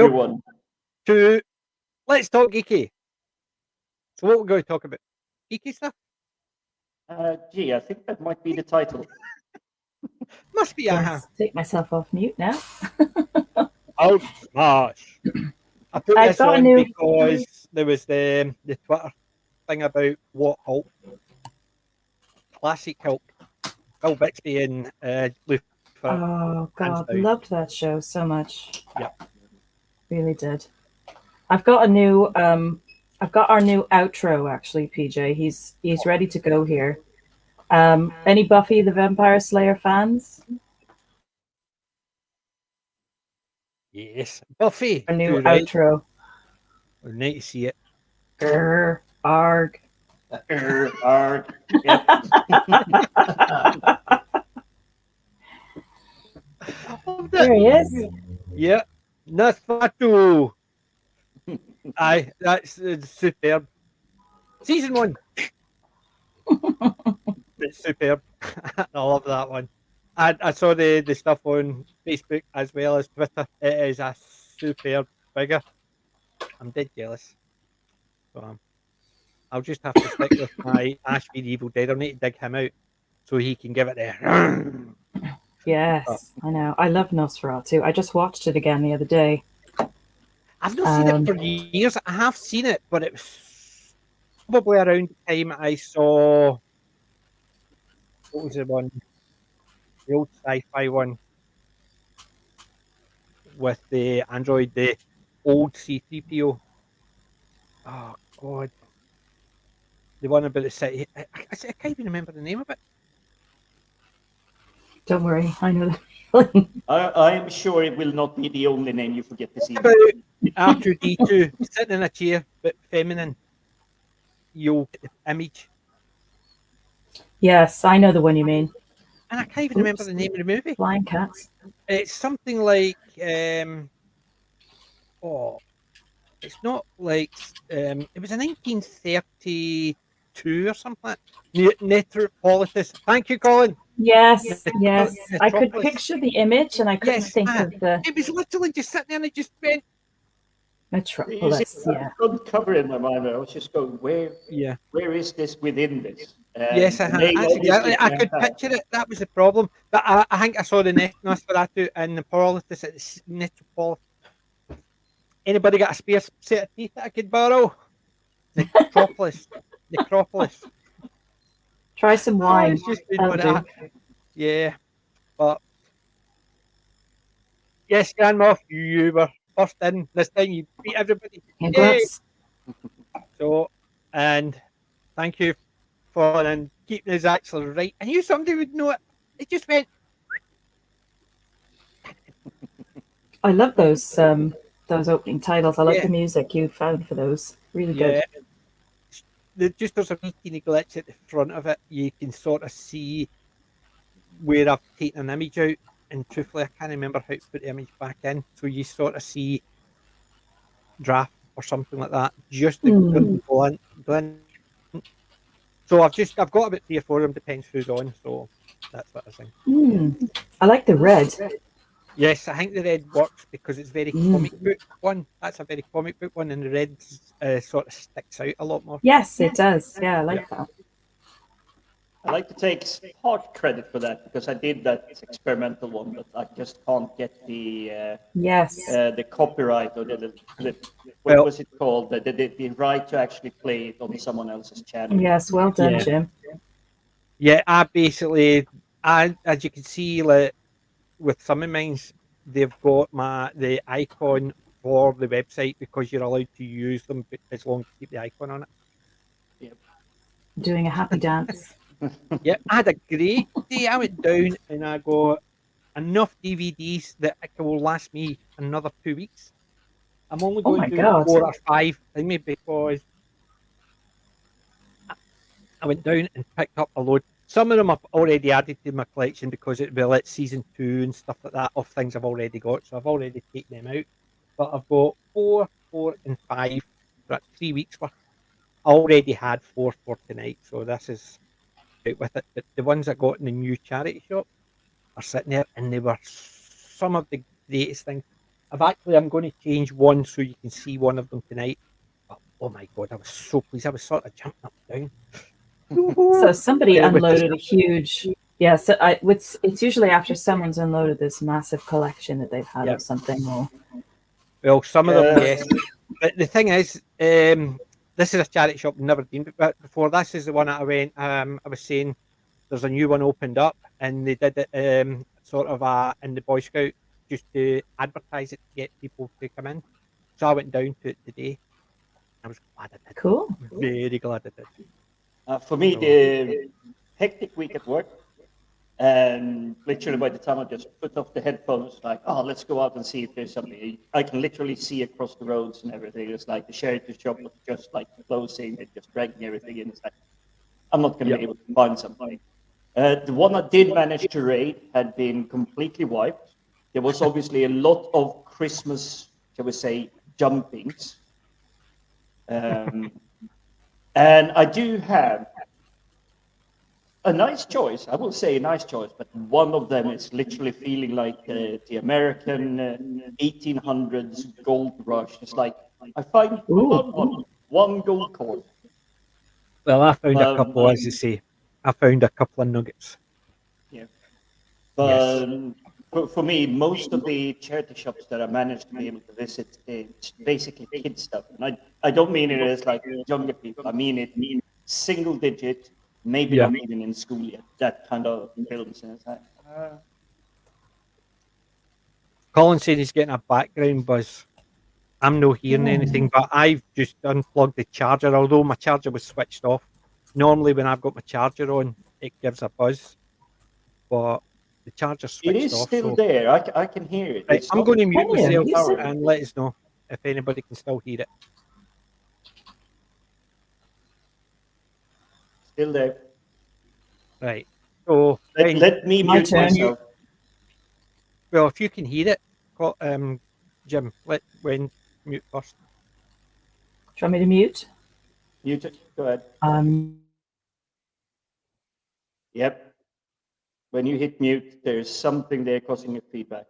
everyone. Let's talk geeky. So what we're going to talk about? Geeky stuff? Gee, I think that might be the title. Must be. Take myself off mute now. Oh gosh! I put I've this got a on new- because there was the Twitter thing about what Hulk, classic Hulk, Bill Bixby and Luther. Oh God, down. loved that show so much. Yeah, really did. I've got a new. I've got our new outro actually, PJ. He's ready to go here. Any Buffy the Vampire Slayer fans? yes, Buffy. Our new right. outro. We need to see it. Arg. Arg. Yep. There he is. Yeah, Nosferatu. Aye, that's superb. Season 1. It's superb. I love that one. I saw the stuff on Facebook as well as Twitter. It is a superb figure. I'm dead jealous. So, I'll just have to stick with my Ash v the Evil Dead. I'll need to dig him out so he can give it there. Yes, I know. I love Nosferatu. I just watched it again the other day. I've not seen it for years. I have seen it, but it was probably around the time I saw, what was the one? The old sci-fi one with the android, the old C-3PO. Oh, God. The one about the city. I can't even remember the name of it. Don't worry, I know the feeling. I am sure it will not be the only name you forget this evening. About R2-D2 sitting in a chair, but feminine. Your image. Yes, I know the one you mean. And I can't even remember the name of the movie. Flying Cats. It's something like, it's not like, it was a 1932 or something like that. Metropolis. Thank you, Colin. Yes, yes. I could Metropolis. picture the image and I couldn't think of the It was literally just sitting there and it just went. Metropolis. Yeah. Front cover in my mind. I was just going, where is this within this? Yes, I could picture it. That was the problem. But I think I saw the Nosferatu and the Metropolis. It's Metropolis. Anybody got a spare set of teeth that I could borrow? Necropolis. Necropolis. Try some wine. Yeah, but yes, Grandma, you were first in. This time you beat everybody. So, and thank you for and keeping us actually right. I knew somebody would know it. It just went. I love those opening titles. I like the music you found for those. Really good. There's a wee teeny glitch at the front of it. You can sort of see where I've taken an image out, and truthfully, I can't remember how to put the image back in. So you sort of see draft or something like that. Just the glint. So I've got about 3 or 4 of them. Depends who's on. So that's what I think. I like the red. Yes, I think the red works because it's very comic book one. That's a very comic book one, and the red sort of sticks out a lot more. Yes, it does. Yeah, I like that. I like to take part credit for that because I did that experimental one, but I just can't get the the copyright or what was it called? The right to actually play it on someone else's channel. Yes, well done, Jim. Yeah, as you can see, like, with some of mine, they've got the icon for the website because you're allowed to use them as long as you keep the icon on it. Yep. Doing a happy dance. Yeah, I had a great day. I went down and I got enough DVDs that it will last me another 2 weeks. I'm only going to do 4 or 5, maybe, because I went down and picked up a load. Some of them I've already added to my collection because it's season 2 and stuff like that of things I've already got. So I've already taken them out. But I've got 4, and 5 for 3 weeks worth. I already had 4 for tonight, so this is out with it. But the ones I got in the new charity shop are sitting there, and they were some of the greatest things. I'm going to change one so you can see one of them tonight. Oh my god, I was so pleased. I was sort of jumping up and down. So somebody unloaded a huge. Yeah, so it's usually after someone's unloaded this massive collection that they've had of something. Or well, some of them, yes. But the thing is, this is a charity shop I've never been before. This is the one that I went. I was saying there's a new one opened up, and they did it sort of in the Boy Scout just to advertise it to get people to come in. So I went down to it today. I was glad I did. Cool. Very glad I did. For me, the hectic week at work, and literally by the time I just put off the headphones, like, oh, let's go out and see if there's something. I can literally see across the roads and everything. It's like the charity shop was just like closing and just dragging everything in. It's like, I'm not going to be able to find something. The one I did manage to raid had been completely wiped. There was obviously a lot of Christmas, shall we say, jumpings. And I do have a nice choice. I will say a nice choice, but one of them is literally feeling like the American 1800s gold rush. It's like, I find one gold coin. Well, I found a couple, as you say. I found a couple of nuggets. Yeah. But for me, most of the charity shops that I managed to be able to visit, it's basically kid stuff. And I don't mean it as like younger people. I mean it single digit, maybe not even in school yet. That kind of films. And it's like, Colin said he's getting a background buzz. I'm not hearing anything, but I've just unplugged the charger, although my charger was switched off. Normally when I've got my charger on, it gives a buzz. But the charger's switched off. It is still there. I can hear it. Right, I'm going to mute myself and let us know if anybody can still hear it. Still there. Right. So let me mute myself. Well, if you can hear it, Jim, let Gwen mute first. Do you want me to mute? Mute it. Go ahead. Yep. When you hit mute, there's something there causing a feedback.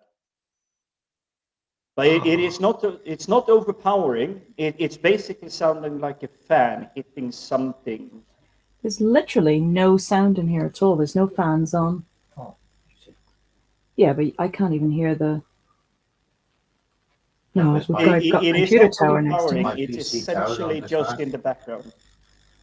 But it's not overpowering. It's basically sounding like a fan hitting something. There's literally no sound in here at all. There's no fans on. Oh. Yeah, but I can't even hear the. No, I've got a computer tower next to me. It's essentially just in the background.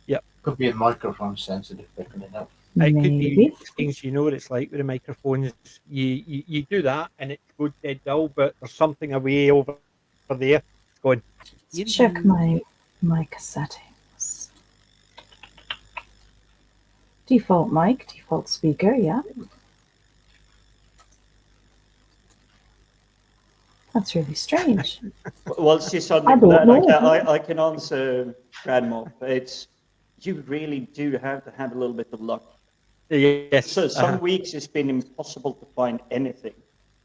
Yep. Could be a microphone sensitive picking it up. It could be things, you know what it's like with the microphones. You do that and it goes dead dull, but there's something away over there going. Let's check my mic settings. Default mic, default speaker, yeah. That's really strange. Well, she's on that. I can answer Grandma. You really do have to have a little bit of luck. Yes. So some weeks it's been impossible to find anything.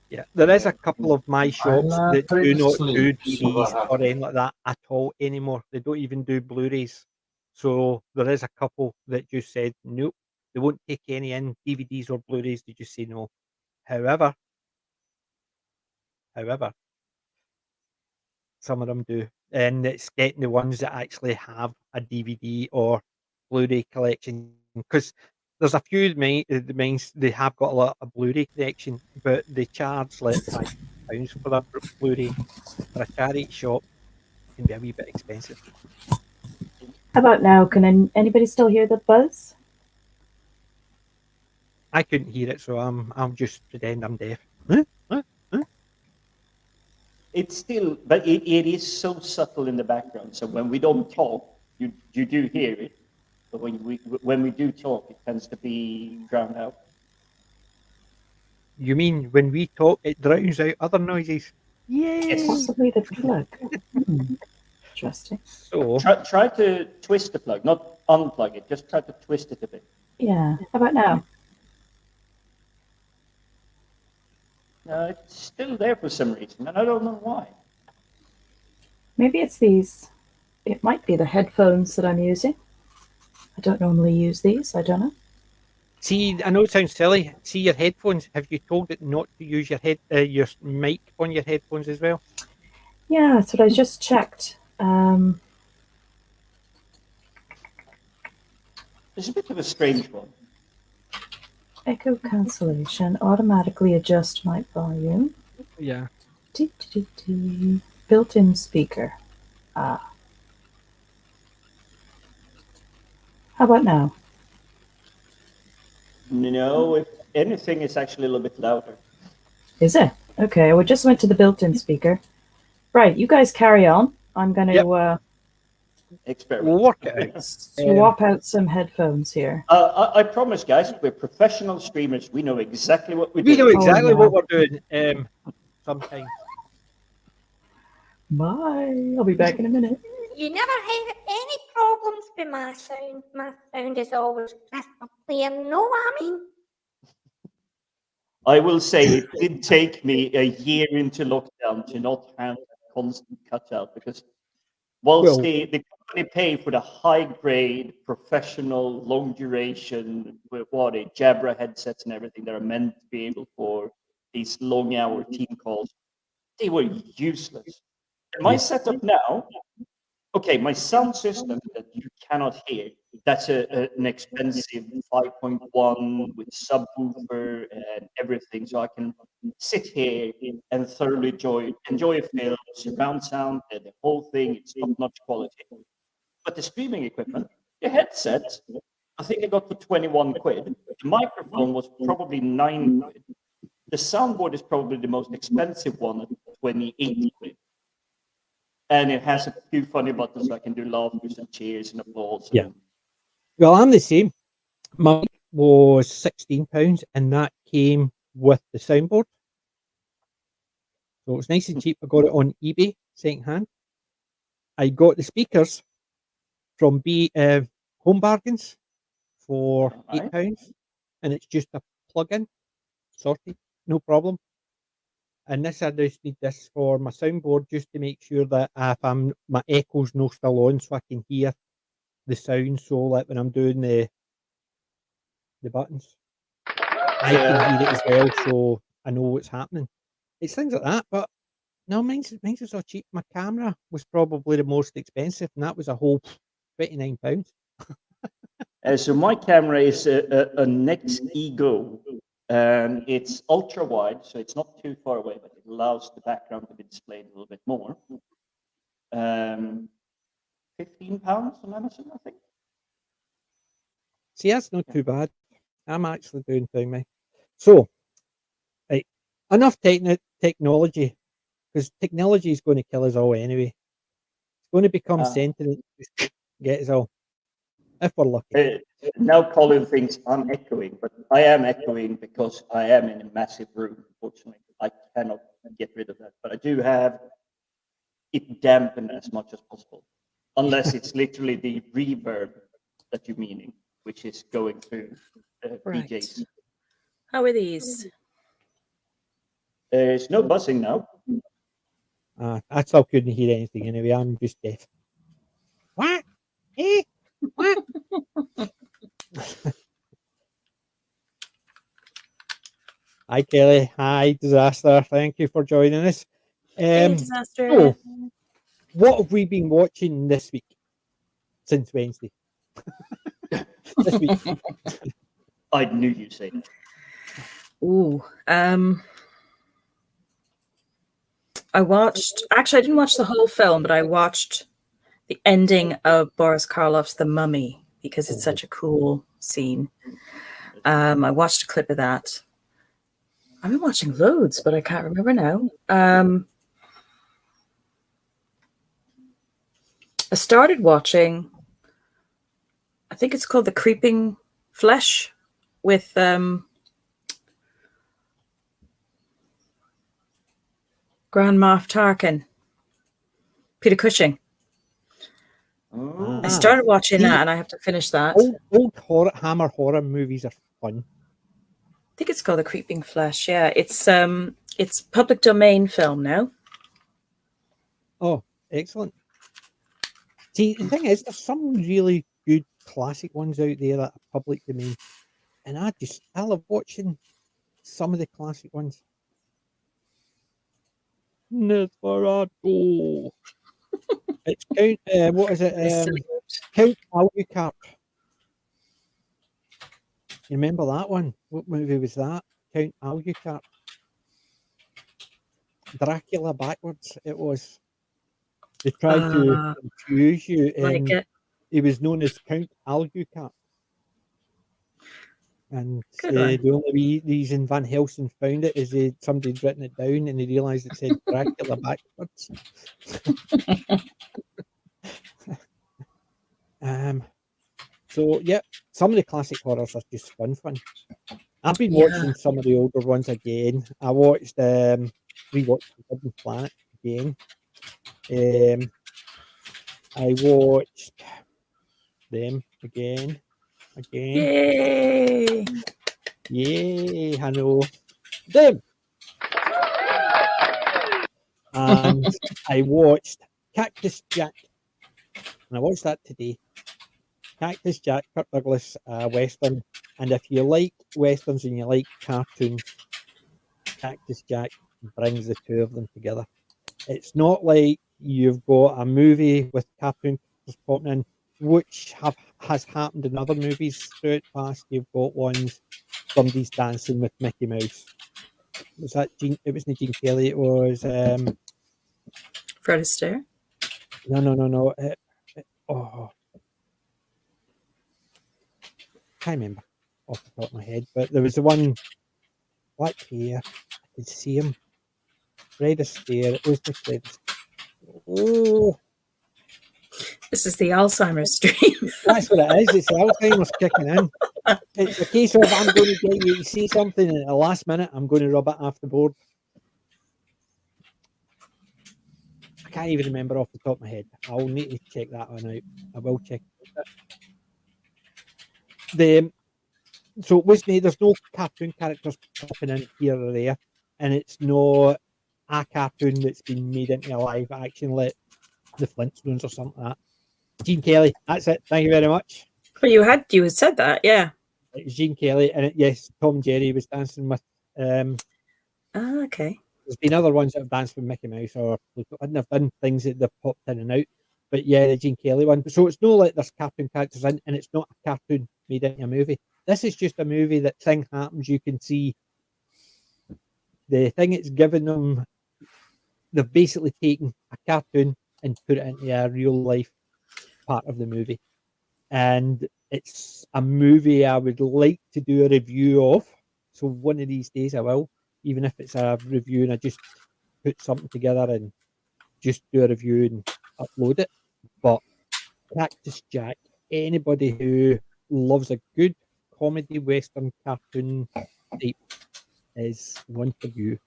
Yeah, there is a couple of my shops that do not do DVDs or anything like that at all anymore. They don't even do Blu-rays. So there is a couple that just said nope, they won't take any in DVDs or Blu-rays. They just say no. However, some of them do, and it's getting the ones that actually have a DVD or Blu-ray collection, because there's a few of the mines they have got a lot of Blu-ray collection, but they charge like £5 for that Blu-ray. For a charity shop, it can be a wee bit expensive. How about now? Can anybody still hear the buzz? I couldn't hear it, so I'm just pretend I'm deaf. It's still, but it is so subtle in the background. So when we don't talk, you do hear it. But when we do talk, it tends to be drowned out. You mean when we talk, it drowns out other noises? Yes. Possibly the plug. Interesting. So try to twist the plug, not unplug it. Just try to twist it a bit. Yeah. How about now? No, it's still there for some reason, and I don't know why. Maybe it's these. It might be the headphones that I'm using. I don't normally use these. I don't know. See, I know it sounds silly. See your headphones. Have you told it not to use your mic on your headphones as well? Yeah, that's what I just checked. It's a bit of a strange one. Echo cancellation. Automatically adjust mic volume. Yeah. Built-in speaker. Ah. How about now? No, if anything, it's actually a little bit louder. Is it? Okay, we just went to the built-in speaker. Right, you guys carry on. I'm going to Experiment. We'll work it out. swap out some headphones here. I promise, guys, we're professional streamers. We know exactly what we're We doing. know exactly yeah. what we're doing. Sometimes. Bye. I'll be back in a minute. You never have any problems with my sound. My sound is always crystal clear. No, I mean. I will say it did take me a year into lockdown to not have a constant cutout, because whilst the company pay for the high-grade, professional, long-duration, Jabra headsets and everything that are meant to be able for these long-hour team calls, they were useless. And my setup now, okay, my sound system that you cannot hear, that's an expensive 5.1 with subwoofer and everything. So I can sit here and thoroughly enjoy a film, surround sound, the whole thing. It's top-notch quality. But the streaming equipment, the headset, I think I got for 21 quid. The microphone was probably 9 quid. The soundboard is probably the most expensive one at 28 quid. And it has a few funny buttons so I can do laughs and cheers and applause. Yeah. Well, I'm the same. My was £16, and that came with the soundboard. So it's nice and cheap. I got it on eBay, second hand. I got the speakers from Home Bargains for £8, and it's just a plug-in, sorted, no problem. And this, I just need this for my soundboard, just to make sure that if my echo's no still on, so I can hear the sound. So like when I'm doing the buttons, I can hear it as well, so I know what's happening. It's things like that, but no, mine's was so cheap. My camera was probably the most expensive, and that was a whole £29. So my camera is a Nex Ego, and it's ultra wide, so it's not too far away, but it allows the background to be displayed a little bit more. £15 on Amazon, I think. See, that's not too bad. I'm actually doing fine, mate. So, right, enough technology, because technology is going to kill us all anyway. It's going to become sentient, get us all, if we're lucky. Now Colin thinks I'm echoing, but I am echoing because I am in a massive room, unfortunately. I cannot get rid of that, but I do have it dampened as much as possible, unless it's literally the reverb that you're meaning, which is going through PJs. How are these? There's no buzzing now. I still couldn't hear anything anyway. I'm just deaf. What? Eh? What? Hi, Kelly. Hi, Disaster. Thank you for joining us. Hey, Disaster. So, what have we been watching this week? Since Wednesday. This week. I knew you'd say that. Ooh. I didn't watch the whole film, but I watched the ending of Boris Karloff's The Mummy because it's such a cool scene. I watched a clip of that. I've been watching loads, but I can't remember now. I started watching, I think it's called The Creeping Flesh with Grand Moff Tarkin, Peter Cushing. I started watching that, and I have to finish that. Old Hammer horror movies are fun. I think it's called The Creeping Flesh. Yeah, it's public domain film now. Oh, excellent. See, the thing is, there's some really good classic ones out there that are public domain. And I love watching some of the classic ones. Nosferatu. It's Count. What is it? Count Alucard. You remember that one? What movie was that? Count Alucard. Dracula backwards. It was. They tried to confuse you, and he was known as Count Alucard. And the only reason Van Helsing found it is somebody'd written it down and they realised it said Dracula backwards. So yeah, some of the classic horrors are just fun. I've been watching some of the older ones again. I watched rewatched Forbidden Planet again. I watched them again. Yay! Yay, I know. Them. And I watched Cactus Jack. And I watched that today. Cactus Jack, Kirk Douglas Western. And if you like Westerns and you like cartoons, Cactus Jack brings the two of them together. It's not like you've got a movie with cartoon characters popping in, which has happened in other movies throughout the past. You've got ones, somebody's dancing with Mickey Mouse. Was that Gene? It wasn't Gene Kelly. It was Fred Astaire. No. Can't remember off the top of my head, but there was the one black hair. I could see him. Fred Astaire. It was the Fred Astaire. Oh, This is the Alzheimer's stream. that's what it is. It's the Alzheimer's kicking in. It's a case of I'm going to get you to see something, and at the last minute, I'm going to rub it off the board. I can't even remember off the top of my head. I'll need to check that one out. I will check it. So it wasn't, there's no cartoon characters popping in here or there, and it's not a cartoon that's been made into a live action like the Flintstones or something like that. Gene Kelly, that's it. Thank you very much. Well, you had said that, yeah. It was Gene Kelly, and yes, Tom and Jerry was dancing with. Okay. There's been other ones that have danced with Mickey Mouse or and have done things that they've popped in and out. But yeah, the Gene Kelly one. So it's not like there's cartoon characters in, and it's not a cartoon made into a movie. This is just a movie that thing happens. You can see the thing it's given them. They've basically taken a cartoon and put it into a real life part of the movie. And it's a movie I would like to do a review of. So one of these days I will, even if it's a review and I just put something together and just do a review and upload it. But Cactus Jack, anybody who loves a good comedy Western cartoon type is one for you.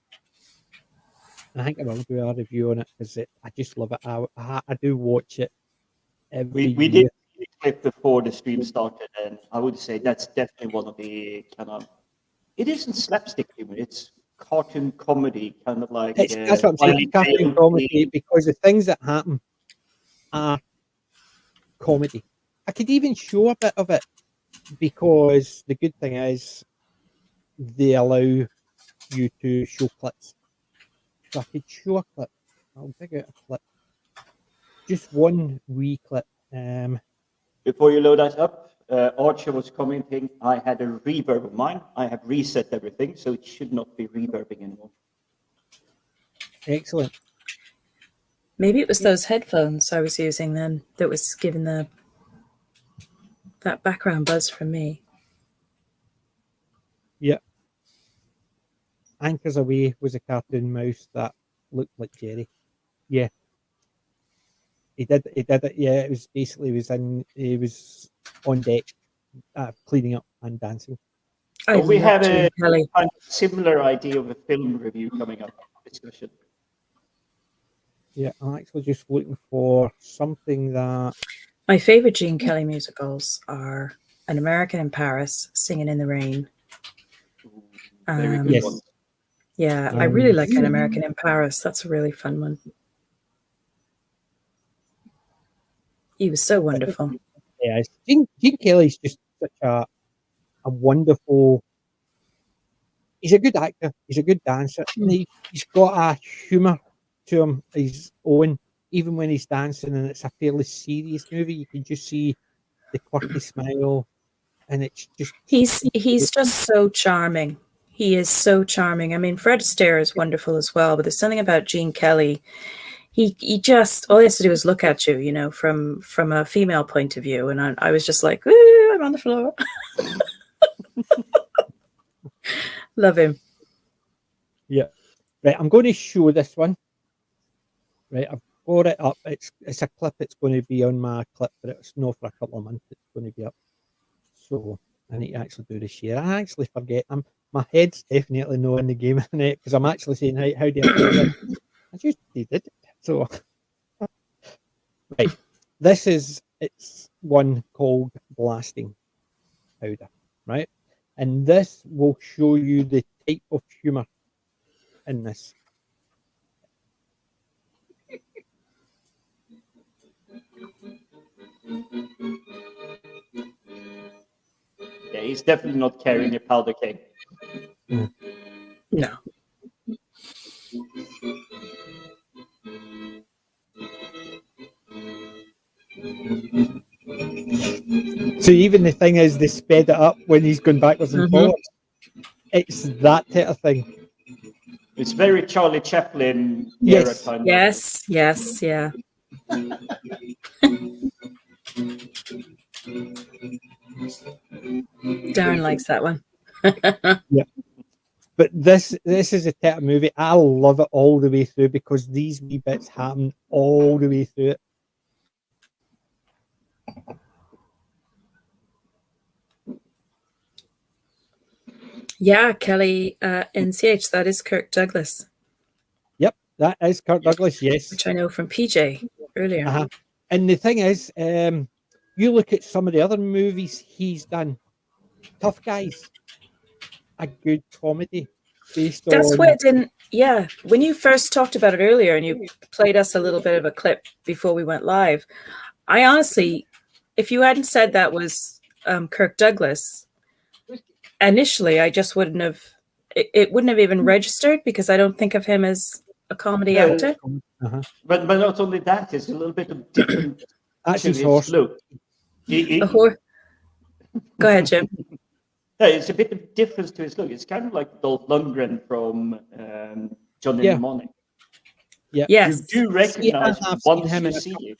And I think I will do a review on it because I just love it. I do watch it every We year. did a clip before the stream started, and I would say that's definitely one of the kind of. It isn't slapstick humor; it's cartoon comedy, kind of like. That's what I'm saying. Cartoon comedy, because the things that happen are comedy. I could even show a bit of it because the good thing is they allow you to show clips. So I could show a clip. I'll dig out a clip. Just one wee clip. Before you load that up, Archer was commenting, I had a reverb of mine. I have reset everything, so it should not be reverbing anymore. Excellent. Maybe it was those headphones I was using then that was giving that background buzz from me. Yeah. Anchors Away was a cartoon mouse that looked like Jerry. Yeah. He did it. Yeah, it was basically he was on deck, cleaning up and dancing. We have a kind of similar idea of a film review coming up discussion. Yeah, I'm actually just looking for something that. My favorite Gene Kelly musicals are An American in Paris, Singing in the Rain. Yes. Yeah, I really like An American in Paris. That's a really fun one. He was so wonderful. Yeah, Gene Kelly's just such a a wonderful. He's a good actor. He's a good dancer. And he's got a humour to him, his own. Even when he's dancing, and it's a fairly serious movie, you can just see the quirky smile, and it's just he's just so charming. He is so charming. I mean, Fred Astaire is wonderful as well, but there's something about Gene Kelly. He just, all he has to do is look at you, you know, from a female point of view, and I was just like, ooh, I'm on the floor. Love him. Yeah. Right, I'm going to show this one. Right, I've got it up. It's a clip. It's going to be on my clip, but it's not for a couple of months. It's going to be up. So I need to actually do the share. I actually forget. My head's definitely not in the game because I'm actually saying, how do I do it? I just did it. So right, it's one called Blasting Powder, right? And this will show you the type of humour in this. Yeah, he's definitely not carrying a powder keg. No. So even the thing is, they sped it up when he's going backwards and forwards. It's that type of thing. It's very Charlie Chaplin Yes. era kind of. Yes, yeah. Darren likes that one. Yeah. But this is a type of movie I love it all the way through because these wee bits happen all the way through it. Yeah, Kelly NCH, that is Kirk Douglas. Yep, that is Kirk Douglas, yes. Which I know from PJ earlier. Uh-huh. And the thing is, you look at some of the other movies he's done. Tough Guys, a good comedy based That's on... what it didn't... Yeah, when you first talked about it earlier and you played us a little bit of a clip before we went live, I honestly, if you hadn't said that was Kirk Douglas, initially I just wouldn't have... It wouldn't have even registered because I don't think of him as a comedy actor. Uh-huh. But not only that, it's a little bit of different That's to his his horse. look. Go ahead, Jim. Yeah, it's a bit of difference to his look. It's kind of like Dolph Lundgren from Johnny Mnemonic. Yeah. Yes. You do recognize I've once seen him you in a see it.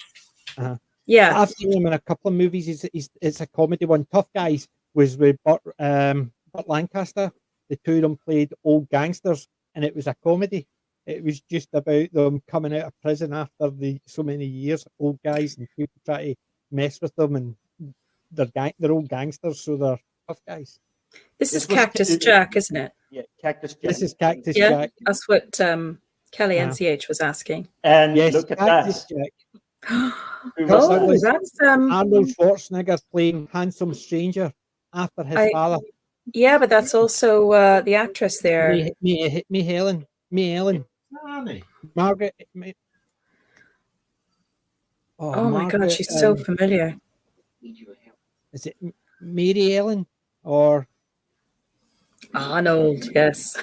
Uh-huh. Yeah. I've seen him in a couple of movies. It's a comedy one. Tough Guys was with Burt Lancaster. The two of them played old gangsters, and it was a comedy. It was just about them coming out of prison after so many years, old guys, and people try to mess with them, and they're old gangsters, so they're tough guys. This is Cactus Jack, isn't it? Yeah, Cactus Jack. This is Cactus Jack. That's what Kelly NCH was asking. And yes, look at Cactus that. Jack. Oh, that's Arnold Schwarzenegger playing Handsome Stranger after his father. Yeah, but that's also the actress there. Me Ellen. Margaret. Oh my God, she's so familiar. Is it Mary Ellen or Arnold? Yes.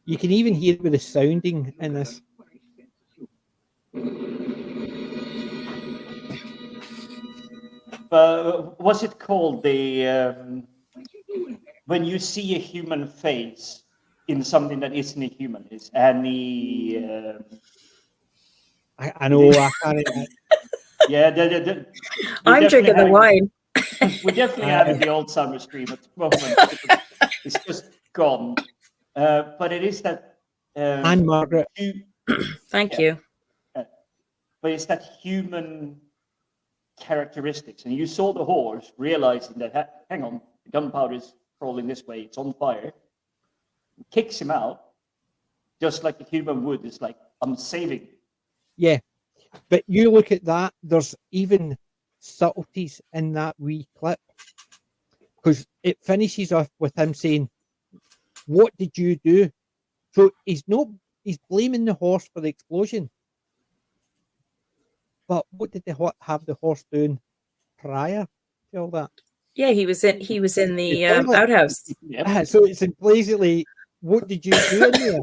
You can even hear it with the sounding in this. What's it called? The when you see a human face in something that isn't a human, it's any. I know. I can't. Yeah, I'm drinking the wine. We definitely have the old summer stream at the moment. It's just gone. But it is that. And Margaret. Thank you. But it's that human characteristics, and you saw the horse realizing that hang on, the gunpowder is crawling this way, it's on fire. It kicks him out, just like a human would. It's like, I'm saving. Yeah, but you look at that. There's even subtleties in that wee clip because it finishes off with him saying, "What did you do?" So he's blaming the horse for the explosion. But what did they have the horse doing prior to all that? Yeah, he was in the toilet. outhouse. Yep. So it's basically, what did you do in there?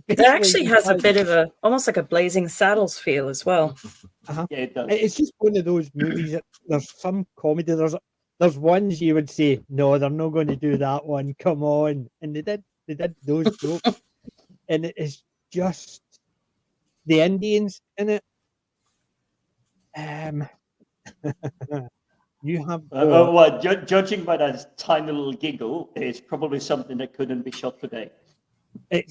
It actually has a bit of almost like a Blazing Saddles feel as well. Uh-huh. Yeah, it does. It's just one of those movies that there's some comedy. There's ones you would say, no, they're not going to do that one. Come on. And they did those jokes. And it is just the Indians in it. You have well, judging by that tiny little giggle, it's probably something that couldn't be shot today.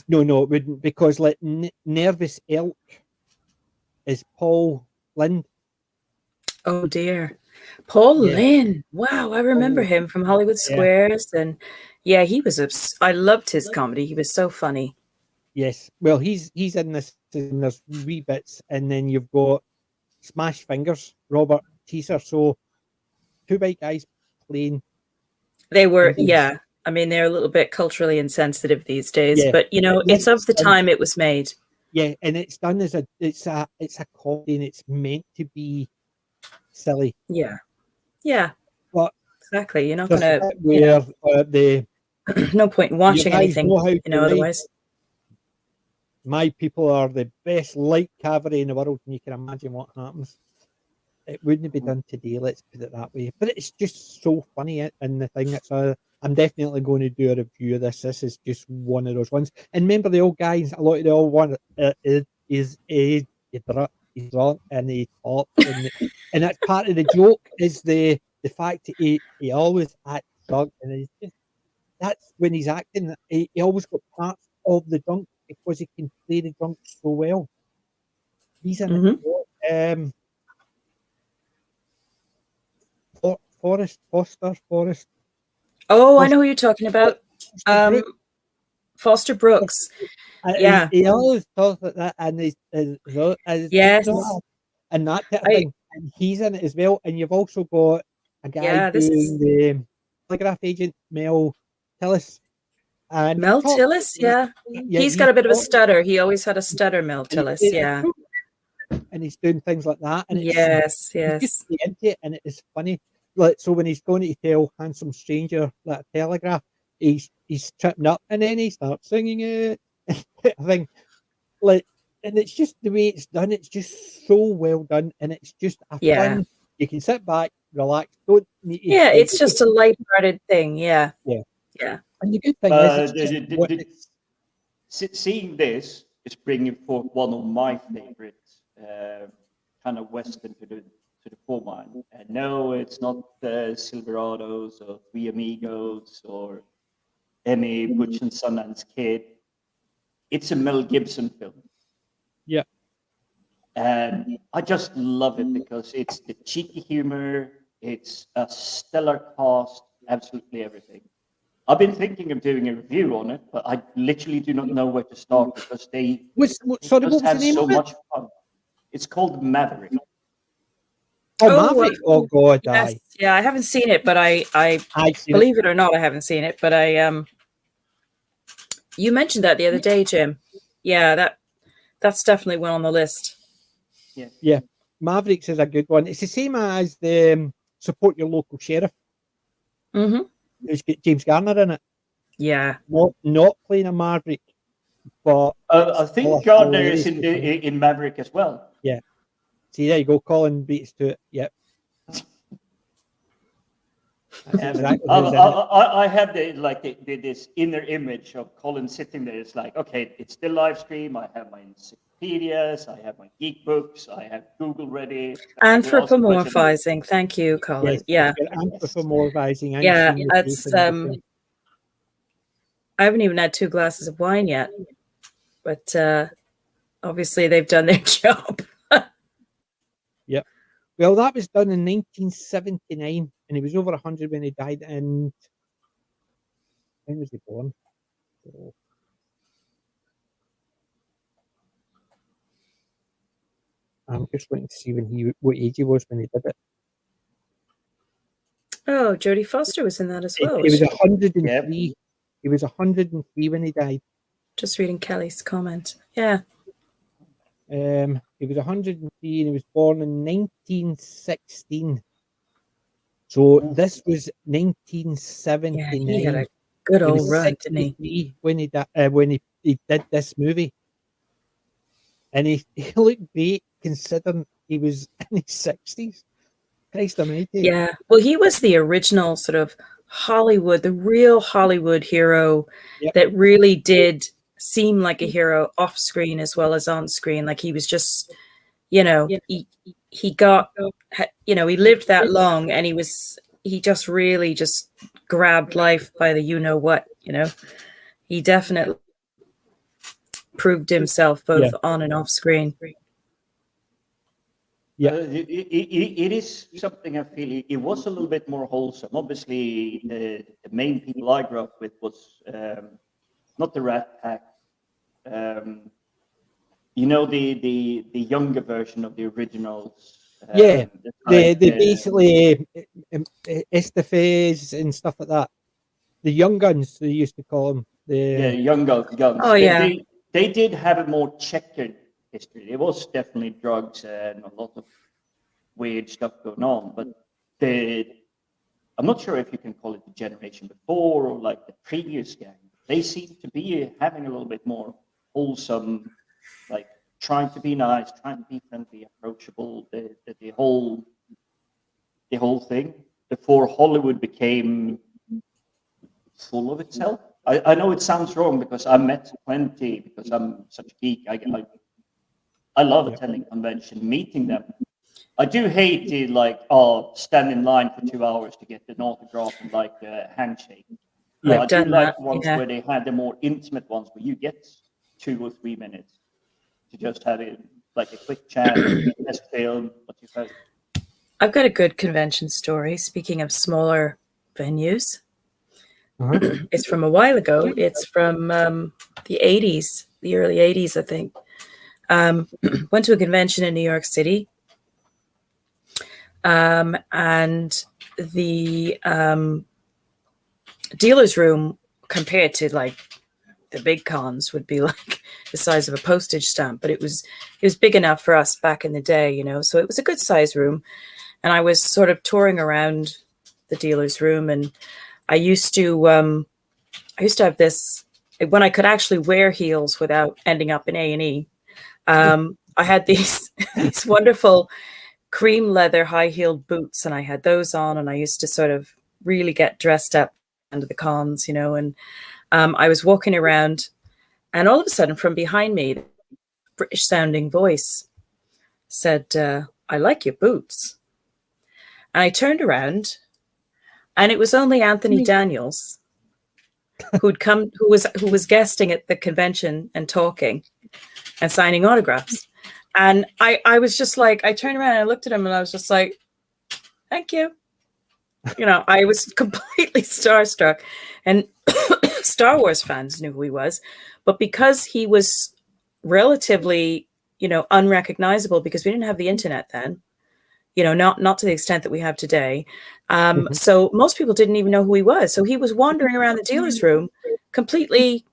No, it wouldn't, because like Nervous Elk is Paul Lind. Oh dear, Paul Lynde. Wow, I remember him from Hollywood Squares, and yeah, he was. I loved his comedy. He was so funny. Yes, well, he's in this. And there's wee bits, and then you've got Smash Fingers, Robert Teaser. So, two white guys playing. They were, yeah. I mean, they're a little bit culturally insensitive these days, but you know, it's of the time it was made. Yeah, and it's done as it's a comedy, and it's meant to be silly. Yeah, but exactly. You're not going to no point in watching anything, otherwise. My people are the best light cavalry in the world, and you can imagine what happens. It wouldn't be done today, let's put it that way. But it's just so funny, and the thing I'm definitely going to do a review of this. This is just one of those ones. And remember, the old guys, a lot of the old one is drunk and he talks, and that's part of the joke, is the fact that he always acts drunk, and he's just, that's when he's acting. He always got parts of the drunk because he can play the drunk so well. He's in it. Forrest. Oh, I know who you're talking about. Foster Brooks. Yeah. He always talks like that, and he's yes, and that type of thing. And he's in it as well. And you've also got a guy doing the telegraph agent, Mel Tillis. And Mel Tillis, yeah. He's got a bit of a stutter. He always had a stutter, Mel Tillis, yeah. And he's doing things like that. And yes. Into it, and it is funny. Like, so when he's going to tell Handsome Stranger that telegraph, he's tripping up, and then he starts singing it. I think, like, and it's just the way it's done. It's just so well done, and it's just a fun. You can sit back, relax. Don't need to it's just a light-hearted thing. Yeah. And the good thing is, seeing this is bringing forth one of my favorites kind of western to the forefront. And no, it's not Silverados or Three Amigos or any Butch and Sundance Kid. It's a Mel Gibson film. Yeah. And I just love it because it's the cheeky humor, it's a stellar cast, absolutely everything. I've been thinking of doing a review on it, but I literally do not know where to start because they what's the name so of it? much fun. It's called Maverick. Maverick! Oh God, yes. Yeah, I haven't seen it, but I believe it or not, I haven't seen it, but you mentioned that the other day, Jim. Yeah, that's definitely one on the list. Yeah. Mavericks is a good one. It's the same as the Support Your Local Sheriff. Mm-hmm. Who's got James Garner in it. Yeah. Not playing a Maverick, but I think Gardner is in Maverick as well. Yeah. See, there you go. Colin beats to it. Yep. I have this inner image of Colin sitting there. It's like, okay, it's the live stream. I have my encyclopedias. I have my geek books. I have Google ready. Anthropomorphizing. Thank you, Colin. Yes, anthropomorphizing. Yeah, it's. I haven't even had 2 glasses of wine yet, but obviously they've done their job. Yep. Well, that was done in 1979, and he was over 100 when he died. And when was he born? So, I'm just waiting to see what age he was when he did it. Oh, Jodie Foster was in that as well. He was 103. Yep. He was 103 when he died. Just reading Kelly's comment. Yeah. He was 103 and he was born in 1916. So this was Yeah, he had 1979. a good He old was run, didn't he? 63 when he did this movie, and he looked great considering he was in his 60s. Christ Almighty! Yeah. Well, he was the original sort of Hollywood, the real Hollywood hero Yep. that really did seem like a hero off screen as well as on screen. Like he was just, you know, he got, you know, he lived that long, and he just really just grabbed life by the you know what, you know. He definitely proved himself both on and off screen. Yeah. It is something I feel it was a little bit more wholesome. Obviously, the main people I grew up with was not the Rat Pack. You know, the younger version of the originals. The like, basically Estefes and stuff like that. The young guns, they used to call them. Young guns. Oh, yeah. They did have a more checkered history. There was definitely drugs and a lot of weird stuff going on, but I'm not sure if you can call it the generation before or like the previous gang. They seem to be having a little bit more wholesome, like trying to be nice, trying to be friendly, approachable. The whole thing before Hollywood became full of itself. I know it sounds wrong because I met plenty because I'm such a geek. I love attending convention, meeting them. I do hate the stand in line for 2 hours to get an autograph and like a handshake. I do like ones where they had the more intimate ones where you get 2 or 3 minutes to just have it like a quick chat, best film, what you felt. I've got a good convention story. Speaking of smaller venues, it's from a while ago. It's from the 80s, the early 80s, I think. Went to a convention in New York City. And the dealer's room compared to like the big cons would be like the size of a postage stamp, but it was big enough for us back in the day, you know, so it was a good size room. And I was sort of touring around the dealer's room, and I used to have this when I could actually wear heels without ending up in A&E. I had these wonderful cream leather high-heeled boots, and I had those on, and I used to sort of really get dressed up under the cons, you know, and I was walking around, and all of a sudden from behind me, the British sounding voice said, "I like your boots." And I turned around, and it was only Anthony Daniels who was guesting at the convention and talking and signing autographs. And I was just like, I turned around and I looked at him and I was just like, thank you. You know, I was completely starstruck. And Star Wars fans knew who he was. But because he was relatively, you know, unrecognizable because we didn't have the internet then, you know, not to the extent that we have today. So most people didn't even know who he was. So he was wandering around the dealer's room completely,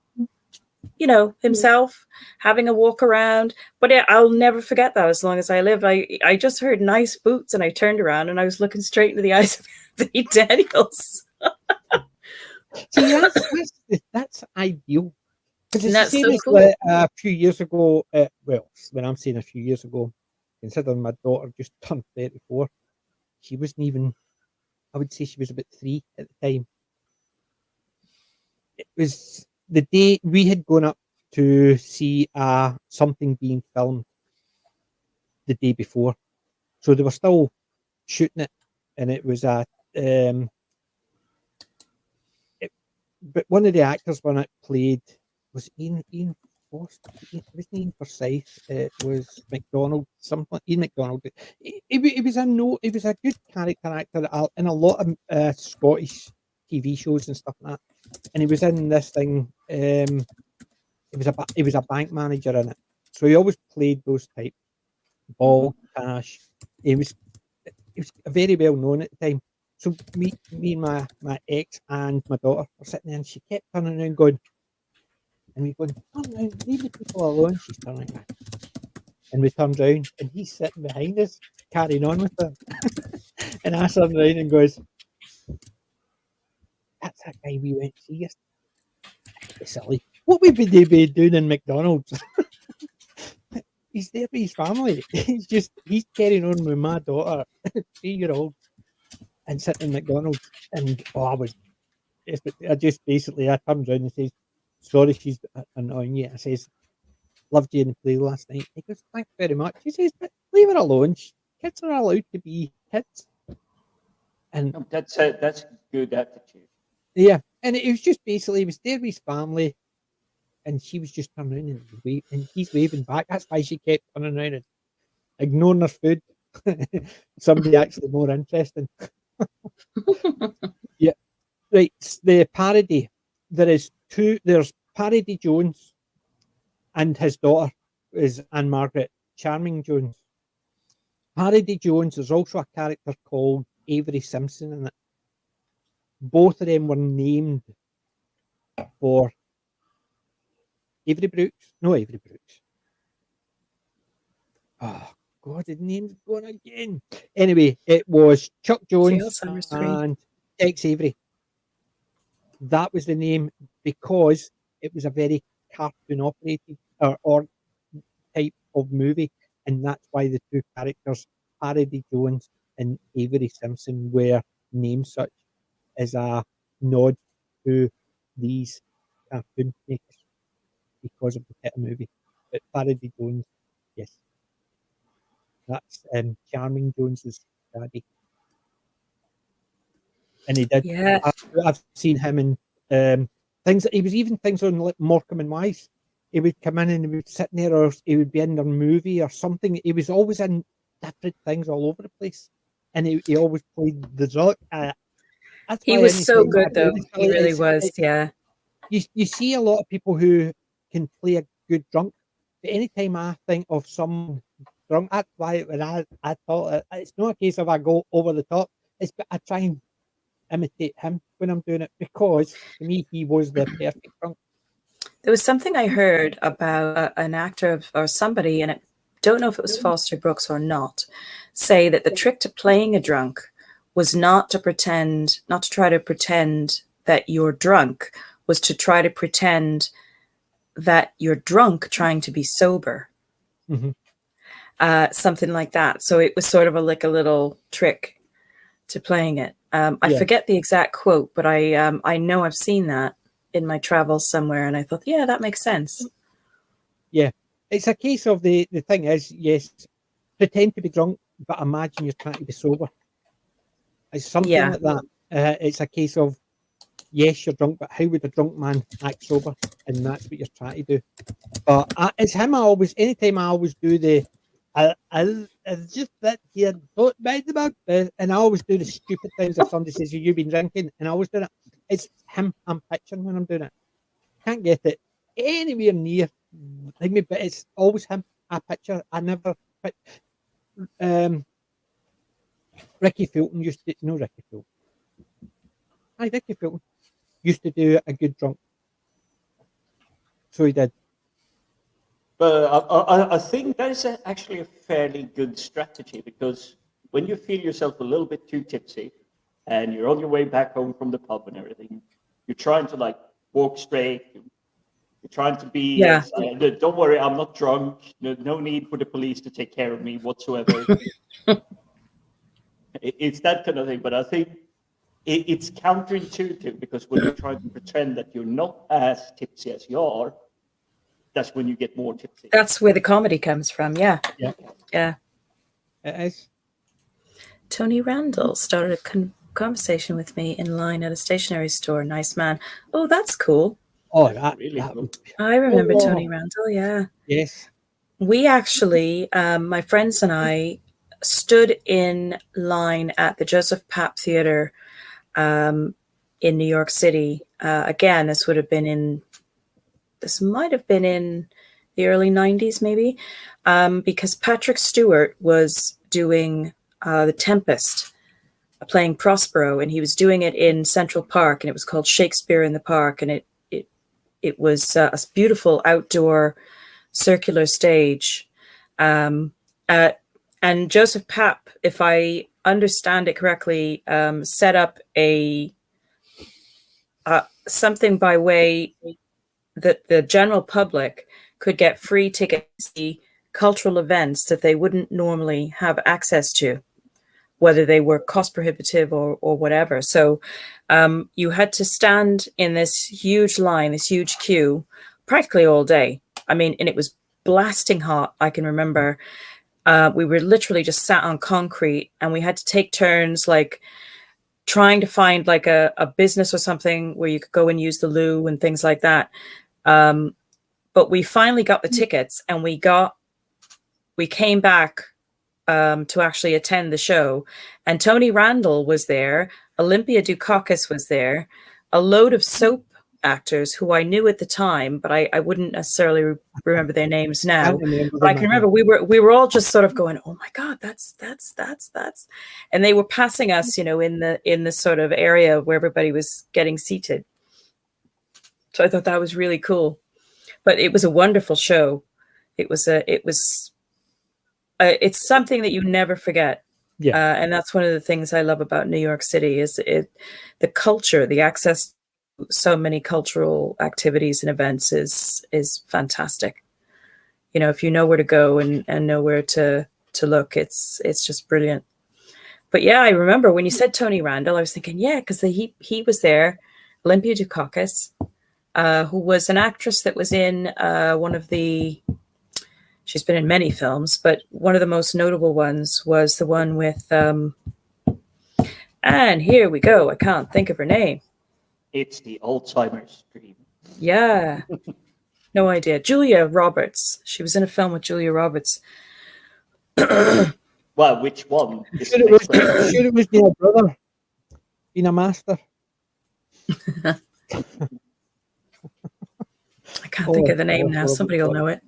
you know, himself, having a walk around. But I'll never forget that as long as I live. I just heard nice boots and I turned around and I was looking straight into the eyes of Anthony Daniels. See, that's ideal. Because That's it's so so cool. A few years ago, well, when I'm saying a few years ago, considering my daughter just turned 34, she wasn't even, I would say she was about 3 at the time. It was the day we had gone up to see something being filmed the day before. So they were still shooting it, and it was but one of the actors when it played was Ian Forsyth. It wasn't Ian Forsyth. It was McDonald. Ian McDonald. It was a good character actor in a lot of Scottish TV shows and stuff like that. And he was in this thing. He was a bank manager in it, so he always played those type bald cash. He was very well known at the time. So me and my ex and my daughter were sitting there, and she kept turning around going, and we going, "Turn around, leave the people alone." She's turning around. and we turned round, and he's sitting behind us, carrying on with her. And I turned around and goes, "That's that guy we went to see yesterday. Silly. What would they be doing in McDonald's?" He's there with his family. He's carrying on with my daughter, 3-year-old, and sitting in McDonald's. And I just basically, I turned around and says, "Sorry, she's annoying you." I says, "Loved you in the play last night." He goes, "Thanks very much." He says, "But leave her alone. Kids are allowed to be kids." And that's a good attitude. Yeah, and it was just basically, he was there with his family, and she was just turning around and he's waving back. That's why she kept turning around and ignoring her food. Somebody actually more interesting. Yeah, right. The parody. There's Parody Jones, and his daughter is Anne Margaret Charming Jones. Parody Jones, there's also a character called Avery Simpson in it. Both of them were named for Avery Brooks. No, Avery Brooks. Oh, God, the name's going again. Anyway, it was Chuck Jones and Tex Avery. That was the name because it was a very cartoon operated or type of movie, and that's why the two characters, Parody Jones and Avery Simpson, were named such as a nod to these cartoon makers because of the hit movie. But Parody Jones, yes, that's Charming Jones's daddy, and he did. Yeah, I've seen him in things. He was even things on like Morecambe and Wise. He would come in and he would sit there, or he would be in their movie or something. He was always in different things all over the place, and he always played the drunk. he was so good, though. He really was. Yeah. You see a lot of people who can play a good drunk, but anytime I think of someone drunk, that's why when I thought it's not a case of I go over the top. It's but I try and imitate him when I'm doing it, because to me he was the perfect drunk. There was something I heard about an actor or somebody, and I don't know if it was Foster Brooks or not, say that the trick to playing a drunk was not to try to pretend that you're drunk, was to try to pretend that you're drunk trying to be sober. Mm-hmm. Something like that. So it was sort of like a little trick to playing it. I forget the exact quote, but I know I've seen that in my travels somewhere, and I thought, yeah, that makes sense. Yeah, it's a case of the thing is, yes, pretend to be drunk, but imagine you're trying to be sober. It's something like that. It's a case of, yes, you're drunk, but how would a drunk man act sober? And that's what you're trying to do. But it's him. Anytime I always do the, I just sit here, don't mind about this, and I always do the stupid things. If somebody says, "You've been drinking," and I always do it. It's him I'm picturing when I'm doing it. Can't get it anywhere near like me, but it's always him I picture. I never Ricky Fulton used to no Ricky Fulton. Ricky Fulton used to do a good drunk. So he did. But I think that is actually a fairly good strategy, because when you feel yourself a little bit too tipsy and you're on your way back home from the pub and everything, you're trying to like walk straight. You're trying to be, don't worry, I'm not drunk. No need for the police to take care of me whatsoever. It's that kind of thing. But I think it's counterintuitive, because when you're trying to pretend that you're not as tipsy as you are, that's when you get more tipsy. That's where the comedy comes from. Yeah. It is. Tony Randall started a conversation with me in line at a stationery store. Nice man. Oh, that's cool. Oh, that's really cool. I remember Tony Randall. Yeah. Yes. We actually, my friends and I, stood in line at the Joseph Papp Theater in New York City. Again, this might have been in the early 90s, maybe, because Patrick Stewart was doing The Tempest, playing Prospero, and he was doing it in Central Park, and it was called Shakespeare in the Park, and it was a beautiful outdoor circular stage. And Joseph Papp, if I understand it correctly, set up a something by way that the general public could get free tickets to see cultural events that they wouldn't normally have access to, whether they were cost prohibitive or whatever. So you had to stand in this huge line, this huge queue, practically all day. I mean, and it was blasting hot. I can remember we were literally just sat on concrete, and we had to take turns, like trying to find like a business or something where you could go and use the loo and things like that. But we finally got the tickets, and we came back to actually attend the show. And Tony Randall was there. Olympia Dukakis was there. A load of soap actors who I knew at the time, but I wouldn't necessarily remember their names now. But I can remember we were all just sort of going, "Oh my God, that's," and they were passing us, in the sort of area where everybody was getting seated. So I thought that was really cool. But it was a wonderful show. It's something that you never forget. Yeah. And that's one of the things I love about New York City is the culture, the access to so many cultural activities and events is fantastic. If you know where to go and know where to look, it's just brilliant. But yeah, I remember when you said Tony Randall, I was thinking, yeah, because he was there, Olympia Dukakis, who was an actress that was in she's been in many films, but one of the most notable ones was the one with, and here we go, I can't think of her name. It's the Alzheimer's dream. Yeah. No idea. Julia Roberts. She was in a film with Julia Roberts. Well, which one? Sure it was their brother being a master. I can't think of the name now. Somebody will know it.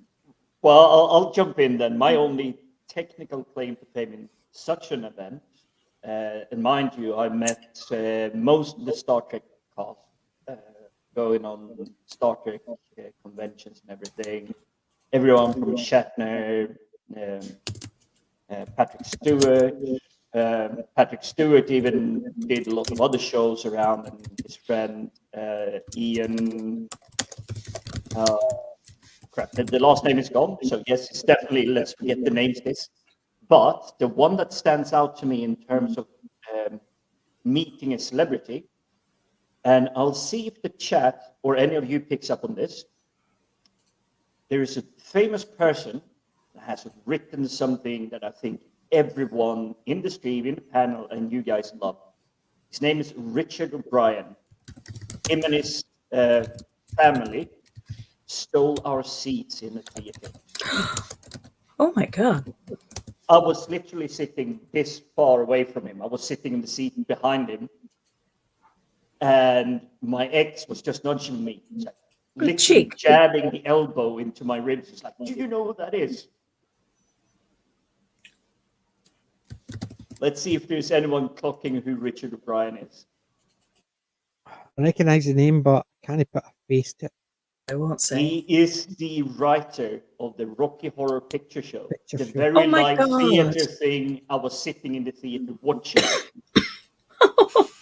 Well, I'll jump in then. My only technical claim to fame in such an event, and mind you, I met most of the Star Trek cast going on Star Trek conventions and everything. Everyone from Shatner, Patrick Stewart. Patrick Stewart even did a lot of other shows around, and his friend Ian. Crap, the last name is gone. So yes, it's definitely, let's forget the names this. But the one that stands out to me in terms of meeting a celebrity, and I'll see if the chat or any of you picks up on this. There is a famous person that has written something that I think everyone in the stream, in the panel, and you guys love. His name is Richard O'Brien. Him and his family stole our seats in the theater. Oh my God. I was literally sitting this far away from him. I was sitting in the seat behind him. And my ex was just nudging me. Like, literally jabbing the elbow into my ribs. It's like, do you know who that is? Let's see if there's anyone clocking who Richard O'Brien is. I recognize the name, but can't put a face to it. I won't say. He is the writer of the Rocky Horror Picture Show. The Show. very live theater thing I was sitting in the theater watching.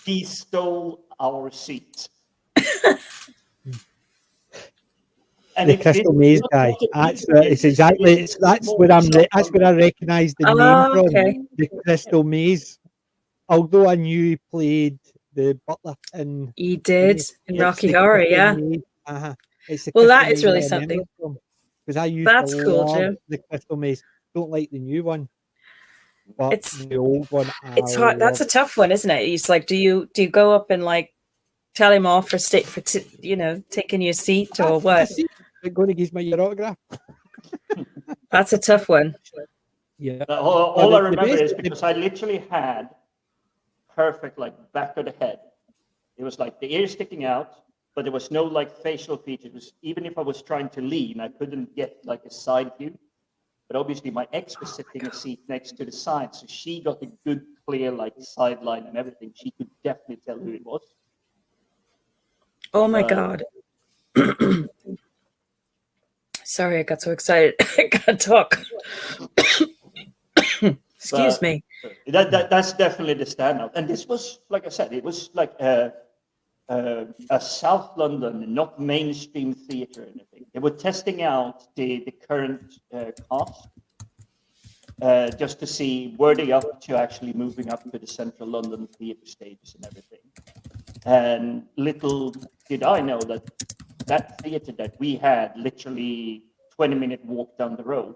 He stole our seat. And the Crystal Maze guy. That's where I recognise the name from. Okay. The Crystal Maze. Although I knew he played the butler in. He did in Rocky Horror, yeah. Uh-huh. Well, that is really something. Because I used That's to cool, love Jim. the Crystal Maze. Don't like the new one. But It's the old one. It's hard. That's a tough one, isn't it? It's like, do you go up and like tell him off for taking your seat or what? I'm going to give my autograph. That's a tough one. Yeah. All I remember is because I literally had perfect like back of the head. It was like the ear sticking out, but there was no like facial features. It was, even if I was trying to lean, I couldn't get like a side view. But obviously my ex was sitting a seat next to the side, so she got a good, clear like sideline and everything. She could definitely tell who it was. Oh my God. Sorry, I got so excited. I can't talk. Excuse me. That's definitely the standout. And this was, like I said, it was like a South London, not mainstream theatre or anything. They were testing out the current cast just to see were they up to actually moving up to the central London theatre stages and everything. And little did I know that theatre that we had literally 20-minute walk down the road,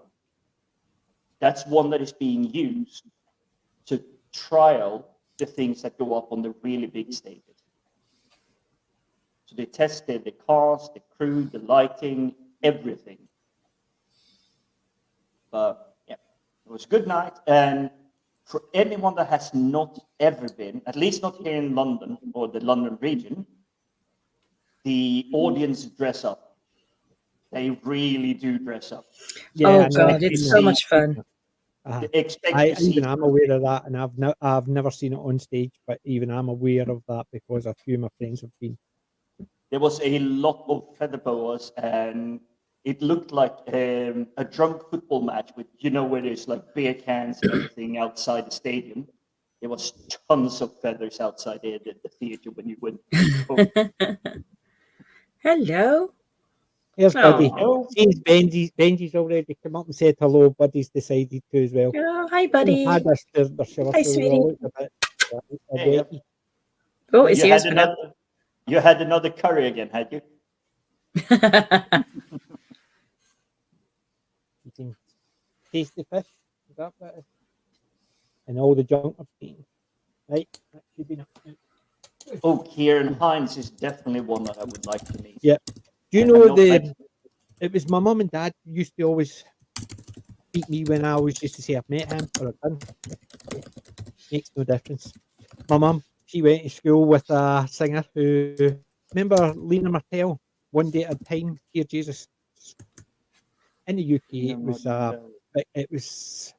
that's one that is being used to trial the things that go up on the really big stages. So they tested the cast, the crew, the lighting, everything. But yeah, it was a good night. And for anyone that has not ever been, at least not here in London or the London region, the audience dress up. They really do dress up. Yeah, God, it's so much fun. I'm aware of that, and I've never seen it on stage, but even I'm aware of that because a few of my friends have been. There was a lot of feather boas, and it looked like a drunk football match with, where there's like beer cans and everything outside the stadium. There was tons of feathers outside the theater when you went. Hello. Here's Buddy. Seems Benji's already come up and said hello. Buddy's decided to as well. Oh, hi, Buddy. Hi, sweetie. Oh, his ears went up. You had another curry again, had you? You can taste the fish. Is that better? And all the junk I've seen. Right? That should be enough. Oh, Kieran Hines is definitely one that I would like to meet. Yeah. Do you know it was my mum and dad used to always beat me when I always used to say I've met him or I've done. Makes no difference. My mum, she went to school with a singer who, remember Lena Martell, One Day at a Time, Dear Jesus. In the UK, it was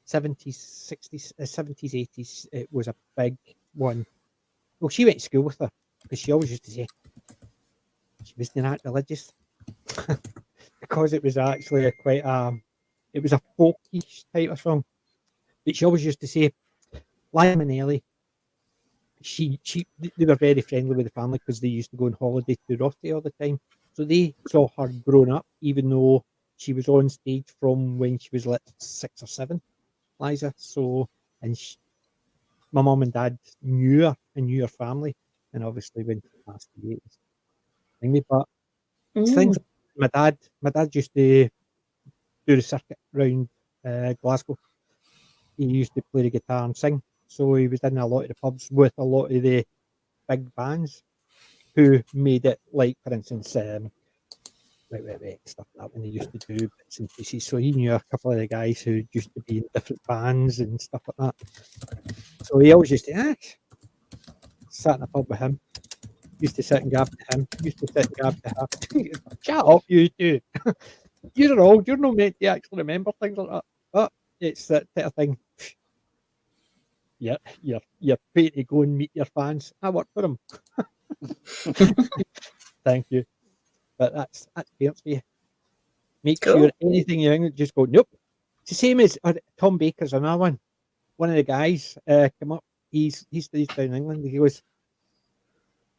70s, 60s, 70s, 80s. It was a big one. Well, she went to school with her because she always used to say she was not religious because it was actually it was a folkish type of song. But she always used to say, Liza Minnelli, they were very friendly with the family because they used to go on holiday to Rothie all the time. So they saw her grown up, even though she was on stage from when she was like 6 or 7, Liza. So, my mum and dad knew her and knew her family, and obviously when she passed away, it was thingy. But things my dad used to do the circuit around Glasgow. He used to play the guitar and sing, so he was in a lot of the pubs with a lot of the big bands who made it, like for instance, stuff like that when they used to do bits and pieces. So he knew a couple of the guys who used to be in different bands and stuff like that. So he always used to sat in a pub with him. Used to sit and gab to him. Used to sit and gab to her. Shut up, you two. You're old. You're not meant to actually remember things like that. But it's that type of thing. You're paid to go and meet your fans. I work for them. Thank you. But that's parents for you. Make sure anything you think, just go, nope. It's the same as Tom Baker's another one. One of the guys come up. He stays down in England. He goes,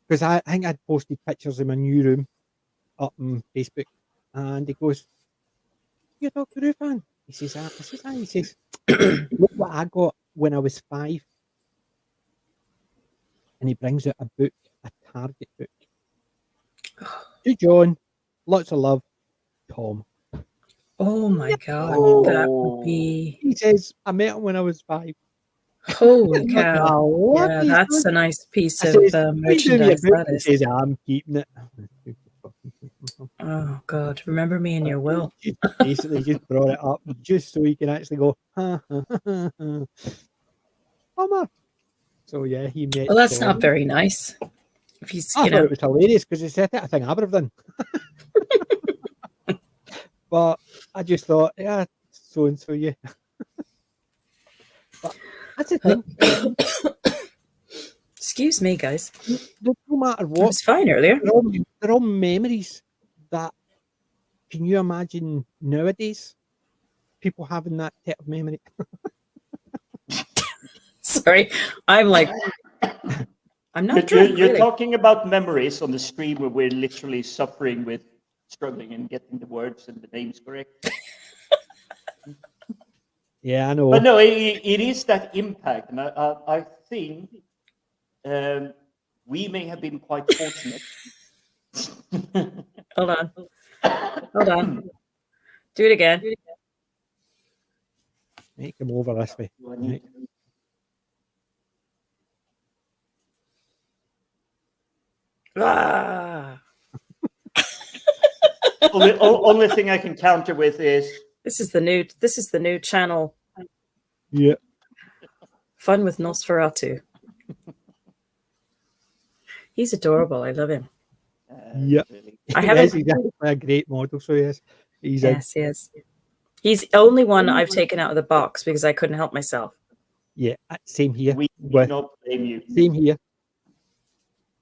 because I think I'd posted pictures of my new room up on Facebook, and he goes, "You're a Doctor Who fan?" He says, "I says, ah." He says, "Look what I got when I was 5." And he brings out a book, a Target book. To John, lots of love, Tom. Oh my God, that would be. He says, "I met him when I was 5." Holy cow! Yeah, that's a nice piece of merchandise. That is. He says, "I'm keeping it." Oh God! Remember me in your will. Basically, just brought it up just so he can actually go, Mama. So yeah, he met. Well, that's not very nice. If he's, I thought it was hilarious because he said that. I think I would have done. But I just thought, yeah, so and so, yeah. But that's the thing. Excuse me, guys. No matter what, it's fine earlier. They're all memories that can you imagine nowadays people having that type of memory? Sorry, I'm like, I'm not drunk, You're really. talking about memories on the stream where we're literally suffering with struggling and getting the words and the names correct. Yeah, I know. But no, it is that impact, and I think we may have been quite fortunate. Hold on. Hold on. Do it again. Make him over this way. Right. Ah. Only thing I can counter with is This is the new channel. Yeah. Fun with Nosferatu. He's adorable. I love him. Yeah. really. I He's haven't. definitely a great model, so yes. He's Yes, yes. He's the only one I've taken out of the box because I couldn't help myself. yeah, same here. We do With, not blame you. same here.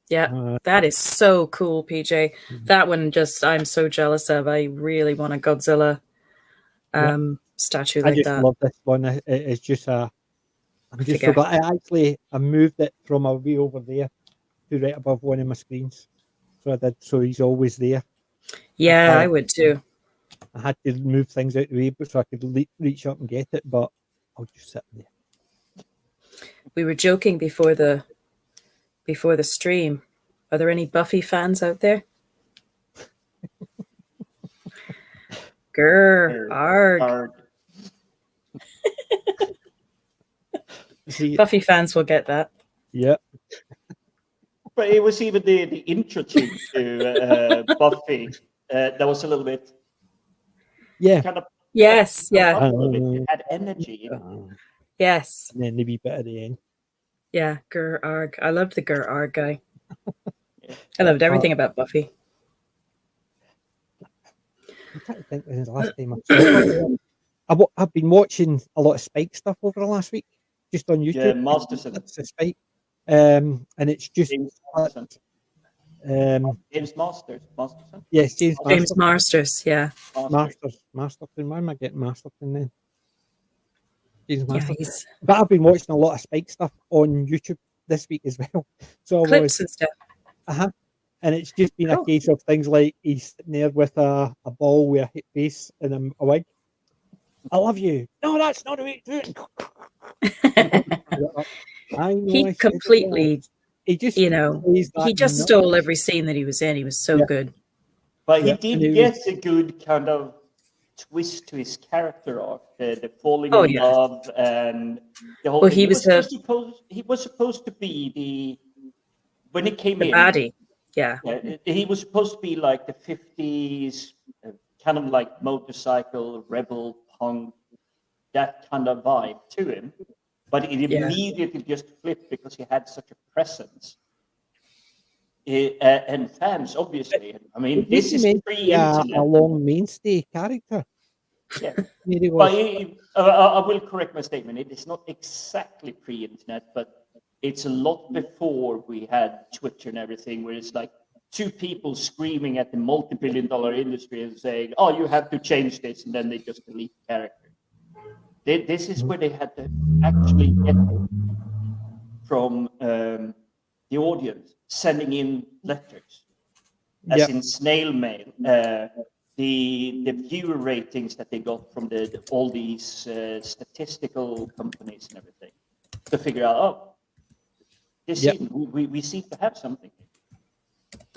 Yeah, that is so cool, PJ. That one I'm so jealous of. I really want a Godzilla statue like I just that. love this one. It's just I'm just so glad. I moved it from a way over there to right above one of my screens. So I did. So he's always there. Yeah, I would too. I had to move things out of the way so I could reach up and get it, but I'll just sit there. We were joking before the stream. Are there any Buffy fans out there? Grr, arg. See, Buffy fans will get that. yeah. But it was even the intro tune to Buffy that was a little bit kind of Yes, yeah. It had energy. Yes. And then the wee bit at the end. Yeah, grr arg. I loved the grr arg guy. I loved everything about Buffy. I'm trying to think when the last time I saw it. I've been watching a lot of Spike stuff over the last week, just on YouTube. Yeah, Masterson. It's a Spike. And it's just James Masters. Masterson? Yes, James Masters, yeah. Masterson. Why am I getting Masterson then? James Yeah, Masterson. But I've been watching a lot of Spike stuff on YouTube this week as well. So clips and stuff. And it's just been a case of things like he's sitting there with a ball with a hit face and a wig. I love you. No, that's not the way to do it. I know. He completely, he just just stole every scene that he was in. He was so good. But he did get a good kind of twist to his character arc, the falling in love and the whole. Well, thing. He was supposed to be when he came in. Baddie. Yeah. He was supposed to be like the 50s, kind of like motorcycle, rebel, punk, that kind of vibe to him. But it immediately just flipped because he had such a presence. And fans, obviously. I mean, this is pre-internet. A long mainstay character. Yeah. But I will correct my statement. It is not exactly pre-internet, but it's a lot before we had Twitter and everything, where it's like two people screaming at the multi-billion-dollar industry and saying, "Oh, you have to change this," and then they just delete the character. This is where they had to actually get from the audience sending in letters, as in snail mail. The viewer ratings that they got from all these statistical companies and everything to figure out, we seem to have something.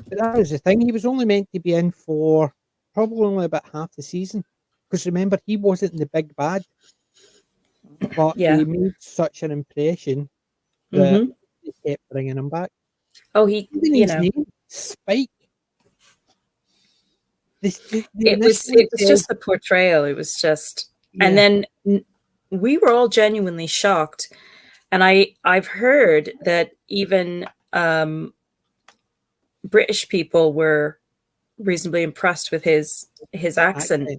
But that was the thing. He was only meant to be in for probably only about half the season. Because remember, he wasn't the big bad. But he made such an impression that they kept bringing him back. Oh, his name, Spike. It was just the portrayal. It was just, and then we were all genuinely shocked. And I've heard that even British people were reasonably impressed with his accent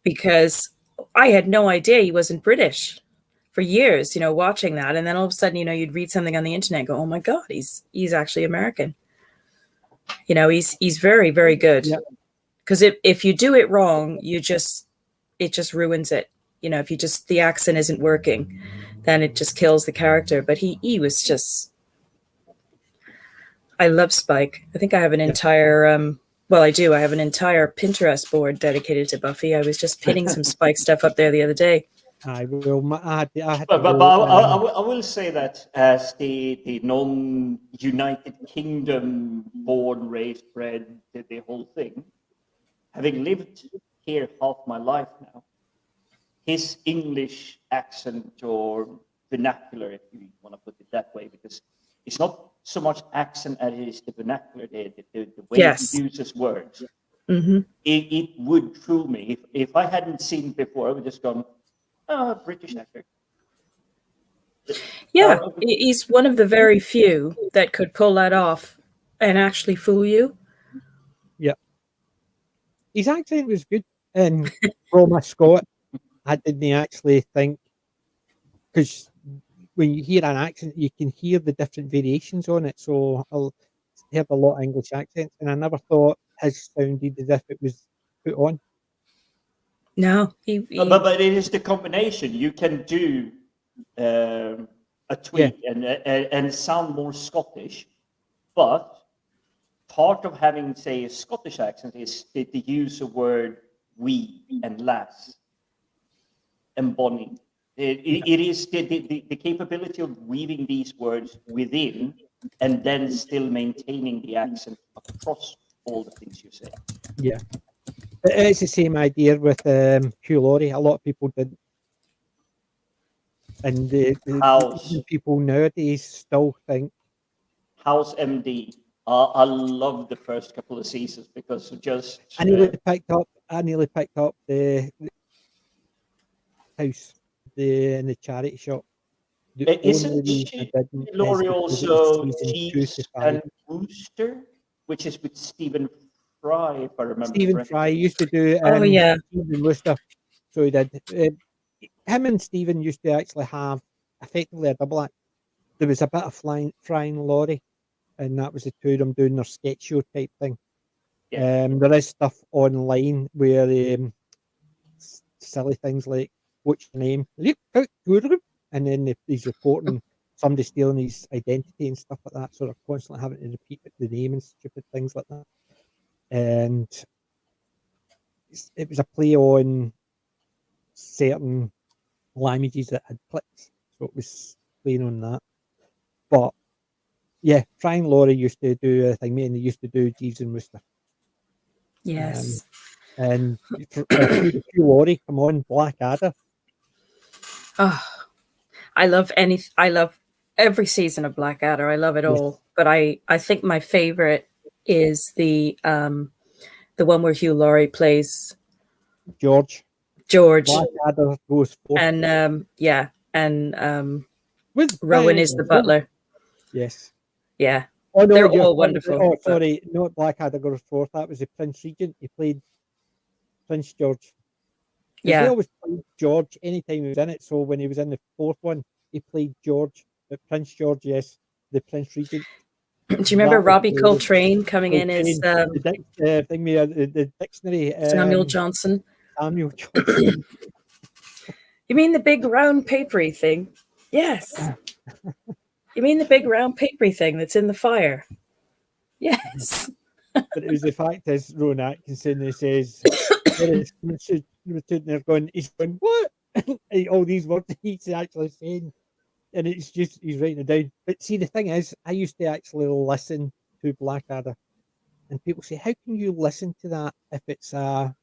because I had no idea he wasn't British for years, watching that. And then all of a sudden, you'd read something on the internet and go, oh my God, he's actually American. He's very, very good. Because if you do it wrong, it just ruins it. You know, if the accent isn't working, then it just kills the character. But he was just, I love Spike. I think I have an entire, well, I do. I have an entire Pinterest board dedicated to Buffy. I was just pinning some Spike stuff up there the other day. I will. I had to But go, I will say that as the non-United Kingdom born, raised, bred, the whole thing, having lived here half my life now, his English accent or vernacular, if you want to put it that way, because it's not so much accent as it is the vernacular, the way he uses words. Mm-hmm. It would fool me. If I hadn't seen it before, I would just gone, oh, British actor. Yeah, he's one of the very few that could pull that off and actually fool you. Yeah. His accent was good. And Roma Scott, I didn't actually think, because when you hear an accent, you can hear the different variations on it. So I heard a lot of English accents, and I never thought his sounded as if it was put on. No, but it is the combination. You can do a tweak and sound more Scottish, but part of having, say, a Scottish accent is the use of word we and lass and bonny. It is the capability of weaving these words within and then still maintaining the accent across all the things you say. Yeah. It's the same idea with Hugh Laurie. A lot of people didn't. And the people nowadays still think. House MD. I love the first couple of seasons because of just. I nearly picked up the house in the charity shop. Isn't Laurie also Jeeves and Wooster, which is with Stephen Fry, if I remember. Stephen Fry used to do. Stephen Wooster. So he did. Him and Stephen used to actually have effectively a double act. There was a bit of Fry and Laurie, and that was the two of them doing their sketch show type thing. Yeah. There is stuff online where silly things like, what's your name? And then he's reporting somebody stealing his identity and stuff like that. So they're constantly having to repeat the name and stupid things like that. And it was a play on certain languages that had clicks. So it was playing on that. But yeah, Frank Laurie used to do a thing, and they used to do Jeeves and Wooster. Yes. And Hugh Laurie, come on, Blackadder. Oh, I love every season of Blackadder. I love it all. But I think my favorite is the one where Hugh Laurie plays George. Blackadder goes forth. And Rowan is the butler. Yes. Yeah. Oh no, they're all wonderful. Oh, sorry, not Blackadder goes forth. That was the Prince Regent. He played Prince George. Yeah. He always played George anytime he was in it. So when he was in the fourth one, he played George. But Prince George, yes, the Prince Regent. Do you remember Robbie Coltrane coming in as the dictionary? Samuel Johnson. Samuel Johnson. You mean the big round papery thing? Yes. You mean the big round papery thing that's in the fire? Yes. But it was the fact is, Rowan Atkinson, he says, he's going, what? All these words he's actually saying. And it's just, he's writing it down. But see, the thing is, I used to actually listen to Blackadder. And people say, how can you listen to that if it's a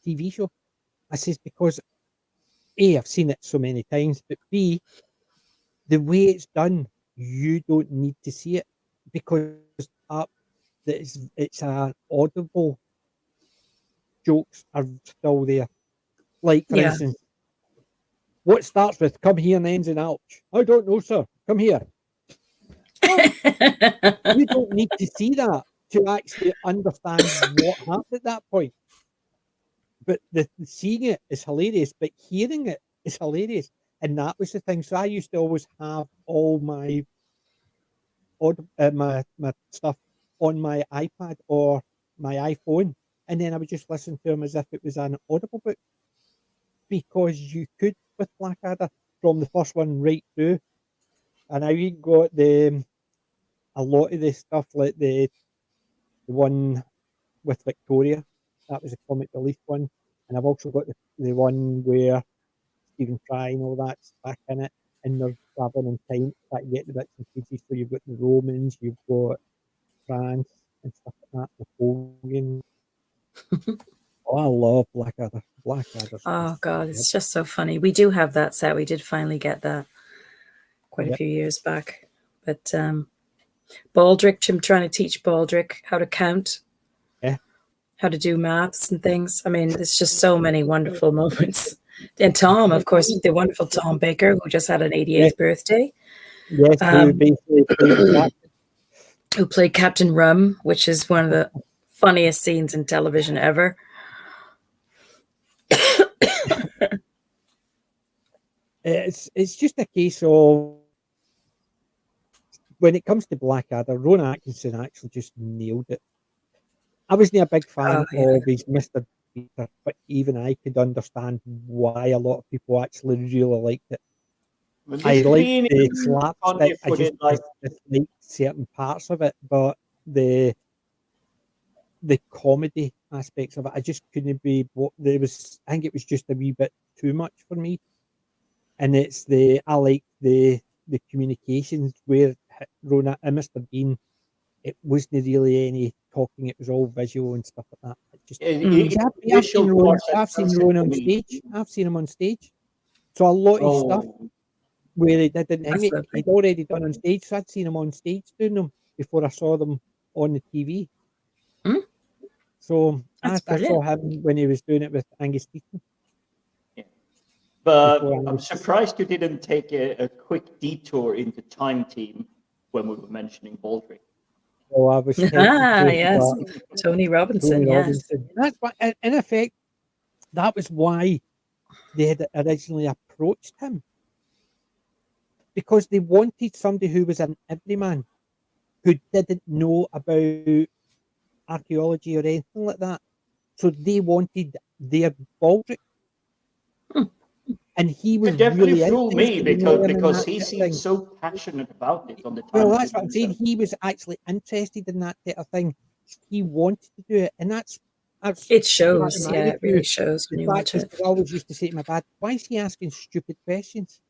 TV show? I says, because A, I've seen it so many times, but B, the way it's done, you don't need to see it because it's an audible jokes are still there. Like, for instance, what starts with "come here" and ends in "ouch"? I don't know, sir. Come here. Well, you don't need to see that to actually understand what happened at that point. But the seeing it is hilarious, but hearing it is hilarious. And that was the thing. So I used to always have all my my stuff on my iPad or my iPhone, and then I would just listen to them as if it was an Audible book, because you could with Blackadder from the first one right through. And I even got a lot of the stuff, like the one with Victoria. That was a comic relief one. And I've also got the one where Stephen Fry and all that's back in it, and they're traveling in time to try to get the bits and pieces. So you've got the Romans, you've got France and stuff like that, Napoleon. Oh, I love Blackadder. Blackadder's Oh God, good. it's just so funny. We do have that set. We did finally get that quite a few years back. But Baldric, I'm trying to teach Baldric how to count, how to do maths and things. I mean, there's just so many wonderful moments. And Tom, of course, the wonderful Tom Baker, who just had an 88th birthday. Yes, who basically played who played Captain Rum, which is one of the funniest scenes in television ever. It's just a case of, when it comes to Blackadder, Ron Atkinson actually just nailed it. I wasn't a big fan of his Mr. Peter, but even I could understand why a lot of people actually really liked it. I like the slapstick. I just dislike certain parts of it, but the comedy aspects of it, I just couldn't be. I think it was just a wee bit too much for me. And I like the communications where Rona and Mr. Bean, it wasn't really any talking; it was all visual and stuff like that. I've seen Rona on stage. I've seen him on stage. So a lot of stuff where he didn't. He'd already done on stage, so I'd seen him on stage doing them before I saw them on the TV. So I saw him when he was doing it with Angus Deaton. But I'm surprised you didn't take a quick detour into Time Team when we were mentioning Baldric. Oh, I was yes, Tony Robinson. Yes, that's why. In effect, that was why they had originally approached him, because they wanted somebody who was an everyman, who didn't know about archaeology or anything like that. So they wanted their Baldric. And he was definitely really fooled me because he seemed so passionate about it on the time. Well, that's what I'm saying. He was actually interested in that type of thing. He wanted to do it, and that's it shows. Yeah, it really shows when you watch it. I always used to say to my dad, "Why is he asking stupid questions?"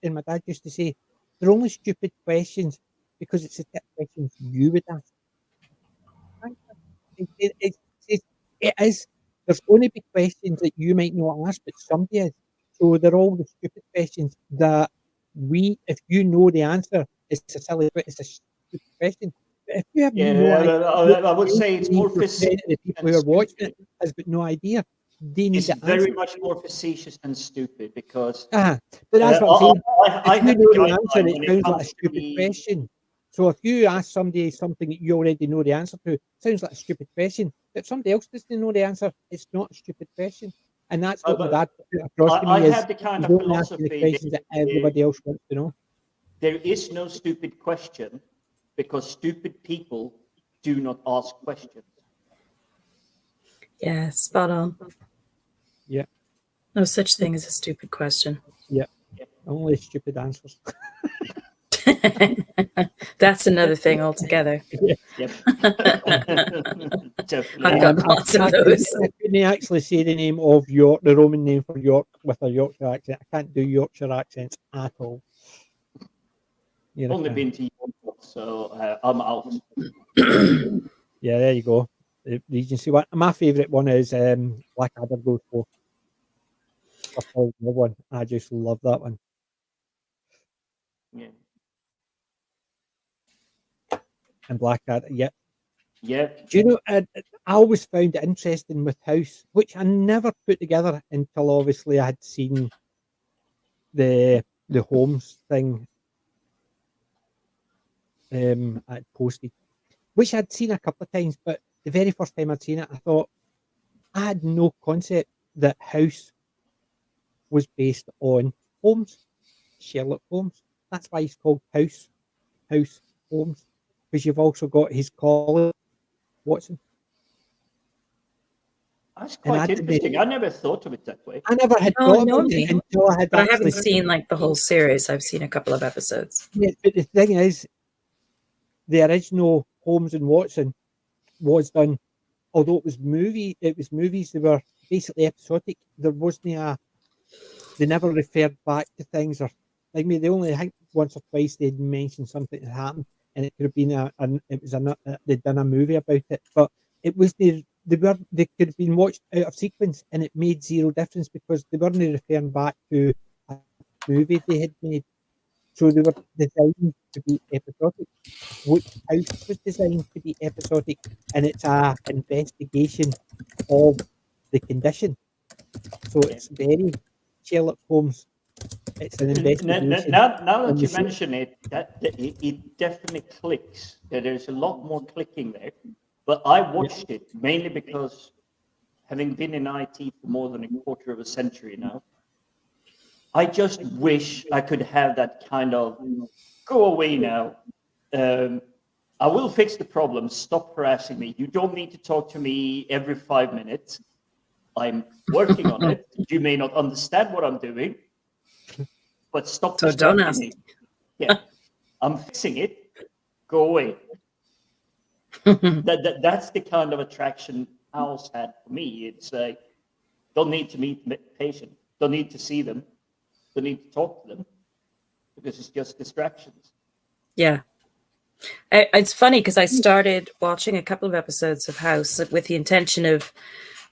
And my dad used to say, "They're only stupid questions because it's the type of questions you would ask." It is. There's going to be questions that you might not ask, but somebody is. So they're all the stupid questions that if you know the answer, it's a silly, it's a stupid question. But if you have no idea, I would say it's more facetious. The people who are watching it has got no idea. They need it's very much more facetious than stupid because. But that's what I'm saying. If you know the answer, it sounds like a stupid question. So if you ask somebody something that you already know the answer to, it sounds like a stupid question. If somebody else doesn't know the answer, it's not a stupid question. And that's what my dad put across to me is, have the kind of don't ask the questions that everybody else wants to know. There is no stupid question because stupid people do not ask questions. Yeah, spot on. Yeah. No such thing as a stupid question. Yeah. Only stupid answers. That's another thing altogether. Yep. Definitely. I've got lots of those. I couldn't actually say the name of York, the Roman name for York, with a Yorkshire accent. I can't do Yorkshire accents at all. I've only been to York, so I'm out. Yeah, there you go. The Regency one. My favourite one is Blackadder Goes Forth. One. I just love that one. Yeah. And Blackadder, yeah. Yeah. Do you know, I always found it interesting with House, which I never put together until obviously I had seen the Holmes thing I'd posted, which I'd seen a couple of times, but the very first time I'd seen it, I thought I had no concept that House was based on Holmes, Sherlock Holmes. That's why he's called House Holmes, because you've also got his colleague, Watson. That's quite interesting. I never thought of it that way. I never had thought of it until I had. But I haven't seen like the whole series. I've seen a couple of episodes. Yeah, but the thing is, the original Holmes and Watson was done, although it was movies. They were basically episodic. There wasn't they never referred back to things, or like me. They only, I think, once or twice they'd mentioned something that happened, and it could have been they'd done a movie about it, but it was they could have been watched out of sequence, and it made zero difference because they weren't referring back to a movie they had made. So they were designed to be episodic. Which House was designed to be episodic, and it's a investigation of the condition. So it's very Sherlock Holmes. It's an investigation. Now that you mention it, it definitely clicks. There's a lot more clicking there. But I watched it mainly because, having been in IT for more than a quarter of a century now, I just wish I could have that kind of go away now. I will fix the problem. Stop harassing me. You don't need to talk to me every 5 minutes. I'm working on it. You may not understand what I'm doing, but stop. So don't ask me. Yeah, I'm fixing it. Go away. That's the kind of attraction House had for me. It's like, don't need to meet the patient. Don't need to see them. Don't need to talk to them because it's just distractions. Yeah. It's funny because I started watching a couple of episodes of House with the intention of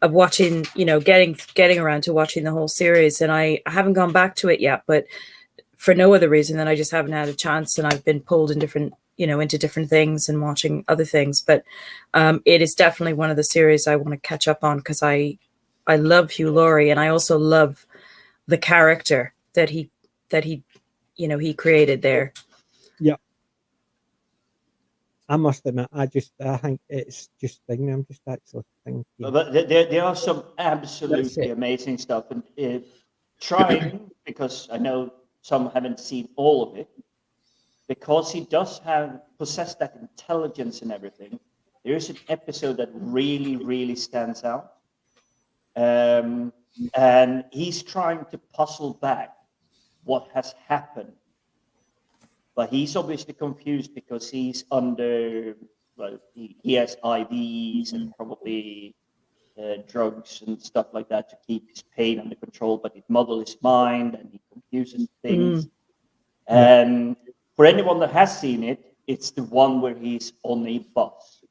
watching, getting around to watching the whole series. And I haven't gone back to it yet, but for no other reason than I just haven't had a chance, and I've been pulled in different, into different things and watching other things. But it is definitely one of the series I want to catch up on because I love Hugh Laurie, and I also love the character that he created there. Yeah. I must admit, I think it's just thinking. I'm just actually thinking. But there are some absolutely amazing stuff, and trying, because I know some haven't seen all of it, because he does possess that intelligence and everything. There is an episode that really, really stands out, and he's trying to puzzle back what has happened. But he's obviously confused because he's under, he has IVs and probably drugs and stuff like that to keep his pain under control, but it muddles his mind and he confuses things. And for anyone that has seen it, it's the one where he's on a bus.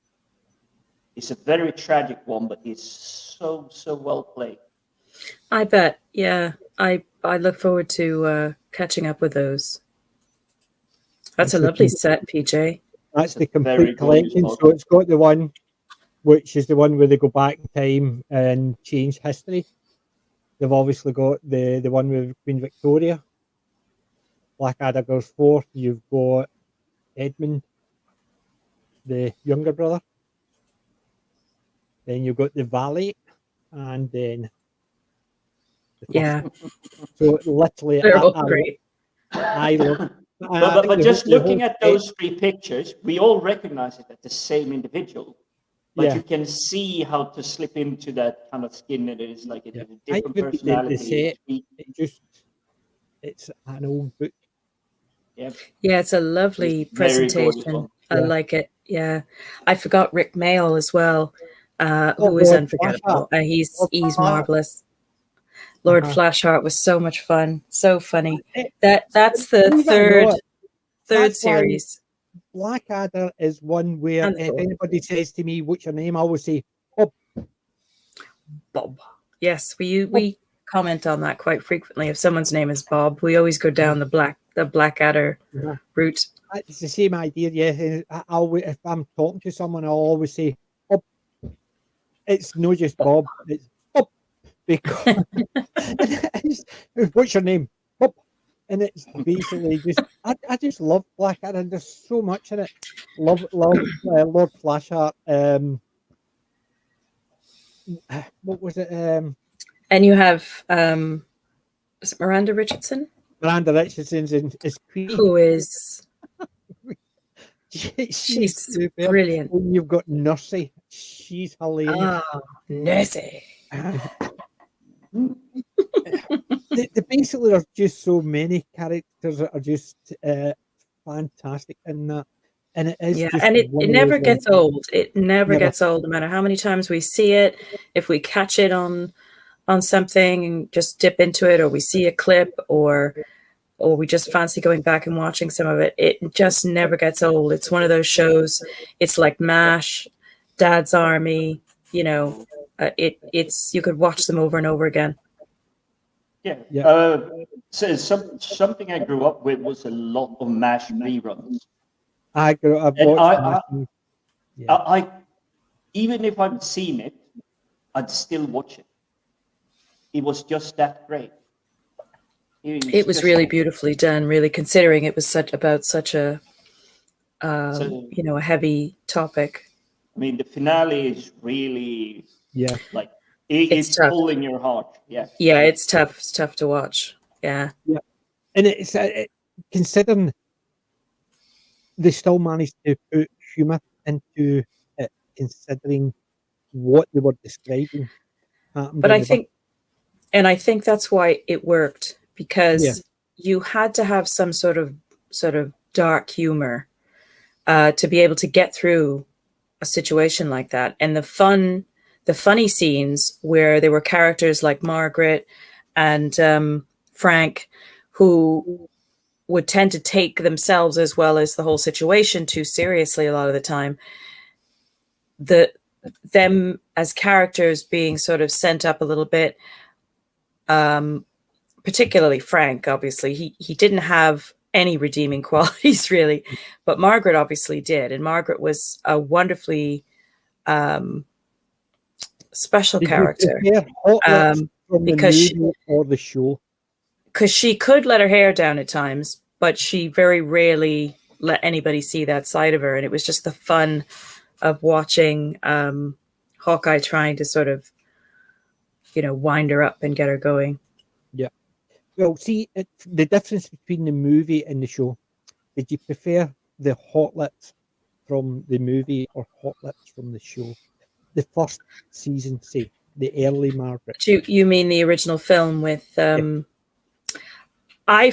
It's a very tragic one, but it's so well played. I bet. Yeah. I look forward to catching up with those. That's a lovely set, PJ. That's the complete collection. So it's got the one, which is the one where they go back in time and change history. They've obviously got the one with Queen Victoria, Blackadder goes forth. You've got Edmund, the younger brother. Then you've got the valet, and then So literally, they're all great. I love. But just looking at those three pictures, we all recognize it as the same individual. But you can see how to slip into that kind of skin. It is like a different personality. It's an old book. Yeah, it's a lovely presentation. I like it. Yeah, I forgot Rick Mayall as well, who is unforgettable. He's marvelous. Lord Flashheart was so much fun, so funny. That's the third series. Blackadder is one where if anybody says to me, "What's your name?" I always say, "Bob." Bob. Yes, we comment on that quite frequently. If someone's name is Bob, we always go down the Blackadder route. It's the same idea. Yeah, if I'm talking to someone, I'll always say, "Bob." It's not just Bob. It's Bob. Because what's your name? Bob. And it's basically just I just love Blackadder. There's so much in it. Love Lord Flashheart. What was it? And you have is it Miranda Richardson? Miranda Richardson's is Queen. Who is she's brilliant. And you've got Nursey. She's hilarious. Oh, Nursey. Basically, there's just so many characters that are just fantastic in that, and it is just and it one of never those gets ones- old. It never Never. gets old, no matter how many times we see it. If we catch it on something and just dip into it, or we see a clip, or we just fancy going back and watching some of it, it just never gets old. It's one of those shows. It's like MASH, Dad's Army. You know, it's you could watch them over and over again. Yeah. Yeah. So something I grew up with was a lot of MASH reruns. I've And watched. I even if I've seen it, I'd still watch it. It was just that great. It was really beautifully done, really, considering it was such a you know, a heavy topic. I mean, the finale is really like it's tough. pulling your heart. Yeah. Yeah, it's tough. It's tough to watch. Yeah. Yeah, and it's considering they still managed to put humour into it, considering what they were describing. But I think that's why it worked, because you had to have some sort of dark humor to be able to get through a situation like that. And the funny scenes where there were characters like Margaret and Frank, who would tend to take themselves as well as the whole situation too seriously a lot of the time. Them as characters being sort of sent up a little bit, particularly Frank, obviously, he didn't have any redeeming qualities really, but Margaret obviously did. And Margaret was a wonderfully special character. Because or the show. Because she could let her hair down at times, but she very rarely let anybody see that side of her. And it was just the fun of watching Hawkeye trying to sort of, you know, wind her up and get her going. Yeah. Well, see, the difference between the movie and the show, did you prefer the hot lips from the movie or hot lips from the show? The first season, say, the early Margaret. You mean the original film with... I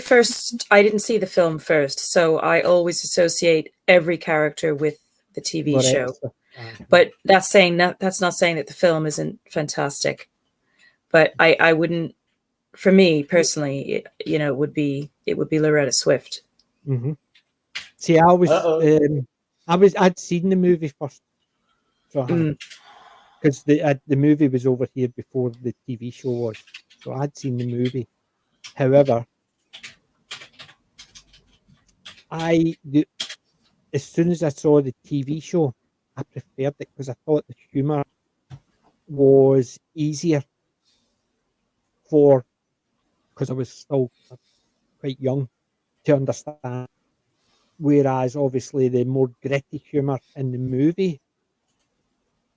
didn't see the film first, so I always associate every character with the TV show. But that's not saying that the film isn't fantastic. But I wouldn't, for me personally, you know, it would be Loretta Swift. Mm-hmm. See, I'd seen the movie first, so because the movie was over here before the TV show was, so I'd seen the movie. However, as soon as I saw the TV show, I preferred it because I thought the humour was easier because I was still quite young to understand. Whereas obviously the more gritty humour in the movie,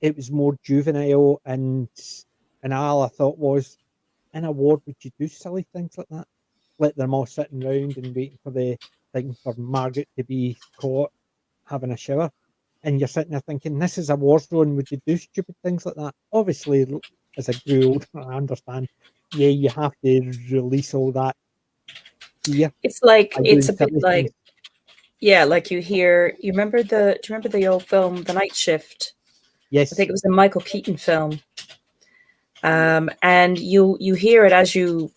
it was more juvenile, and all I thought was, in a ward would you do silly things like that? Let them all sitting round and waiting for the thing for Margaret to be caught having a shower, and you're sitting there thinking, this is a war zone, would you do stupid things like that? Obviously, as I grew older, I understand, you have to release all that fear. It's like, it's a bit like, like do you remember the old film, The Night Shift? Yes. I think it was a Michael Keaton film. And you hear it as you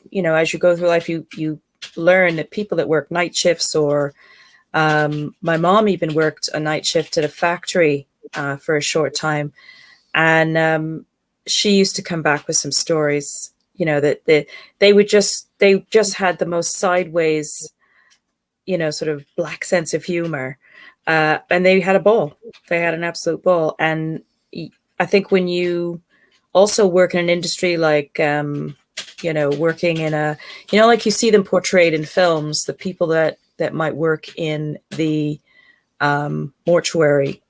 go through life, you learn that people that work night shifts, or my mom even worked a night shift at a factory for a short time, and she used to come back with some stories, you know, that they just had the most sideways, you know, sort of black sense of humor, and they had a ball. They had an absolute ball. And I think when you also work in an industry like, you know, working in a, you know, like you see them portrayed in films, the people that might work in the mortuary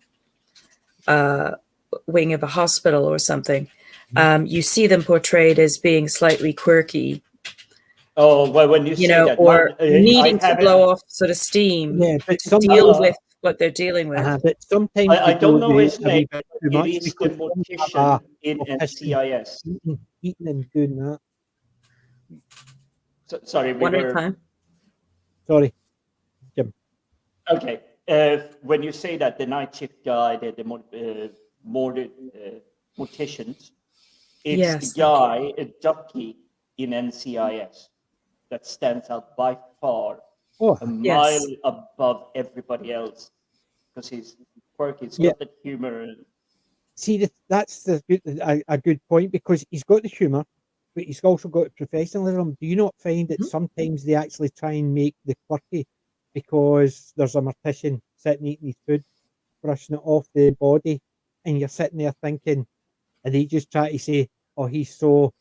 wing of a hospital or something, you see them portrayed as being slightly quirky. Oh, well, when you say know, that, or needing to blow off sort of steam to deal with what they're dealing with. But sometimes I they don't go know the- his a wee name, bit but too it much is the because some have mortician in optician NCIS. eating and doing that. So, sorry, we One at a were time. Sorry, Jim. okay. When you say that the night shift guy, the morticians, it's Yes. the guy, a ducky in NCIS that stands out by far Oh, a Yes. mile above everybody else because he's quirky, he's Yeah. got that humor. see, that's a good point because he's got the humour, but he's also got professionalism. Do you not find that Mhm. sometimes they actually try and make the quirky because there's a mortician sitting eating his food, brushing it off the body, and you're sitting there thinking, and they just try to say, oh, he's so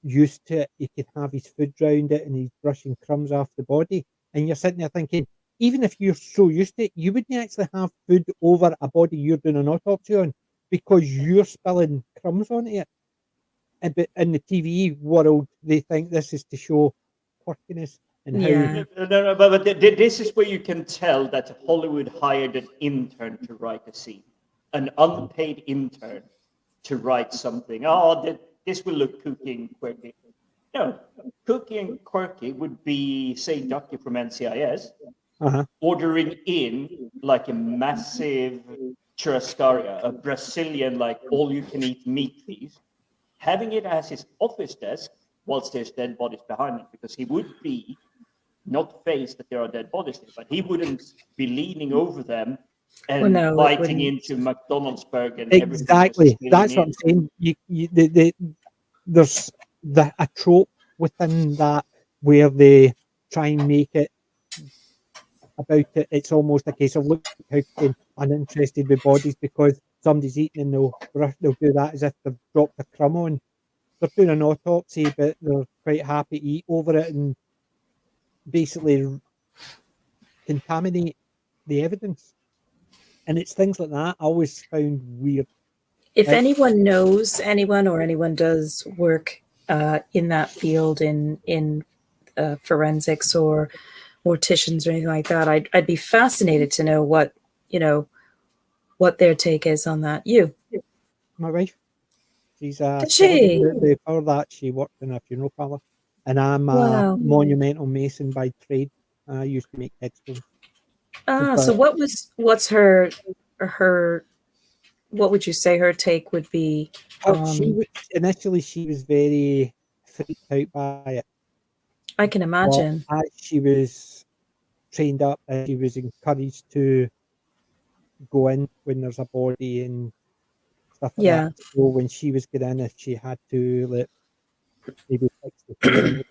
used to it, he can have his food round it and he's brushing crumbs off the body. And you're sitting there thinking, even if you're so used to it, you wouldn't actually have food over a body you're doing an autopsy on because you're spilling crumbs onto it. But in the TV world, they think this is to show quirkiness and Yeah. No, but this is where you can tell that Hollywood hired an intern to write a scene, an unpaid intern to write something. Oh, this will look kooky and quirky. No, kooky and quirky would be, say, Ducky from NCIS uh-huh. ordering in like a massive churrascaria, a Brazilian, like all-you-can-eat meat feast, having it as his office desk whilst there's dead bodies behind him, because he would be not face that there are dead bodies there, but he wouldn't be leaning over them and Well, no, it biting wouldn't. into McDonald's burger and Exactly. everything. That's what I'm saying. There's a trope within that where they try and make it about it. It's almost a case of look how fucking uninterested with bodies because somebody's eating and they'll do that as if they've dropped a crumb on. They're doing an autopsy, but they're quite happy to eat over it and basically contaminate the evidence. And it's things like that I always found weird. If anyone knows anyone or anyone does work in that field in forensics or morticians or anything like that, I'd be fascinated to know what their take is on that. My wife, she's Did she? before that she worked in a funeral parlour, and I'm a Wow. monumental mason by trade. I used to make headstones. So what's her what would you say her take would be? Initially she was very freaked out by it. I can imagine. But as she was trained up and she was encouraged to go in when there's a body and stuff like that. So when she was getting in, if she had to maybe fix the flame,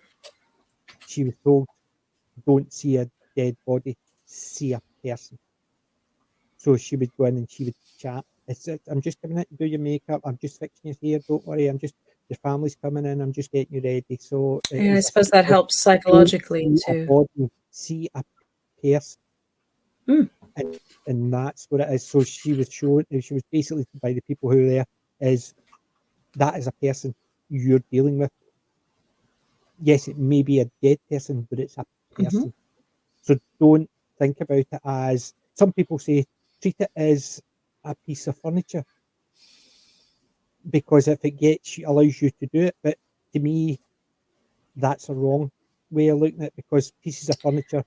she was told, don't see a dead body, see a person. So she would go in and she would chat. I'm just coming in to do your makeup. I'm just fixing your hair. Don't worry. Your family's coming in. I'm just getting you ready. So I suppose that helps psychologically too. Body, see a person. Mm. And that's what it is. So she was shown. She was basically by the people who were there is that is a person you're dealing with. Yes, it may be a dead person, but it's a person. Mm-hmm. So don't think about it as some people say. Treat it as a piece of furniture because if it allows you to do it. But to me, that's a wrong way of looking at it because pieces of furniture.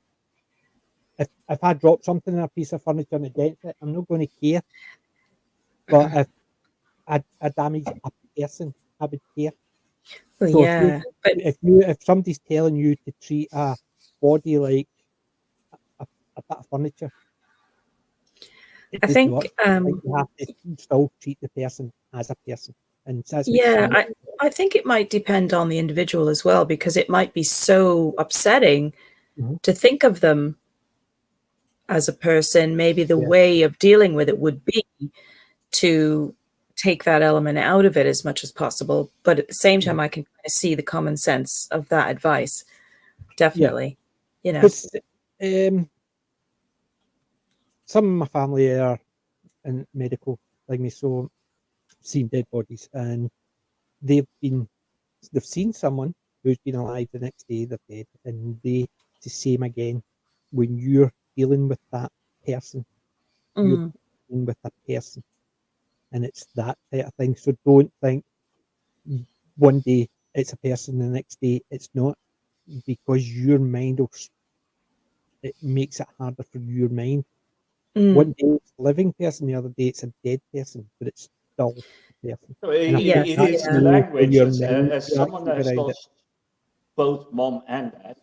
If I drop something in a piece of furniture and it dents it, I'm not going to care. But if I damage a person, I would care. Well, so yeah, if somebody's telling you to treat a body like a bit of furniture, I think you have to still treat the person as a person. And I think it might depend on the individual as well, because it might be so upsetting to think of them as a person. Maybe the way of dealing with it would be to take that element out of it as much as possible. But at the same time, I can kind of see the common sense of that advice. Definitely. Some of my family are in medical like me, so seen dead bodies, and they've seen someone who's been alive the next day they're dead, and it's the same again when you're dealing with that person. You're dealing with a person, and it's that type of thing. So don't think one day it's a person, the next day it's not, because your mind it makes it harder for your mind. One day it's a living person, the other day it's a dead person, but it's still a person. So it is language. As someone that has lost both mom and dad,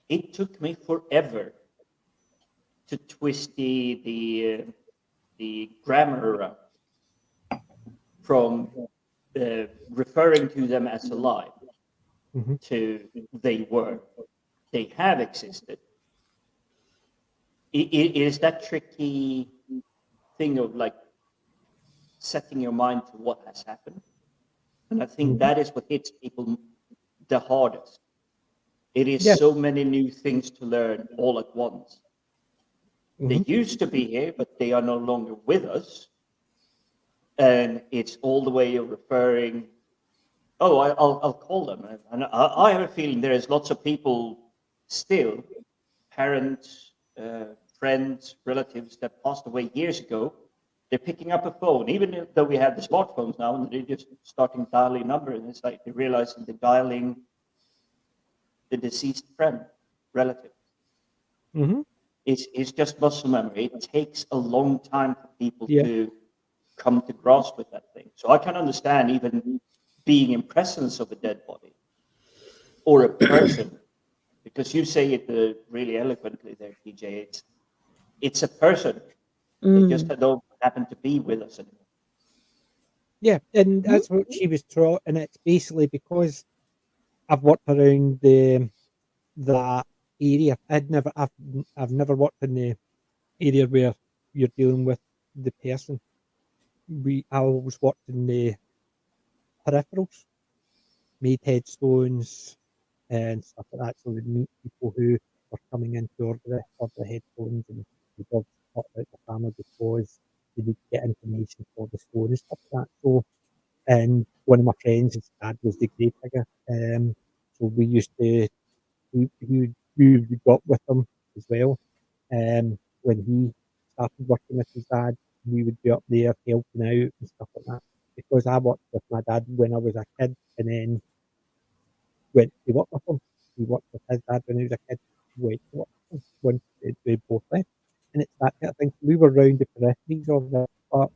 it took me forever to twist the grammar around from referring to them as alive to they have existed. It is that tricky thing of like setting your mind to what has happened, and I think that is what hits people the hardest. It is so many new things to learn all at once. They used to be here, but they are no longer with us. And it's all the way of referring, I'll call them. And I have a feeling there is lots of people still, parents, friends, relatives that passed away years ago. They're picking up a phone, even though we have the smartphones now, and they're just starting dialing number. And it's like they realize they're dialing the deceased friend, relative. It's just muscle memory. It takes a long time for people to come to grasp with that thing. So I can understand even being in presence of a dead body or a person, because you say it really eloquently there, PJ. It's a person. They just don't happen to be with us anymore. Yeah, and that's what she was taught, and it's basically because I've worked around that area. I've never worked in the area where you're dealing with the person. I always worked in the peripherals, made headstones and stuff like that. So we'd meet people who were coming in to order headstones, and we'd talk about the family because they need to get information for the stone and stuff like that. So, and one of my friends, his dad was the grave digger. So we used to we got with him as well. When he started working with his dad, we would be up there helping out and stuff like that. Because I worked with my dad when I was a kid, and then went to work with him. He worked with his dad when he was a kid, went to work with him when they both left. And it's that kind of thing. We were round the peripheries of that, but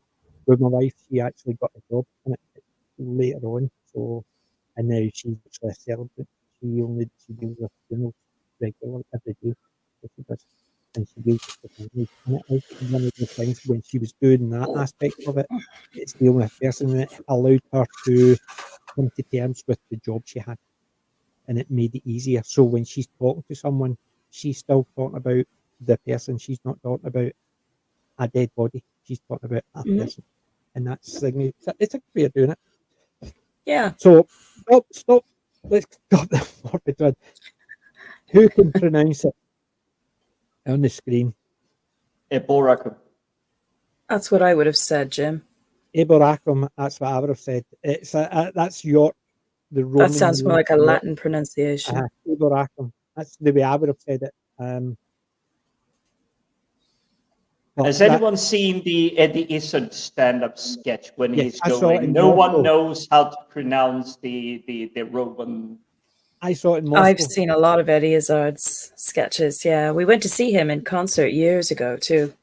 with my wife, she actually got a job in it later on. So, and now she's actually a celebrant. She deals with funerals regularly every day. So she does, and she deals with the families. And it is one of the things when she was doing that aspect of it, it's dealing with a person that allowed her to come to terms with the job she had, and it made it easier. So when she's talking to someone, she's still talking about the person. She's not talking about a dead body. She's talking about a person, and that's it's a good way of doing it. Yeah. So stop. Let's stop the morbid one. Who can pronounce it on the screen? Eborakum. That's what I would have said, Jim. Eborakum. That's what I would have said. It's that's York. The Roman. That sounds more like a Latin pronunciation. Eborakum. That's the way I would have said it. Has anyone seen the Eddie Izzard stand-up sketch when he's going, no one knows how to pronounce the Roman? I saw it in Moscow. I've seen a lot of Eddie Izzard's sketches, yeah. We went to see him in concert years ago, too.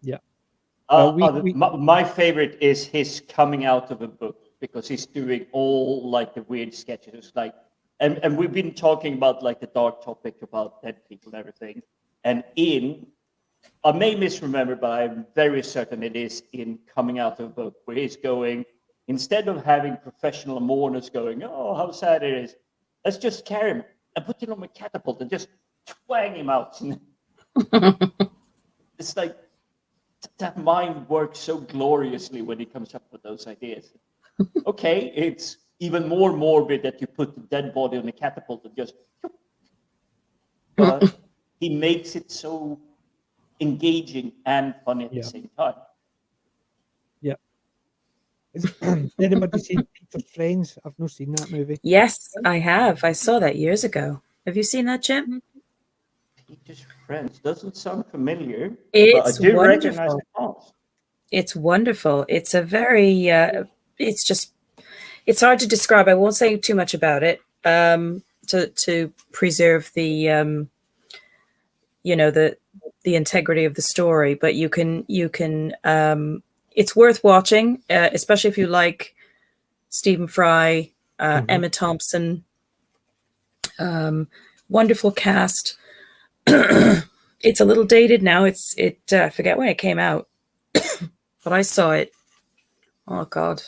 Yeah. My favorite is his coming out of a book, because he's doing all like the weird sketches, like, and we've been talking about like the dark topic about dead people and everything, and I may misremember, but I'm very certain it is in coming out of a book, where he's going, instead of having professional mourners going, oh, how sad it is, let's just carry him and put him on a catapult and just twang him out. It's like that mind works so gloriously when he comes up with those ideas. Okay, it's even more morbid that you put the dead body on a catapult and just, but he makes it so engaging and funny at the same time. Yeah. Anybody seen Peter's Friends? I've not seen that movie. Yes, I have. I saw that years ago. Have you seen that, Jim? Peter's Friends. Doesn't sound familiar, but It's I do wonderful. recognize the cast. It's wonderful. It's a very, it's hard to describe. I won't say too much about it to preserve the, the integrity of the story. But you can, it's worth watching, especially if you like Stephen Fry, Emma Thompson, wonderful cast. It's a little dated now. I forget when it came out, but I saw it. Oh God.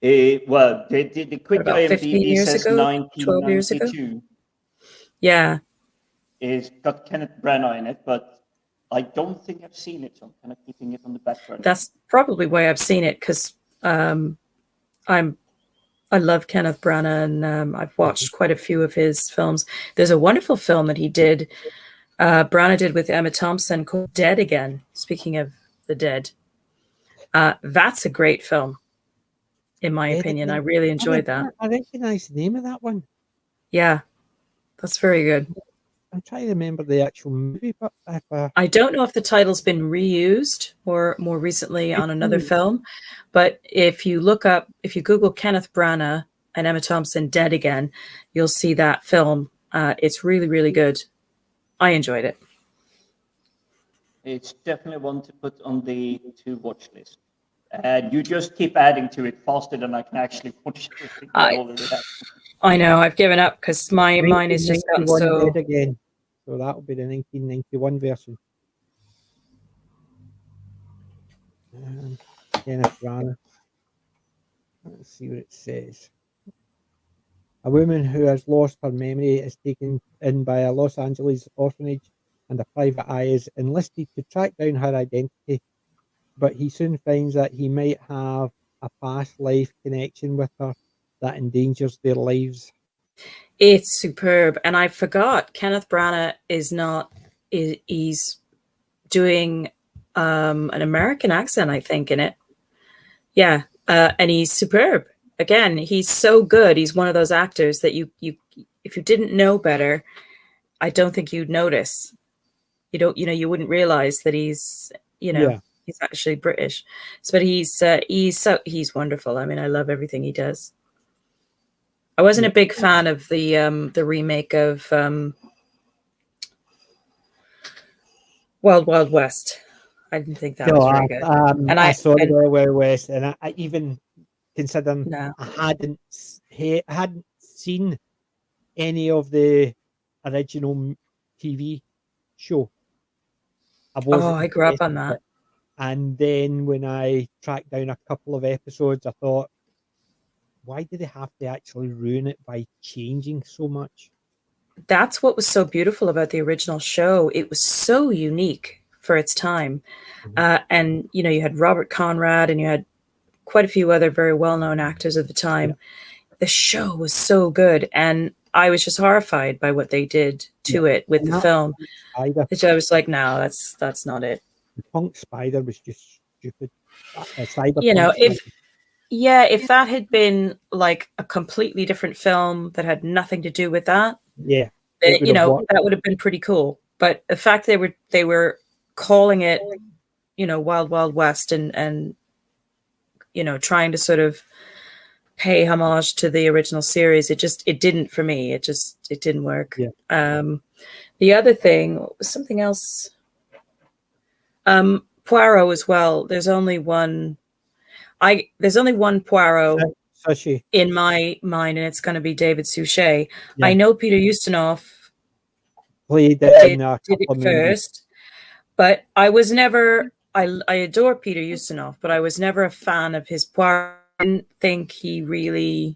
Well, the quick About 15 IMDb years says ago? 12 years ago? 1992. Yeah. It's got Kenneth Branagh in it, but I don't think I've seen it, so I'm kind of keeping it on the back burner. That's probably why I've seen it, because I love Kenneth Branagh, and I've watched quite a few of his films. There's a wonderful film that he did, Branagh did with Emma Thompson, called Dead Again. Speaking of the dead, that's a great film, in my opinion. I really enjoyed that. I recognize the name of that one. Yeah, that's very good. I'm trying to remember the actual movie, but I don't know if the title's been reused or more recently on another film, but if you Google Kenneth Branagh and Emma Thompson Dead Again, you'll see that film. It's really, really good. I enjoyed it. It's definitely one to put on the to watch list. And you just keep adding to it faster than I can actually watch it. I know, I've given up because mine is just gotten so... again. So that'll be the 1991 version. Kenneth Branagh. Let's see what it says. A woman who has lost her memory is taken in by a Los Angeles orphanage, and a private eye is enlisted to track down her identity. But he soon finds that he might have a past life connection with her that endangers their lives. It's superb. And I forgot, Kenneth Branagh he's doing an American accent, I think, in it. Yeah. And he's superb. Again, he's so good. He's one of those actors that you if you didn't know better, I don't think you'd notice. You wouldn't realize that he's actually British. But he's wonderful. I mean, I love everything he does. I wasn't a big fan of the remake of Wild Wild West. I didn't think that was very good. And I saw the Wild Wild West, and I even considering I hadn't seen any of the original TV show. I grew up on that. And then when I tracked down a couple of episodes, I thought, why did they have to actually ruin it by changing so much? That's what was so beautiful about the original show. It was so unique for its time. And, you had Robert Conrad, and you had quite a few other very well-known actors at the time. The show was so good. And I was just horrified by what they did to it with the film. Which I was like, no, that's not it. The Punk Spider was just stupid. If that had been like a completely different film that had nothing to do with that, that would have been pretty cool. But the fact they were calling it, Wild Wild West and trying to sort of pay homage to the original series, it didn't for me. It didn't work. The other thing was something else. Poirot as well. There's only one Poirot in my mind, and it's going to be David Suchet. I know Peter Ustinov did it first, but I was never. I adore Peter Ustinov, but I was never a fan of his Poirot. I didn't think he really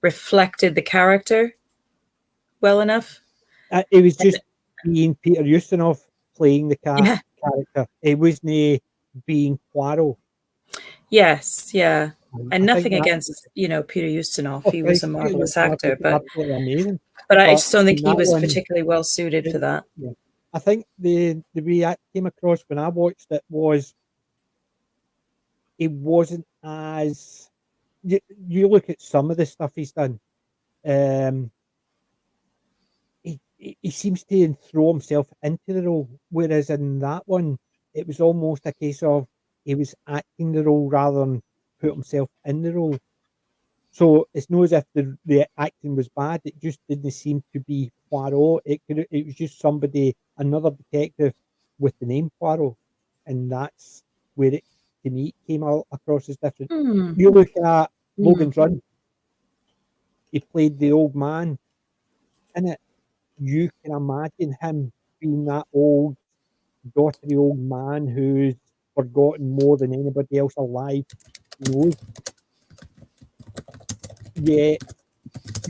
reflected the character well enough. It was just being Peter Ustinov playing the character. It wasn't being Poirot. Yes, yeah. And nothing against, Peter Ustinov. He was a marvelous actor, but I just don't think he was particularly well suited for that. Yeah. I think the way I came across when I watched it was it wasn't as you look at some of the stuff he's done. he seems to throw himself into the role, whereas in that one, it was almost a case of he was acting the role rather than put himself in the role. So it's not as if the acting was bad. It just didn't seem to be Poirot. It was just somebody, another detective with the name Poirot, and that's where it to me it came out across as different. You look at Logan's Run. He played the old man in it. You can imagine him being that old, dottery old man who's forgotten more than anybody else alive knows. Yeah,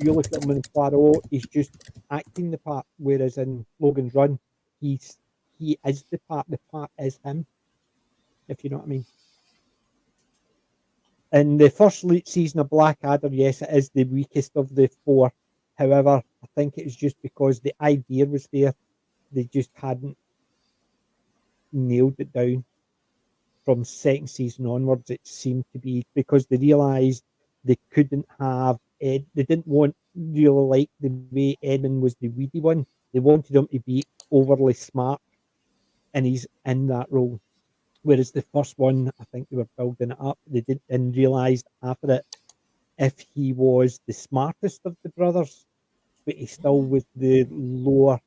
you look at him in Poirot, he's just acting the part, whereas in Logan's Run, he is the part is him, if you know what I mean. In the first season of Blackadder, yes, it is the weakest of the four. However, I think it was just because the idea was there. They just hadn't nailed it down. From second season onwards, it seemed to be because they realised they couldn't have Ed. They didn't want really like the way Edmund was the weedy one. They wanted him to be overly smart, and he's in that role. Whereas the first one, I think they were building it up. They didn't and realised after it if he was the smartest of the brothers, but he still was the lower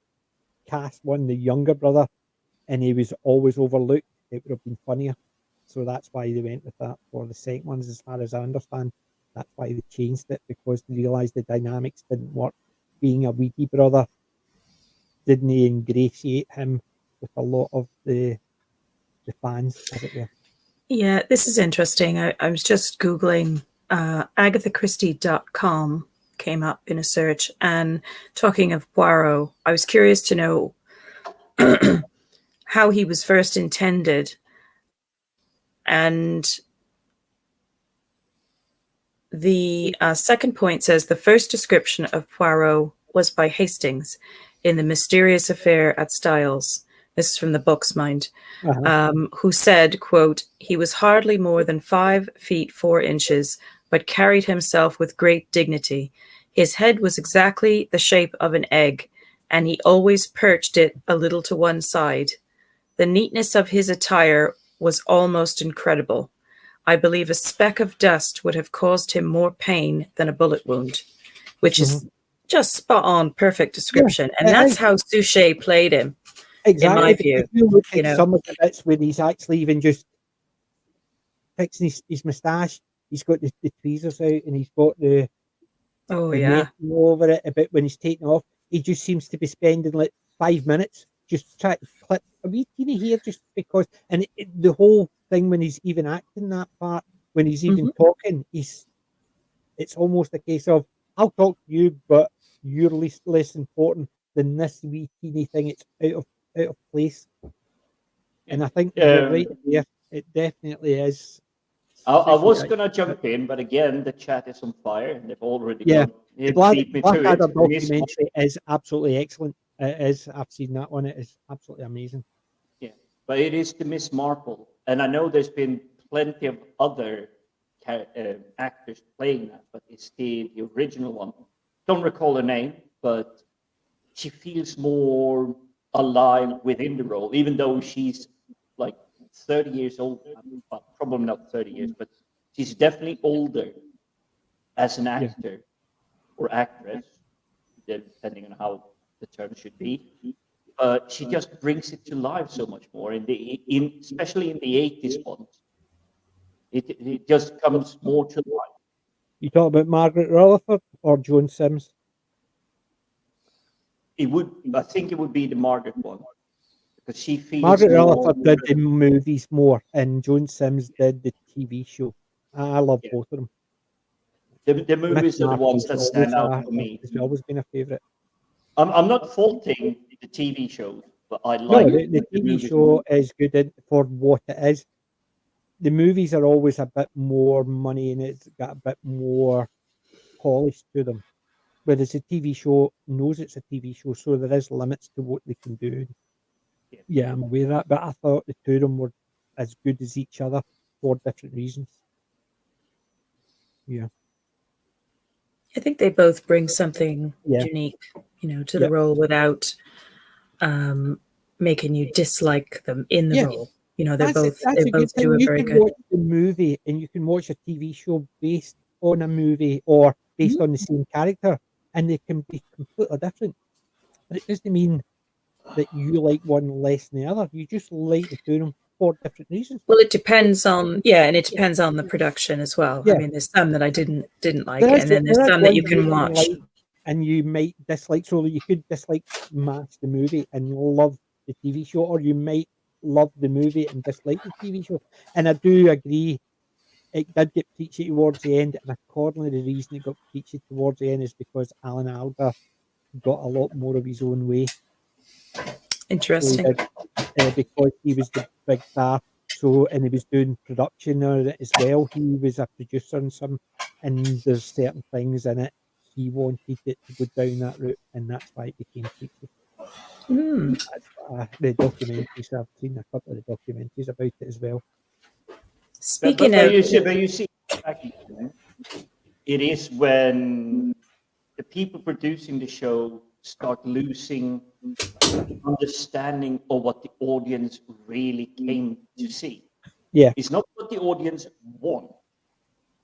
caste one, the younger brother, and he was always overlooked, it would have been funnier. So that's why they went with that for the second ones, as far as I understand. That's why they changed it, because they realised the dynamics didn't work. Being a weedy brother didn't ingratiate him with a lot of the fans, as it were. Yeah, this is interesting. I was just Googling agathachristie.com came up in a search, and talking of Poirot, I was curious to know how he was first intended. And the second point says the first description of Poirot was by Hastings in The Mysterious Affair at Styles. This is from the book's mind, who said, quote, "He was hardly more than 5 feet 4 inches, but carried himself with great dignity. His head was exactly the shape of an egg, and he always perched it a little to one side. The neatness of his attire was almost incredible. I believe a speck of dust would have caused him more pain than a bullet wound," which is just spot on, perfect description. Yeah, and that's how Suchet played him. Exactly. In my view, if you look at some of the bits when he's actually even just fixing his moustache, he's got the tweezers out and he's got the net over it a bit when he's taking off. He just seems to be spending like 5 minutes just trying to clip a wee teeny hair just because. And the whole thing when he's even acting that part, when he's even talking, it's almost a case of, I'll talk to you, but you're less important than this wee teeny thing. It's out of place. And I think you're right there. It definitely is. I was going to jump in, but again, the chat is on fire. And they've already beat me to it. Blackadder documentary is absolutely excellent. It is. I've seen that one. It is absolutely amazing. Yeah, but it is the Miss Marple. And I know there's been plenty of other actors playing that, but it's the original one. Don't recall her name, but she feels more alive within the role, even though she's like 30 years old. Well, probably not 30 years, but she's definitely older as an actor or actress, depending on how the term should be. But she just brings it to life so much more, especially in the 80s ones. It just comes more to life. You talk about Margaret Rutherford or Joan Sims? I think it would be the Margaret one, because she feels Margaret Rutherford did the movies more, and Joan Sims did the TV show. I love both of them. The movies are the ones that stand out for me. It's always been a favourite. I'm not faulting the TV shows, but I like the TV show is good for what it is. The movies are always a bit more money and it's got a bit more polish to them. Whereas a TV show knows it's a TV show, so there is limits to what they can do. Yeah, I'm aware of that, but I thought the two of them were as good as each other for different reasons. Yeah. I think they both bring something unique. to the role without making you dislike them in the role. They both do a very good. You can watch the movie and you can watch a TV show based on a movie or based on the same character, and they can be completely different. But it doesn't mean that you like one less than the other. You just like the two of them for different reasons. Well, it depends on and it depends on the production as well. I mean, there's some that I didn't like, and then there's some that you can watch. Like, and you might dislike, so you could dislike MASH the movie and love the TV show, or you might love the movie and dislike the TV show. And I do agree, it did get preachy towards the end, and accordingly the reason it got preachy towards the end is because Alan Alda got a lot more of his own way. Interesting. So because he was the big star, and he was doing production on it as well. He was a producer in some, and there's certain things in it he wanted it to go down that route, and that's why it became preachy. The documentaries, I've seen a couple of the documentaries about it as well. Speaking of, you see, it is when the people producing the show start losing understanding of what the audience really came to see. Yeah, it's not what the audience want.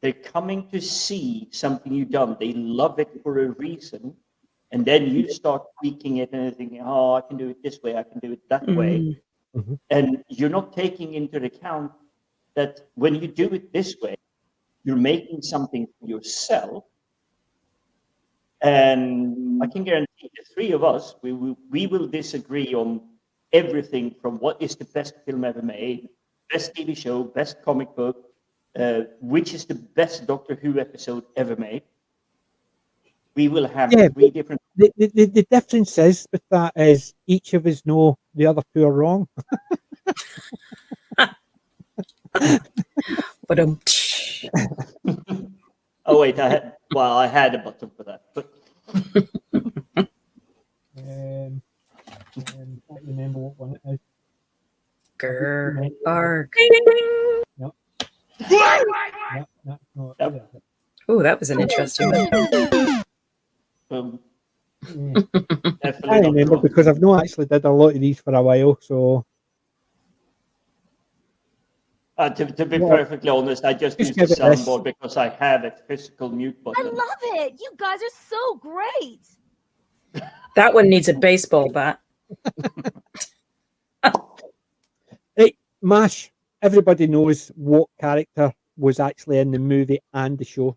They're coming to see something you've done. They love it for a reason. And then you start tweaking it and thinking, oh, I can do it this way, I can do it that way. Mm-hmm. And you're not taking into account that when you do it this way, you're making something for yourself. And I can guarantee the three of us, we will disagree on everything from what is the best film ever made, best TV show, best comic book, which is the best Doctor Who episode ever made. We will have three different. The difference is with that is each of us know the other two are wrong. But oh wait, I had a button for that, but I can't remember what one it is. Bark. No. No, Oh, that was an interesting one. I remember because I've not actually did a lot of these for a while, so. To be perfectly honest, I just used the soundboard because I have a physical mute button. I love it. You guys are so great. That one needs a baseball bat. Hey, MASH, everybody knows what character was actually in the movie and the show.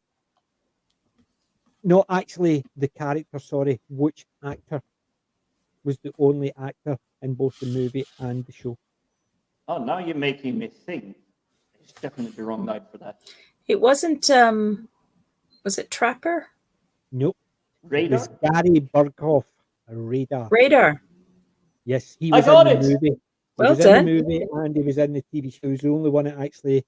Not actually the character, sorry, which actor was the only actor in both the movie and the show. Oh, now you're making me think. It's definitely the wrong night for that. It wasn't, was it Trapper? Nope. Radar? It was Gary Burghoff, Radar. Radar. Yes, he was in the movie. Well done. In the movie and he was in the TV show. He was the only one that actually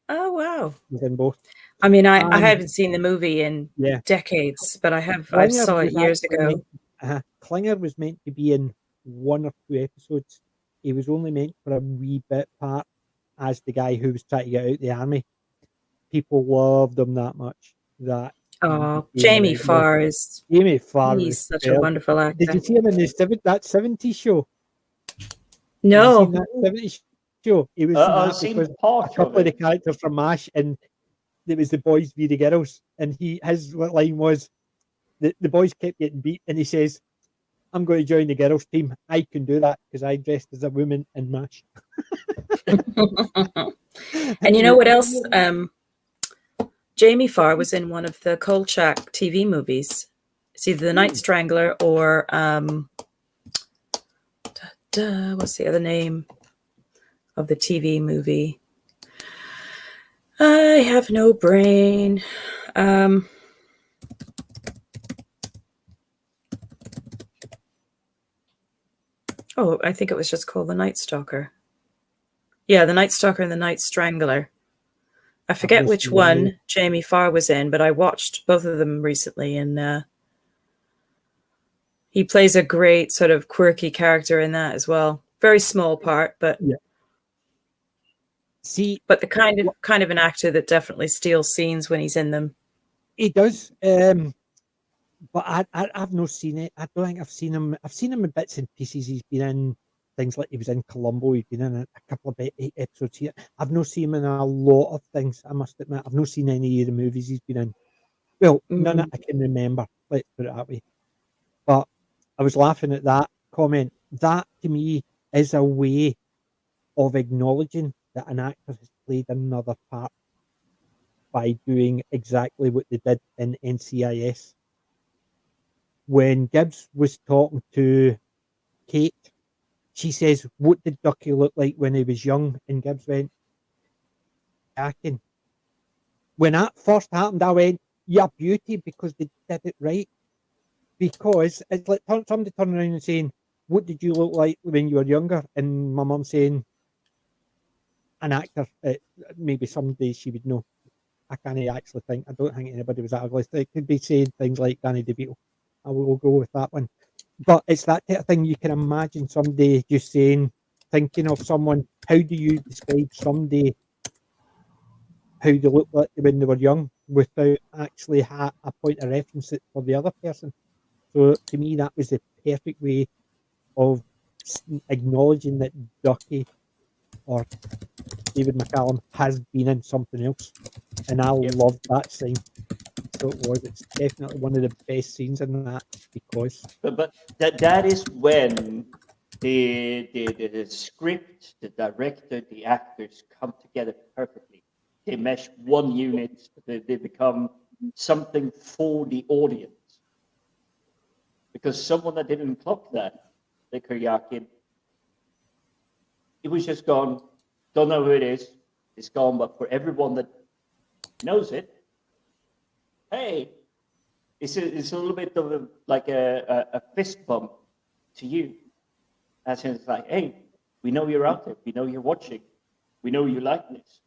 wow. was in both. I mean, I haven't seen the movie in decades, but I saw it years ago. Klinger was meant to be in 1 or 2 episodes. He was only meant for a wee bit part as the guy who was trying to get out the army. People loved him that much. Jamie Farr is. Jamie Farr. He's such a wonderful actor. Did you see him in that 70s show? No. That 70s show? He was a couple of the characters from MASH, and it was the boys v the girls, and his line was the boys kept getting beat, and he says, I'm going to join the girls team. I can do that because I dressed as a woman in MASH. And you know what else? Jamie Farr was in one of the Kolchak TV movies. It's either The Night Strangler or what's the other name of the TV movie? I have no brain. I think it was just called The Night Stalker. Yeah, The Night Stalker and The Night Strangler. I forget which one Jamie Farr was in, but I watched both of them recently, and he plays a great sort of quirky character in that as well. Very small part, but but the kind of an actor that definitely steals scenes when he's in them. He does. but I've not seen it. I don't think I've seen him. I've seen him in bits and pieces. He's been in things like he was in Columbo. He's been in a couple of episodes here. I've not seen him in a lot of things. I must admit, I've not seen any of the movies he's been in. Well, none that I can remember. Let's put it that way. But I was laughing at that comment. That to me is a way of acknowledging that an actor has played another part by doing exactly what they did in NCIS. When Gibbs was talking to Kate, she says, "What did Ducky look like when he was young?" And Gibbs went, "Acting." When that first happened, I went, "Yeah, beauty," because they did it right. Because it's like somebody turning around and saying, "What did you look like when you were younger?" And my mum saying, "An actor." Maybe someday she would know. I can't actually think. I don't think anybody was that ugly. They could be saying things like Danny DeVito. I will go with that one. But it's that type of thing you can imagine somebody just saying, thinking of someone, how do you describe somebody, how they look like when they were young, without actually a point of reference for the other person? So to me, that was the perfect way of acknowledging that Ducky or David McCallum has been in something else. And I loved that scene. So it was. It's definitely one of the best scenes in that because. But that is when the script, the director, the actors come together perfectly. They mesh one unit. They become something for the audience. Because someone that didn't clock that, the Kuryakin, it was just gone. Don't know who it is. It's gone. But for everyone that knows it, hey, it's a little bit of like a fist bump to you. As in, it's like, hey, we know you're out there. We know you're watching. We know you like this.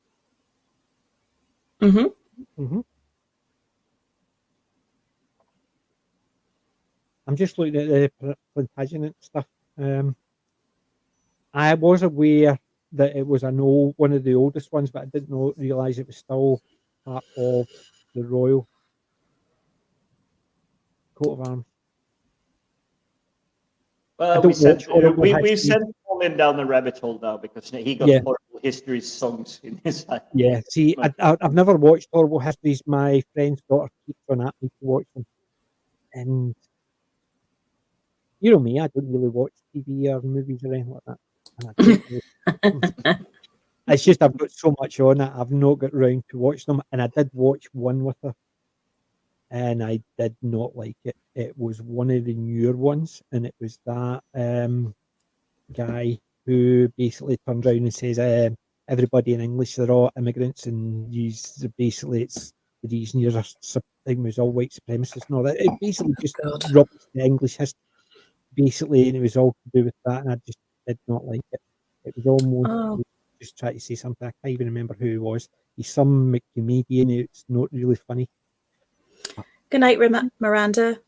I'm just looking at the Plantagenet stuff. I was aware that it was one of the oldest ones, but I didn't realise it was still part of the Royal coat of arms. Well, we've sent Colin down the rabbit hole now because he got horrible history songs in his life. Yeah, see, I've never watched Horrible Histories. My friend's daughter keeps on at me to watch them. And you know me, I don't really watch TV or movies or anything like that. And it's just I've got so much on it, I've not got round to watch them. And I did watch one with her, and I did not like it. It was one of the newer ones, and it was that guy who basically turns around and says, everybody in English, they're all immigrants, and basically it's the reason you're thing was all white supremacists and all that. It basically just rubbish the English history, basically, and it was all to do with that, and I just did not like it. It was almost just trying to say something. I can't even remember who he was. He's some comedian. It's not really funny. Good night, Miranda.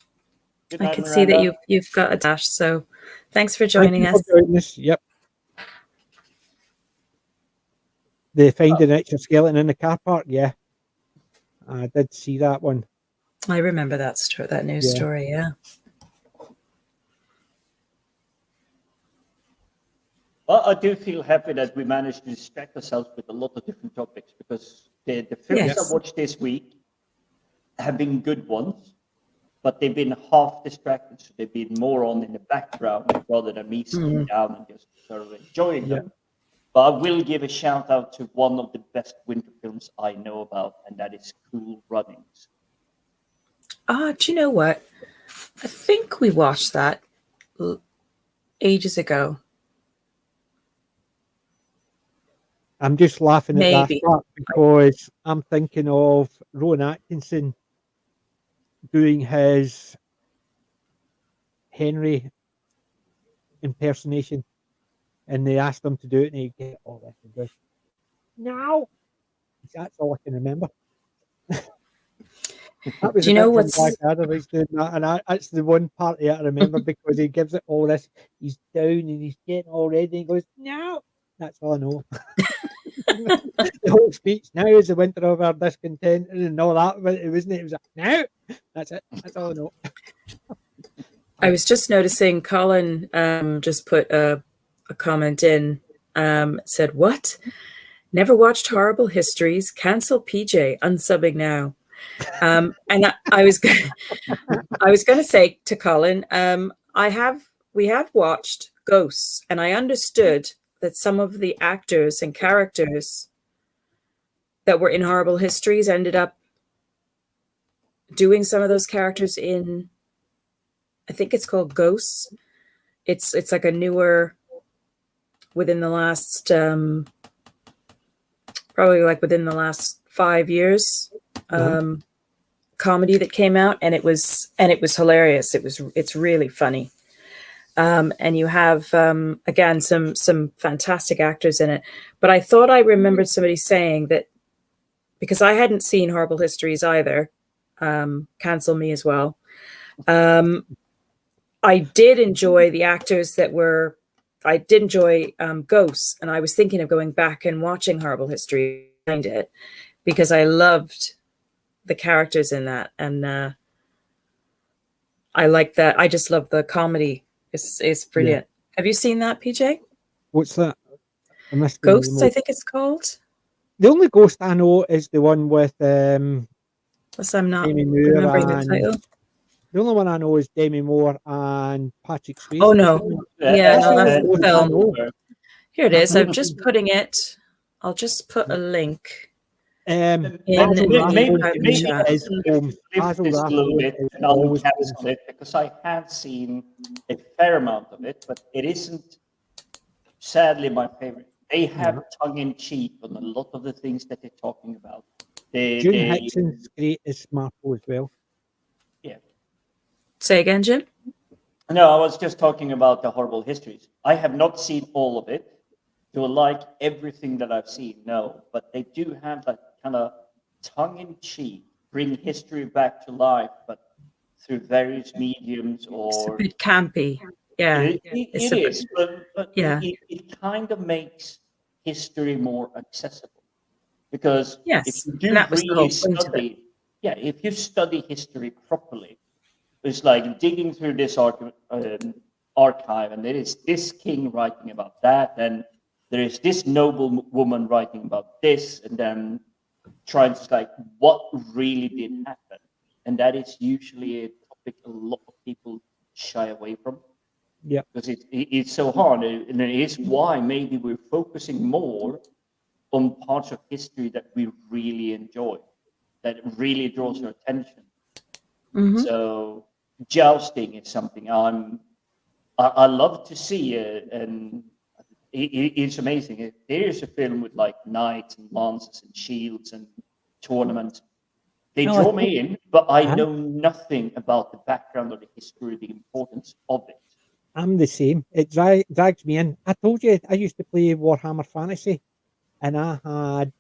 Good night, I can Miranda. see that you've got a dash, so thanks for joining us. Yep. They find an extra skeleton in the car park. Yeah, I did see that one. I remember that news story. Yeah. Well, I do feel happy that we managed to distract ourselves with a lot of different topics because the films I watched this week have been good ones, but they've been half distracted, so they've been more on in the background rather than me sitting down and just sort of enjoying them. But I will give a shout out to one of the best winter films I know about, and that is Cool Runnings. Do you know what? I think we watched that ages ago. I'm just laughing at that part because I'm thinking of Rowan Atkinson doing his Henry impersonation, and they asked him to do it, and he get all this and goes, "No." That's all I can remember. That was do you know what's doing that, and that's the one part I remember because he gives it all this. He's down and he's getting all ready, and he goes, "No." That's all I know. The whole speech now is the winter of our discontent and all that, but it wasn't. It was like, now. That's it. That's all I know. I was just noticing Colin just put a comment in. Said, "What? Never watched Horrible Histories. Cancel PJ. Unsubbing now." And I was going to say to Colin, we have watched Ghosts, and I understood that some of the actors and characters that were in Horrible Histories ended up doing some of those characters in, I think it's called Ghosts. It's like a newer, within the last probably like within the last 5 years, comedy that came out, and it was hilarious. It's really funny. And you have again some fantastic actors in it. But I thought I remembered somebody saying that, because I hadn't seen Horrible Histories either, cancel me as well. I did enjoy the actors that were. I did enjoy Ghosts, and I was thinking of going back and watching Horrible History behind it, because I loved the characters in that, and I like that. I just love the comedy. It's brilliant. Yeah. Have you seen that, PJ? What's that? Ghosts, I think it's called. The only Ghost I know is the one with I'm not remembering the title. The only one I know is Demi Moore and Patrick Swayze. Oh no, yeah, no, that's the film. Here it is. I'm just putting it. I'll just put a link. Maybe is because I have seen a fair amount of it, but it isn't sadly my favorite. They have tongue-in-cheek on a lot of the things that they're talking about. June Hickson's great as Marco as well. Yeah. Say again, Jim? No, I was just talking about the Horrible Histories. I have not seen all of it. Do I like everything that I've seen? No, but they do have that kind of tongue-in-cheek, bring history back to life, but through various mediums or... It's a bit campy. Yeah, it is, but yeah. It kind of makes history more accessible, because if you do really study, if you study history properly, it's like digging through this archive, and there is this king writing about that, and there is this noble woman writing about this, and then trying to like what really did happen, and that is usually a topic a lot of people shy away from. Yeah, because it's so hard, and it is why maybe we're focusing more on parts of history that we really enjoy, that really draws our attention. Mm-hmm. So jousting is something I love to see, and it's amazing. There is a film with like knights and lances and shields and tournaments. They draw me in, but I know nothing about the background or the history, the importance of it. I'm the same. It drags me in. I told you I used to play Warhammer Fantasy, and I had,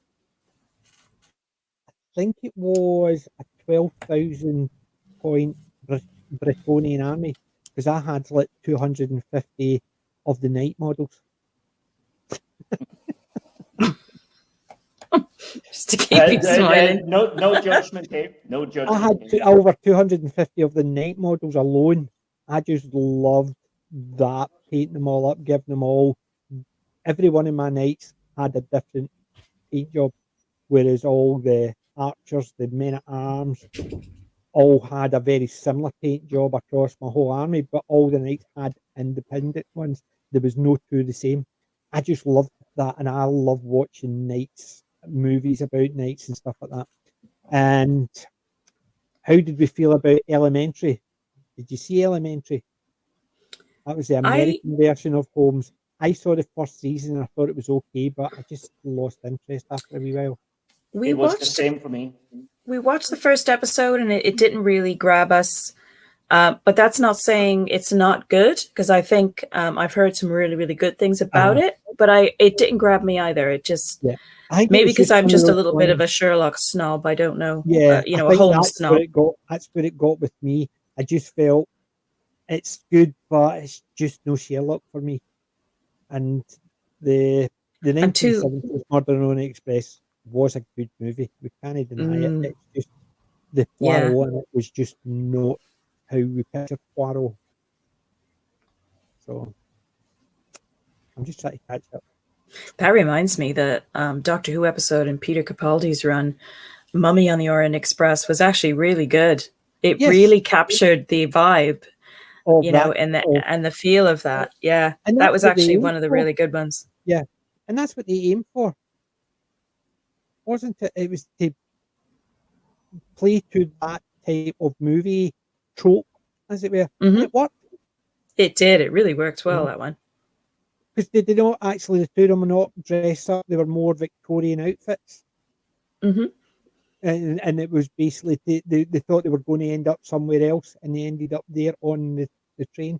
I think it was a 12,000 point Bretonian army, because I had like 250 of the knight models. Just to keep you smiling. No judgment here. No judgment. I had over 250 of the knight models alone. I just loved that, painting them all up, giving them all. Every one of my knights had a different paint job, whereas all the archers, the men at arms, all had a very similar paint job across my whole army, but all the knights had independent ones. There was no two the same. I just loved that, and I love watching knights, movies about knights and stuff like that. And how did we feel about Elementary? Did you see Elementary? That was the American version of Holmes. I saw the first season and I thought it was okay, but I just lost interest after a wee while. It was the same for me. We watched the first episode and it didn't really grab us. But that's not saying it's not good, because I think I've heard some really, really good things about it, but it didn't grab me either. It just, maybe because I'm just a little bit of a Sherlock snob. I don't know. Yeah, a Holmes snob. That's where it got with me. I just felt it's good, but it's just no Sherlock for me. And the the I'm too. 1970s Murder on the Orient Express was a good movie. We can't deny it. Mm, It's just the yeah. Poirot in it was just not how we pictured Poirot. So I'm just trying to catch up. That reminds me that Doctor Who episode in Peter Capaldi's run, Mummy on the Orient Express, was actually really good. It Yes. really captured the vibe, Of you know, that, and the feel of that. Yeah, and that that's was what they actually aimed one of the for. really good ones. Yeah, and that's what they aimed for, wasn't it? It was to play to that type of movie trope, as it were, and Mhm. it worked. It did. It really worked well, Yeah. that one. Because they did not actually, the two of them were not dressed up, they were more Victorian outfits. Mhm. And it was basically, they thought they were going to end up somewhere else, and they ended up there on the train.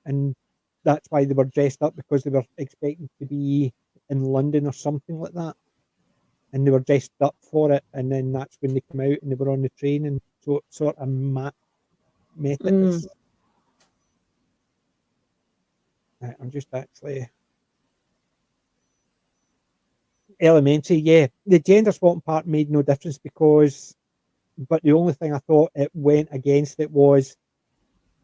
And that's why they were dressed up, because they were expecting to be in London or something like that. And they were dressed up for it, and then that's when they come out and they were on the train, and so it sort of met it. Mm. Right, I'm just actually Elementary, yeah. The gender swapping part made no difference but the only thing I thought it went against it was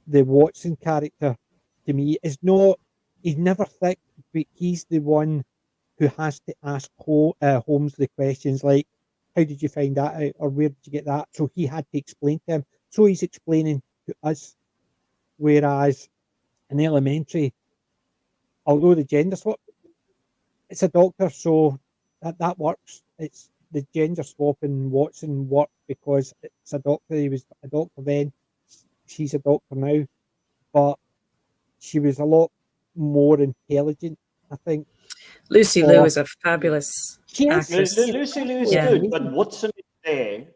the Watson character. To me, is not he's never thick, but he's the one who has to ask Holmes the questions like, "How did you find that out?" or "Where did you get that?" So he had to explain to him. So he's explaining to us. Whereas in Elementary, although the gender swap, it's a doctor, so that works. It's the gender swap in Watson worked because it's a doctor. He was a doctor then. She's a doctor now, but she was a lot more intelligent, I think. Lucy Liu Or is a fabulous she is. actress. Lucy Liu is Yeah. good, but Watson is there.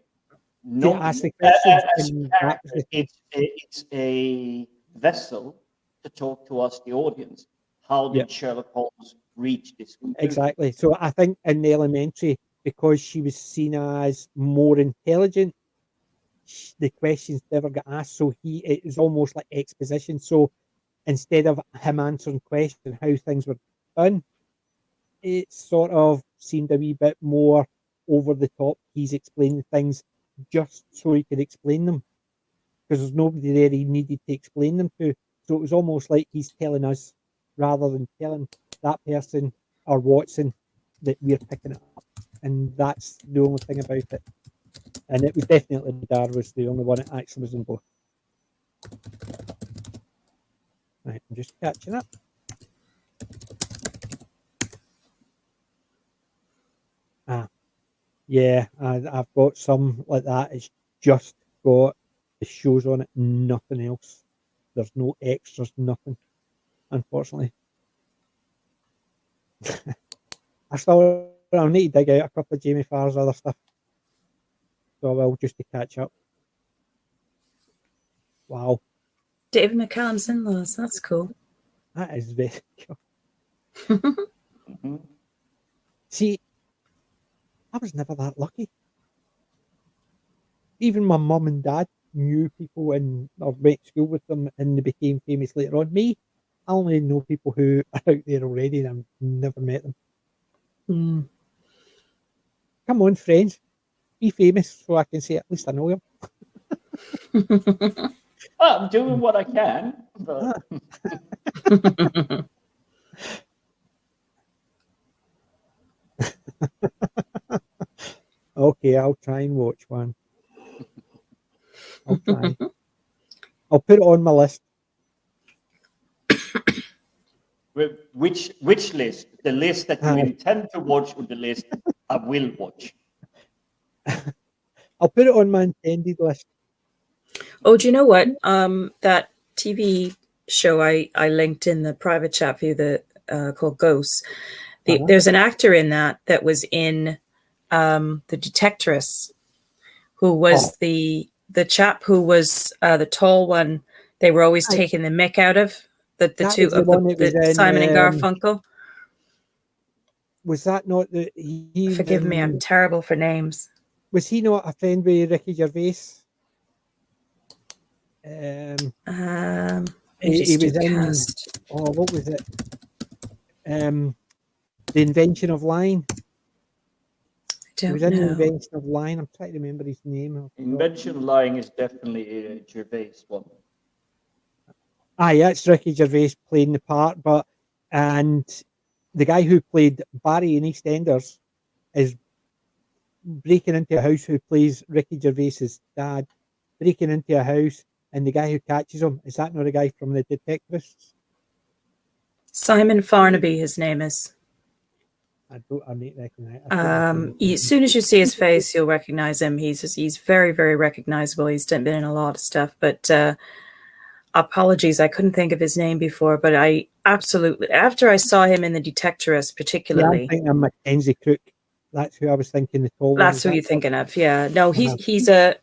To ask the questions, As and a that was character, the thing. it's a vessel to talk to us, the audience. How did Yep. Sherlock Holmes reach this conclusion? Exactly. So I think in the Elementary, because she was seen as more intelligent, the questions never got asked. So it was almost like exposition. So instead of him answering questions how things were done, it sort of seemed a wee bit more over the top. He's explaining things just so he could explain them, because there's nobody there he needed to explain them to. So it was almost like he's telling us rather than telling that person or Watson that we're picking it up. And that's the only thing about it. And it was definitely Dar was the only one that actually was in both. Right, I'm just catching up. Yeah, I've got some like that. It's just got the shows on it, nothing else. There's no extras, nothing, unfortunately. I'll need to dig out a couple of Jamie Farr's other stuff. So I will, just to catch up. Wow. David McCallum's in-laws. That's cool. That is very cool. Mm-hmm. See, I was never that lucky. Even my mum and dad knew people and or went to school with them, and they became famous later on. Me, I only know people who are out there already and I've never met them. Mm. Come on, friends, be famous so I can say at least I know him. I'm doing what I can, but Okay, I'll try and watch one. I'll try. I'll put it on my list. which list? The list that you intend to watch, or the list I will watch? I'll put it on my intended list. Oh, do you know what? That TV show I linked in the private chat for you that called Ghosts. There's an actor in that was in The Detectress, who was the chap who was the tall one. They were always taking the mick out of the two of the Simon and Garfunkel. Was that not the? He, Forgive me, I'm terrible for names. Was he not a friend with Ricky Gervais? He was in. Oh, what was it? The Invention of Lying. He Don't was in The know. Invention of Lying. I'm trying to remember his name. Invention of Lying is definitely a Gervais one. Aye, that's Ricky Gervais playing the part, and the guy who played Barry in EastEnders is breaking into a house, who plays Ricky Gervais's dad, breaking into a house, and the guy who catches him, is that not a guy from The Detectivists? Simon Farnaby, his name is. I need to recognize. As soon as you see his face, you'll recognize him. He's very, very recognizable. He's been in a lot of stuff, but apologies, I couldn't think of his name before, but I absolutely, after I saw him in The Detectorist particularly. Yeah, I'm thinking of Mackenzie Crook. That's who I was thinking, the tall one. That's who you're thinking of, yeah. No, he's a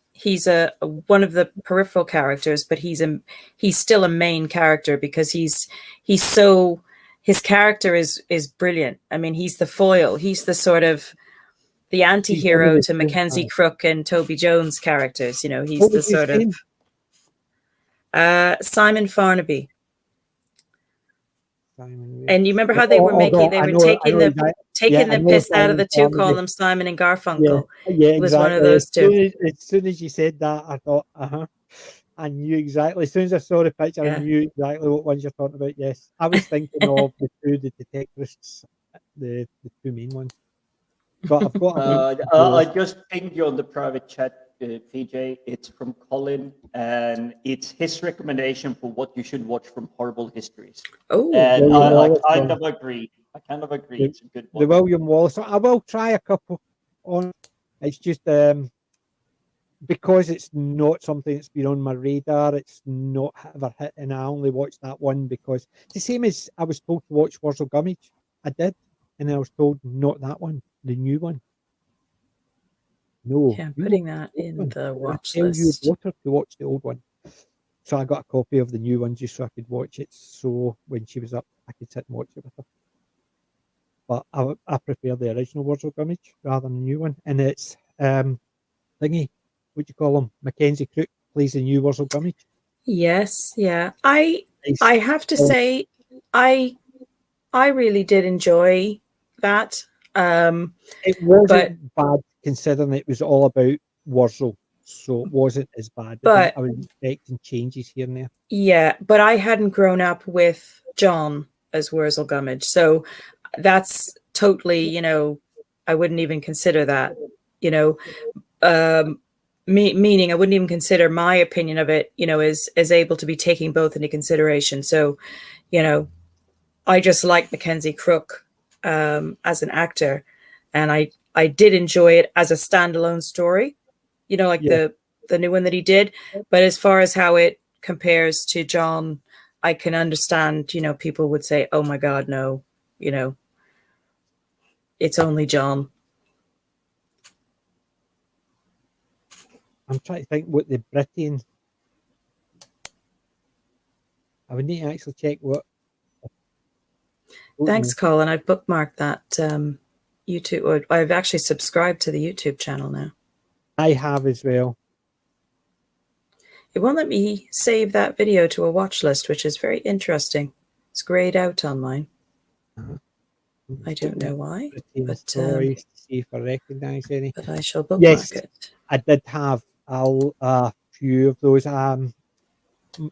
one of the peripheral characters, but he's still a main character because he's so, his character is brilliant. I mean, he's the foil. He's the sort of the anti-hero to Mackenzie Crook and Toby Jones characters. You know, he's the sort of Simon Farnaby. And you remember how they were taking the piss out of the two, calling them Simon and Garfunkel. Yeah, exactly. It was one of those two. As soon as you said that, I thought, I knew exactly. As soon as I saw the picture, I knew exactly what ones you're talking about. Yes, I was thinking of the Detectivists, the two main ones. But I've got. I just pinged you on the private chat, PJ. It's from Colin, and it's his recommendation for what you should watch from Horrible Histories. Oh, and I kind of agree. It's a good one. The William Wallace. I will try a couple on. It's just because it's not something that's been on my radar. It's not ever hit, and I only watched that one because it's the same as I was told to watch Wurzel Gummidge. I did, and then I was told not that one, the new one. No, yeah, I'm putting that in the watch list. I tell you, water to watch the old one. So I got a copy of the new one just so I could watch it. So when she was up, I could sit and watch it with her. But I prefer the original Wurzel Gummidge rather than the new one. And it's thingy, what do you call him? Mackenzie Crook plays the new Wurzel Gummidge. Yes, yeah. I have to say, I really did enjoy that. It wasn't bad considering it was all about Wurzel, so it wasn't as bad. But I was expecting changes here and there. Yeah, but I hadn't grown up with John as Wurzel Gummidge, so that's totally, you know, I wouldn't even consider that, you know, meaning I wouldn't even consider my opinion of it, you know, as able to be taking both into consideration. So, you know, I just like Mackenzie Crook as an actor, and I did enjoy it as a standalone story, you know, like the new one that he did. But as far as how it compares to John, I can understand, you know, people would say, oh my God, no, you know, it's only John. I'm trying to think what the Britain. I would need to actually check what. Thanks, Colin. I've bookmarked that YouTube, or I've actually subscribed to the YouTube channel now. I have as well. It won't let me save that video to a watch list, which is very interesting. It's grayed out on mine. I don't know why, but see if I recognise any. But I shall bookmark it. I did have a few of those.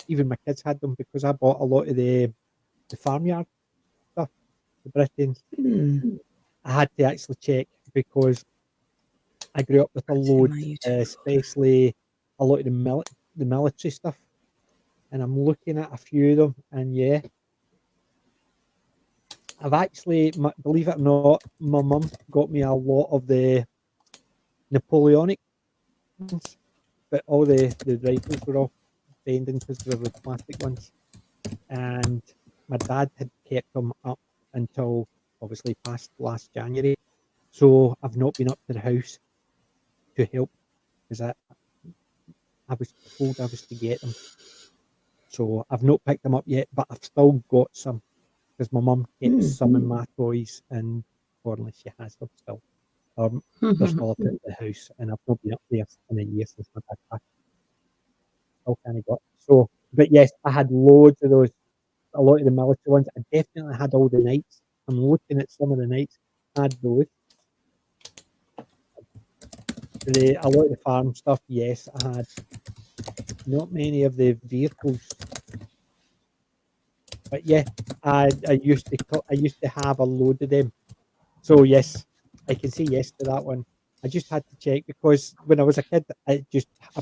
Even my kids had them because I bought a lot of the farmyard stuff, the Britons. I had to actually check because I grew up with a load, especially a lot of the military stuff, and I'm looking at a few of them, and yeah, I've actually, believe it or not, my mum got me a lot of the Napoleonic ones, but all the rifles were all bending because they were the plastic ones, and my dad had kept them up until obviously past last January, so I've not been up to the house to help because I was told I was to get them, so I've not picked them up yet, but I've still got some because my mum gets some in my toys, and fortunately she has them still. They're still up at the house, and I've not been up there in a year since my dad passed. Still kind of got but yes, I had loads of those. A lot of the military ones. I definitely had all the knights. I'm looking at some of the nights I had those. A lot of the farm stuff, yes, I had. Not many of the vehicles, but yeah, I used to have a load of them. So yes, I can say yes to that one. I just had to check because when I was a kid, I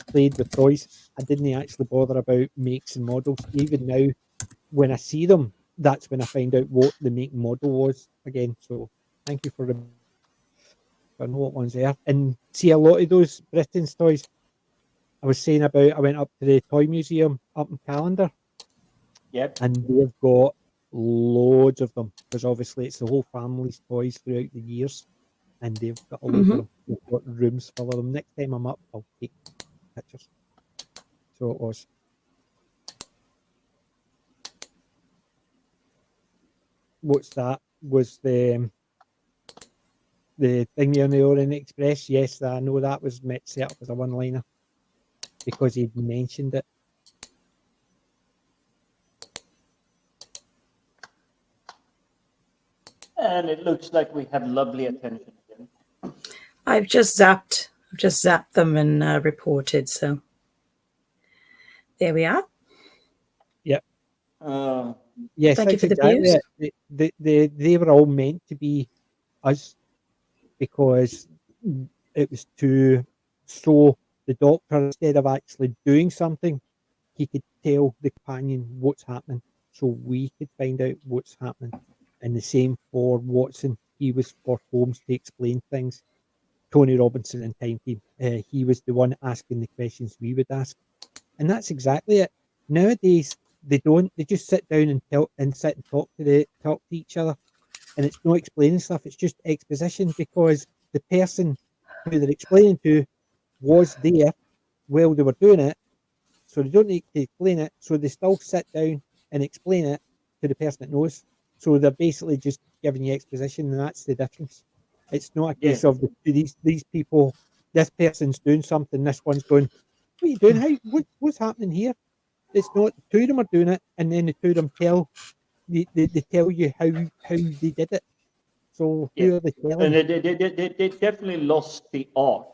played with toys. I didn't actually bother about makes and models. Even now, when I see them, that's when I find out what the make and model was again. So thank you for the. I know what ones there. And see a lot of those Britain's toys. I was saying about I went up to the toy museum up in Callendar. Yep. And they've got loads of them because obviously it's the whole family's toys throughout the years, and they've got a load of them. They've got rooms full of them. Next time I'm up, I'll take pictures. So it was. What's that? Was the thing on the Orient Express? Yes, I know that was set up as a one-liner because he'd mentioned it. And it looks like we have lovely attention again. I've just zapped them and reported. So there we are. Yep. Yes, Thank you for exactly the views. They were all meant to be us because it was to show the doctor, instead of actually doing something, he could tell the companion what's happening so we could find out what's happening. And the same for Watson. He was for Holmes to explain things. Tony Robinson in Time Team, he was the one asking the questions we would ask. And that's exactly it. Nowadays, they don't. They just sit down and sit and talk to each other. And it's not explaining stuff, it's just exposition because the person who they're explaining to was there while they were doing it, so they don't need to explain it, so they still sit down and explain it to the person that knows. So they're basically just giving you exposition, and that's the difference. It's not a case of these people, this person's doing something, this one's going, what are you doing? What's happening here? It's not, the two of them are doing it, and then the two of them they tell you how they did it. So who are they telling? And they definitely lost the art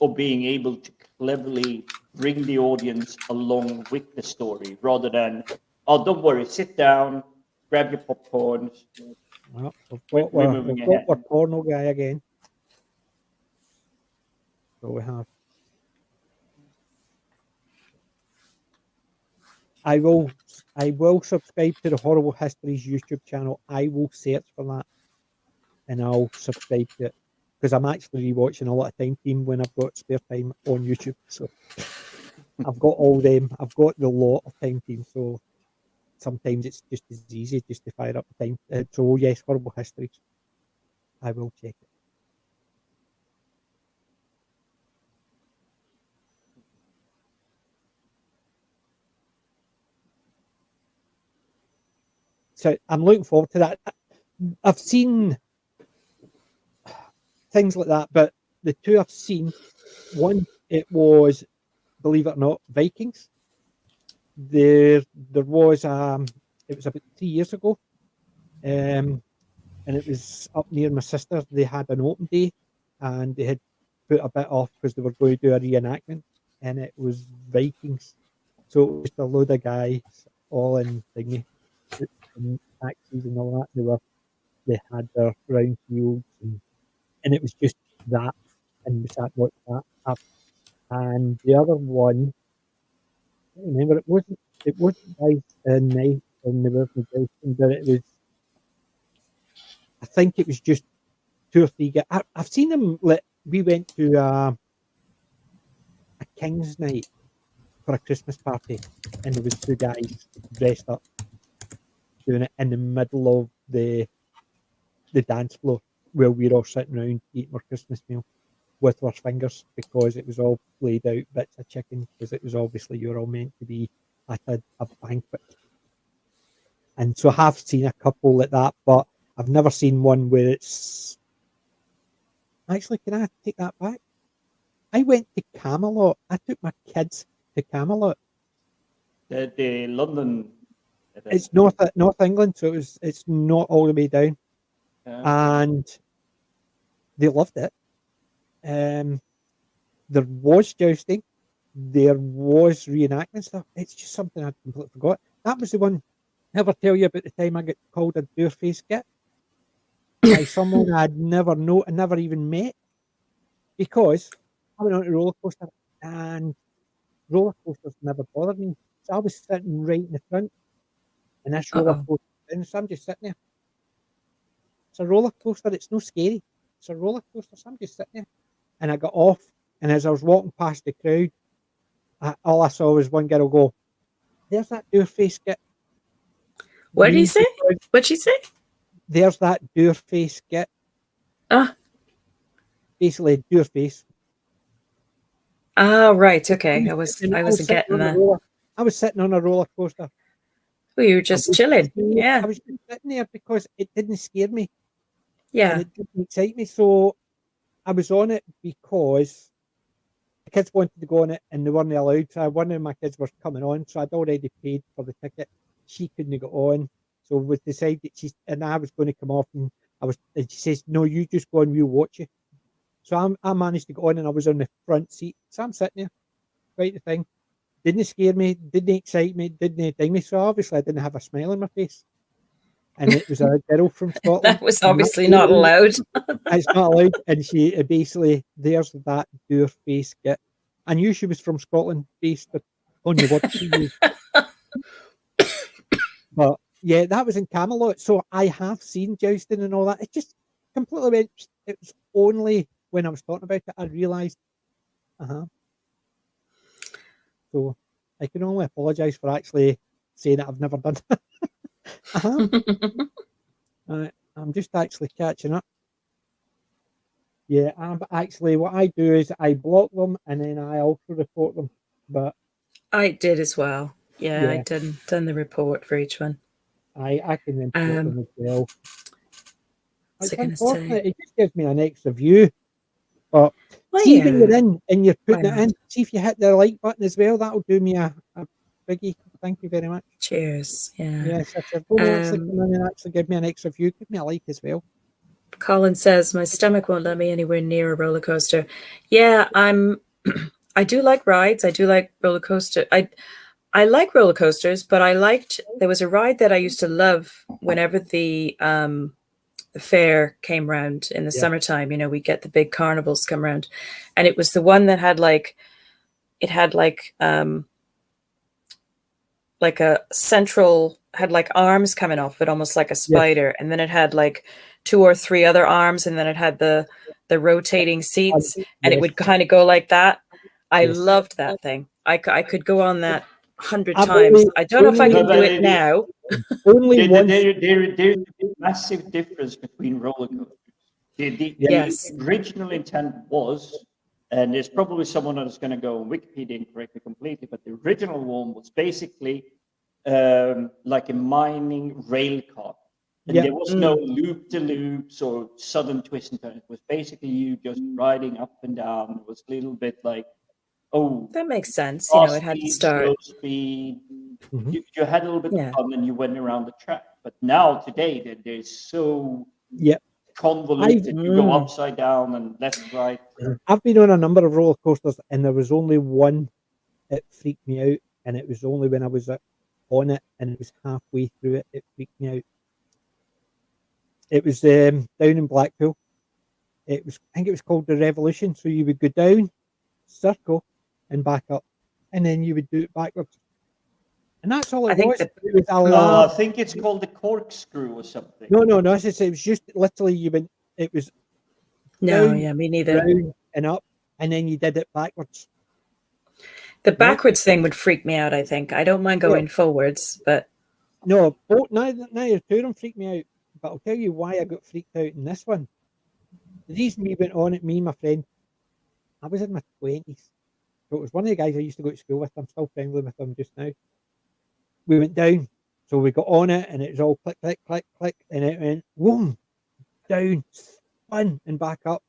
of being able to cleverly bring the audience along with the story rather than, oh, don't worry, sit down, grab your popcorns. Well, we've got our porno guy again. So we have. I will subscribe to the Horrible Histories YouTube channel. I will search for that and I'll subscribe to it because I'm actually rewatching a lot of Time Team when I've got spare time on YouTube. So I've got all them. I've got the lot of Time Team. So sometimes it's just as easy just to fire up the time. So yes, Horrible Histories. I will check it. So I'm looking forward to that. I've seen things like that, but the two I've seen, one, it was, believe it or not, Vikings. There was it was about 3 years ago, and it was up near my sister. They had an open day, and they had put a bit off because they were going to do a reenactment, and it was Vikings. So it was just a load of guys all in thingy, and taxis and all that. They had their round shields, and it was just that, and we sat watching that up. And the other one, I don't remember, it wasn't nice and nice and the River Jason, but it was, I think it was just 2 or 3 guys. I've seen them, we went to a King's night for a Christmas party, and there was 2 guys dressed up doing it in the middle of the dance floor where we were all sitting around eating our Christmas meal with our fingers because it was all laid out bits of chicken because it was obviously you were all meant to be at a banquet. And so I have seen a couple like that, but I've never seen one where it's... Actually, can I take that back? I went to Camelot. I took my kids to Camelot. The London It's North England, so it's not all the way down, and they loved it. There was jousting, there was reenactment stuff. It's just something I completely forgot. That was the one. Ever tell you about the time I got called a doorface git by someone I'd never known and never even met, because I went on a roller coaster and roller coasters never bothered me. So I was sitting right in the front, and this roller coaster, and so I'm just sitting there. It's a roller coaster. It's no scary. It's a roller coaster. So I'm just sitting there, and I got off. And as I was walking past the crowd, all I saw was one girl go, "There's that doorface git." What did he say? What'd she say? There's that doorface git. Basically, doorface. Oh, right. Okay. I wasn't getting that. I was sitting on a roller coaster. Well, you were just chilling. Yeah. I was just sitting there because it didn't scare me. Yeah. And it didn't excite me. So I was on it because the kids wanted to go on it and they weren't allowed. So one of my kids was coming on. So I'd already paid for the ticket. She couldn't go on. So we decided and I was going to come off, and she says, "No, you just go on, we'll watch you." So I managed to go on, and I was on the front seat. So I'm sitting there, quite the thing. Didn't scare me, didn't excite me, didn't ding me. So obviously I didn't have a smile on my face. And it was a girl from Scotland. That was obviously not allowed. It's not allowed. And she basically, there's that doorface git. I knew she was from Scotland based on the word she used. But yeah, that was in Camelot. So I have seen jousting and all that. It just completely went, it was only when I was talking about it, I realised, So I can only apologise for actually saying that I've never done that. I'm just actually catching up. Yeah, but actually what I do is I block them and then I also report them. But I did as well. Yeah. I done the report for each one. I can report them as well. What's It's I gonna unfortunate. say? It just gives me an extra view. But Well, see, when you're in and you're putting Why it not? in, see if you hit the like button as well. That'll do me a biggie. Thank you very much. Cheers. Yeah. Yes, if you're going to actually come in and actually give me an extra view, give me a like as well. Colin says my stomach won't let me anywhere near a roller coaster. Yeah, I do like rides. I do like roller coaster. I like roller coasters, but there was a ride that I used to love whenever the fair came round in the summertime. You know, we get the big carnivals come around, and it was the one that had like a central, had like arms coming off it, almost like a spider, and then it had like 2 or 3 other arms, and then it had the rotating seats, and it would kind of go like that. I loved that thing. I could go on that 100 times. I don't know if I can do it now. Only once. There's a massive difference between roller coasters. The original intent was, and there's probably someone that's going to go on Wikipedia and correct me completely, but the original one was basically like a mining rail car. And there was no loop-de-loops or sudden twists and turns. It was basically you just riding up and down. It was a little bit like, that makes sense. You know, it had to start. Slow speed. You had a little bit of fun and you went around the track. But now, today, they're so convoluted. You go upside down and left and right. I've been on a number of roller coasters, and there was only one that freaked me out, and it was only when I was on it, and it was halfway through it, it freaked me out. It was down in Blackpool. I think it was called the Revolution. So you would go down, circle, and back up, and then you would do it backwards. And that's all it was. I think it's called the corkscrew or something. No. It was just literally you went. It was down, me neither. Down and up, and then you did it backwards. The backwards thing would freak me out. I think I don't mind going forwards, but no, neither two of them freaked me out. But I'll tell you why I got freaked out in this one. The reason we went on it, me and my friend, I was in my 20s. So it was one of the guys I used to go to school with. I'm still friendly with him just now. We went down. So we got on it and it was all click, click, click, click. And it went, boom, down, spun and back up.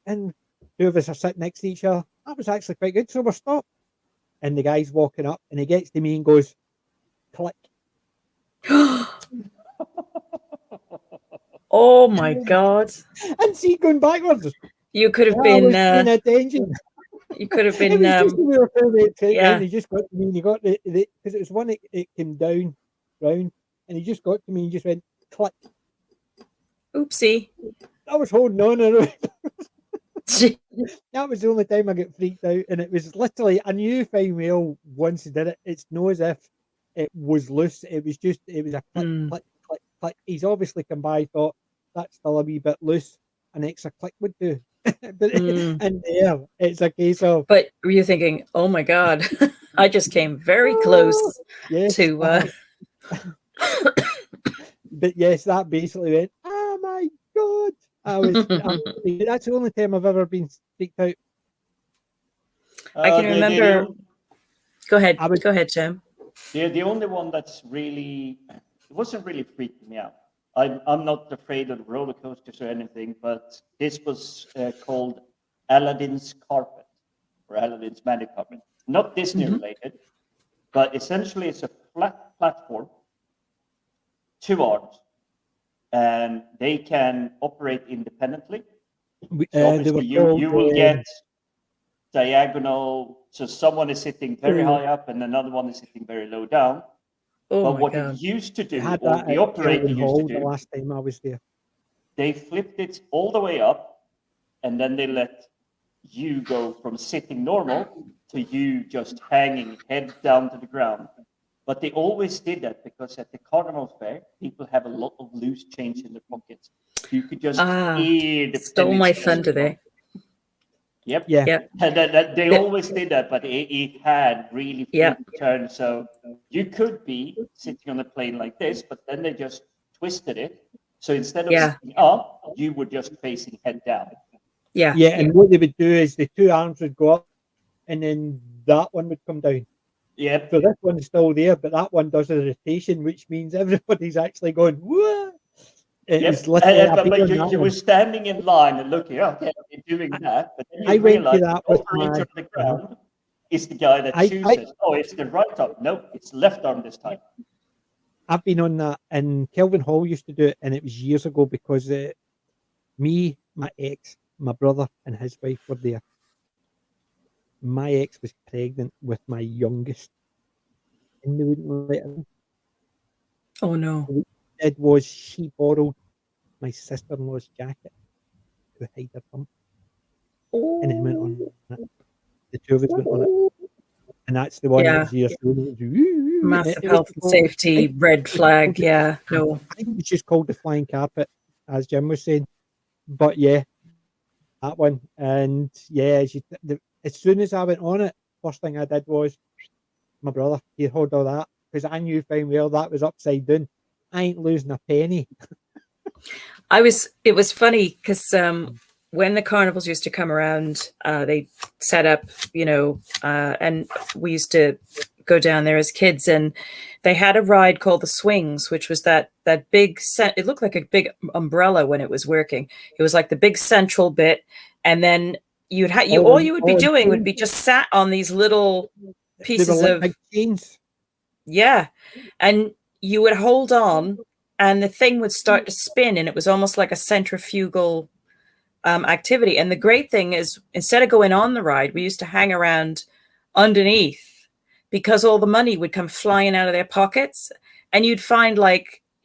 And 2 of us are sitting next to each other. That was actually quite good. So we're stopped. And the guy's walking up and he gets to me and goes, click. Oh my God! And see, going backwards, You could have I been. was paying attention. You could have It been. was just we were fairly tight, yeah. and he just got to me and he got the because it was one it came down round, and he just got to me and just went click. Oopsie. I was holding on, and that was the only time I got freaked out, and it was literally I knew fine well once he did it. It's not as if it was loose. It was just it was a click, click, click, click. He's obviously come by, thought that's still a wee bit loose. An extra click would do. But and yeah, it's a case of. But were you thinking, oh my God, I just came very close yes, to. But yes, that basically went. Oh my God! That's the only time I've ever been freaked out. I can remember. Go ahead. Go ahead, Jim. The only one that's really, it wasn't really freaking me out. I'm not afraid of roller coasters or anything, but this was called Aladdin's Carpet or Aladdin's Magic Carpet. Not Disney related, but essentially it's a flat platform, 2 arms, and they can operate independently. So obviously you will get diagonal, so someone is sitting very high up and another one is sitting very low down. But what it used to do, or the operator used to do, the last time I was there, they flipped it all the way up, and then they let you go from sitting normal to you just hanging head down to the ground. But they always did that because at the carnival fair, people have a lot of loose change in their pockets. You could just hear the stole my thunder there. Yep. Yeah. And they always did that, but it had really flipped turns. So you could be sitting on a plane like this, but then they just twisted it. So instead of sitting up, you were just facing head down. Yeah. And what they would do is the 2 arms would go up, and then that one would come down. Yep. So this one's still there, but that one does a rotation, which means everybody's actually going, whoa. But you were standing in line and looking, okay, you're doing that. But then you realize the operator on the ground is the guy that chooses. It's the right arm. No, it's left arm this time. I've been on that, and Kelvin Hall used to do it, and it was years ago because me, my ex, my brother, and his wife were there. My ex was pregnant with my youngest, and they wouldn't let her. Oh no! What she did was she borrowed my sister-in-law's jacket to hide her bump, and then went on it. The 2 of us went on it, and that's the one that was years ago. Massive health and safety red flag. Yeah, no. I think it's just called the flying carpet, as Jim was saying. But yeah, that one, and yeah, as soon as I went on it, first thing I did was my brother, here, hold all that, because I knew fine well that was upside down. I ain't losing a penny. It was funny because when the carnivals used to come around, they set up, and we used to go down there as kids, and they had a ride called the Swings, which was that big it looked like a big umbrella when it was working. It was like the big central bit, and then all you would be doing would be just sat on these little pieces of big chains. Yeah, and you would hold on, and the thing would start to spin, and it was almost like a centrifugal activity. And the great thing is, instead of going on the ride, we used to hang around underneath, because all the money would come flying out of their pockets, and you'd find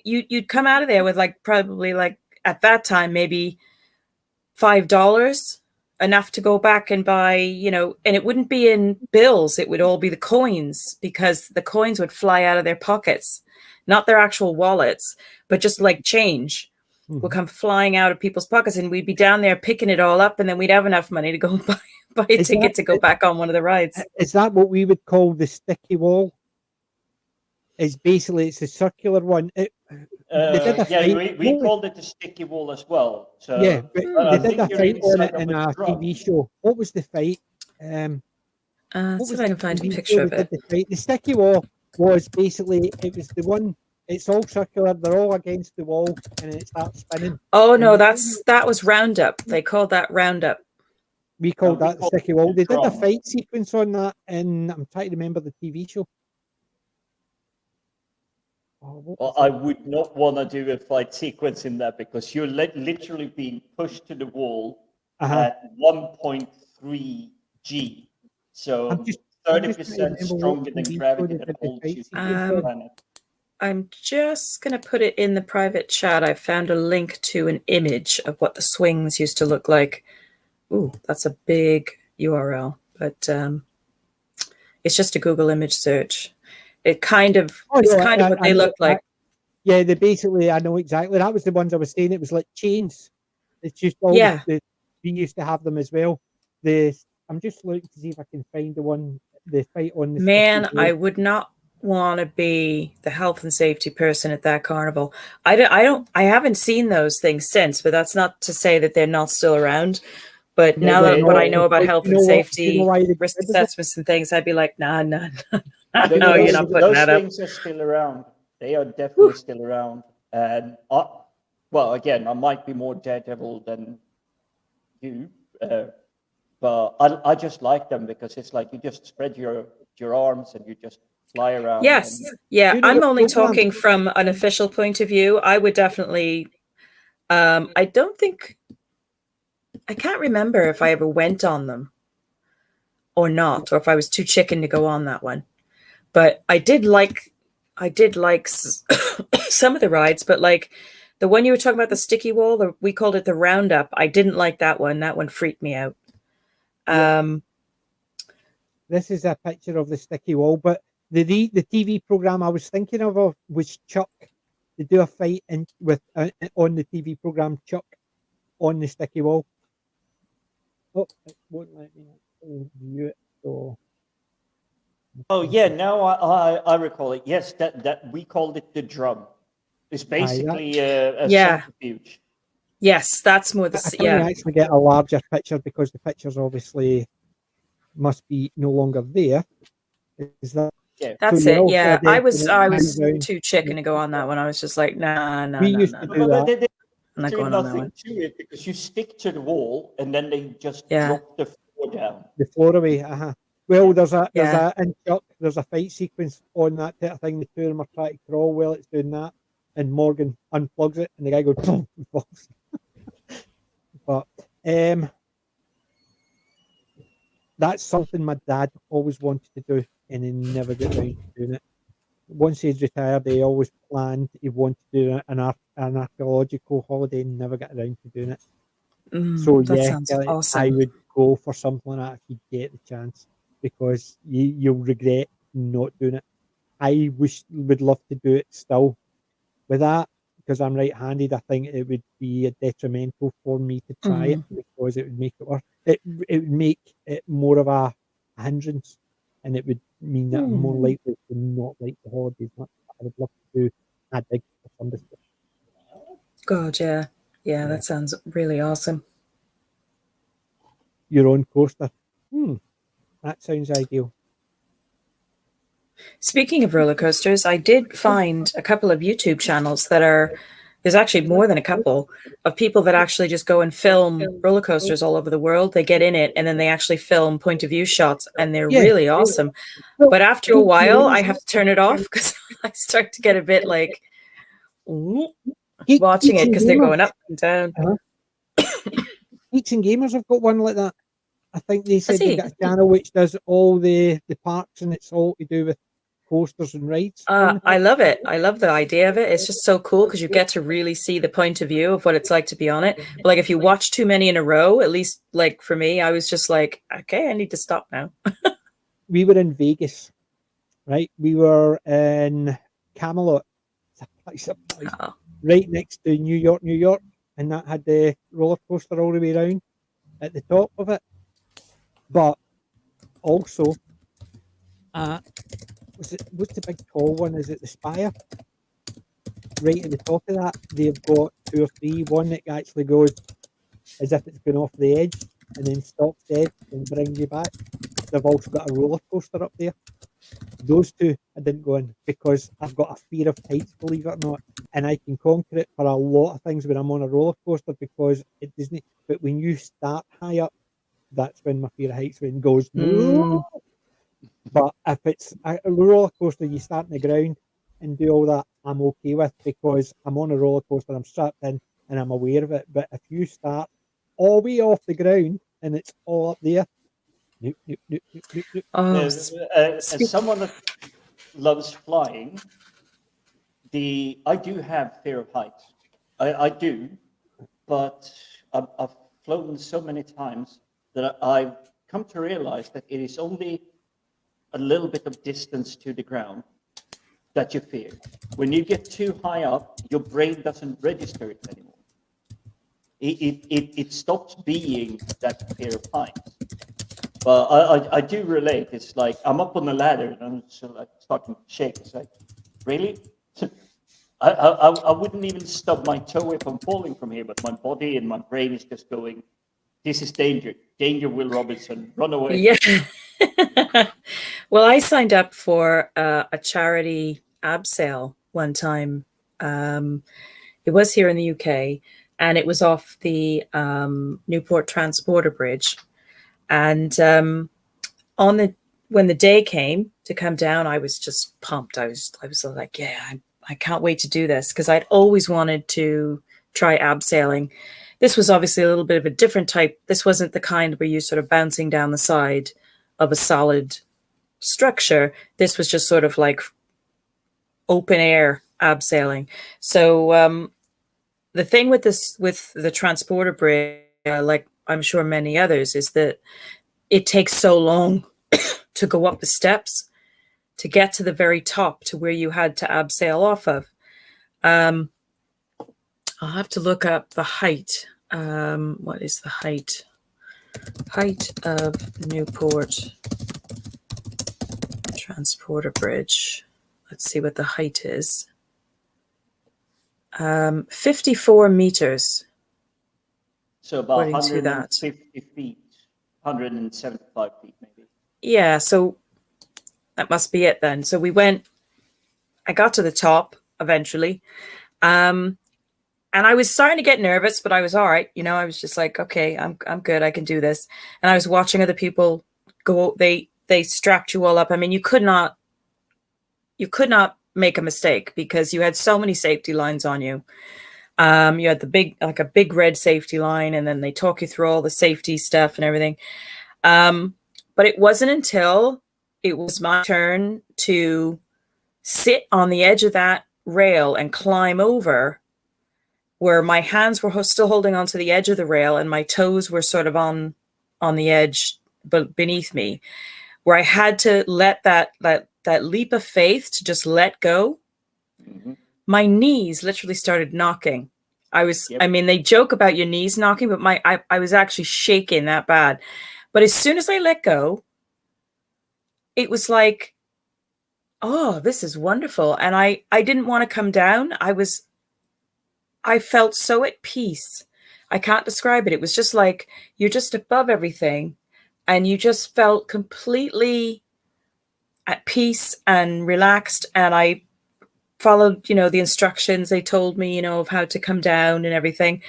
you'd come out of there with probably at that time maybe $5, enough to go back and buy, and it wouldn't be in bills, it would all be the coins, because the coins would fly out of their pockets, not their actual wallets, but just like change would come flying out of people's pockets, and we'd be down there picking it all up, and then we'd have enough money to go buy a ticket to go back on one of the rides. Is that what we would call the sticky wall? It's a circular one. We called it the sticky wall as well. So yeah, but they did a fight on it in a TV show. What was the fight? See if I can find a picture of it. The sticky wall was basically, it was the one. It's all circular. They're all against the wall, and it starts spinning. Oh no, that was Roundup. They called that Roundup. We called that the sticky wall. They did a fight sequence on that, and I'm trying to remember the TV show. Well, I would not want to do a fight sequence in that because you're literally being pushed to the wall at 1.3 G. So 30% stronger than gravity that holds you to the planet. I'm just going to put it in the private chat. I found a link to an image of what the swings used to look like. Ooh, that's a big URL, but it's just a Google image search. It's kind of what they look like. Yeah, they basically, I know exactly. That was the ones I was saying. It was like chains. It's just all we used to have them as well. I'm just looking to see if I can find the fight on the Man, I would not want to be the health and safety person at that carnival. I haven't seen those things since, but that's not to say that they're not still around. But now that what I know about health and safety, risk assessments and things, I'd be like, nah, no, you're not putting that up. Those things are still around. They are definitely still around. And well, again, I might be more daredevil than you, but I just like them because it's like you just spread your arms and you just fly around. Yes, I'm only talking from an official point of view. I would definitely. I can't remember if I ever went on them or not, or if I was too chicken to go on that one. But I did like some of the rides, but like the one you were talking about, the sticky wall, we called it the roundup. I didn't like that one. That one freaked me out. This is a picture of the sticky wall, but the TV program I was thinking of was Chuck. They do a fight on the TV program Chuck on the sticky wall. Oh, it won't let me view it. So. Oh yeah, now I recall it. Yes, that we called it the drum. It's basically a centrifuge. Yes, that's more the. I can't actually get a larger picture because the pictures obviously must be no longer there. Is that? Yeah, that's it. Yeah, I was too chicken to go on that one. I was just like, nah. We used to do that. I'm not going on that one. To it because you stick to the wall and then they just drop the floor down. The floor away. Well, there's a fight sequence on that type of thing. The two of them are trying to crawl while it's doing that, and Morgan unplugs it, and the guy goes boom, and falls. But that's something my dad always wanted to do, and he never got around to doing it. Once he's retired, he always planned he wanted to do an archaeological holiday and never got around to doing it. So that sounds awesome. I would go for something like that if you get the chance, because you'll regret not doing it. I would love to do it still with that, because I'm right-handed. I think it would be detrimental for me to try it, because it would make it worse. It would make it more of a hindrance, and it would mean that I'm more likely to not like the holidays much. I would love to do a dig for some distance. God, yeah, that sounds really awesome. Your own coaster. That sounds ideal. Speaking of roller coasters, I did find a couple of YouTube channels there's actually more than a couple of people that actually just go and film roller coasters all over the world. They get in it and then they actually film point of view shots, and they're really awesome. But after a while, I have to turn it off because I start to get a bit like watching it because they're going up and down. Geeks and Gamers have got one like that. I think they said they've got a channel which does all the parks, and it's all to do with coasters and rides. I love it. I love the idea of it. It's just so cool because you get to really see the point of view of what it's like to be on it. But like if you watch too many in a row, at least like for me, I was just like, okay, I need to stop now. We were in Vegas, right? We were in Camelot, right next to New York, and that had the roller coaster all the way around at the top of it. But also, what's the big tall one? Is it the Spire? Right at the top of that, they've got 2 or 3. One that actually goes as if it's going off the edge and then stops dead and brings you back. They've also got a roller coaster up there. Those two I didn't go in because I've got a fear of heights, believe it or not, and I can conquer it for a lot of things when I'm on a roller coaster because it doesn't. But when you start high up, that's when my fear of heights goes. But if it's a roller coaster, you start on the ground and do all that I'm okay with, because I'm on a roller coaster, I'm strapped in, and I'm aware of it. But if you start all the way off the ground and it's all up there, nope, nope, nope, nope, nope, nope. Oh, As someone that loves flying, I do have fear of heights. I do, but I've flown so many times that I've come to realize that it is only a little bit of distance to the ground that you fear. When you get too high up, your brain doesn't register it anymore. It stops being that fear of heights. But I do relate. It's like I'm up on the ladder and I'm just like starting to shake. It's like, really? I wouldn't even stub my toe if I'm falling from here, but my body and my brain is just going, this is danger. Danger, Will Robinson. Run away. Yeah. Well, I signed up for a charity abseil one time. It was here in the UK, and it was off the Newport Transporter Bridge. And when the day came to come down, I was just pumped. I was like, yeah, I can't wait to do this, because I'd always wanted to try abseiling. This was obviously a little bit of a different type. This wasn't the kind where you're sort of bouncing down the side of a solid structure. This was just sort of like open air abseiling. So the thing with the transporter bridge, like I'm sure many others, is that it takes so long to go up the steps to get to the very top, to where you had to abseil off of. I'll have to look up the height. What is the height? Height of Newport Transporter Bridge. Let's see what the height is. 54 meters. So about according to that. 150 feet, 175 feet maybe. Yeah, so that must be it then. So I got to the top eventually. And I was starting to get nervous, but I was all right. You know, I was just like, okay, I'm good. I can do this. And I was watching other people go. They strapped you all up. I mean, you could not make a mistake, because you had so many safety lines on you. You had a big red safety line, and then they talk you through all the safety stuff and everything. But it wasn't until it was my turn to sit on the edge of that rail and climb over, where my hands were still holding onto the edge of the rail and my toes were sort of on the edge, but beneath me, where I had to let that leap of faith to just let go. Mm-hmm. My knees literally started knocking. I mean, they joke about your knees knocking, but I was actually shaking that bad. But as soon as I let go, it was like, oh, this is wonderful. And I didn't want to come down. I felt so at peace. I can't describe it. It was just like you're just above everything, and you just felt completely at peace and relaxed. And I followed, the instructions they told me, of how to come down and everything.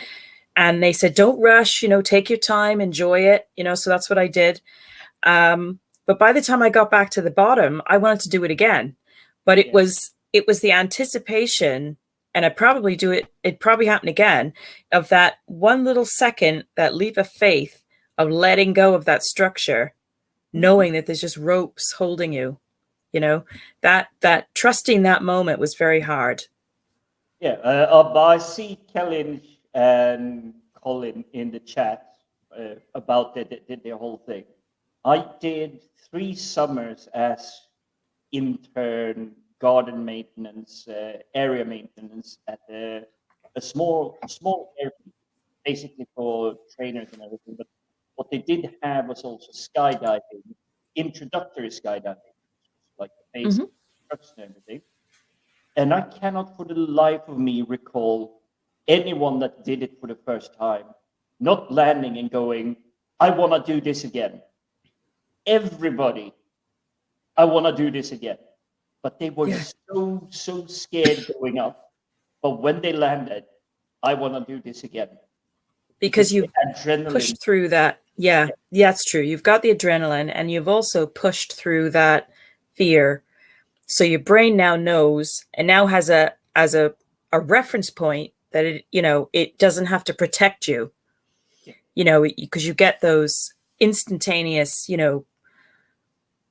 And they said, don't rush, take your time, enjoy it, so that's what I did. But by the time I got back to the bottom, I wanted to do it again. But it was the anticipation, and it'd probably happen again, of that one little second, that leap of faith of letting go of that structure, knowing that there's just ropes holding you, that trusting that moment was very hard. Yeah, I see Kellen and Colin in the chat about the whole thing. I did 3 summers as intern garden maintenance, area maintenance at a small airfield, basically for trainers and everything. But what they did have was also skydiving, introductory skydiving, like the basic instruction and everything. And I cannot for the life of me recall anyone that did it for the first time not landing and going, I want to do this again. Everybody, I want to do this again. But they were so scared going up. But when they landed, I want to do this again. Because you pushed through that. Yeah, that's true. You've got the adrenaline, and you've also pushed through that fear. So your brain now knows, and now has a as a reference point that it doesn't have to protect you, because you get those instantaneous,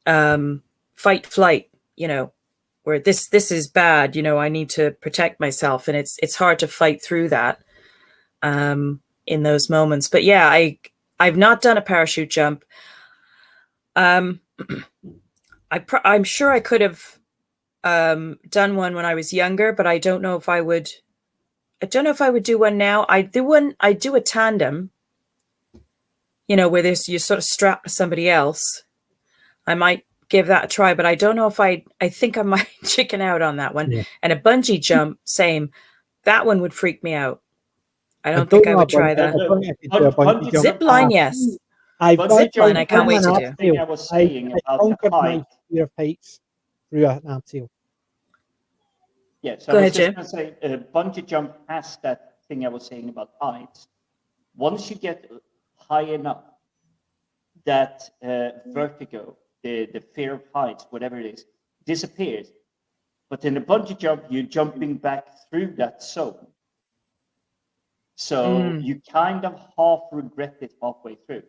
fight flight, where this is bad, I need to protect myself, and it's hard to fight through that in those moments. But yeah, I've not done a parachute jump. I'm sure I could have done one when I was younger, but I don't know if I would do one now. I do a tandem, where you're sort of strapped to somebody else. I might give that a try, but I don't know if I think I might chicken out on that one. Yeah. And a bungee jump, same. That one would freak me out. I don't think I would try that. Zip line, yes. Zip line, I can't wait to do. I was saying about the height. Fear of heights through an abseil. Yeah, so Go I ahead, was just Jim. going to say, bungee jump has that thing I was saying about heights. Once you get high enough, that vertigo, the fear of heights, whatever it is, disappears. But in a bungee jump, you're jumping back through that zone. So you kind of half regret it halfway through.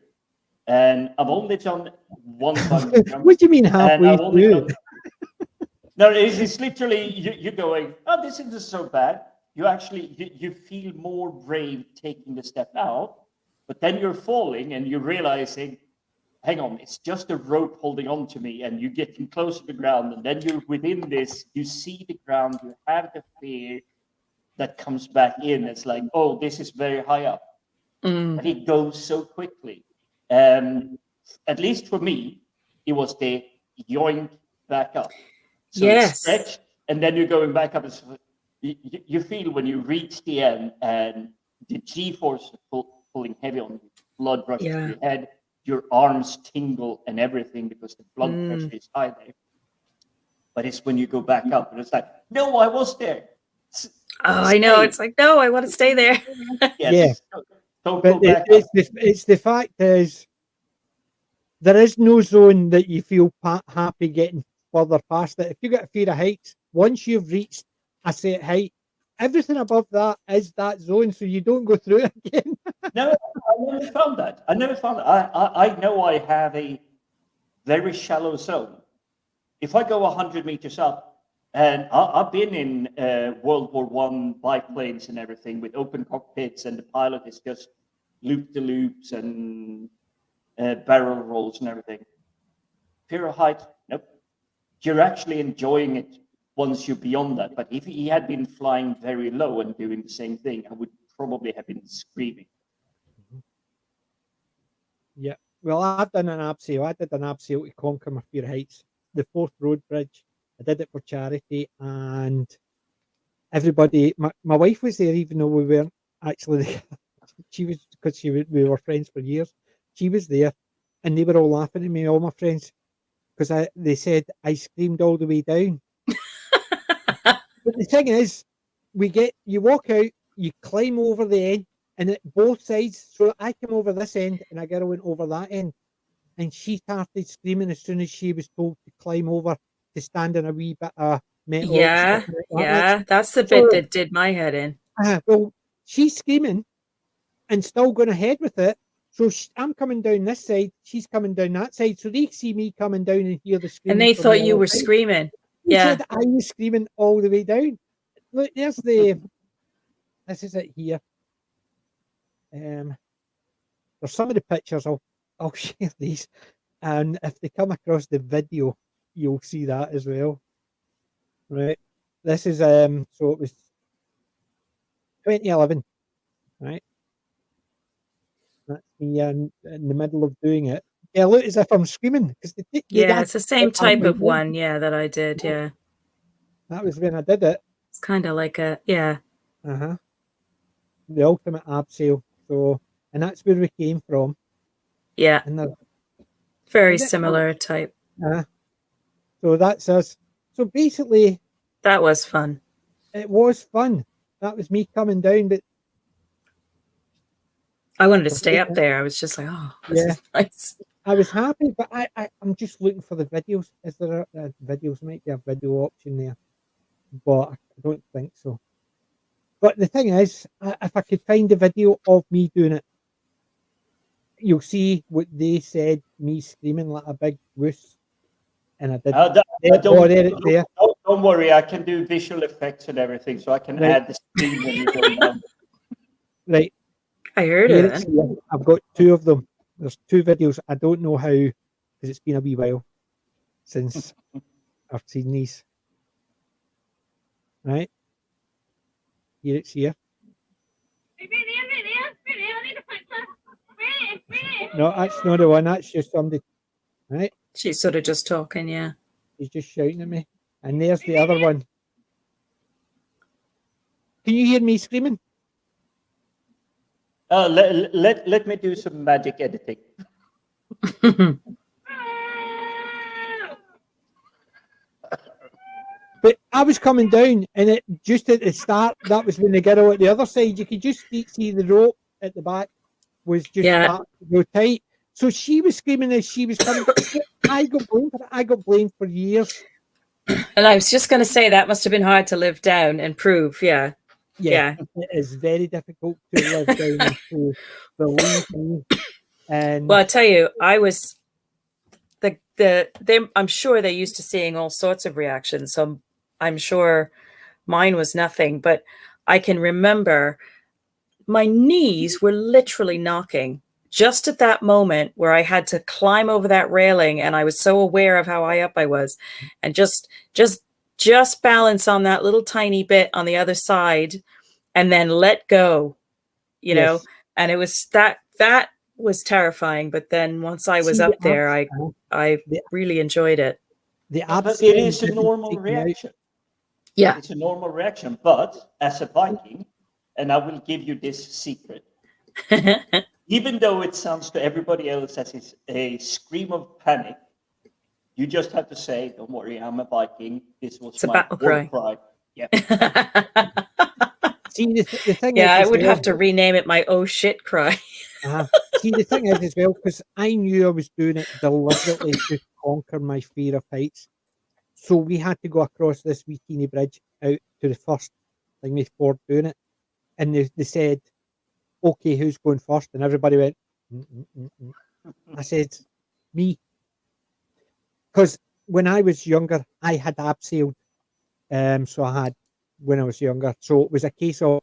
And I've only done one bungee jump. What do you mean halfway through? No, it's literally you're going, oh, this isn't so bad. You actually you feel more brave taking the step out, but then you're falling and you're realizing, hang on, it's just a rope holding on to me, and you're getting close to the ground, and then you're within this, you see the ground, you have the fear that comes back in. It's like, oh, this is very high up. But it goes so quickly. At least for me, it was the yoink back up. So yes. It's stretched, and then you're going back up. You feel when you reach the end and the G-force pulling heavy on you, blood rushes to your head, your arms tingle and everything because the blood pressure is high there. But it's when you go back up, and it's like, no, I was there. I know. It's like, no, I want to stay there. Yes. Yeah. Don't but go back it's the fact is, there is no zone that you feel happy getting further past it. If you get a fear of heights, once you've reached a set height, everything above that is that zone, so you don't go through it again. No, I never found that. I know I have a very shallow zone. If I go 100 meters up, and I've been in World War I biplanes and everything with open cockpits, and the pilot is just loop-de-loops and barrel rolls and everything. Fear of height, nope. You're actually enjoying it once you're beyond that. But if he had been flying very low and doing the same thing, I would probably have been screaming. Yeah. Well, I've done an abseil. I did an abseil to conquer my fear of heights. The Forth Road Bridge. I did it for charity, and everybody, my wife was there, even though we weren't actually there. She was, because we were friends for years. She was there, and they were all laughing at me, all my friends, because they said I screamed all the way down. But the thing is, you walk out, you climb over the end, and at both sides. So I came over this end, and a girl went over that end, and she started screaming as soon as she was told to climb over to stand in a wee bit of metal. Yeah, that's the bit that did my head in. Well, she's screaming and still going ahead with it. So I'm coming down this side, she's coming down that side. So they see me coming down and hear the screaming. And they thought you were screaming. They said I was screaming all the way down. Look, this is it here. There's some of the pictures. I'll share these, and if they come across the video, you'll see that as well. Right. This is so it was 2011. Right. That's me in the middle of doing it. Yeah, look, as if I'm screaming. It's the same type of one, that I did, yeah. That was when I did it. It's kind of like the ultimate abseil. So, and that's where we came from. Yeah. And very similar type. So that's us. So basically, that was fun. It was fun. That was me coming down, but I wanted to stay up there. I was just like, oh, this is nice. I was happy, but I'm just looking for the videos. Is there videos? Might be a video option there, but I don't think so. But the thing is, if I could find a video of me doing it, you'll see what they said, me screaming like a big wuss. And I did. Don't worry, I can do visual effects and everything, so I can add the screen when you're going down. Right. I heard it. I've got 2 of them. There's 2 videos. I don't know how, because it's been a wee while since I've seen these. Right? Here it's here. No, that's not the one. That's just somebody. Right? She's sort of just talking, yeah. She's just shouting at me. And there's the other one. Can you hear me screaming? Let me do some magic editing. But I was coming down, and it just at the start, that was when the girl at the other side, you could just see the rope at the back was just starting to go tight. So she was screaming as she was coming. I got blamed for years. And I was just going to say that must have been hard to live down and prove. Yeah. It is very difficult to live down and prove. Believe me. And well, I tell you, I was I'm sure they're used to seeing all sorts of reactions. So I'm sure mine was nothing, but I can remember my knees were literally knocking just at that moment where I had to climb over that railing, and I was so aware of how high up I was, and just balance on that little tiny bit on the other side and then let go, you know, and it was that was terrifying. But then once I was up there, I really enjoyed it. But it is a normal reaction. Yeah. It's a normal reaction. But as a Viking, and I will give you this secret, even though it sounds to everybody else as a scream of panic, you just have to say, don't worry, I'm a Viking. This was my battle cry. Yeah. See, the thing is, I would have to rename it my oh shit cry. See, the thing is as well, because I knew I was doing it deliberately to conquer my fear of heights. So we had to go across this wee teeny bridge out to the first thing before doing it. And they said, okay, who's going first? And everybody went, I said, me. Because when I was younger, I had abseiled. So I had when I was younger. So it was a case of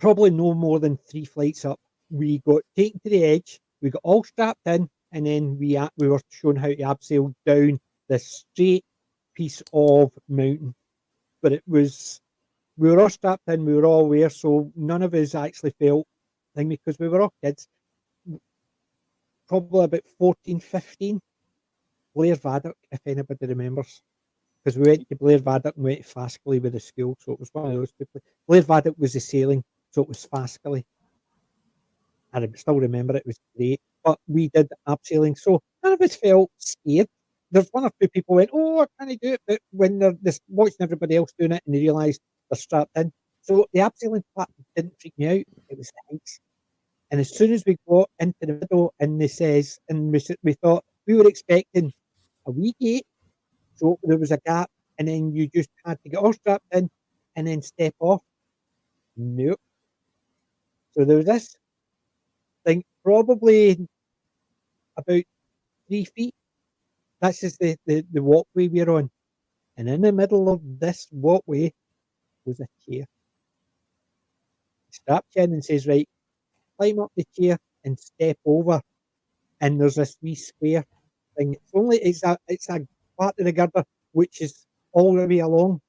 probably no more than 3 flights up. We got taken to the edge, we got all strapped in, and then we were shown how to abseil down this straight piece of mountain. But we were all strapped in, we were all aware, so none of us actually felt thing because we were all kids. Probably about 14, 15. Blair Vaddock, if anybody remembers. Because we went to Blair Vaddock and went to Fascally with the school, so it was one of those people. Blair Vaddock was the sailing, so it was Fascally. I still remember it was great, but we did abseiling, so none of us felt scared. There's 1 or 2 people went, oh, I can't do it, but when they're just watching everybody else doing it and they realised they're strapped in. So the abseiling part didn't freak me out, it was the heights. And as soon as we got into the middle and they says, and we thought, we were expecting a wee gate, so there was a gap, and then you just had to get all strapped in and then step off. Nope. So there was this thing, probably about 3 feet. That's just the walkway we're on. And in the middle of this walkway was a chair. He strapped you in and says, right, climb up the chair and step over. And there's this wee square thing. It's a part of the girder which is all the way along,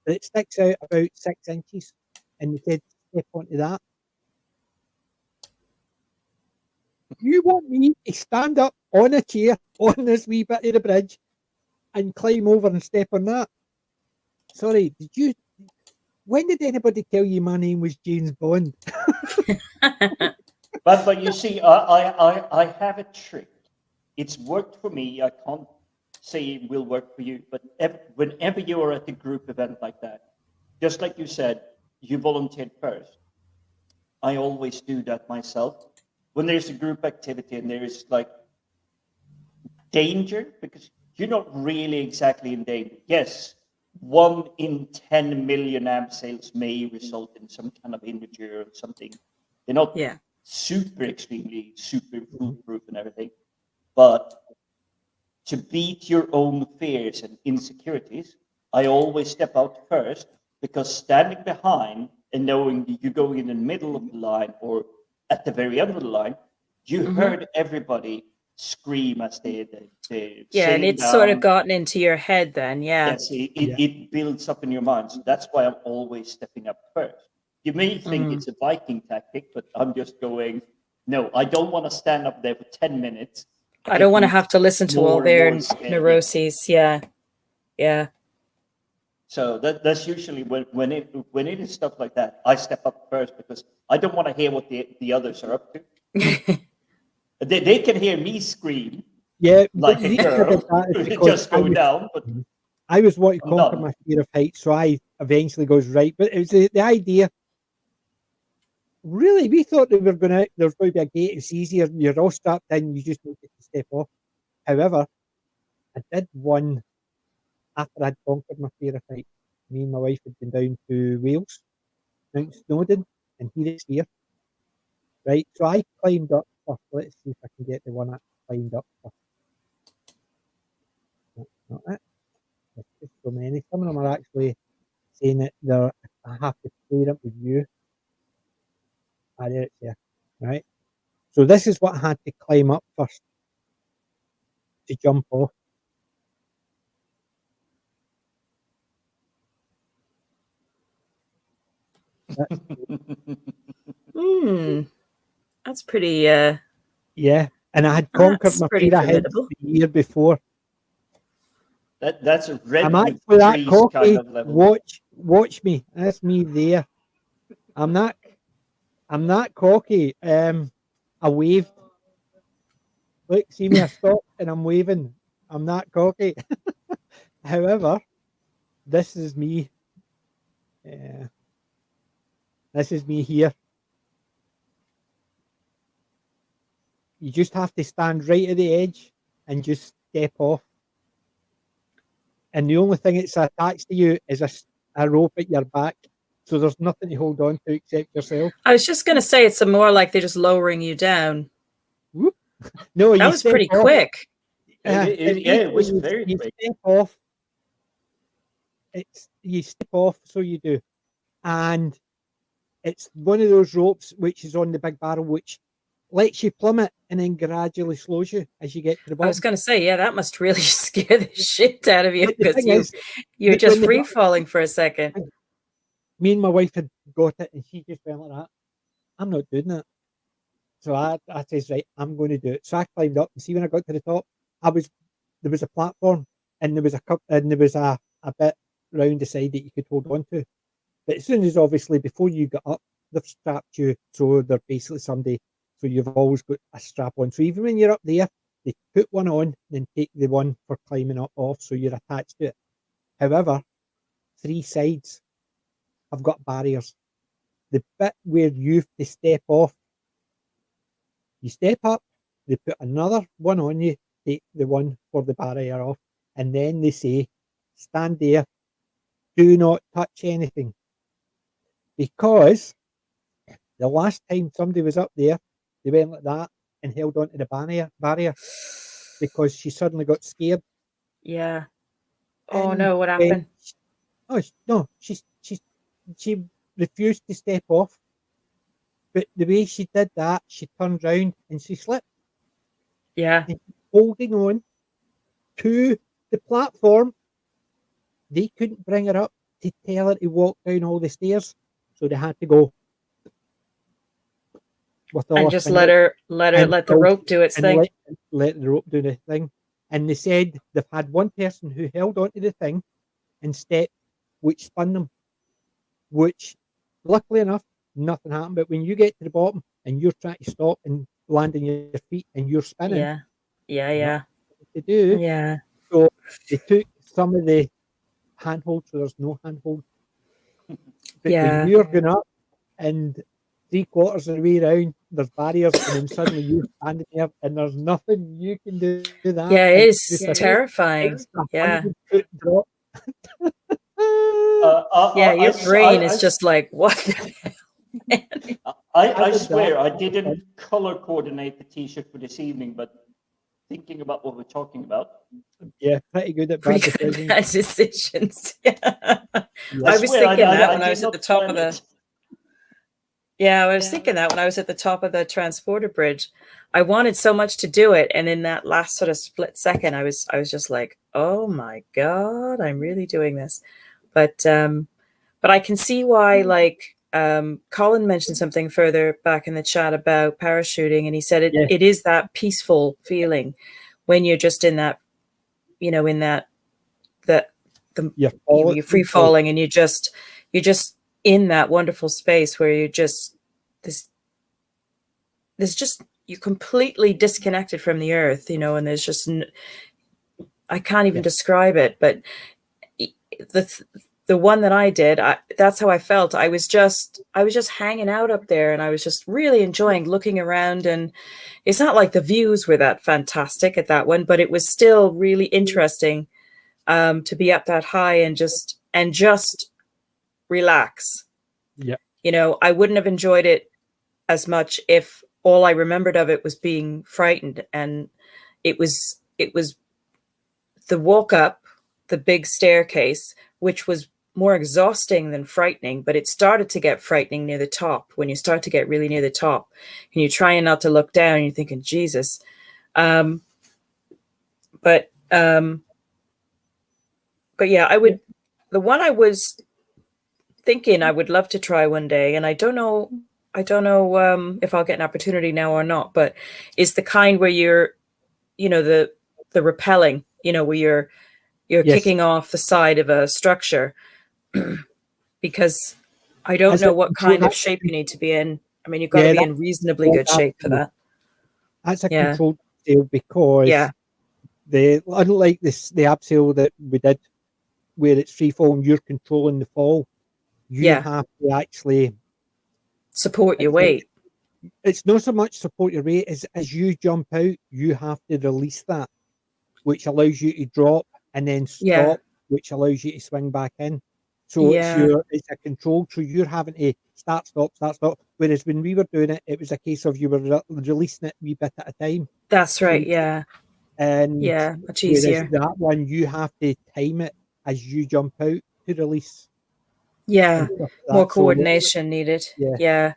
but it sticks out about 6 inches. And he said, step onto that. You want me to stand up on a chair on this wee bit of the bridge and climb over and step on that? Sorry, when did anybody tell you my name was James Bond? But you see, I have a trick. It's worked for me. I can't say it will work for you, but whenever you are at a group event like that, just like you said, you volunteered first. I always do that myself. When there's a group activity and there is like danger, because you're not really exactly in danger. Yes, 1 in 10 million amp sales may result in some kind of injury or something. They're not super extremely super foolproof and everything, but to beat your own fears and insecurities, I always step out first, because standing behind and knowing that you're going in the middle of the line or at the very end of the line, you heard everybody scream as they and it's sort of gotten into your head then. Yes, it builds up in your mind. So that's why I'm always stepping up first. You may think it's a Viking tactic, but I'm just going, no, I don't want to stand up there for 10 minutes. I don't want to have to listen to all their neuroses. Yeah. So that's usually when it is stuff like that, I step up first, because I don't want to hear what the others are up to. They can hear me scream. Yeah, like a girl, just go down. But I was wanting to conquer my fear of heights, so I eventually goes right. But it was the idea. Really, we thought there's going to be a gate. It's easier. You're all strapped in. You just need to step off. However, I did one after I'd conquered my fear of heights. Me and my wife had been down to Wales, Mount Snowdon, and here it's here. Right, so I climbed up first. Let's see if I can get the one I climbed up first. That's not it. There's just so many. Some of them are actually saying that I have to clear up with you. There it's there. Right. So this is what I had to climb up first to jump off. That's pretty yeah, and I had conquered my fear of heights the year before. That's a red. I'm actually that cocky. Kind of level. Watch me. That's me there. I'm not cocky. I waved. Look, see me, I stopped and I'm waving. I'm not cocky. However, this is me. This is me here. You just have to stand right at the edge and just step off. And the only thing it's attached to you is a rope at your back. So there's nothing to hold on to except yourself. I was just going to say it's more like they're just lowering you down. Whoop. No, that was pretty quick. It was very quick. Step off. You step off, so you do. And it's one of those ropes which is on the big barrel, which lets you plummet and then gradually slows you as you get to the bottom. I was going to say, that must really scare the shit out of you, because you're just free falling for a second. Me and my wife had got it, and she just went like that. I'm not doing it. So I says, right, I'm going to do it. So I climbed up, and see, when I got to the top, there was a platform, and there was a bit round the side that you could hold on to. But as soon as, obviously, before you get up, they've strapped you, so they're basically somebody. So you've always got a strap on. So even when you're up there, they put one on, then take the one for climbing up off, so you're attached to it. However, 3 sides have got barriers. The bit where you have to step off, you step up, they put another one on you, take the one for the barrier off, and then they say, stand there, do not touch anything. Because the last time somebody was up there, they went like that and held onto the barrier because she suddenly got scared. Yeah. Oh no, what happened? She refused to step off. But the way she did that, she turned round and she slipped. Yeah. And holding on to the platform, they couldn't bring her up to tell her to walk down all the stairs. So they had to go. And just let the rope do its thing. Let the rope do the thing. And they said they've had one person who held onto the thing and stepped, which spun them. Which, luckily enough, nothing happened. But when you get to the bottom and you're trying to stop and land on your feet and you're spinning, yeah, to do. Yeah. So they took some of the handholds, so there's no handhold. But when you're going up and 3/4 of the way around, there's barriers, and then suddenly you're standing there, and there's nothing you can do to that. Yeah, it is terrifying. Yeah. Drop. Yeah, your brain is just like, what the hell? I swear I didn't color coordinate the T-shirt for this evening, but thinking about what we're talking about. Yeah, pretty good at Pretty bad good decisions. bad decisions. Yeah. I was swear, thinking that I when I did was at not the top plan of the. it. Yeah, I was thinking that when I was at the top of the transporter bridge. I wanted so much to do it, and in that last sort of split second, I was just like, "Oh my God, I'm really doing this." But I can see why, like, Colin mentioned something further back in the chat about parachuting, and he said it is that peaceful feeling when you're just in that, in that you're free falling, and you're just in that wonderful space where you're just there's just you're completely disconnected from the earth, and there's just I can't even describe it, but the one that I did, that's how I felt. I was just hanging out up there, and I was just really enjoying looking around. And it's not like the views were that fantastic at that one, but it was still really interesting to be up that high and just relax. Yeah. I wouldn't have enjoyed it as much if all I remembered of it was being frightened. And it was the walk up the big staircase, which was more exhausting than frightening, but it started to get frightening near the top. When you start to get really near the top and you're trying not to look down, and you're thinking, Jesus. But yeah, the one I was thinking I would love to try one day, and I don't know if I'll get an opportunity now or not, but is the kind where you're, the rappelling, where you're kicking off the side of a structure, because I don't know what kind of shape you need to be in. I mean, you've got to be in reasonably good shape for that. That's a controlled abseil, because unlike the abseil that we did, where it's free fall and you're controlling the fall, you have to actually support your weight. It's not so much support your weight as you jump out, you have to release that, which allows you to drop and then stop, which allows you to swing back in. So it's a control. So you're having to start, stop. Whereas when we were doing it, it was a case of you were releasing it a wee bit at a time. That's right. And much easier. That one, you have to time it as you jump out to release. Yeah, more coordination needed. Yeah.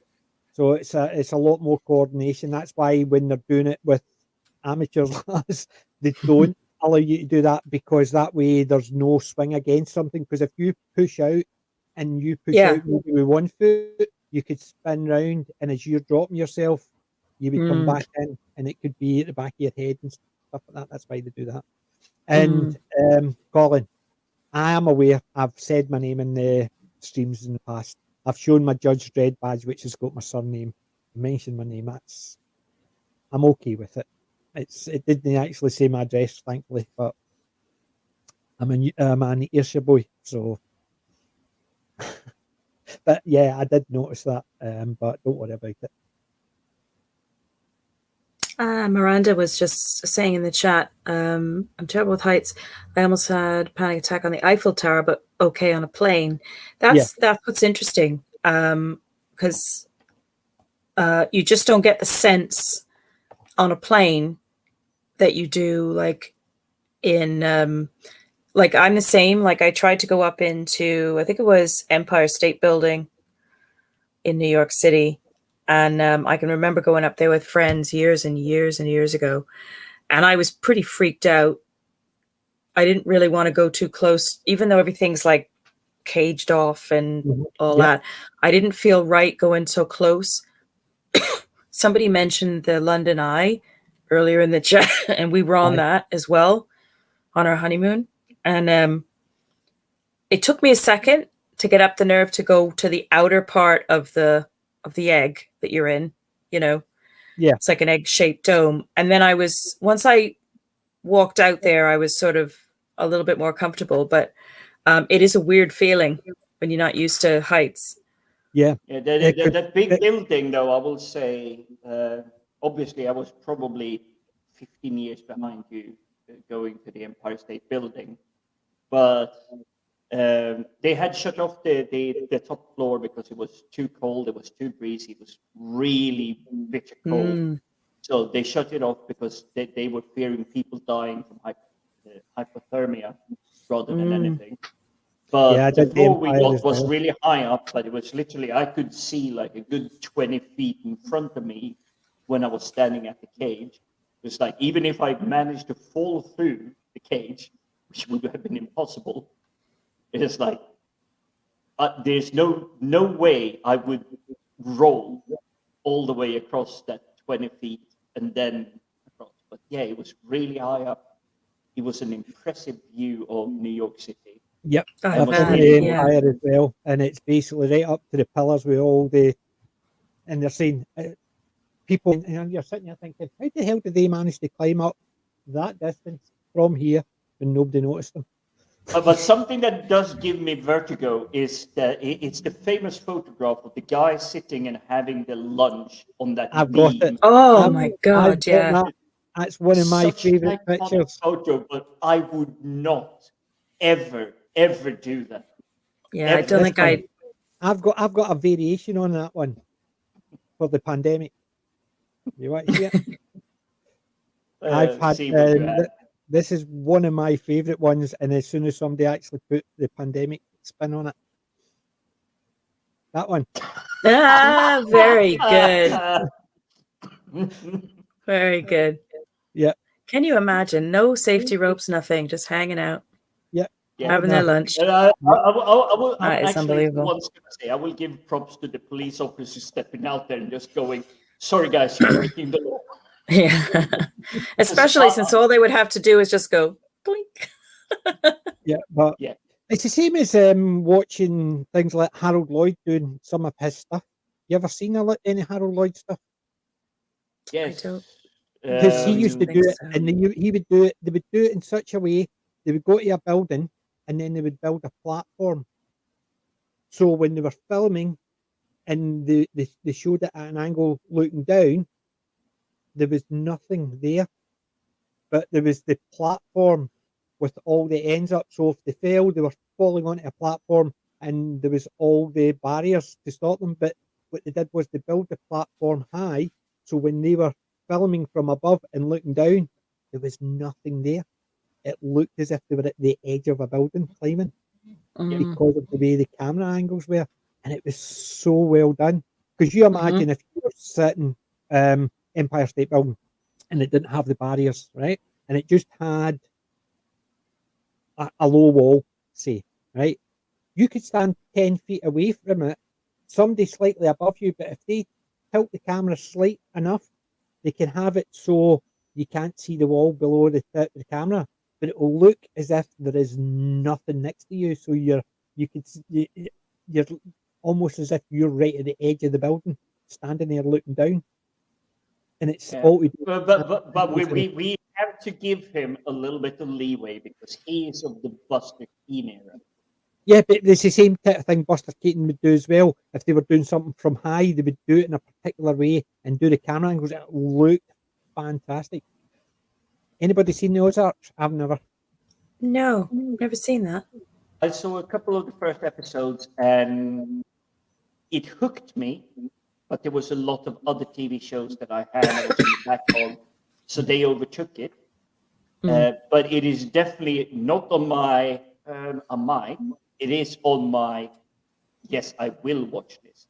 So it's a lot more coordination. That's why when they're doing it with amateurs, they don't allow you to do that, because that way there's no swing against something. Because if you push out and you push out maybe with one foot, you could spin round, and as you're dropping yourself, you would come back in, and it could be at the back of your head and stuff like that. That's why they do that. And Colin, I am aware, I've said my name in the streams in the past. I've shown my Judge Dredd badge, which has got my surname. I mentioned my name. I'm okay with it. It didn't actually say my address, thankfully, but I'm an Ayrshire boy, so. But yeah, I did notice that, but don't worry about it. Miranda was just saying in the chat, I'm terrible with heights. I almost had a panic attack on the Eiffel Tower, but okay on a plane. That's what's interesting, because you just don't get the sense on a plane that you do like in like I'm the same. Like I tried to go up into, I think it was Empire State Building in New York City. And I can remember going up there with friends years and years and years ago. And I was pretty freaked out. I didn't really want to go too close, even though everything's like caged off and all that. I didn't feel right going so close. Somebody mentioned the London Eye earlier in the chat, and we were on that as well on our honeymoon. And it took me a second to get up the nerve to go to the outer part of the egg that you're in, it's like an egg-shaped dome. And then once I walked out there, I was sort of a little bit more comfortable, but it is a weird feeling when you're not used to heights. That big building, though, I will say, obviously I was probably 15 years behind you going to the Empire State Building, but They had shut off the top floor because it was too cold. It was too breezy. It was really bitter cold. So they shut it off because they were fearing people dying from hypothermia rather than anything. But the floor we got was really high up, but it was literally, I could see like a good 20 feet in front of me when I was standing at the cage. It was like, even if I managed to fall through the cage, which would have been impossible, it's like, there's no way I would roll all the way across that 20 feet and then across. But yeah, it was really high up. It was an impressive view of New York City. Yep, I've I've seen the Empire as well, and it's basically right up to the pillars with all the, and they're saying people, and you're sitting there thinking, how the hell did they manage to climb up that distance from here and nobody noticed them? But something that does give me vertigo is that it's the famous photograph of the guy sitting and having the lunch on that I've beam. got it. Oh my God, yeah. That's one of my favorite pictures. Photo, but I would not ever do that. Yeah, ever. I don't think I. I've got a variation on that one for the pandemic. You want to see it? I've had. This is one of my favorite ones, and as soon as somebody actually put the pandemic spin on it, that one. Very good. Very good. Yeah. Can you imagine? No safety ropes, nothing, just hanging out. Yeah. Having their lunch. I will unbelievable. I will give props to the police officers stepping out there and just going, sorry guys, you're breaking the law. Yeah. Especially since all they would have to do is just go blink. Yeah, but it's the same as watching things like Harold Lloyd doing some of his stuff. You ever seen any Harold Lloyd stuff? Yes. Because he used to do it, and he would do it. They would do it in such a way. They would go to a building, and then they would build a platform. So when they were filming, and they showed it at an angle looking down, there was nothing there, but there was the platform with all the ends up. So if they fell, they were falling onto a platform, and there was all the barriers to stop them. But what they did was they built the platform high, so when they were filming from above and looking down, there was nothing there. It looked as if they were at the edge of a building climbing because of the way the camera angles were, and it was so well done. Because you imagine if you were sitting Empire State Building and it didn't have the barriers, right, and it just had a low wall, say, right, you could stand 10 feet away from it, somebody slightly above you, but if they tilt the camera slight enough, they can have it so you can't see the wall below the camera, but it will look as if there is nothing next to you. So you're almost as if you're right at the edge of the building, standing there looking down. And it's all we do. But we have to give him a little bit of leeway because he is of the Buster Keaton era. Yeah, but it's the same type of thing Buster Keaton would do as well. If they were doing something from high, they would do it in a particular way and do the camera angles. It looked fantastic. Anybody seen the Ozarks? I've never. No, never seen that. I saw a couple of the first episodes and it hooked me, but there was a lot of other TV shows that I had in the backlog, so they overtook it. But it is definitely not on my it is on my, yes, I will watch this.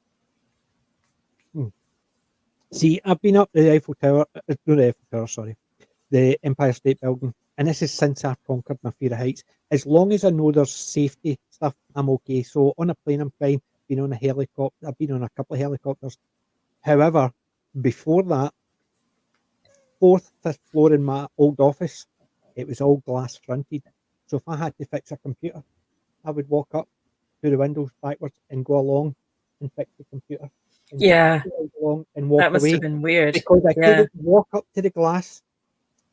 See, I've been up the Eiffel Tower, not the Eiffel Tower, sorry, the Empire State Building, and this is since I've conquered my fear of heights. As long as I know there's safety stuff, I'm okay. So on a plane, I'm fine. Been on a helicopter, I've been on a couple of helicopters. However, before that, 4th, 5th floor in my old office, it was all glass fronted. So if I had to fix a computer, I would walk up through the windows backwards and go along and fix the computer. Yeah, along and walk that must away have been weird. because I couldn't walk up to the glass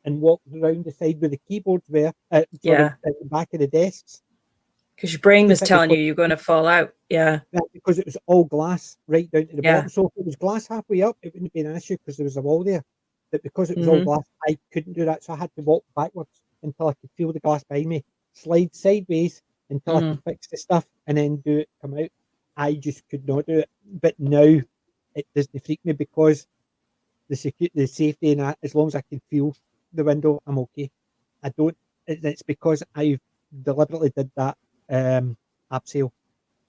and walk around the side where the keyboards were at the back of the desks. Because your brain was telling you you're going to fall out. Yeah. Because it was all glass right down to the bottom. So if it was glass halfway up, it wouldn't be an issue because there was a wall there. But because it was all glass, I couldn't do that. So I had to walk backwards until I could feel the glass behind me, slide sideways until I could fix the stuff and then do it come out. I just could not do it. But now it doesn't freak me because the safety, and as long as I can feel the window, I'm okay. I don't. It's because I deliberately did that abseil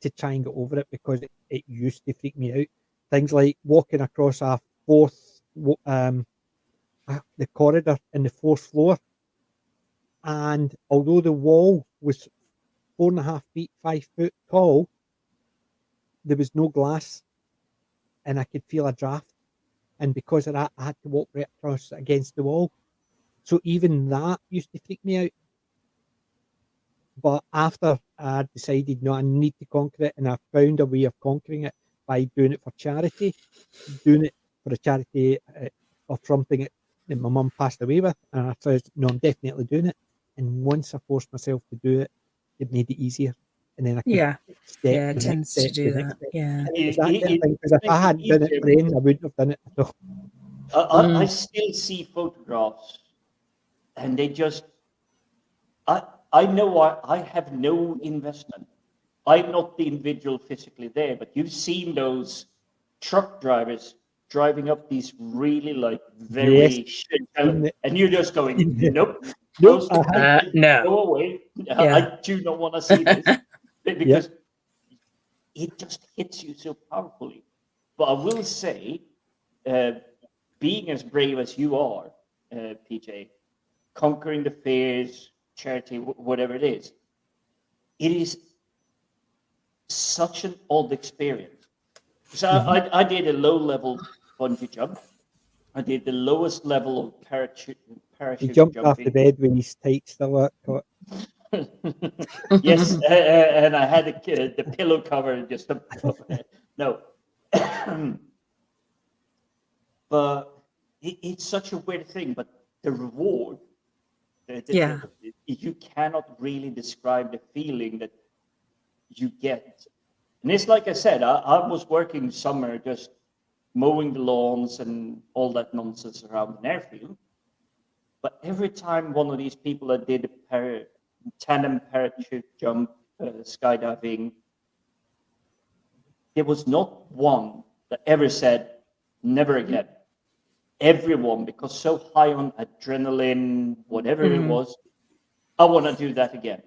to try and get over it, because it used to freak me out. Things like walking across a the corridor in the fourth floor, and although the wall was 4.5 feet, 5 foot tall, there was no glass, and I could feel a draft. And because of that, I had to walk right across against the wall. So even that used to freak me out. But after I decided, no, I need to conquer it, and I found a way of conquering it by doing it for charity, doing it for a charity of something that my mum passed away with. And I said, no, I'm definitely doing it. And once I forced myself to do it, it made it easier. And then I could it tends to do that. Yeah. Because if I hadn't done it then, I wouldn't have done it at all. I still see photographs, and they just, I know I have no investment. I'm not the individual physically there, but you've seen those truck drivers driving up these really very shit, and you're just going, nope, no, go away. I do not want to see this because it just hits you so powerfully. But I will say, being as brave as you are, PJ, conquering the fears, charity, whatever it is such an odd experience. So I did a low-level bungee jump. I did the lowest level of parachute he jumped jumping. off the bed with his tights still up. Yes, and I had the pillow cover just no. But it's such a weird thing. But the reward, you cannot really describe the feeling that you get. And it's like I said, I was working summer just mowing the lawns and all that nonsense around an airfield. But every time one of these people that did a tandem parachute jump, skydiving, there was not one that ever said, never again. Everyone, because so high on adrenaline, whatever it was, I want to do that again.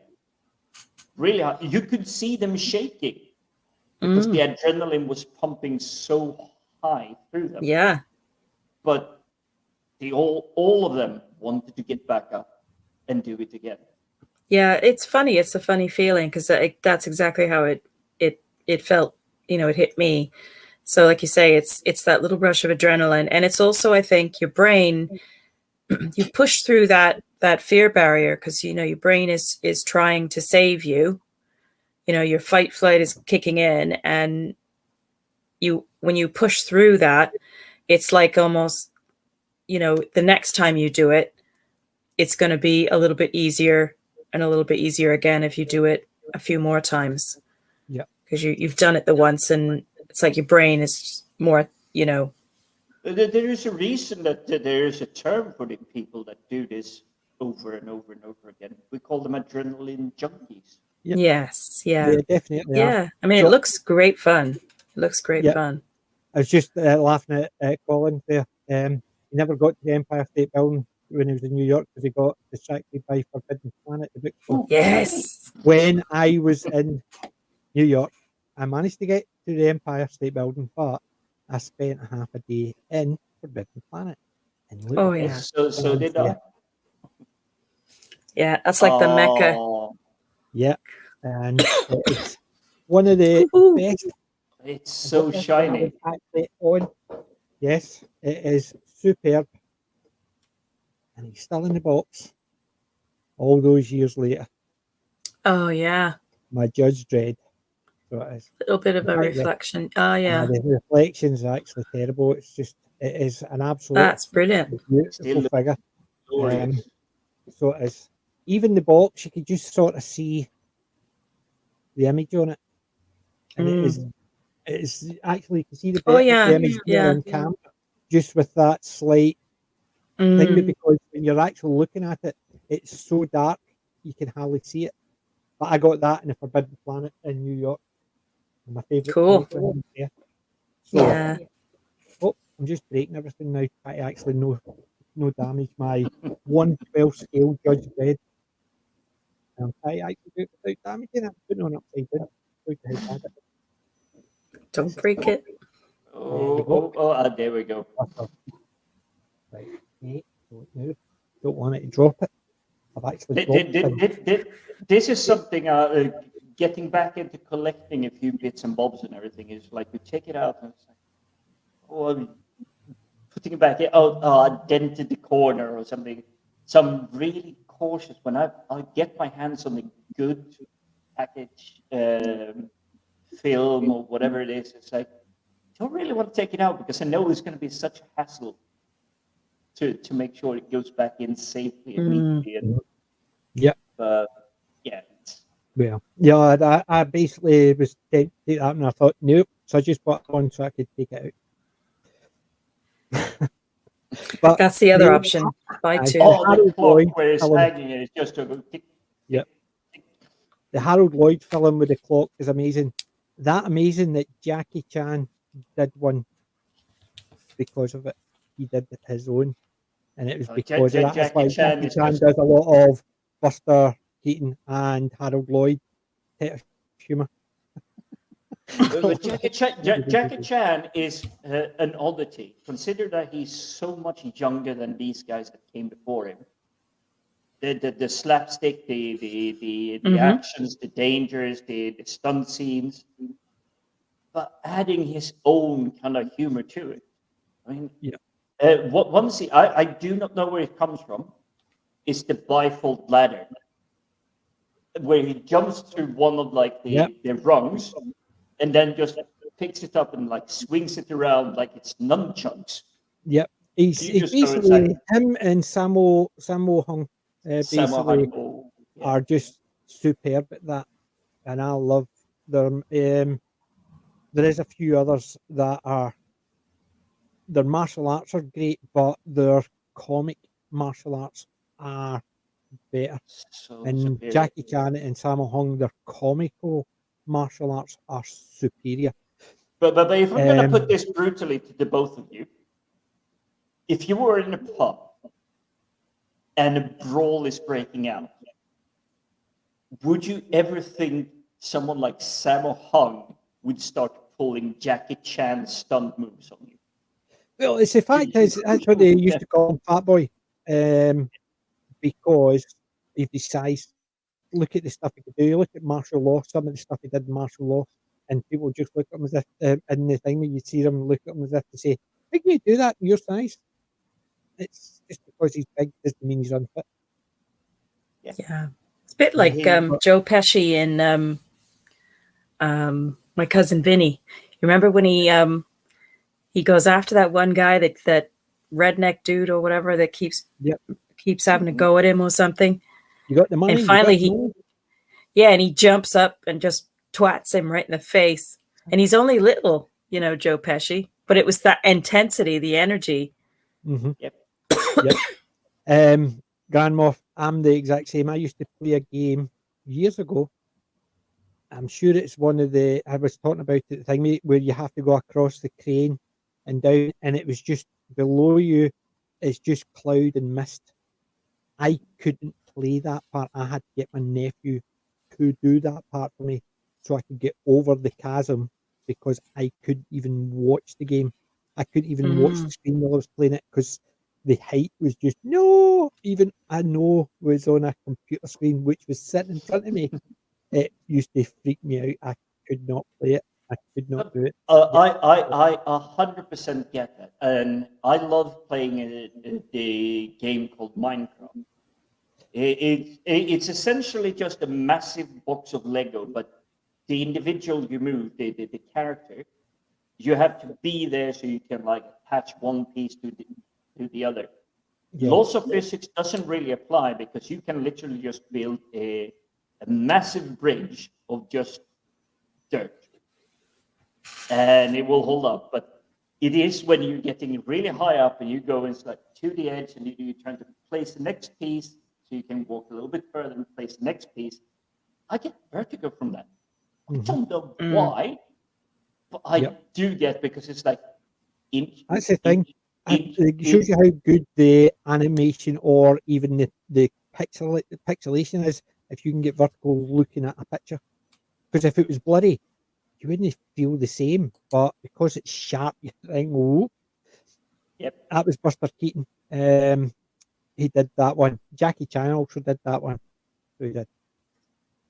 Really hard. You could see them shaking because the adrenaline was pumping so high through them. Yeah. But all of them wanted to get back up and do it again. Yeah, it's funny. It's a funny feeling because that's exactly how it felt. It hit me. So, like you say, it's that little rush of adrenaline, and it's also, I think, your brain. You've pushed through that fear barrier because your brain is trying to save you. Your fight flight is kicking in, and when you push through that, it's like almost the next time you do it, it's going to be a little bit easier and a little bit easier again if you do it a few more times. Yeah, because you've done it the once, and it's like your brain is more. There is a reason that there is a term for the people that do this over and over and over again. We call them adrenaline junkies. Yep. Yes, yeah, definitely. Yeah, I mean, it looks great fun. It looks great fun. I was just laughing at Colin there. He never got to the Empire State Building when he was in New York because he got distracted by Forbidden Planet, the book. Yes. When I was in New York, I managed to get to the Empire State Building, but I spent half a day in Forbidden Planet. And look So did I. Yeah, that's like the Mecca. Yeah, and it's one of the best. It's so shiny. Yes, it is superb. And he's still in the box all those years later. Oh, yeah. My Judge Dredd. So it is. A little bit of a reflection. Oh, yeah. The reflections are actually terrible. It is an absolute. That's brilliant. Beautiful figure. So it is. Even the box, you could just sort of see the image on it. And it is actually, you can see the image on camera, just with that slight thing, because when you're actually looking at it, it's so dark, you can hardly see it. But I got that in the Forbidden Planet in New York. My favourite Cool. place with him there. So, Yeah. oh, I'm just breaking everything now. I actually no damage. My 1/12 scale Judge Dredd. I actually do it without damaging it. I'm putting on upside down. Shows you how bad it is. Don't break it. There we go. Right. Okay. Don't want it to drop it. I've actually dropped it. This is something getting back into collecting a few bits and bobs and everything is like you take it out and it's like, oh, I'm putting it back in. I dented the corner or something. So I'm really cautious when I get my hands on a good package film or whatever it is. It's like I don't really want to take it out because I know it's going to be such a hassle to make sure it goes back in safely immediately. And, yeah. Yeah. Well, yeah, I basically was take that and I thought, nope. So I just bought one so I could take it out. But that's the other option. Buy two. The clock where it's hanging and it's just a tick. Yeah. The Harold Lloyd film with the clock is amazing. That amazing that Jackie Chan did one because of it. He did his own. And it was because of that. That's why Jackie Chan does a lot of Buster Keaton and Harold Lloyd type of humour. Jackie Chan is an oddity. Consider that he's so much younger than these guys that came before him. The slapstick, the actions, the dangers, the stunt scenes, but adding his own kind of humor to it. I mean, one scene I do not know where it comes from is the bifold ladder, where he jumps through one of like the rungs and then just picks it up and like swings it around like it's nunchucks. Yep, he's basically him and Sammo Hung basically are just superb at that, and I love them. There is a few others that are their martial arts are great, but their comic martial arts are better. And Jackie Chan and Sammo Hung, their comical martial arts are superior. But if we're going to put this brutally to the both of you, if you were in a pub and a brawl is breaking out, would you ever think someone like Sammo Hung would start pulling Jackie Chan stunt moves on you? Well, it's the fact is that's what they used to call him, Fat Boy, because of his size. Look at the stuff he could do. Look at martial law. Some of the stuff he did in martial law, and people just look at him as if in the thing when you see them, look at him as if to say, "How can you do that in your size?" It's just because he's big doesn't mean he's unfit. Yeah, it's a bit like Joe Pesci in My Cousin Vinny. You remember when he goes after that one guy that redneck dude or whatever that keeps having to go at him or something. You got the money, and finally he jumps up and just twats him right in the face. And he's only little, Joe Pesci, but it was that intensity, the energy. Mm-hmm. Yep. Grand Moff, I'm the exact same. I used to play a game years ago. I'm sure it's one of I was talking about it, the thing where you have to go across the crane and down, and it was just below you, it's just cloud and mist. I couldn't play that part. I had to get my nephew to do that part for me so I could get over the chasm because I couldn't even watch the game. I couldn't even watch the screen while I was playing it because the height was just even I know was on a computer screen which was sitting in front of me. It used to freak me out. I could not play it. I could not do it. I 100% get that, and I love playing the game called Minecraft. It's essentially just a massive box of Lego, but the individual you move, the character, you have to be there so you can like attach one piece to the other. Yeah. Laws of physics doesn't really apply because you can literally just build a massive bridge of just dirt and it will hold up. But it is when you're getting really high up and you go like to the edge and you're trying to place the next piece so you can walk a little bit further and place the next piece. I get vertigo from that. I Mhm. don't know why, but I do get, because it's like inch. That's the thing. Inch, It shows you how good the animation or even the pixelation is if you can get vertigo looking at a picture. Because if it was blurry, you wouldn't feel the same. But because it's sharp, you think, oh. Yep. That was Buster Keaton. He did that one. Jackie Chan also did that one. So he did.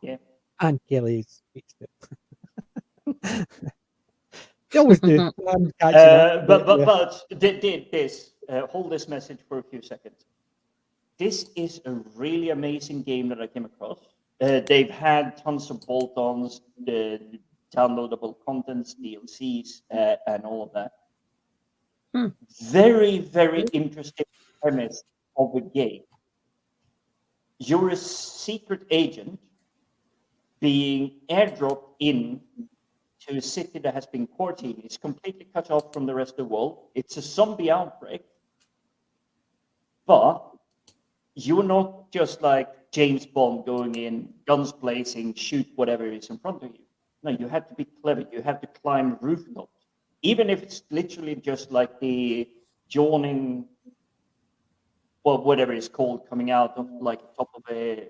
Yeah. And Kelly speaks to it. They always do. I'm catching up. But this, hold this message for a few seconds. This is a really amazing game that I came across. They've had tons of bolt-ons, downloadable contents, DLCs, and all of that. Very, very interesting premise of the game. You're a secret agent being airdropped in to a city that has been quarantined. It's completely cut off from the rest of the world. It's a zombie outbreak. But you're not just like James Bond going in, guns blazing, shoot whatever is in front of you. No, you have to be clever. You have to climb rooftops. Even if it's literally just like the yawning, well, whatever it's called, coming out of like top of a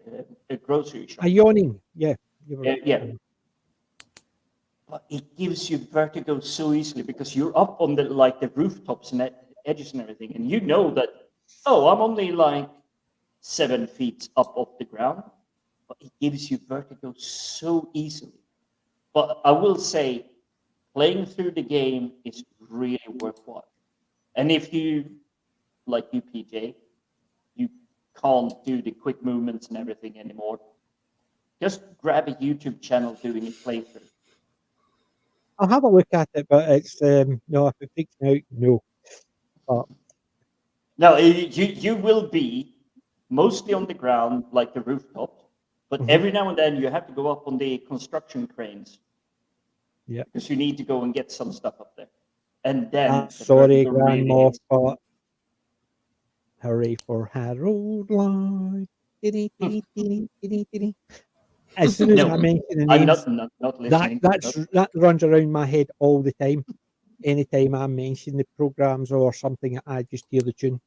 grocery shop. A yawning, yeah. Yeah. But it gives you vertigo so easily because you're up on the rooftops and edges and everything, and you know that, oh, I'm only like 7 feet up off the ground, but it gives you vertigo so easily. But I will say, playing through the game is really worthwhile. And if you, like you, PJ, you can't do the quick movements and everything anymore, just grab a YouTube channel doing a playthrough. I'll have a look at it, but it's no, if it freaks me out, no. But no, you will be mostly on the ground, like the rooftop, but every now and then you have to go up on the construction cranes. Yeah, because you need to go and get some stuff up there, and then sorry, Grandma, but hurry for Harold Lloyd. As soon as I mention the names, I'm not listening. That runs around my head all the time. Anytime I mention the programs or something, I just hear the tune.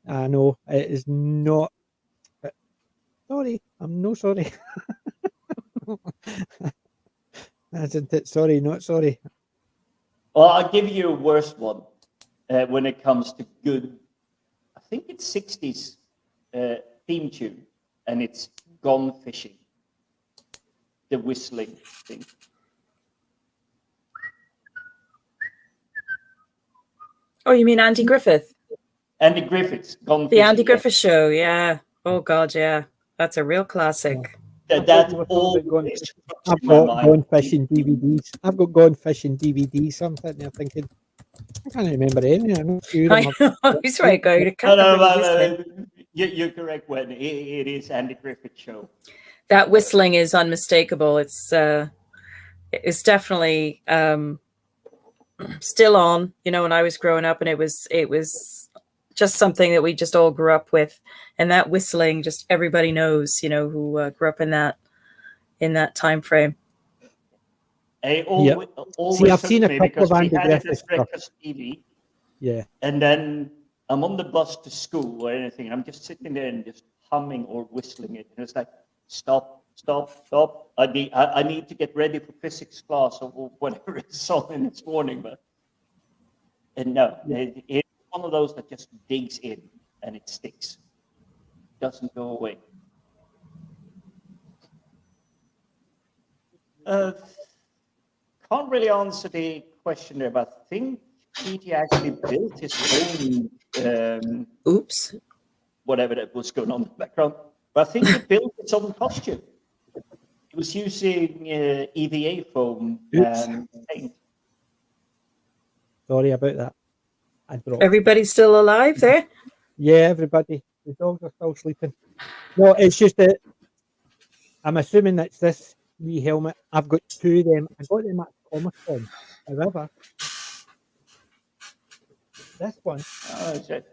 I know it is not. Sorry, I'm no sorry. Isn't it? Sorry, not sorry. Well, I'll give you a worse one when it comes to good. I think it's 60s theme tune, and it's Gone Fishing. The whistling thing. Oh, you mean Andy Griffith? Andy Griffith's Gone The Fishing. Andy Griffith Show, yeah. Oh, God, yeah. That's a real classic. That always I've got Gone Fishing DVDs. I've got Gone Fishing DVDs. I'm sitting there thinking, I can't remember any. I know he's right, go. You're correct, When it is Andy Griffith Show. That whistling is unmistakable. It's definitely still on. You know, when I was growing up, and it was just something that we just all grew up with, and that whistling, just everybody knows. You know, who grew up in that time frame. Always See, I've seen a couple of Andy Griffith stuff. TV. Yeah. And then I'm on the bus to school or anything. I'm just sitting there and just humming or whistling it. And it's like, stop. I need to get ready for physics class or whatever it's on this morning. And no, it's one of those that just digs in and it sticks. Doesn't go away. Can't really answer the question there, but I think PG actually built his own whatever that was going on in the background. But I think he built his own costume. He was using EVA foam and paint. Sorry about that. Everybody's still alive there? Yeah, everybody. The dogs are still sleeping. No, it's just that I'm assuming that's this wee helmet. I've got two of them. I got them at Comic-Con. However, this one. Oh, shit.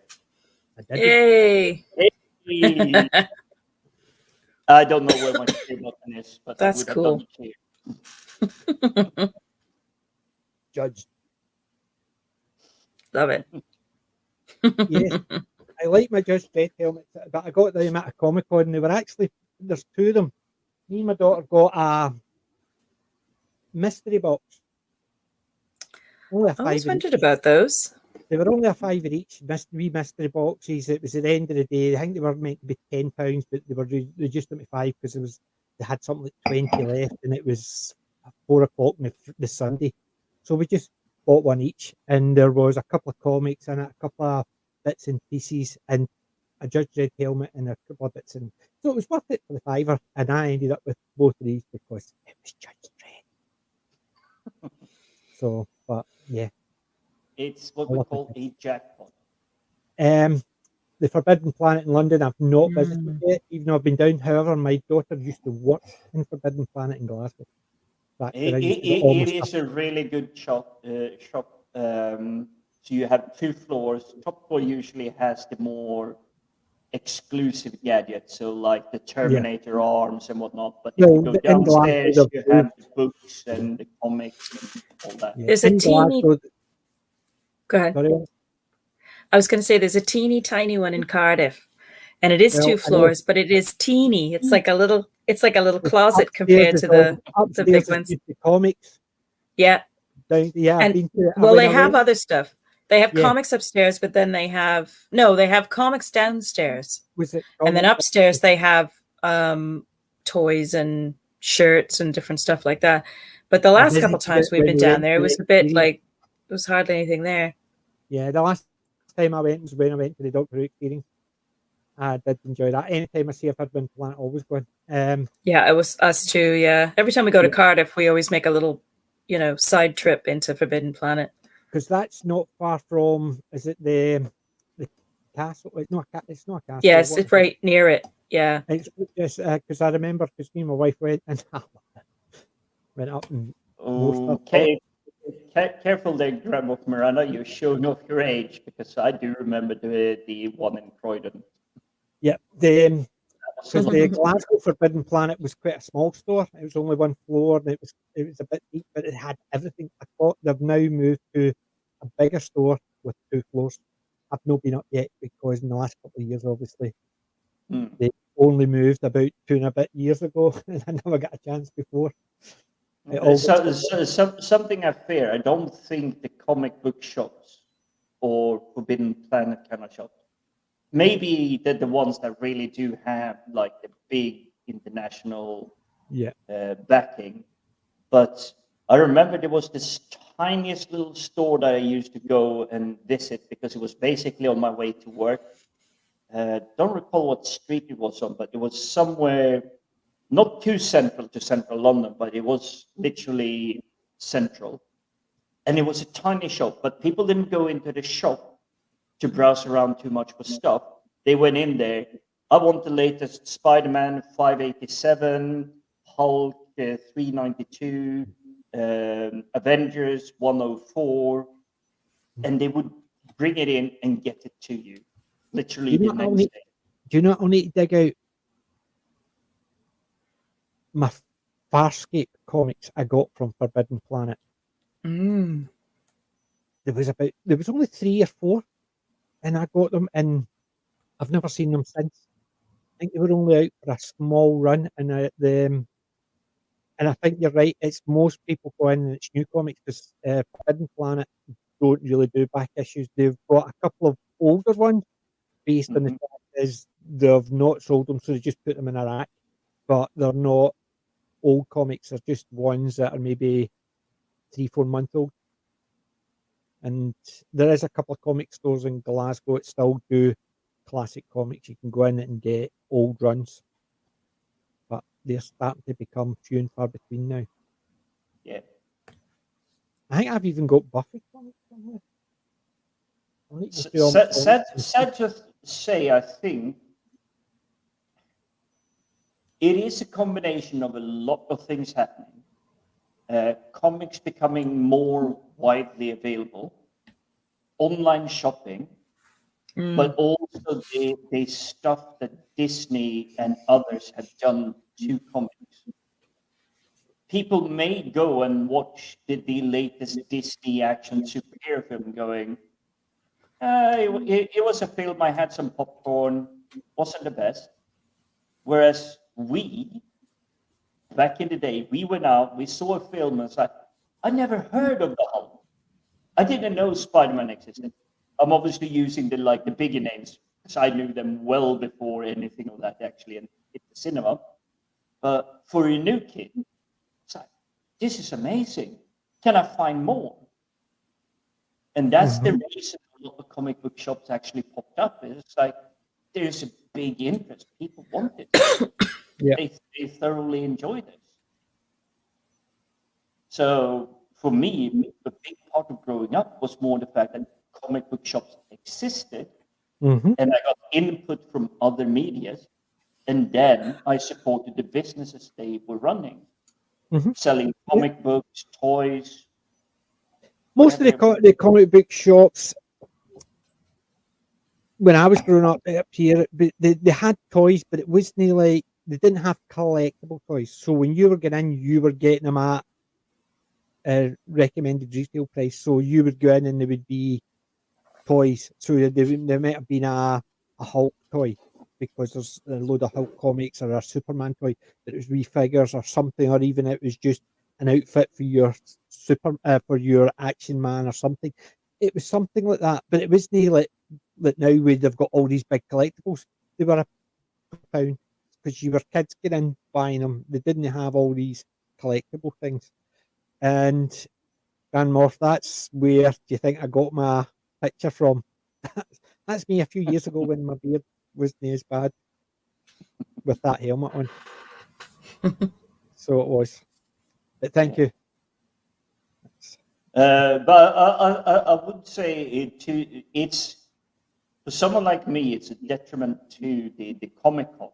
Yay! I don't know where my share button is, but That's I would cool. have done it here. Judge. Love it. Yes. I like my Judge Dredd helmets, but I got them at a Comic Con, and they were actually, there's two of them. Me and my daughter got a mystery box. Only a I always fiver wondered each. about those. They were only a fiver each, wee mystery boxes. It was at the end of the day. I think they were meant to be £10, but they were reduced to 5 because they had something like 20 left, and it was 4 o'clock on the Sunday. So we just bought one each, and there was a couple of comics in it, a couple of bits and pieces, and a Judge Dredd helmet and a couple of bits. And so it was worth it for the fiver, and I ended up with both of these because it was Judge Dredd. So, but yeah. It's what we call a jackpot. The Forbidden Planet in London, I've not visited yet, even though I've been down. However, my daughter used to work in Forbidden Planet in Glasgow. It is a really good shop. So you have 2 floors. Top floor usually has the more exclusive gadgets, so like the Terminator arms and whatnot. But if you go downstairs, you have the books and the comics and all that. Yeah. There's a teeny. Go ahead. Sorry? I was going to say there's a teeny tiny one in Cardiff, and it is 2 floors, but it is teeny. It's like a little. It's like a little closet compared to the big ones. The comics. Yeah. And, well, they have other stuff. They have comics upstairs, but then they have comics downstairs. And then upstairs they have toys and shirts and different stuff like that. But the last couple of times we've been down there, it was a bit like there was hardly anything there. Yeah, the last time I went was when I went to the Doctor Who experience. I did enjoy that. Anytime I see a Forbidden Planet, always going. Yeah, it was us too. Yeah, every time we go to Cardiff, we always make a little, side trip into Forbidden Planet. Because that's not far from. Is it the castle? It's not a castle. Yes, it's right near it. Yeah. It's just because I remember because me and my wife went and went up and. Okay. Careful there, Grandma Miranda. You're showing off your age because I do remember the one in Croydon. Yeah, the Glasgow Forbidden Planet was quite a small store. It was only 1 floor, and it was a bit deep, but it had everything. I thought they've now moved to a bigger store with 2 floors. I've not been up yet because in the last couple of years, obviously, they only moved about 2 and a bit years ago, and I never got a chance before. Something I fear. I don't think the comic book shops or Forbidden Planet kind of shops. Maybe the ones that really do have like the big international backing. But I remember there was this tiniest little store that I used to go and visit because it was basically on my way to work. Don't recall what street it was on, but it was somewhere not too central to central London, but it was literally central. And it was a tiny shop, but people didn't go into the shop to browse around too much for stuff. They went in there. I want the latest Spider-Man 587, Hulk 392, Avengers 104, and they would bring it in and get it to you, literally the next day. Do you not only dig out my Farscape comics I got from Forbidden Planet? There was only 3 or 4, and I got them, and I've never seen them since. I think they were only out for a small run, and I think you're right. It's most people go in and it's new comics because Forbidden Planet don't really do back issues. They've got a couple of older ones based on the fact is they've not sold them, so they just put them in a rack. But they're not old comics; they're just ones that are maybe 3-4 months old. And there is a couple of comic stores in Glasgow that still do classic comics. You can go in and get old runs, but they're starting to become few and far between now. Yeah. I think I've even got Buffy comics somewhere. Sad to say, I think it is a combination of a lot of things happening. Comics becoming more widely available, online shopping, but also the stuff that Disney and others had done to comics. People may go and watch the latest Disney action superhero film going, it was a film, I had some popcorn, wasn't the best. Whereas we, back in the day, we went out, we saw a film, and it's like, I never heard of the Hulk. I didn't know Spider-Man existed. I'm obviously using the bigger names because I knew them well before anything of that actually hit the cinema. But for a new kid, it's like, this is amazing. Can I find more? And that's the reason a lot of comic book shops actually popped up. It's like there's a big interest. People want it. Yeah. They thoroughly enjoy this. So for me, the big part of growing up was more the fact that comic book shops existed, and I got input from other medias, and then I supported the businesses they were running, selling comic books, toys. Most of the comic book shops, when I was growing up here, they had toys, but it wasn't like they didn't have collectible toys. So when you were getting in, you were getting them at a recommended retail price. So you would go in and there would be toys. So there might have been a Hulk toy because there's a load of Hulk comics, or a Superman toy that was refigures or something, or even it was just an outfit for your for your Action Man or something. It was something like that, but it wasn't like now where they've got all these big collectibles. They were £1 because you were kids getting in buying them. They didn't have all these collectible things. And Grand Morph, that's where do you think I got my picture from? That's me a few years ago when my beard wasn't as bad with that helmet on. So it was. But thank you. But I would say it's for someone like me, it's a detriment to the Comic Cons,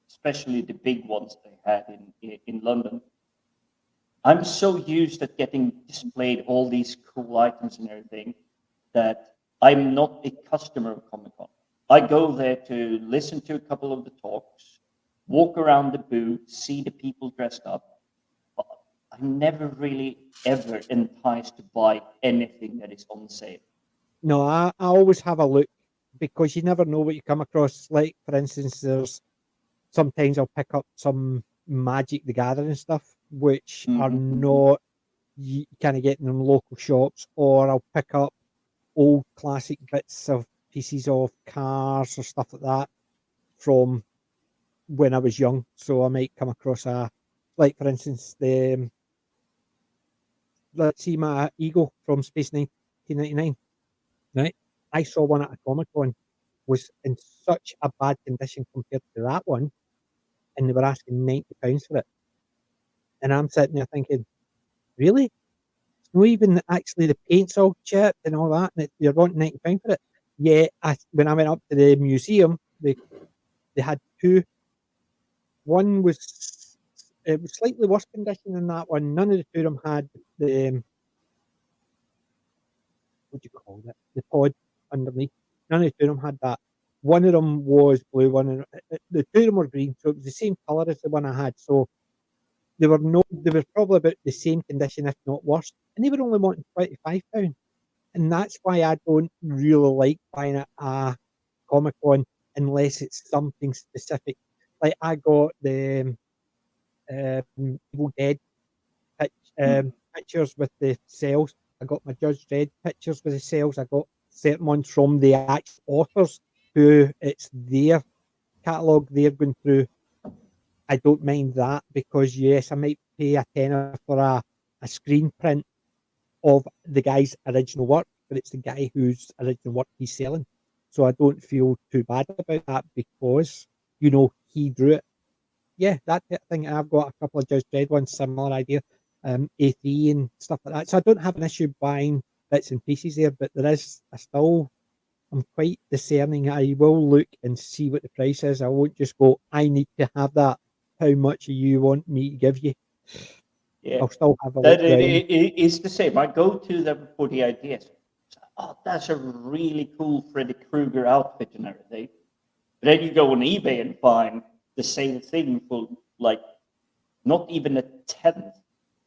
especially the big ones they had in London. I'm so used at getting displayed all these cool items and everything that I'm not a customer of Comic Con. I go there to listen to a couple of the talks, walk around the booth, see the people dressed up. But I'm never really ever enticed to buy anything that is on sale. No, I always have a look because you never know what you come across. Like, for instance, sometimes I'll pick up some Magic the Gathering stuff, which are not you kind of get in them local shops, or I'll pick up old classic bits of pieces of cars or stuff like that from when I was young. So I might come across like for instance, let's see, my Eagle from Space 1999. Right, I saw one at a Comic Con, was in such a bad condition compared to that one, and they were asking £90 for it. And I'm sitting there thinking, really? It's not even actually the paint's all chipped and all that, and you're wanting £90 for it. Yeah, when I went up to the museum, they had two. One was it was slightly worse condition than that one. None of the two of them had the what do you call it? The pod underneath. None of the two of them had that. One of them was blue. The two of them were green, so it was the same colour as the one I had. So they were probably about the same condition, if not worse. And they were only wanting £25. And that's why I don't really like buying at a Comic Con unless it's something specific. Like I got the Evil Dead pictures with the cells. I got my Judge Dredd pictures with the cells. I got certain ones from the actual authors who it's their catalogue they're going through. I don't mind that because, yes, I might pay a tenner for a screen print of the guy's original work, but it's the guy whose original work he's selling. So I don't feel too bad about that because, he drew it. Yeah, that thing. I've got a couple of Judge Dredd ones, similar idea, A3 and stuff like that. So I don't have an issue buying bits and pieces there, but I'm quite discerning. I will look and see what the price is. I won't just go, I need to have that. How much do you want me to give you? Yeah. I'll still have a look. It's the same. I go to them for the ideas. oh, that's a really cool Freddy Krueger outfit and everything. But then you go on eBay and find the same thing for like not even a tenth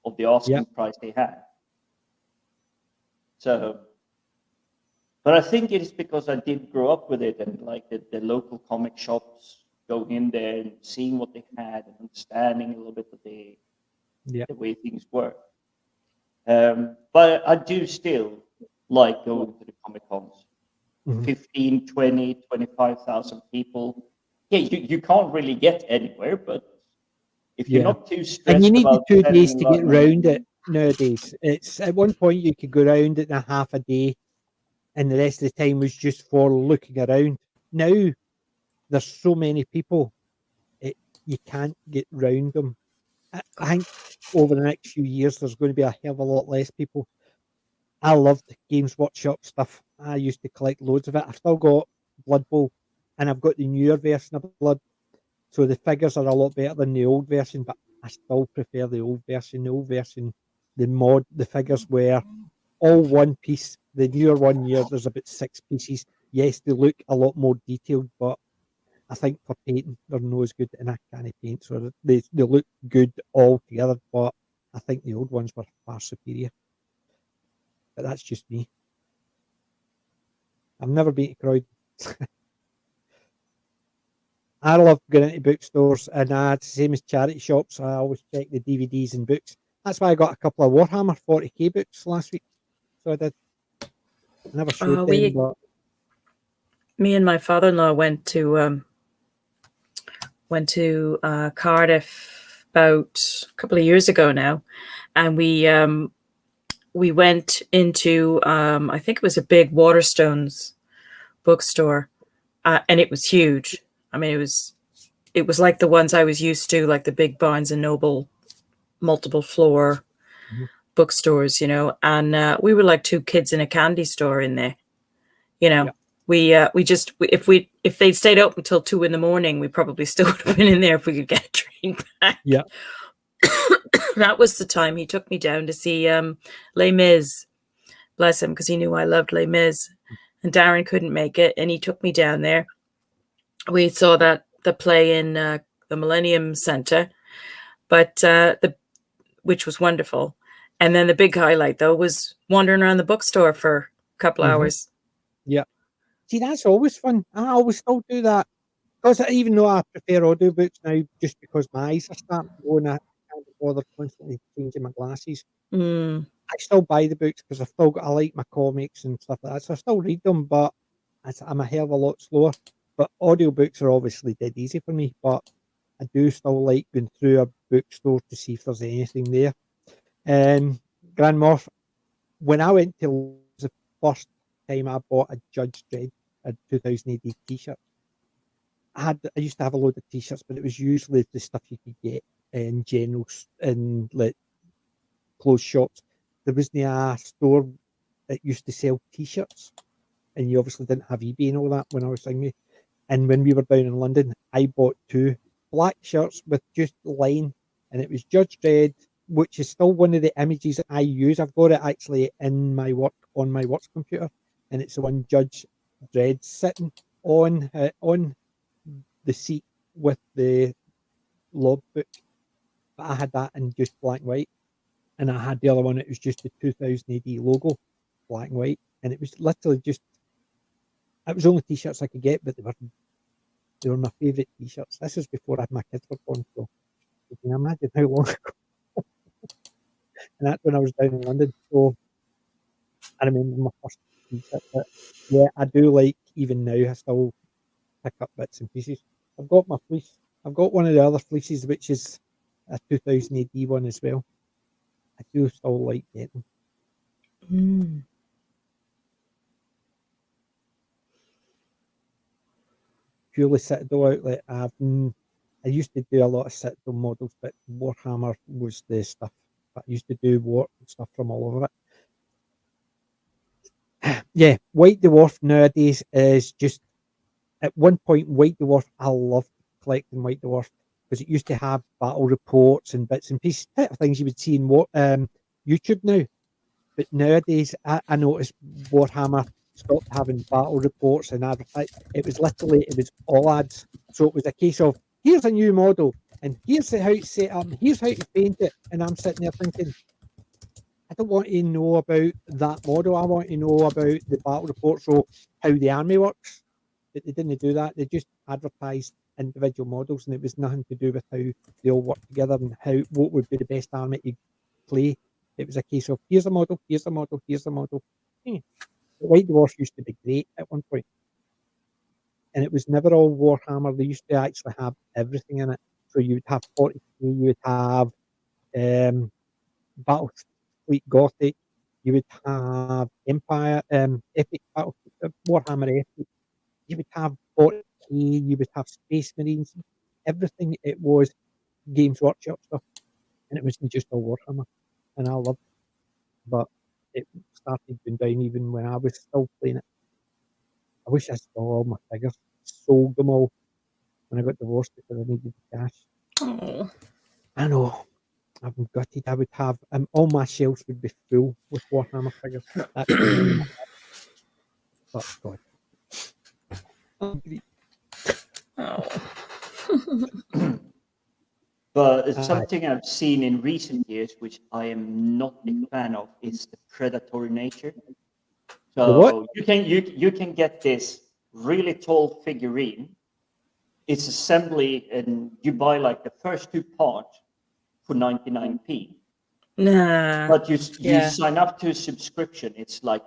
of the asking price they had. So, but I think it is because I did grow up with it and like the local comic shops, going in there and seeing what they had and understanding a little bit of the way things work. But I do still like going to the Comic Cons. 15, 20, 25,000 people. Yeah, you can't really get anywhere, but if you're not too stressed and you need about the 2 days to standing get in line- round it nowadays. It's at one point you could go round it in a half a day, and the rest of the time was just for looking around. Now there's so many people, you can't get round them. I think over the next few years there's going to be a hell of a lot less people. I loved Games Workshop stuff. I used to collect loads of it. I've still got Blood Bowl, and I've got the newer version of Blood. So the figures are a lot better than the old version, but I still prefer the old version. The old version, the figures were all one piece. The newer one here, there's about 6 pieces. Yes, they look a lot more detailed, but I think for painting, they're not as good, and I can't paint, so they look good all together, but I think the old ones were far superior. But that's just me. I've never been to Croydon. I love going into bookstores, and same as charity shops, I always check the DVDs and books. That's why I got a couple of Warhammer 40k books last week. So I did. I never showed them, but me and my father-in-law went to Cardiff about a couple of years ago now, and we went into I think it was a big Waterstones bookstore, and it was huge. I mean, it was like the ones I was used to, like the big Barnes and Noble multiple floor bookstores, you know. And we were like 2 kids in a candy store in there, you know. Yeah. If they'd stayed open until 2 a.m, we probably still would have been in there if we could get a train back. Yeah. That was the time he took me down to see Les Mis, bless him, because he knew I loved Les Mis, and Darren couldn't make it, and he took me down there. We saw the play in the Millennium Center, but which was wonderful. And then the big highlight, though, was wandering around the bookstore for a couple hours. Yeah. See, that's always fun. I always still do that. Because even though I prefer audiobooks now, just because my eyes are starting to go and I can't bother constantly changing my glasses, I still buy the books because I like my comics and stuff like that. So I still read them, but I'm a hell of a lot slower. But audiobooks are obviously dead easy for me, but I do still like going through a bookstore to see if there's anything there. Grand Morph, when I went to the first time I bought a Judge Dredd, a 2000 AD t-shirt. I used to have a load of t-shirts, but it was usually the stuff you could get in generals and like clothes shops. There wasn't a store that used to sell t-shirts, and you obviously didn't have eBay and all that when I was saying me. And when we were down in London, I bought 2 black shirts with just line, and it was Judge Dredd, which is still one of the images that I use. I've got it actually in my work on my work computer, and it's the one Judge Dredd sitting on the seat with the log book. But I had that in just black and white, and I had the other one. It was just the 2000 AD logo, black and white, and it was literally just. It was only t-shirts I could get, but they were my favourite t-shirts. This was before my kids were born, so you can imagine how long ago. And that's when I was down in London. So I remember my first t-shirt. But yeah, I do like, even now, I still pick up bits and pieces. I've got my fleece. I've got one of the other fleeces, which is a 2000 AD one as well. I do still like getting. Purely Citadel outlet. I used to do a lot of Citadel models, but Warhammer was the stuff. But I used to do war stuff from all over it. Yeah, White Dwarf nowadays is just. At one point, White Dwarf, I loved collecting White Dwarf because it used to have battle reports and bits and pieces, type of things you would see in YouTube now. But nowadays, I noticed Warhammer stopped having battle reports and advertise. It was all ads. So it was a case of, here's a new model, and here's how it's set up, and here's how to paint it. And I'm sitting there thinking, I don't want to know about that model. I want to know about the battle reports, so how the army works. But they didn't do that. They just advertised individual models, and it was nothing to do with how they all work together and what would be the best army to play. It was a case of, here's a model, here's a model, here's a model. The White Dwarf used to be great at one point. And it was never all Warhammer. They used to actually have everything in it. So you would have 40k, you would have Battlefleet Gothic, you would have Empire, Epic Battle, Warhammer Epic, you would have 40k, you would have Space Marines, everything. It was Games Workshop stuff. And it wasn't just all Warhammer. And I loved it. But it started going down even when I was still playing it. I wish I still all my figures. Sold them all when I got divorced because I needed the cash. Oh. I know. I'm gutted. I would have all my shelves would be full with Warhammer figures. That's but God. Oh. But it's something I've seen in recent years, which I am not a fan of, is the predatory nature. So you can get this really tall figurine. It's assembly, and you buy like the first two parts for 99p. Nah. But you sign up to a subscription. It's like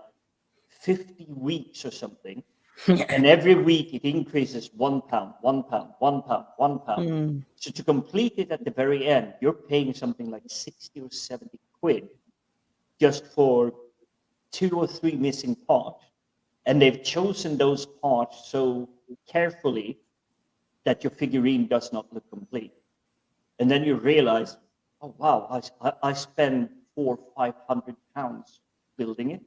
50 weeks or something. And every week it increases £1, £1, £1, £1. So to complete it at the very end, you're paying something like 60 or 70 quid just for 2 or 3 missing parts. And they've chosen those parts so carefully that your figurine does not look complete. And then you realize, oh wow, I spent £400-500 building it.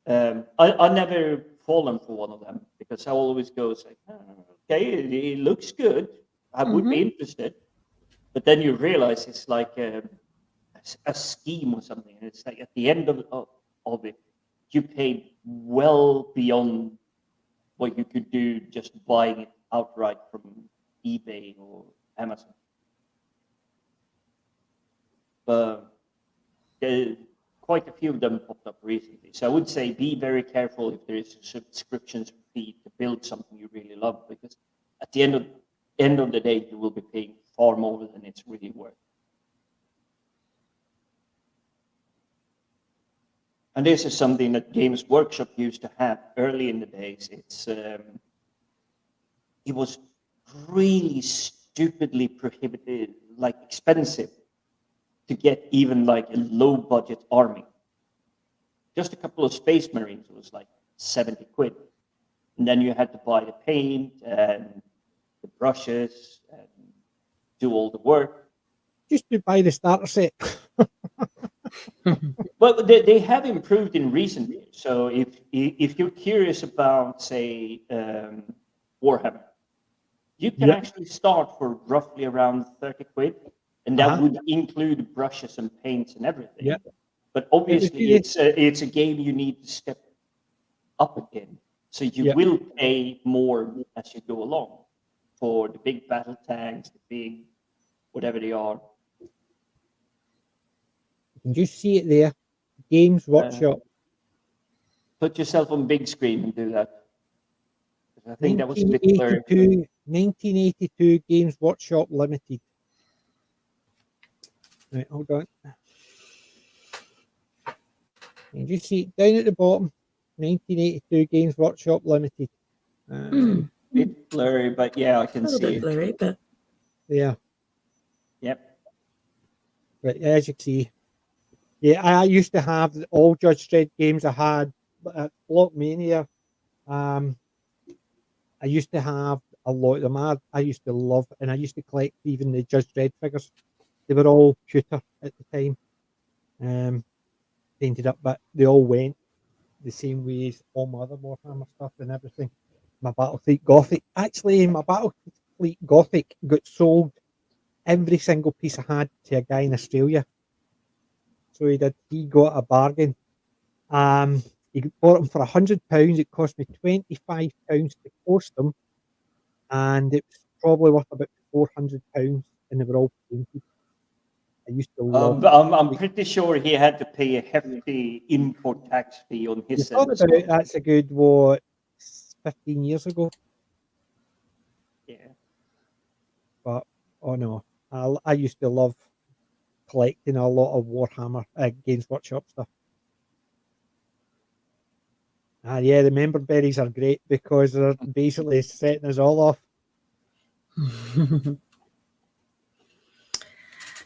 I never fallen for one of them because I always go like, okay, it looks good. I would be interested, but then you realize it's like a scheme or something. And it's like at the end of it, you paid well beyond what you could do just buying it outright from eBay or Amazon. But quite a few of them popped up recently. So I would say be very careful if there is a subscription fee to build something you really love, because at the end of the day, you will be paying far more than it's really worth. And this is something that Games Workshop used to have early in the days. It was really stupidly prohibited, like expensive, to get even like a low budget army. Just a couple of Space Marines was like 70 quid. And then you had to buy the paint and the brushes and do all the work. Just to buy the starter set. Well, they have improved in recent years. So if you're curious about, say, Warhammer, you can actually start for roughly around 30 quid. And that would include brushes and paints and everything. Yeah. But obviously, it's a game you need to step up again. So you will pay more as you go along for the big battle tanks, the big whatever they are. You can just see it there. Games Workshop. Put yourself on big screen and do that. I think that was a bit blurry. 1982 Games Workshop Limited. Right, hold on. You just see it down at the bottom. 1982 Games Workshop Limited. Bit blurry, but yeah, I can see it. A little bit blurry, but yeah. Yep. Right, as you can see. Yeah, I used to have all Judge Dredd games. I had Block Mania. I used to have a lot of them. I used to love, and I used to collect even the Judge Dredd figures. They were all pewter at the time, painted up, but they all went the same way as all my other Warhammer stuff and everything. My Battlefleet Gothic, actually, my Battlefleet Gothic got sold. Every single piece I had to a guy in Australia. So he got a bargain. He bought them for £100. It cost me £25 to post them, and it was probably worth about £400, and they were all painted. I used to love. I'm pretty sure he had to pay a hefty import tax fee on his set as well. That's a good 15 years ago. Yeah. But oh no, I used to love collecting a lot of Warhammer Games Workshop stuff. Yeah, the member berries are great because they're basically setting us all off.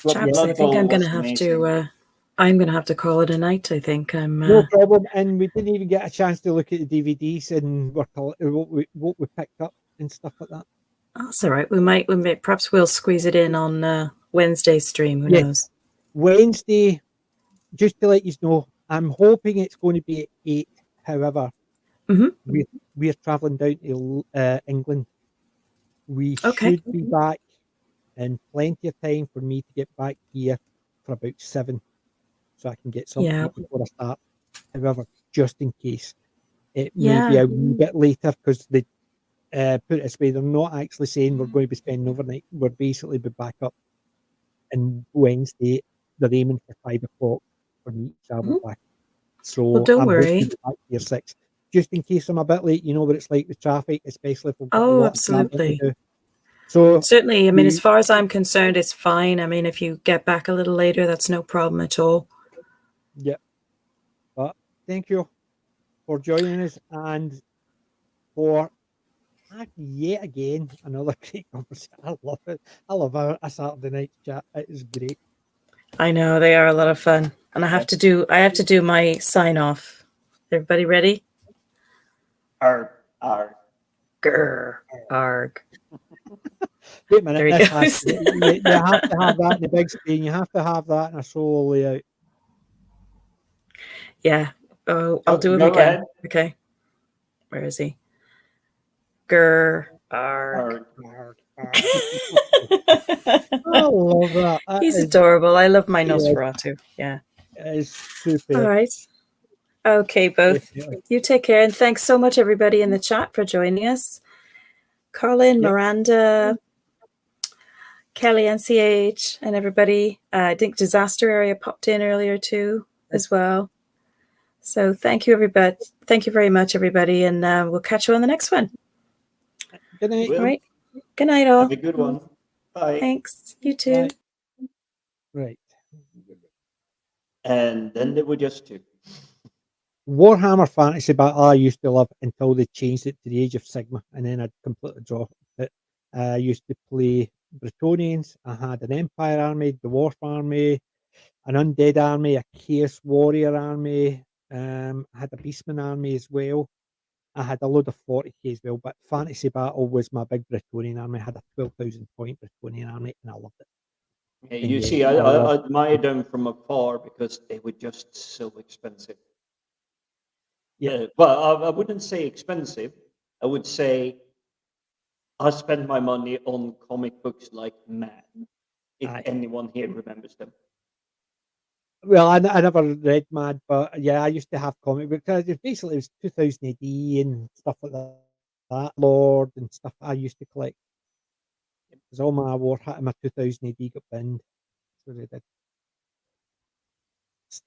Chaps, I think I'm going to have to. I'm going to have to call it a night. I think I'm. No problem. And we didn't even get a chance to look at the DVDs and what we picked up and stuff like that. That's all right. We might perhaps we'll squeeze it in on Wednesday stream. Who knows? Wednesday, just to let you know, I'm hoping it's going to be at 8. However, we're travelling down to England. We should be back in plenty of time for me to get back here for about 7, so I can get something before I start. However, just in case, it may be a wee bit later because they put it this way, they're not actually saying we're going to be spending overnight. We're basically be back up on Wednesday. They're aiming for 5 o'clock for me to travel back. So don't worry. Back here 6. Just in case I'm a bit late, you know what it's like with traffic, especially if we've got a lot absolutely. To do. So certainly, I mean, as far as I'm concerned, it's fine. I mean, if you get back a little later, that's no problem at all. Yeah. But thank you for joining us and for yet again another great conversation. I love it. I love a Saturday night chat. It is great. I know they are a lot of fun, and I have to do my sign off. Everybody ready? Arg. Grr. Arg. Wait a minute. There he goes. You have to have that in the big screen. You have to have that in a solo layout. Yeah. Oh, I'll do it again. Ahead. Okay. Where is he? Grr. Arg. I love that. He's adorable. I love my Nosferatu. Yeah. It's super. All right. Okay, both. You take care. And thanks so much, everybody in the chat, for joining us. Colin, Miranda, Kelly, NCH, and everybody. I think Disaster Area popped in earlier too, as well. So thank you, everybody. Thank you very much, everybody. And we'll catch you on the next one. Good night. All right. Good night, all. Have a good one. Bye. Thanks. You too. Bye. Right. And then there were just 2. Warhammer Fantasy Battle I used to love until they changed it to the Age of Sigma, and then I'd completely dropped it. I used to play Bretonnians. I had an Empire army, the Dwarf army, an Undead army, a Chaos Warrior army. I had a Beastman army as well. I had a load of 40k as well, but Fantasy Battle was my big Bretonnian army. I had a 12,000 point Bretonnian army, and I loved it. Yeah, you see, I admired them from afar because they were just so expensive. Yeah, well, I wouldn't say expensive. I would say I spent my money on comic books like mad. If anyone here remembers them. Well, I never read Mad, but yeah, I used to have comic books. Basically, it was 2000 AD and stuff like that. Lord and stuff I used to collect. Because all my my 2000 AD got binned. So they did.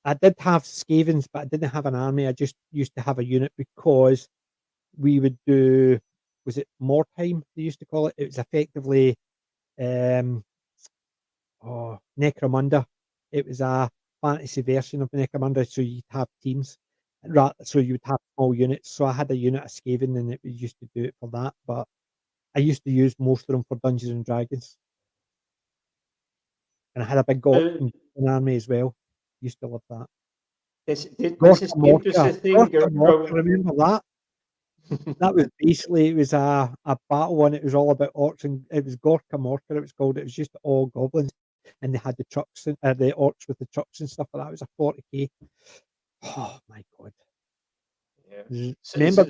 I did have Skavens, but I didn't have an army. I just used to have a unit because we would do, was it Mortime they used to call it? It was effectively Necromunda. It was a fantasy version of Necromunda, so you'd have teams. So you would have small units. So I had a unit of Skaven and it was used to do it for that, but I used to use most of them for Dungeons and Dragons. And I had a big Goblin army as well. Used to love that. This is the interesting thing. Remember that? That was basically, it was a battle one. It was all about orcs, and it was Gorka Morka, it was called. It was just all goblins, and they had the trucks, and the orcs with the trucks and stuff like that. It was a 40k. Oh my god! Yeah. Remember,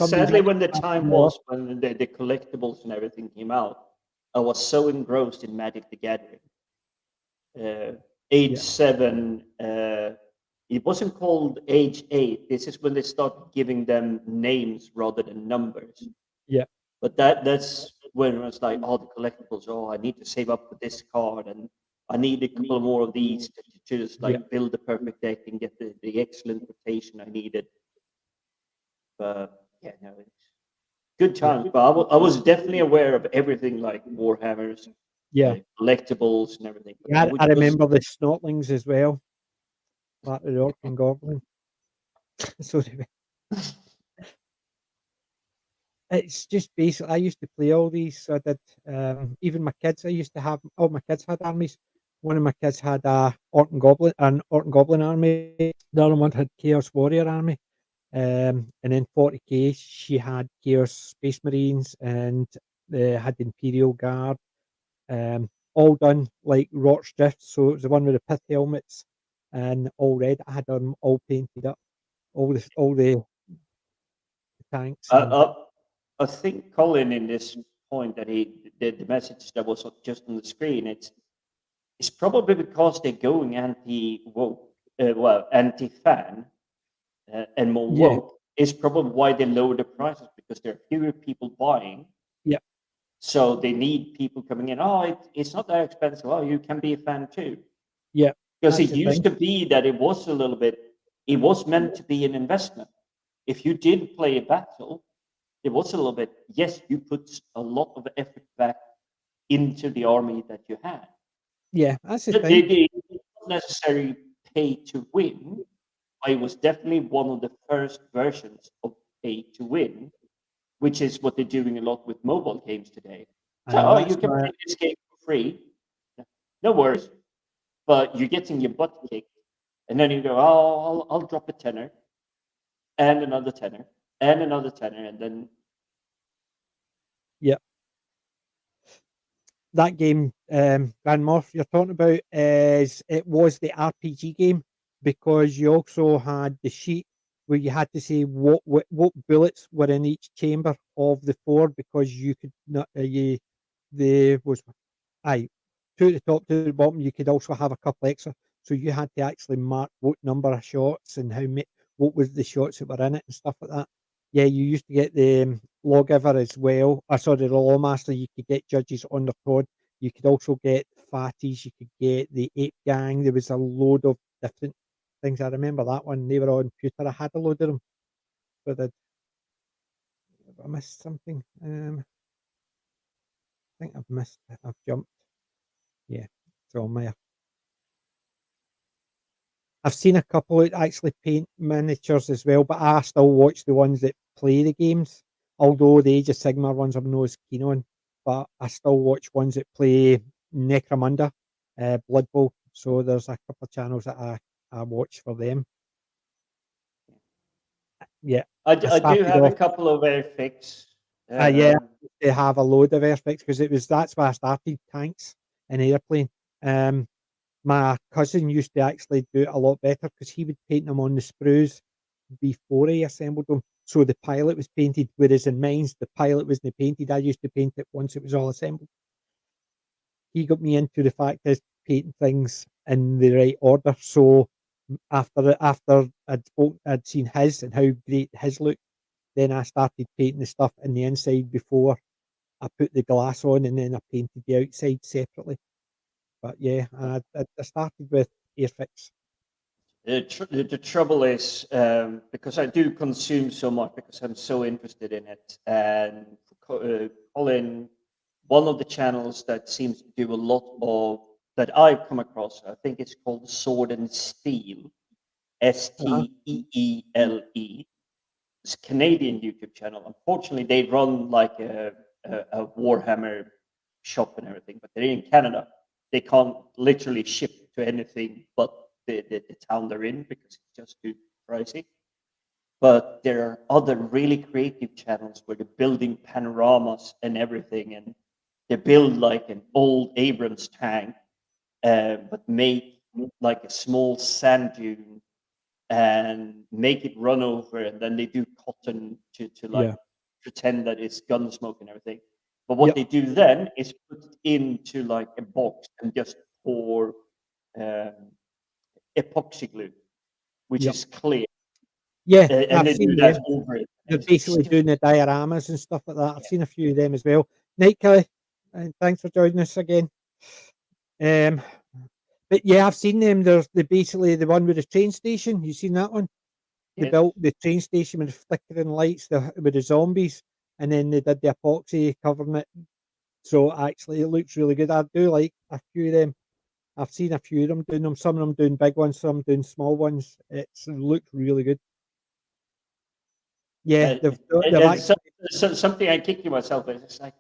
sadly, when the time was when the collectibles and everything came out, I was so engrossed in Magic the Gathering. Age 7 it wasn't called Age 8. This is when they start giving them names rather than numbers. Yeah. But that's when it was like, oh, the collectibles. Oh, I need to save up for this card, and I need a couple more of these to just like build the perfect deck and get the excellent rotation I needed. But yeah, no, it's good times. But I was definitely aware of everything like Warhammers, collectibles, and everything. But Yeah, I remember the Snotlings as well. Like the Orc and Goblin. Sorry. It's just basically, I used to play all these. So I did, even my kids, I used to have, all my kids had armies. One of my kids had an Orc and Goblin army. The other one had Chaos Warrior army. And then 40k, she had Chaos Space Marines and had the Imperial Guard. All done like Rort's Drift. So it was the one with the pith helmets and all red. I had them all painted up. All the tanks. I think Colin in this point that he did the message that was just on the screen. It's probably because they're going anti-woke, anti-fan, and more woke. Is probably why they lower the prices, because there are fewer people buying. Yeah. So they need people coming in. Oh, it's not that expensive. Oh, you can be a fan too. Yeah. Because it used to be that it was a little bit. It was meant to be an investment. If you did play a battle, it was a little bit. Yes, you put a lot of effort back into the army that you had. Yeah, that's the thing. They not necessarily pay to win. It was definitely one of the first versions of pay to win, which is what they're doing a lot with mobile games today. So, you can play this game for free. No worries. But you're getting your butt kicked. And then you go, oh, I'll drop a tenner. And another tenner. And another tenner. And then... Yeah. That game, Grand Morph, you're talking about, it was the RPG game, because you also had the sheet where you had to say what bullets were in each chamber of the 4, because you could not two at the top, to the bottom. You could also have a couple extra, so you had to actually mark what number of shots and what was the shots that were in it and stuff like that. Yeah, you used to get the lawgiver as well. The lawmaster. You could get judges on the pod. You could also get fatties. You could get the ape gang. There was a load of different things. I remember that one. They were on computer. I had a load of them. But I missed something. I think I've missed. I've jumped. Yeah, it's on there. I've seen a couple that actually paint miniatures as well, but I still watch the ones that play the games. Although the Age of Sigmar ones I'm not as keen on, but I still watch ones that play Necromunda, Blood Bowl. So there's a couple of channels that I watch for them. Yeah, I do have a couple of airfix. Yeah, they have a load of airfix, because that's why I started tanks and airplane. My cousin used to actually do it a lot better, because he would paint them on the sprues before he assembled them. So the pilot was painted, whereas in mines, the pilot wasn't painted. I used to paint it once it was all assembled. He got me into the fact of painting things in the right order. So after I'd seen his and how great his looked, then I started painting the stuff in the inside before I put the glass on, and then I painted the outside separately. But yeah, I started with Airfix. The trouble is, because I do consume so much, because I'm so interested in it, and Colin, one of the channels that seems to do a lot of that I've come across, I think it's called Sword and Steel, Steele. It's a Canadian YouTube channel. Unfortunately, they run like a Warhammer shop and everything, but they're in Canada. They can't literally ship to anything but the town they're in, because it's just too pricey. But there are other really creative channels where they're building panoramas and everything, and they build like an old Abrams tank, but make like a small sand dune and make it run over, and then they do cotton to like pretend that it's gun smoke and everything. But what they do then is put it into like a box and just pour epoxy glue. which Yep. is clear. Yeah, And I've they do seen that them. over it. They're It's basically just- doing the dioramas and stuff like that. I've seen a few of them as well. Night Kelly, and thanks for joining us again. But yeah, I've seen them. There's basically the one with the train station. You seen that one? They Yes. built the train station with the flickering lights, with the zombies, and then they did the epoxy covering it. So actually, it looks really good. I do like a few of them. I've seen a few of them doing them. Some of them doing big ones, some doing small ones. It looks really good. Yeah, they've And actually, something I kick myself with. It's like,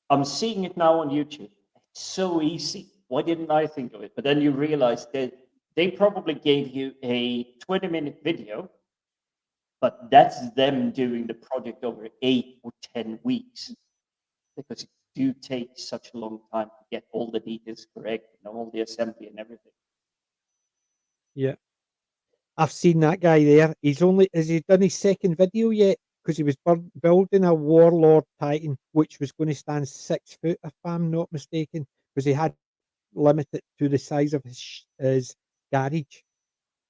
I'm seeing it now on YouTube. It's so easy. Why didn't I think of it? But then you realize that they probably gave you a 20-minute video, but that's them doing the project over 8 or 10 weeks, because it do take such a long time to get all the details correct and all the assembly and everything. yeah. I've seen that guy there. Has he done his second video yet? Because he was building a Warlord Titan, which was going to stand 6 foot, if I'm not mistaken, because he had limited to the size of his garage.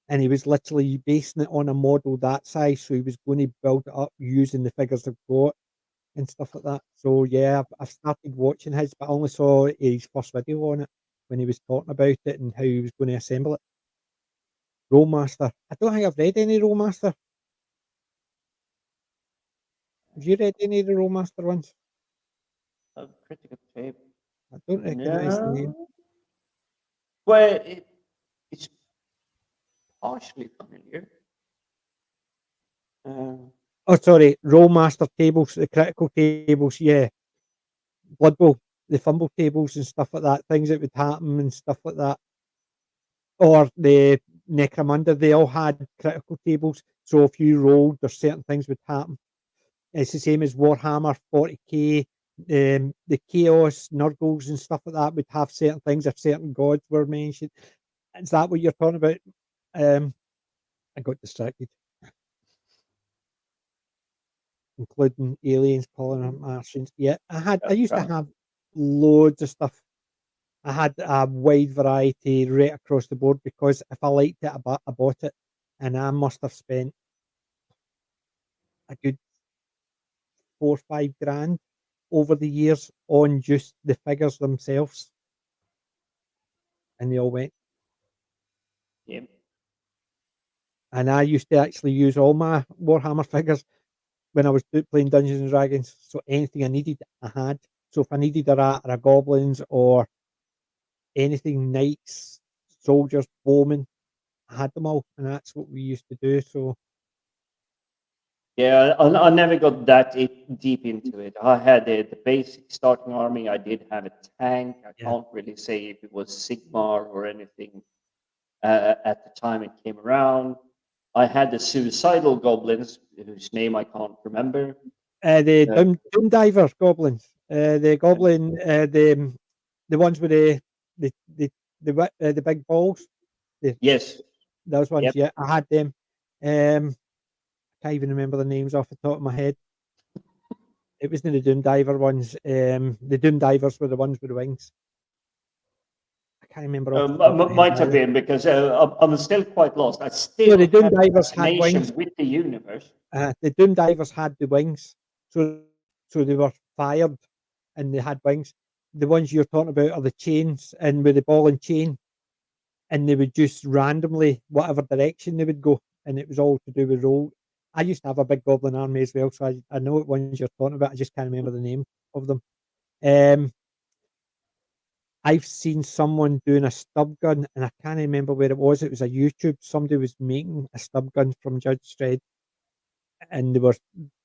And he was literally basing it on a model that size. So he was going to build it up using the figures I've got and stuff like that. So yeah, I've started watching his, but I only saw his first video on it when he was talking about it and how he was going to assemble it. Rollmaster. I don't think I've read any Rollmaster. Have you read any of the Rollmaster ones? Critical tape. I don't recognise the name. No. Well, it's partially familiar. Oh, sorry, Rollmaster tables, the critical tables, yeah. Blood Bowl, the fumble tables and stuff like that, things that would happen and stuff like that. Or the Necromunda, they all had critical tables. So if you rolled, there's certain things would happen. It's the same as Warhammer 40k. The Chaos, Nurgles and stuff like that would have certain things if certain gods were mentioned. Is that what you're talking about? I got distracted. Including aliens, calling Martians. Yeah, I used to have loads of stuff. I had a wide variety right across the board because if I liked it, I bought it. And I must have spent a good 4 or 5 grand over the years on just the figures themselves. And they all went. Yeah. And I used to actually use all my Warhammer figures when I was playing Dungeons and Dragons. So anything I needed, I had. So if I needed a rat or a goblins or anything, knights, soldiers, bowmen, I had them all. And that's what we used to do. So yeah, I never got that deep into it. I had the basic starting army. I did have a tank. I can't really say if it was Sigmar or anything at the time it came around. I had the suicidal goblins, whose name I can't remember. The Doom Diver goblins, the goblin, the ones with the big balls. Yes, those ones. Yep. Yeah, I had them. Can't even remember the names off the top of my head. It wasn't the Doom Diver ones. The Doom Divers were the ones with the wings. I can't remember. Off the top of my might head have either. been because I'm still quite lost. I still the Doom have Divers had fascination wings. with the universe. The Doom Divers had the wings, so they were fired and they had wings. The ones you're talking about are the chains and with the ball and chain, and they would just randomly whatever direction they would go, and it was all to do with roll. I used to have a big goblin army as well, so I know what ones you're talking about. I just can't remember the name of them. I've seen someone doing a stub gun, and I can't remember where it was. It was a YouTube. Somebody was making a stub gun from Judge Dredd, and they were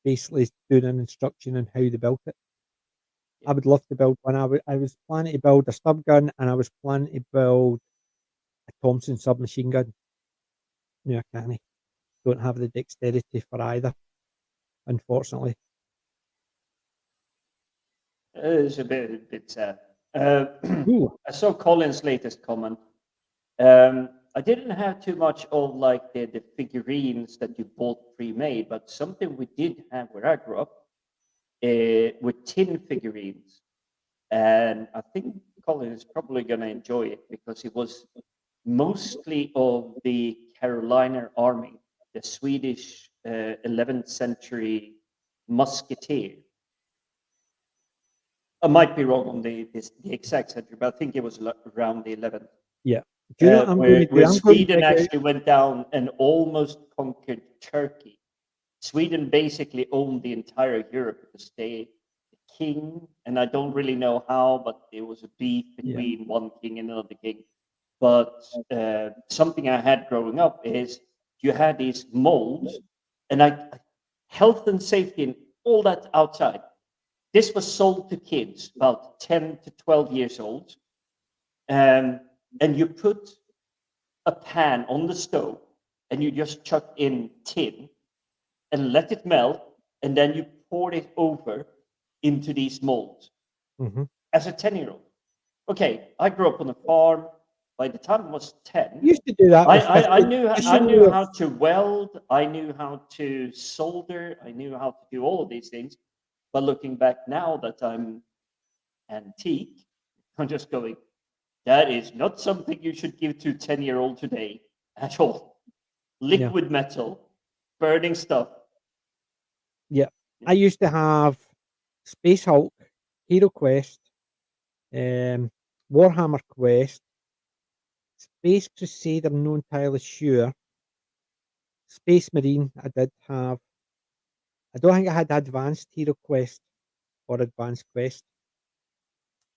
basically doing an instruction on how they built it. I would love to build one. I was planning to build a stub gun, and I was planning to build a Thompson submachine gun. No, I can't. Don't have the dexterity for either, unfortunately. It's a bit sad. I saw Colin's latest comment. I didn't have too much of like the figurines that you bought pre-made, but something we did have where I grew up with tin figurines. And I think Colin is probably going to enjoy it because it was mostly of the Carolina army, the Swedish 11th century musketeer. I might be wrong on the exact century, but I think it was around the 11th. Yeah. Do you know what I'm going to do? Where I'm going to Sweden dig out- actually went down and almost conquered Turkey. Sweden basically owned the entire Europe because the king, and I don't really know how, but there was a beef between one king and another king. But something I had growing up is you had these molds, and health and safety and all that outside. This was sold to kids about 10 to 12 years old. And you put a pan on the stove and you just chuck in tin and let it melt. And then you pour it over into these molds as a 10-year-old. Okay, I grew up on a farm. By the time I was 10, used to do that. I knew how to weld. I knew how to solder. I knew how to do all of these things. But looking back now that I'm antique, I'm just going, that is not something you should give to a 10-year-old today at all. Liquid metal, burning stuff. Yeah. I used to have Space Hulk, Hero Quest, Warhammer Quest, Space Crusader, not entirely sure. Space Marine, I did have. I don't think I had Advanced Hero Quest or Advanced Quest.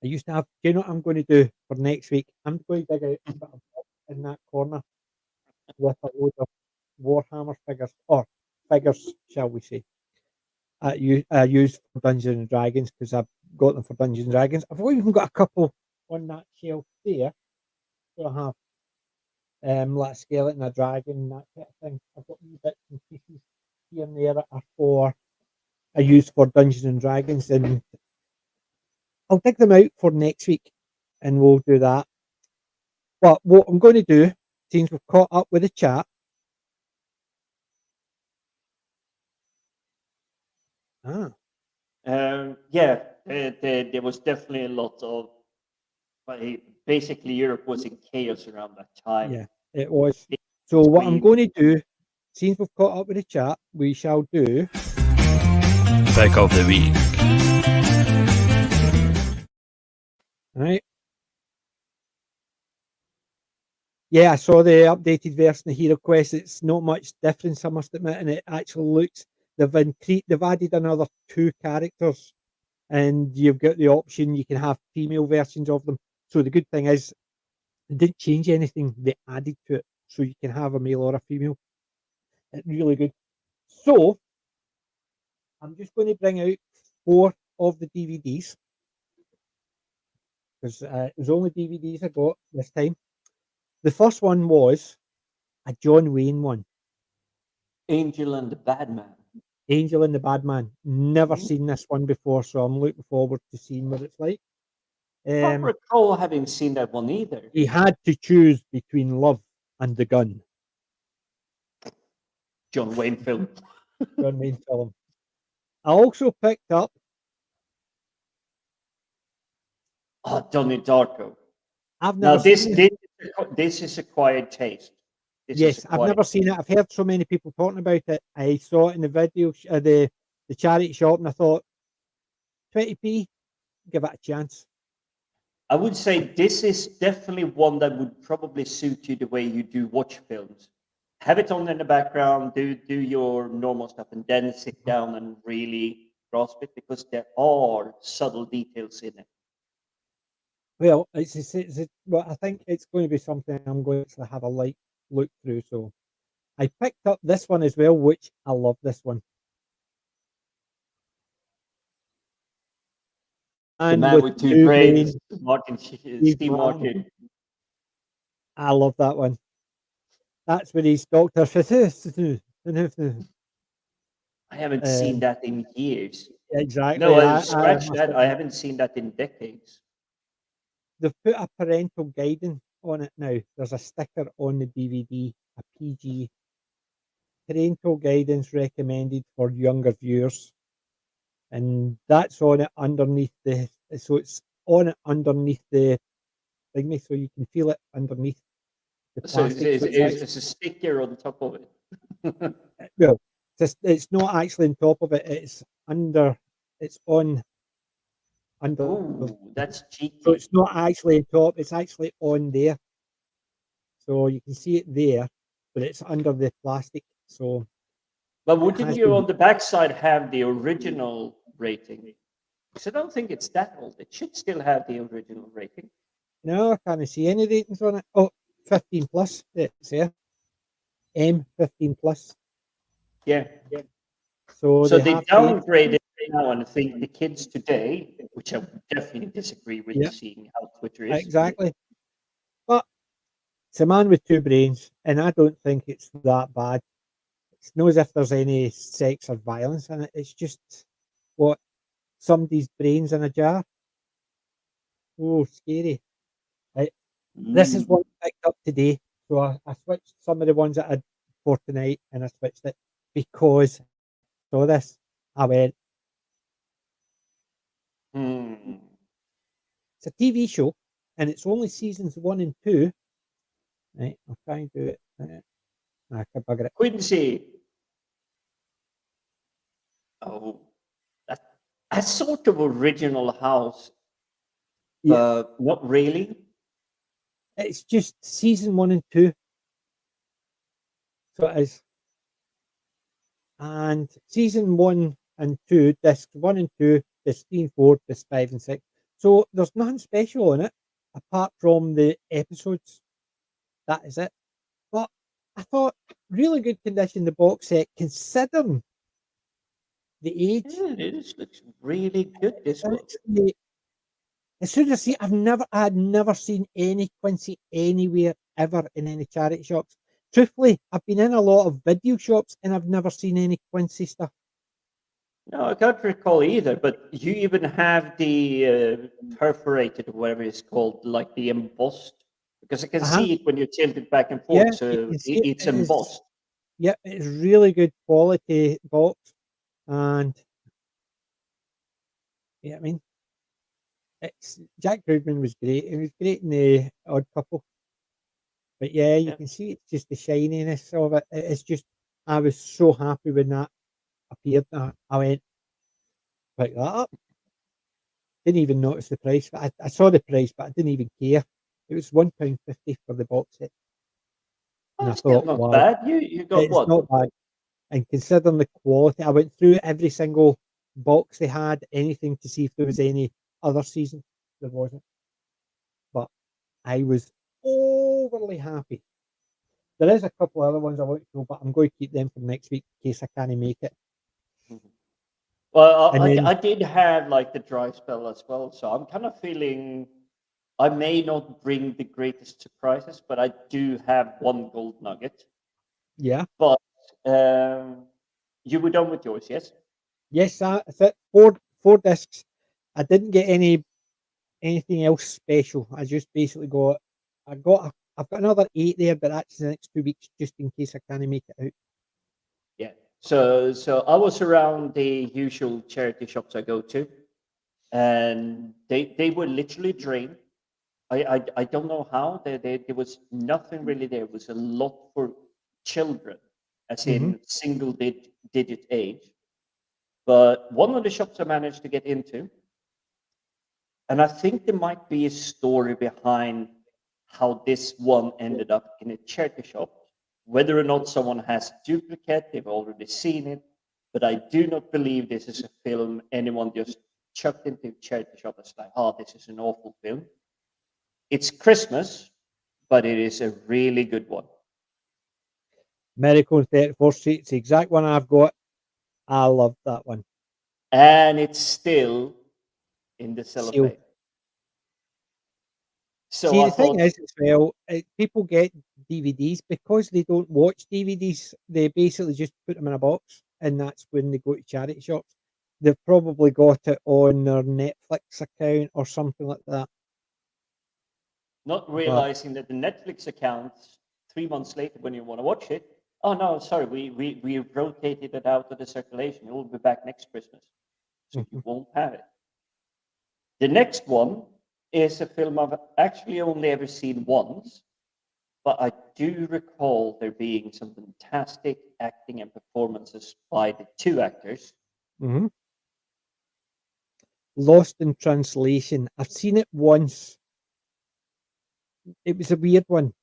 I used to have. Do you know what I'm going to do for next week? I'm going to dig out a bit of box in that corner with a load of Warhammer figures, or figures, shall we say. I use for Dungeons and Dragons because I've got them for Dungeons and Dragons. I've even got a couple on that shelf there. So I have like a skeleton, a dragon, that kind of thing. I've got wee bits and pieces here and there that are I use for Dungeons and Dragons, and I'll dig them out for next week and we'll do that. But what I'm going to do, since we've caught up with the chat, there was definitely a lot of. Basically, Europe was in chaos around that time. Yeah, it was. So what I'm going to do, since we've caught up with the chat, we shall do Pick of the week. Right. Yeah, I saw the updated version of Hero Quest. It's not much difference, I must admit, and it actually looks they've added another 2 characters, and you've got the option you can have female versions of them. So the good thing is, they didn't change anything; they added to it, so you can have a male or a female. It's really good. So I'm just going to bring out 4 of the DVDs because it was only DVDs I got this time. The first one was a John Wayne one. Angel and the Bad Man. Angel and the Bad Man. Never seen this one before, so I'm looking forward to seeing what it's like. I don't recall having seen that one either. He had to choose between love and the gun. John Wayne film. John Wayne film. I also picked up Donnie Darko. I've never seen it. This is acquired taste. Yes, I've never seen it. I've heard so many people talking about it. I saw it in the video, the charity shop, and I thought, 20p, give it a chance. I would say this is definitely one that would probably suit you the way you do watch films. Have it on in the background, do your normal stuff, and then sit down and really grasp it, because there are subtle details in it. Well, well, I think it's going to be something I'm going to have a light look through. So I picked up this one as well, which I love this one. And the man with 2 brains, Steve Martin. I love that one. That's where he's Dr. I haven't seen that in years. Exactly. No, scratch that. I haven't seen that in decades. They've put a parental guidance on it now. There's a sticker on the DVD, a PG. Parental guidance recommended for younger viewers. And that's on it underneath so it's on it underneath the thingy, so you can feel it underneath the So plastic. So it's a sticker on top of it. well, it's not actually on top of it. It's under. It's on under. Oh, that's cheeky. So it's not actually on top. It's actually on there. So you can see it there, but it's under the plastic. So. But wouldn't you on the backside have the original rating? Because I don't think it's that old. It should still have the original rating. No, I can't see any ratings on it. Oh, 15 plus. It's there. M15 plus. Yeah. So they downgraded now, and I think the kids today, which I would definitely disagree with, seeing how Twitter is. Exactly. But it's a man with two brains, and I don't think it's that bad. It's not as if there's any sex or violence in it. It's just what somebody's brains in a jar. Oh, scary. Right. This is what I picked up today. So I switched some of the ones that I had for tonight, and I switched it because I saw this. I went, it's a TV show, and it's only seasons 1 and 2. Right, I'll try and do it. I can bugger it. Quincy. Oh, that's a sort of original house, but not really. It's just season 1 and 2. So it is. And season 1 and 2, discs 1 and 2, disc 3 and 4, disc 5 and 6. So there's nothing special in it apart from the episodes. That is it. But I thought really good condition, the box set, considering the age. Yeah, it looks really good. This one. As soon as I see, I had never seen any Quincy anywhere ever in any charity shops. Truthfully, I've been in a lot of video shops and I've never seen any Quincy stuff. No, I can't recall either. But you even have the perforated, or whatever it's called, like the embossed, because I can see it when you tilt it back and forth. So it's embossed. Yeah, it's really good quality box, and yeah, I mean, it's Jack Goodman was great. He was great in the Odd Couple, but yeah, you can see it's just the shininess of it. It's just, I was so happy when that appeared. I went, pick that up. Didn't even notice the price. I saw the price, but I didn't even care. It was £1.50 for the box set. And I thought, not wow, bad. You got it's what? Not bad. And considering the quality, I went through every single box they had, anything to see if there was any other season. There wasn't. But I was overly happy. There is a couple other ones I want to know, but I'm going to keep them for next week in case I can't make it. Well, I did have like the dry spell as well, so I'm kind of feeling I may not bring the greatest surprises, but I do have one gold nugget. Yeah. But you were done with yours, yes? Yes, that's it. Four discs. I didn't get anything else special. I just basically I've got another 8 there, but that's the next 2 weeks just in case I can't make it out. Yeah. So I was around the usual charity shops I go to, and they were literally drained. I don't know how. There was nothing really there. It was a lot for children, as in single digit age. But one of the shops I managed to get into, and I think there might be a story behind how this one ended up in a charity shop. Whether or not someone has a duplicate, they've already seen it. But I do not believe this is a film anyone just chucked into a charity shop and like, oh, this is an awful film. It's Christmas, but it is a really good one. Miracle on 34th Street, it's the exact one I've got. I love that one. And it's still in the cellophane. So see, the thing is, as well, people get DVDs because they don't watch DVDs. They basically just put them in a box, and that's when they go to charity shops. They've probably got it on their Netflix account or something like that. Not realizing that the Netflix account, 3 months later, when you want to watch it, oh no, sorry, we rotated it out of the circulation. It will be back next Christmas, so you won't have it. The next one is a film I've actually only ever seen once, but I do recall there being some fantastic acting and performances by the two actors. Mm-hmm. Lost in Translation. I've seen it once. It was a weird one.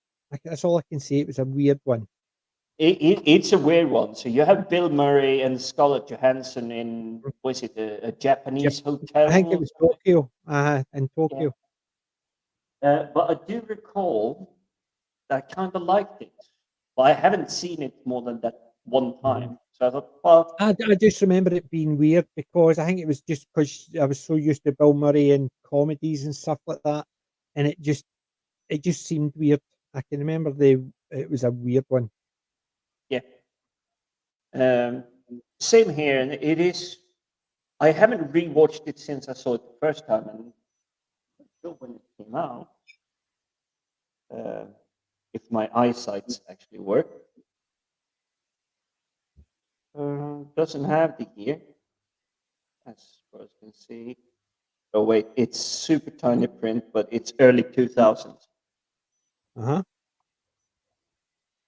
That's all I can say. It was a weird one. It's a weird one. So you have Bill Murray and Scarlett Johansson in, was it a Japanese hotel? I think it was Tokyo. In Tokyo. But I do recall that I kind of liked it. But I haven't seen it more than that one time. So I thought, well, I just remember it being weird because I think it was just because I was so used to Bill Murray and comedies and stuff like that, and it just seemed weird. I can remember it was a weird one. yeah. Same here, and it is. I haven't rewatched it since I saw it the first time, and I'm not sure when it came out. If my eyesight actually work. Doesn't have the year, as far as I can see. Oh wait, it's super tiny print, but it's early 2000s. Uh-huh.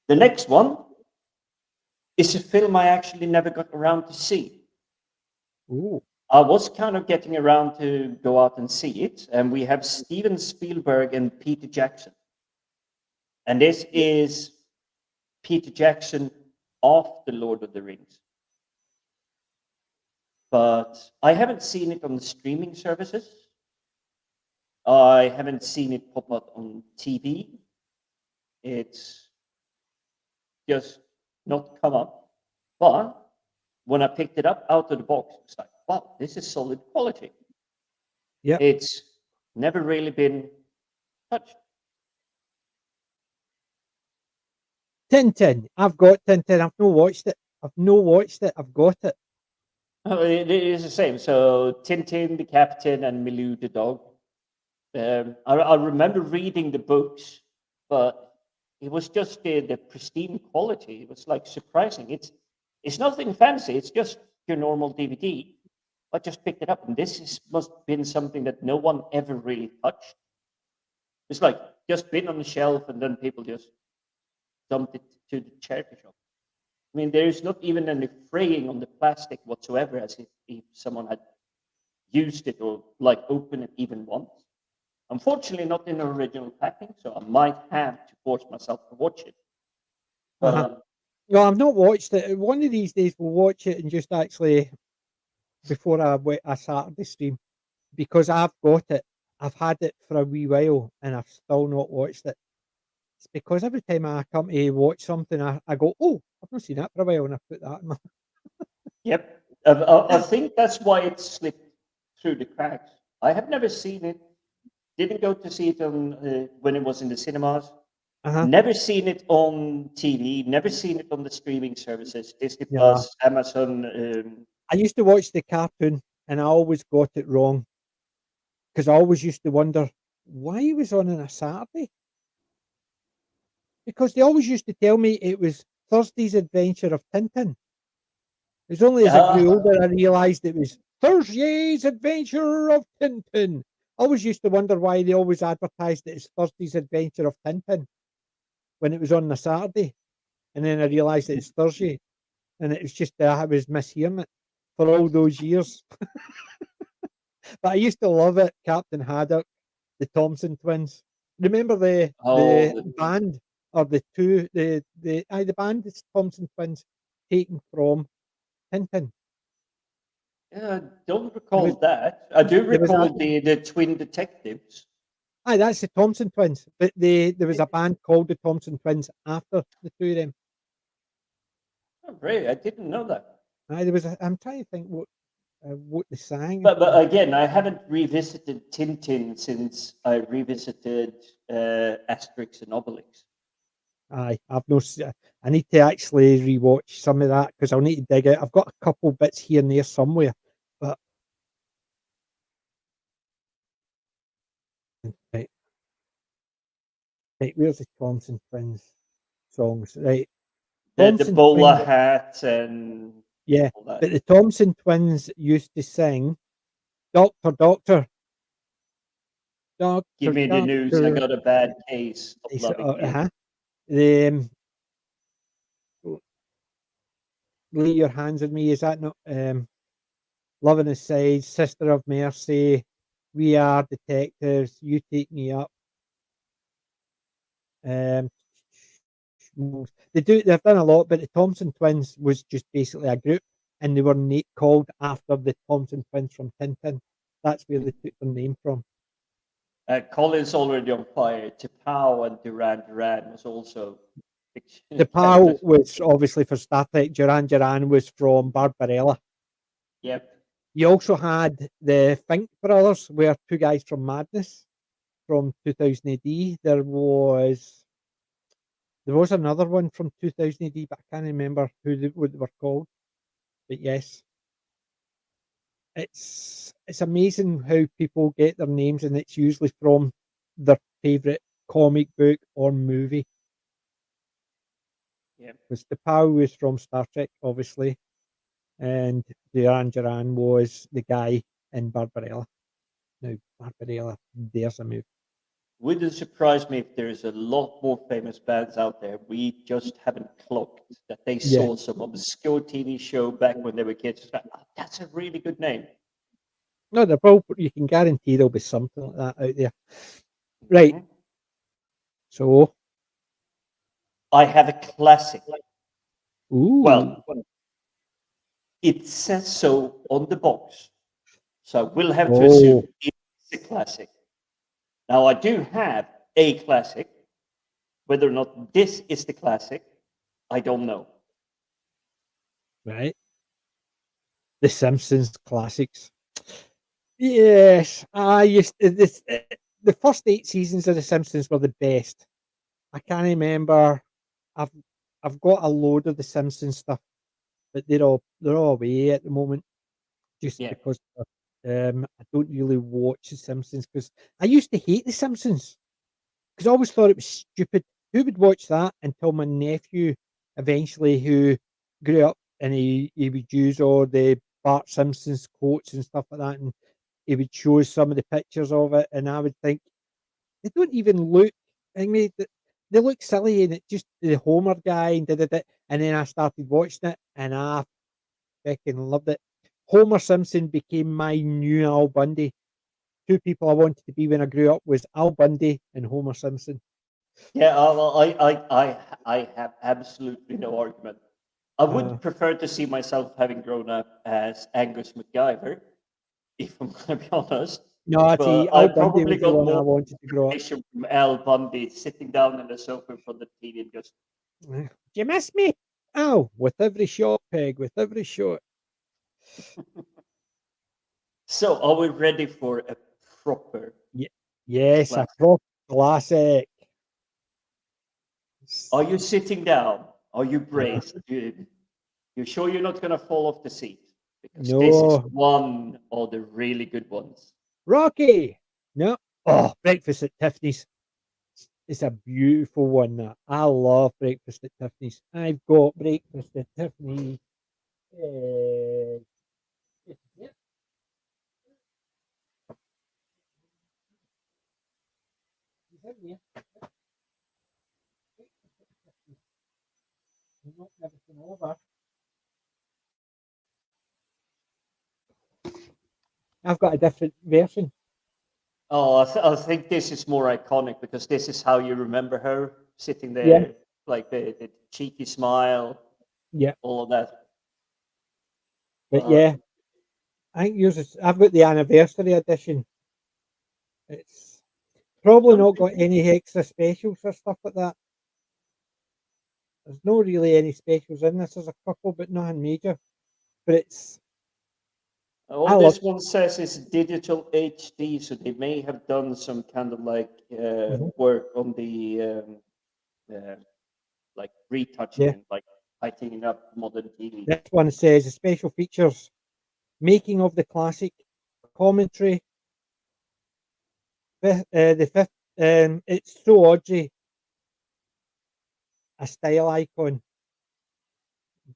The next one is a film I actually never got around to see. Ooh. I was kind of getting around to go out and see it, and we have Steven Spielberg and Peter Jackson. And this is Peter Jackson after Lord of the Rings. But I haven't seen it on the streaming services. I haven't seen it pop up on TV. It's just not come up. But when I picked it up out of the box, it's like, wow, this is solid quality. Yeah. It's never really been touched. Tintin. I've got Tintin. I've not watched it. I've got it. Oh, it is the same. So Tintin, the captain, and Milou, the dog. I remember reading the books, but it was just the pristine quality. It was like surprising. It's nothing fancy. It's just your normal DVD. I just picked it up, and must have been something that no one ever really touched. It's like just been on the shelf, and then people just dumped it to the charity shop. I mean, there is not even any fraying on the plastic whatsoever, as if someone had used it or like opened it even once. Unfortunately, not in the original packing, so I might have to force myself to watch it. Well, I've not watched it. One of these days we'll watch it and just actually before a Saturday stream, because I've got it. I've had it for a wee while and I've still not watched it. It's because every time I come to watch something, I go, oh, I've not seen that for a while, and I put that in my. Yep, I think that's why it slipped through the cracks. I have never seen it. Didn't go to see it on when it was in the cinemas. Never seen it on TV. Never seen it on the streaming services, Disney Plus, Amazon. I used to watch the cartoon, and I always got it wrong because I always used to wonder why it was on a Saturday. Because they always used to tell me it was Thursday's Adventure of Tintin. It was only as I grew older I realised it was Thursday's Adventure of Tintin. I always used to wonder why they always advertised it as Thursday's Adventure of Tintin when it was on a Saturday. And then I realised it's Thursday. And it was just I was mishearing it for all those years. But I used to love it. Captain Haddock, the Thompson twins. Remember the band? Or the band is Thompson twins taken from Tintin. I don't recall that. I do recall the twin detectives. That's the Thompson twins. But there was a band called the Thompson twins after the two of them. Oh, really? I didn't know that. There was. I'm trying to think what they sang. But again, I haven't revisited Tintin since I revisited Asterix and Obelix. I've no. I need to actually rewatch some of that because I'll need to dig out. I've got a couple bits here and there somewhere, but right, where's the Thompson twins songs? Right, The bowler hat and all that. But the Thompson twins used to sing, "Doctor, Doctor, Doctor, give me the news. I got a bad case of loving you." The Lay Your Hands on Me, is that not Loving Aside, Sister of Mercy, We Are Detectives, You Take Me Up. They've done a lot, but the Thompson twins was just basically a group, and they were called after the Thompson twins from Tintin. That's where they took their name from. Colin's already on fire. T'Pau and Duran Duran was also. T'Pau was obviously for Star Trek. Duran Duran was from Barbarella. Yep. You also had the Fink brothers, were two guys from Madness from 2000 AD. There was another one from 2000 AD, but I can't remember what they were called. But yes, it's amazing how people get their names, and it's usually from their favorite comic book or movie. Yeah. Because T'Pau was from Star Trek, obviously, and Duran Duran was the guy in Barbarella. Now, Barbarella, there's a move. Wouldn't surprise me if there's a lot more famous bands out there we just haven't clocked that they saw some obscure TV show back when they were kids. Like, oh, that's a really good name. No, they're probably, you can guarantee there'll be something like that out there. Right. Mm-hmm. So I have a classic. Ooh. Well, it says so on the box, so we'll have to assume it's a classic. Now, I do have a classic. Whether or not this is the classic, I don't know. Right. The Simpsons classics. Yes, I used this. The first 8 seasons of The Simpsons were the best. I can't remember. I've got a load of The Simpsons stuff, but they're all away at the moment, just because I don't really watch The Simpsons, because I used to hate The Simpsons because I always thought it was stupid. Who would watch that? Until my nephew eventually, who grew up, and he would use all the Bart Simpson's quotes and stuff like that, and he would show some of the pictures of it, and I would think they don't even look. I mean, they look silly, and it just the Homer guy and and then I started watching it, and I fucking loved it. Homer Simpson became my new Al Bundy. Two people I wanted to be when I grew up was Al Bundy and Homer Simpson. Yeah, well, I have absolutely no argument. I would prefer to see myself having grown up as Angus MacGyver, if I'm going to be honest. No, see, I Al Bundy probably was the got one I more wanted to grow up. inspiration from Al Bundy sitting down on the sofa in front of the TV and just. Do you miss me? Oh, with every shot, Peg, with every shot. So, are we ready for a proper? Yes, classic? a proper classic. Are you sitting down? Are you braced? You sure you're not going to fall off the seat? Because this is one of the really good ones. Rocky. No. Oh, Breakfast at Tiffany's. It's a beautiful one. That I love Breakfast at Tiffany's. I've got Breakfast at Tiffany's. I've got a different version. Oh, I think this is more iconic because this is how you remember her sitting there, like the cheeky smile, all of that. But yeah, I think yours is. I've got the anniversary edition. It's probably not got any extra specials or stuff like that. There's no really any specials in this. There's a couple, but nothing major. But it's. All this one says is digital HD, so they may have done some kind of like work on the like retouching and like tightening up modern TV. This one says special features, making of the classic, commentary. The fifth, it's so Audrey, a style icon.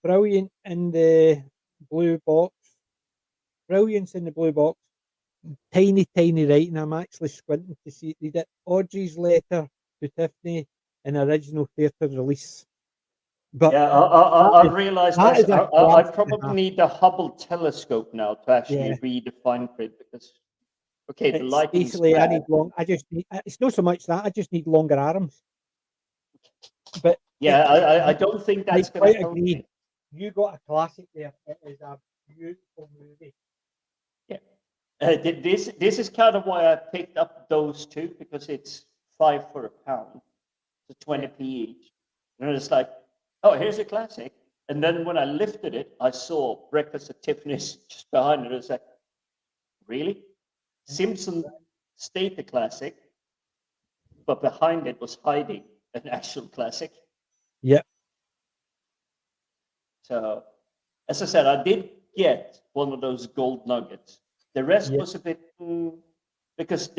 Brilliant in the blue box. Brilliance in the blue box. Tiny, tiny writing. I'm actually squinting to read it. Audrey's letter to Tiffany. an original theatre release. But yeah, I realized that is a I class and a probably half. need a Hubble telescope now to actually Yeah. read the fine print because, okay, the It's lighting's basically I bad. need long. I just need. It's not so much that I just need longer arms. But Yeah, I don't think I that's going to quite help agree. me. You got a classic there. It is a beautiful movie. Yeah. This is kind of why I picked up those two because it's £5 for a pound, so 20p each. And it's like, oh, here's a classic. And then when I lifted it, I saw Breakfast at Tiffany's just behind it. It's like, really? Simpson stayed the classic, but behind it was hiding an actual classic. Yeah. So, as I said, I did get one of those gold nuggets. The rest was a bit because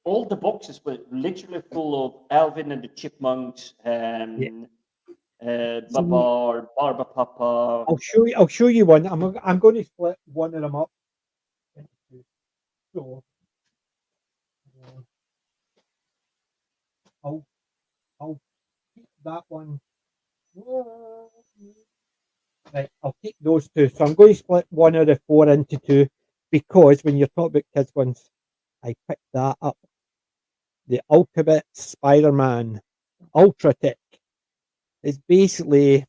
all the boxes were literally full of Alvin and the Chipmunks and Babar, Barbapapa. I'll show you one. I'm going to split one of them up. So I'll keep that one. Right, I'll keep those two. So I'm going to split one of the four into two because when you're talking about kids ones, I picked that up. The Ultimate Spider-Man Ultra Tech. It's basically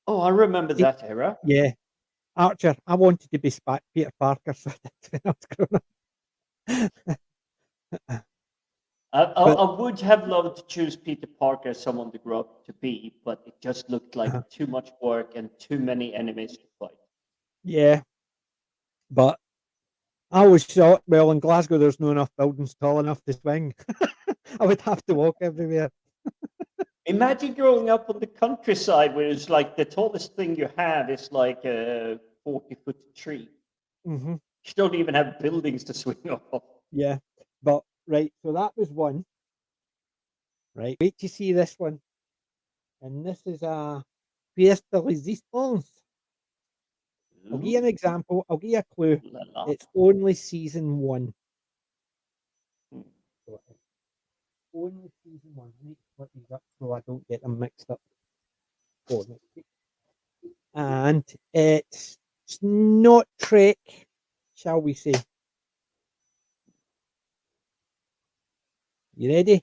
Oh, I remember that era. Yeah. Archer, I wanted to be Peter Parker, so when I was growing up. I would have loved to choose Peter Parker as someone to grow up to be, but it just looked like too much work and too many enemies to fight. Yeah. But I was shot. Well, in Glasgow, there's no enough buildings tall enough to swing. I would have to walk everywhere. Imagine growing up on the countryside where it's like the tallest thing you have is like a 40-foot tree. Mm-hmm. You don't even have buildings to swing off. Yeah. But, right, so that was one. Right. Wait to see this one. And this is a pièce de résistance. I'll give you an example. I'll give you a clue. It's only season 1. So only season 1. I need to put these up so I don't get them mixed up. And it's not Trek, shall we say. You ready?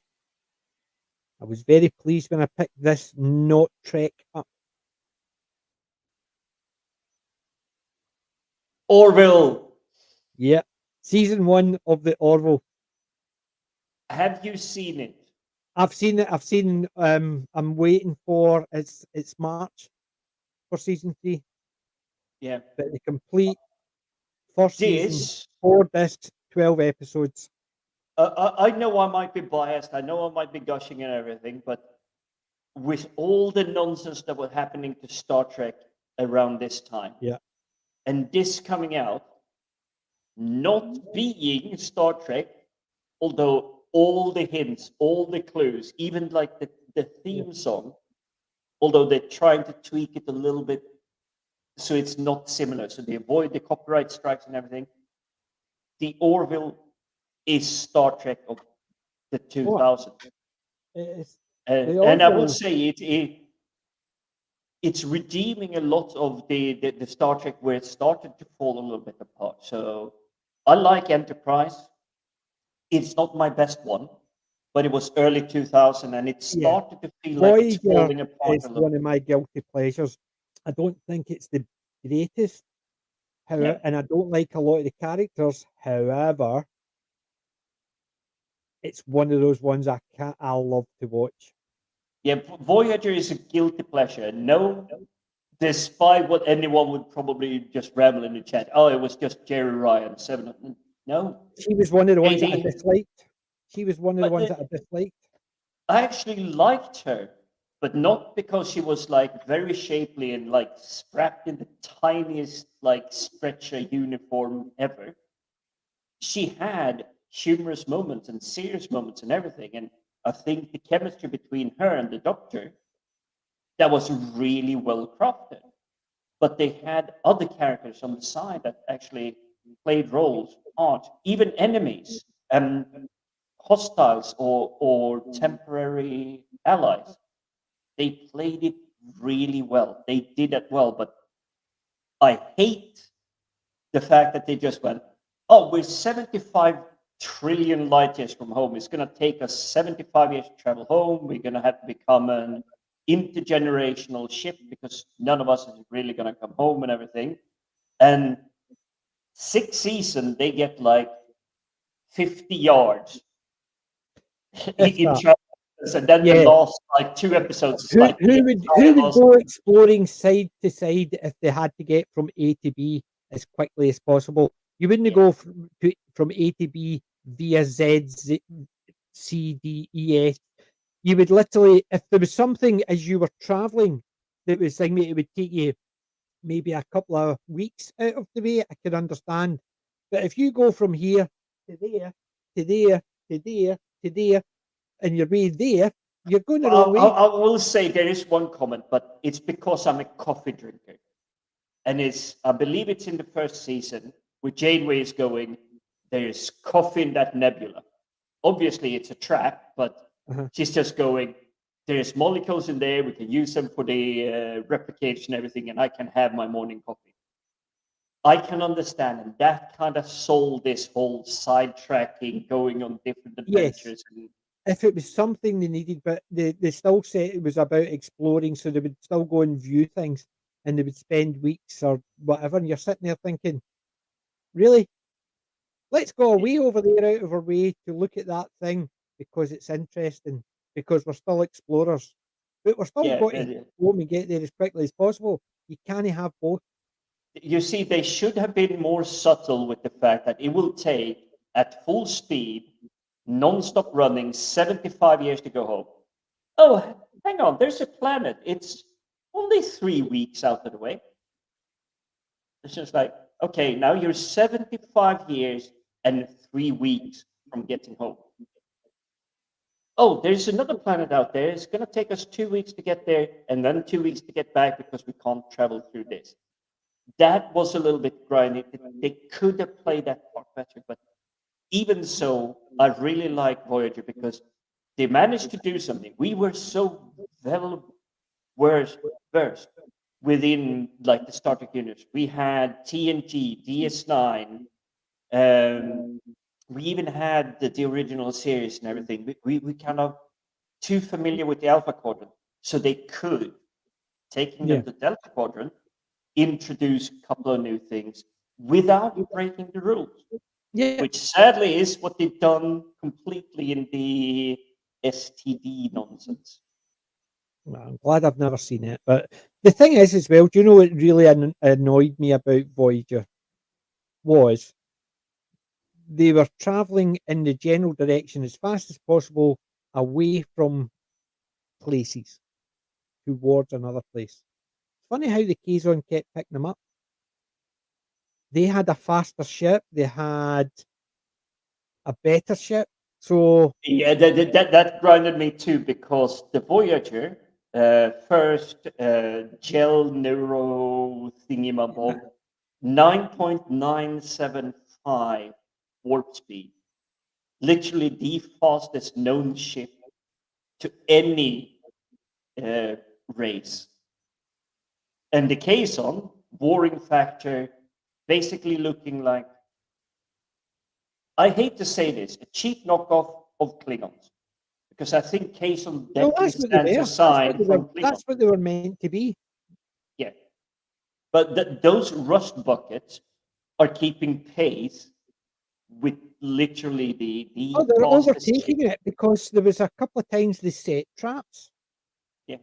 I was very pleased when I picked this not Trek up. Orville. Yeah. Season 1 of the Orville. Have you seen it? I've seen it. I'm waiting for it's March for season 3. Yeah. But the complete first season, 4 discs, 12 episodes. I know I might be biased. I know I might be gushing and everything, but with all the nonsense that was happening to Star Trek around this time, and this coming out, not being Star Trek, although all the hints, all the clues, even like the theme song, although they're trying to tweak it a little bit so it's not similar, so they avoid the copyright strikes and everything. The Orville is Star Trek of the 2000s. And I will say it's redeeming a lot of the Star Trek where it started to fall a little bit apart. So I like Enterprise. It's not my best one, but it was early 2000 and it started to feel like it's falling apart. It's one of my guilty pleasures. I don't think it's the greatest, however, and I don't like a lot of the characters. However, it's one of those ones I love to watch. Yeah, Voyager is a guilty pleasure. No, despite what anyone would probably just ramble in the chat. Oh, it was just Jerry Ryan, 7. No. She was one of the ones that I disliked. She was one of the ones that I disliked. I actually liked her, but not because she was like very shapely and like strapped in the tiniest like stretcher uniform ever. She had humorous moments and serious moments and everything. And I think the chemistry between her and the Doctor, that was really well crafted. But they had other characters on the side that actually played roles, art, even enemies. hostiles or temporary allies. They played it really well. They did it well, but I hate the fact that they just went, oh, we're 75 trillion light years from home. It's going to take us 75 years to travel home. We're going to have to become an intergenerational ship because none of us is really going to come home and everything. And 6th season, they get like 50 yards in travel. And then the last like 2 episodes is like who would go exploring side to side if they had to get from A to B as quickly as possible? You wouldn't go from A to B via Z, C, D, E, S. You would literally, if there was something as you were traveling that was saying it would take you maybe a couple of weeks out of the way, I could understand. But if you go from here to there, to there, to there, to there, and you're way there, you're going the wrong way. I will say there is one comment, but it's because I'm a coffee drinker. And I believe it's in the first season where Janeway is going, there's coffee in that nebula. Obviously, it's a trap, but she's just going, there's molecules in there, we can use them for the replication and everything, and I can have my morning coffee. I can understand, and that kind of sold this whole sidetracking, going on different adventures. Yes. If it was something they needed, but they still said it was about exploring, so they would still go and view things, and they would spend weeks or whatever, and you're sitting there thinking, really? Let's go away over there out of our way to look at that thing because it's interesting, because we're still explorers. But we're still going to go and get there as quickly as possible. You can't have both. You see, they should have been more subtle with the fact that it will take, at full speed, non-stop running, 75 years to go home. Oh, hang on, there's a planet. It's only 3 weeks out of the way. It's just like, okay, now you're 75 years and 3 weeks from getting home. Oh, there's another planet out there. It's going to take us 2 weeks to get there and then 2 weeks to get back because we can't travel through this. That was a little bit grindy. They could have played that part better, but even so, I really like Voyager because they managed to do something. We were so well versed within like the Star Trek universe. We had TNG, DS9. We even had the original series and everything. We kind of too familiar with the Alpha Quadrant, so they could, taking them to Delta Quadrant, introduce a couple of new things without breaking the rules. Yeah. Which sadly is what they've done completely in the STD nonsense. Well, I'm glad I've never seen it. But the thing is, as well, do you know what really annoyed me about Voyager was they were traveling in the general direction as fast as possible away from places towards another place. Funny how the Kazon kept picking them up. They had a faster ship. They had a better ship. So yeah, that grinded me too because the Voyager first gel neuro thingy-mabob 9.975 warp speed, literally the fastest known ship to any race. And the Kazon warring factor basically looking like, I hate to say this, a cheap knockoff of Klingons. Because I think Kazon definitely stands aside from Klingons. That's what they were meant to be. Yeah. But those rust buckets are keeping pace with literally the they're overtaking it because there was a couple of times they set traps. Yeah.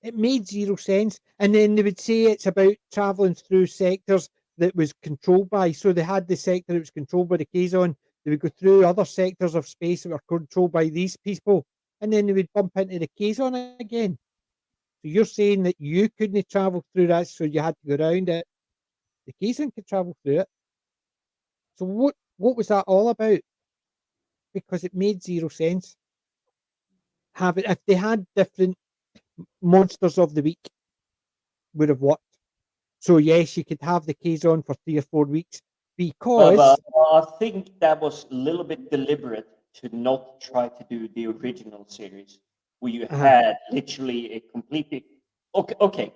It made zero sense. And then they would say it's about traveling through sectors that was controlled by. So they had the sector that was controlled by the Kazon. They would go through other sectors of space that were controlled by these people. And then they would bump into the Kazon again. So you're saying that you couldn't travel through that, so you had to go around it. The Kazon could travel through it. So what was that all about? Because it made zero sense. If they had different monsters of the week, would have worked. So yes, you could have the Kazon for 3 or 4 weeks, because I think that was a little bit deliberate to not try to do the original series, where you had literally a completely okay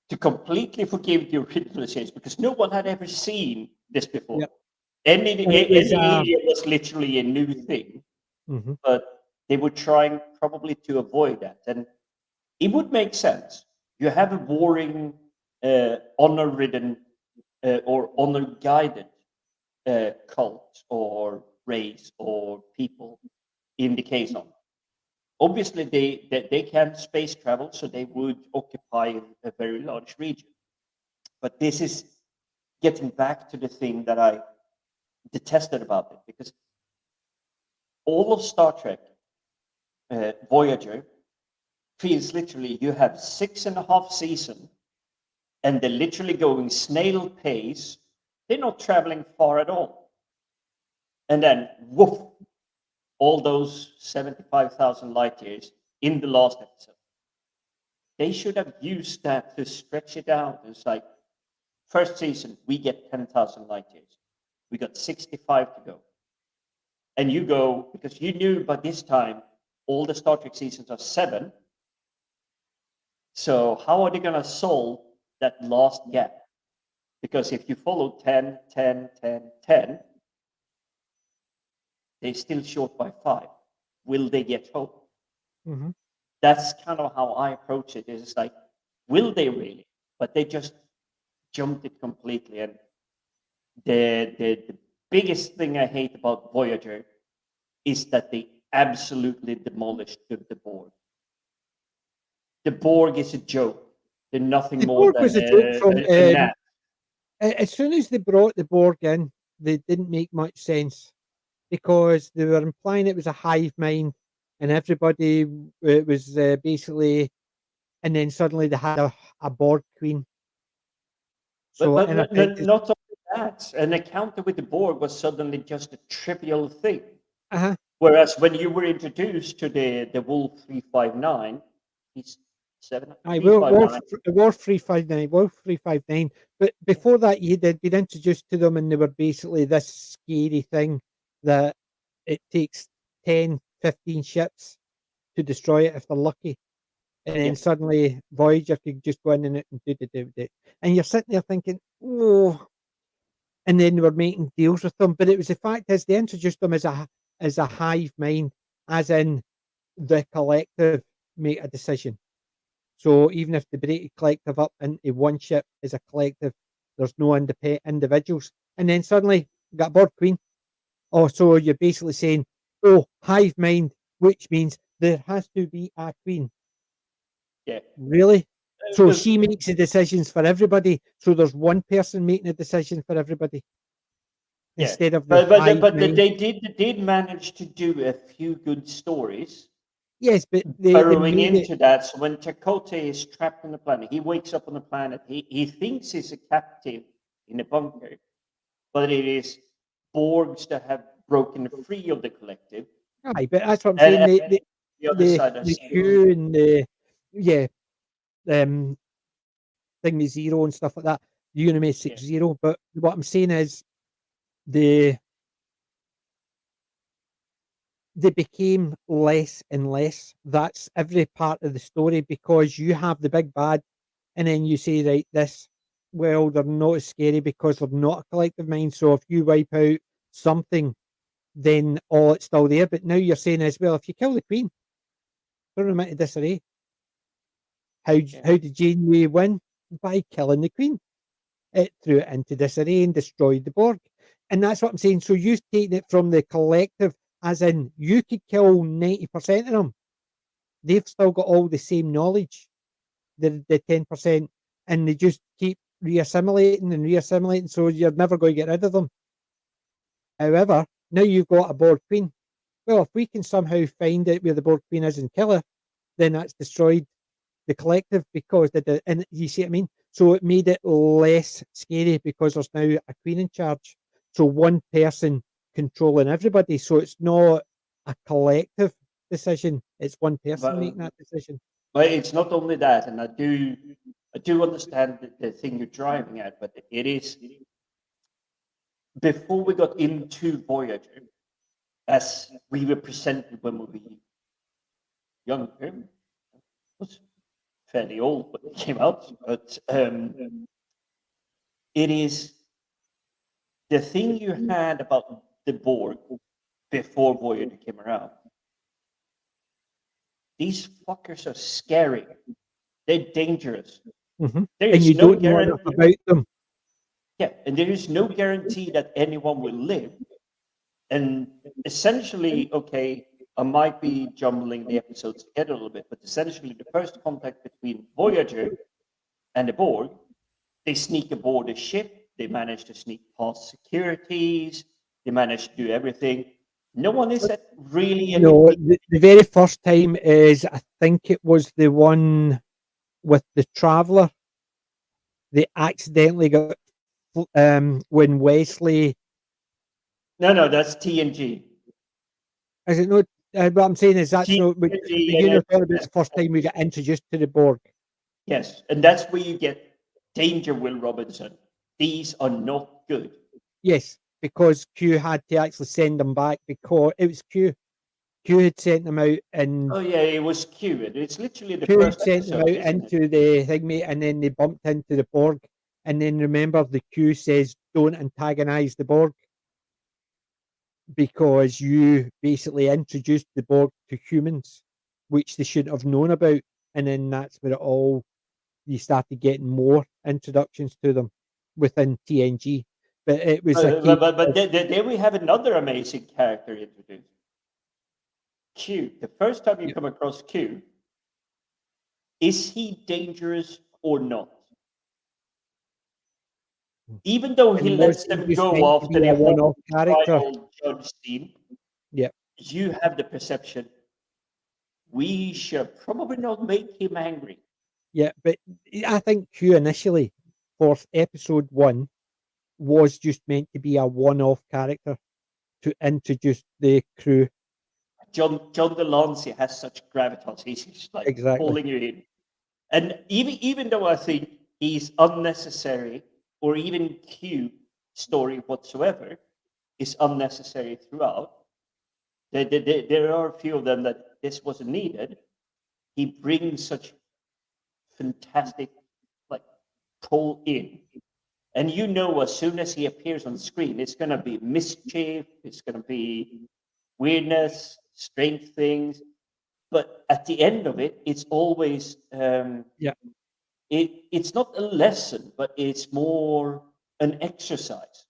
to completely forgive the original series because no one had ever seen this before. Yep. Any was, alien was literally a new thing, but they were trying probably to avoid that, and it would make sense. You have a warring, honor-ridden or honor-guided cult or race or people in the Kazon. Obviously, they can space travel, so they would occupy a very large region. But this is getting back to the thing that I detested about it, because all of Star Trek Voyager feels literally you have 6.5 seasons, and they're literally going snail pace. They're not traveling far at all. And then, woof, all those 75,000 light years in the last episode. They should have used that to stretch it out. It's like, first season, we get 10,000 light years. We got 65 to go. And you go, because you knew by this time, all the Star Trek seasons are 7. So how are they going to solve that last gap? Because if you follow 10, 10, 10, 10, they're still short by 5. Will they get home? That's kind of how I approach it. It's like, will they really? But they just jumped it completely. And the biggest thing I hate about Voyager is that they absolutely demolished the Borg. The Borg is a joke. They're nothing the more Borg than was a joke from a gnat. as soon as they brought the Borg in, they didn't make much sense because they were implying it was a hive mind and everybody it was basically, and then suddenly they had a Borg queen. So But in effect, not only that, an encounter with the Borg was suddenly just a trivial thing. Whereas when you were introduced to the Wolf 359, he's 7. Wolf 359, Wolf 359. But before that, you had been introduced to them, and they were basically this scary thing that it takes 10, 15 ships to destroy it if they're lucky. And then suddenly Voyager could just go in and do. And you're sitting there thinking, oh. And then they were making deals with them. But it was the fact is they introduced them as a hive mind, as in the collective make a decision. So even if they break a collective up into one ship as a collective, there's no individuals. And then suddenly you got Borg Queen. Oh, so you're basically saying, oh, hive mind, which means there has to be a queen. Yeah. Really? So she makes the decisions for everybody. So there's one person making a decision for everybody. Yeah. Instead of but they did manage to do a few good stories. Yes, but burrowing into that. So when Chakotay is trapped on the planet, he wakes up on the planet. He thinks he's a captive in a bunker, but it is Borgs that have broken free of the collective. Aye, but that's what I'm saying. The other side the Q and the thing with Zero and stuff like that, the Unime 6-0. But what I'm saying is they became less and less. That's every part of the story, because you have the big bad and then you say, right, they're not as scary because they're not a collective mind. So if you wipe out something, then it's still there. But now you're saying as well, if you kill the queen, throw them into disarray. How did Janeway win? By killing the queen. It threw it into disarray and destroyed the Borg. And that's what I'm saying. So you've taken it from the collective, as in you could kill 90% of them. They've still got all the same knowledge, the 10%, and they just keep reassimilating, so you're never going to get rid of them. However, now you've got a Borg Queen. Well, if we can somehow find out where the Borg Queen is and kill her, then that's destroyed the collective, because and you see what I mean? So it made it less scary because there's now a queen in charge. So one person controlling everybody. So it's not a collective decision. It's one person making that decision. But it's not only that, and I do understand the thing you're driving at, but it is before we got into Voyager, as we were presented when we were younger, it was fairly old when it came out, but it is the thing you had about the Borg before Voyager came around. These fuckers are scary. They're dangerous. Mm-hmm. There And is you no don't know enough guarantee. about them. Yeah, and there is no guarantee that anyone will live. And essentially, okay, I might be jumbling the episodes together a little bit, but essentially, the first contact between Voyager and the Borg, they sneak aboard a ship. They manage to sneak past securities. They manage to do everything. No one is at really. No, the very first time is, I think it was the one with the Traveller. They accidentally got when Wesley. No, that's TNG. Is it not? What I'm saying is that's not. The TNG, unit about the first time we got introduced to the Borg. Yes, and that's where you get Danger Will Robinson. These are not good. Yes, because Q had to actually send them back because it was Q. Q had sent them out, and Oh yeah, it was Q. It's literally the Q had first sent them episode, out isn't into the thing, mate, and then they bumped into the Borg. And then remember, the Q says, "Don't antagonize the Borg," because you basically introduced the Borg to humans, which they shouldn't have known about. And then that's where you started getting more introductions to them within TNG. But it was but there we have another amazing character introduced. Q. The first time you come across Q, is he dangerous or not? Even though he lets them go after the whole trial judge scene, you have the perception we should probably not make him angry. Yeah, but I think Q initially for episode 1 was just meant to be a one-off character to introduce the crew. John Delancey has such gravitas; he's just like pulling you in. And even though I think he's unnecessary, or even Q story whatsoever is unnecessary throughout, there are a few of them that this wasn't needed. He brings such fantastic like pull in. And you know, as soon as he appears on screen, it's going to be mischief, it's going to be weirdness, strange things. But at the end of it, it's always it's not a lesson, but it's more an exercise.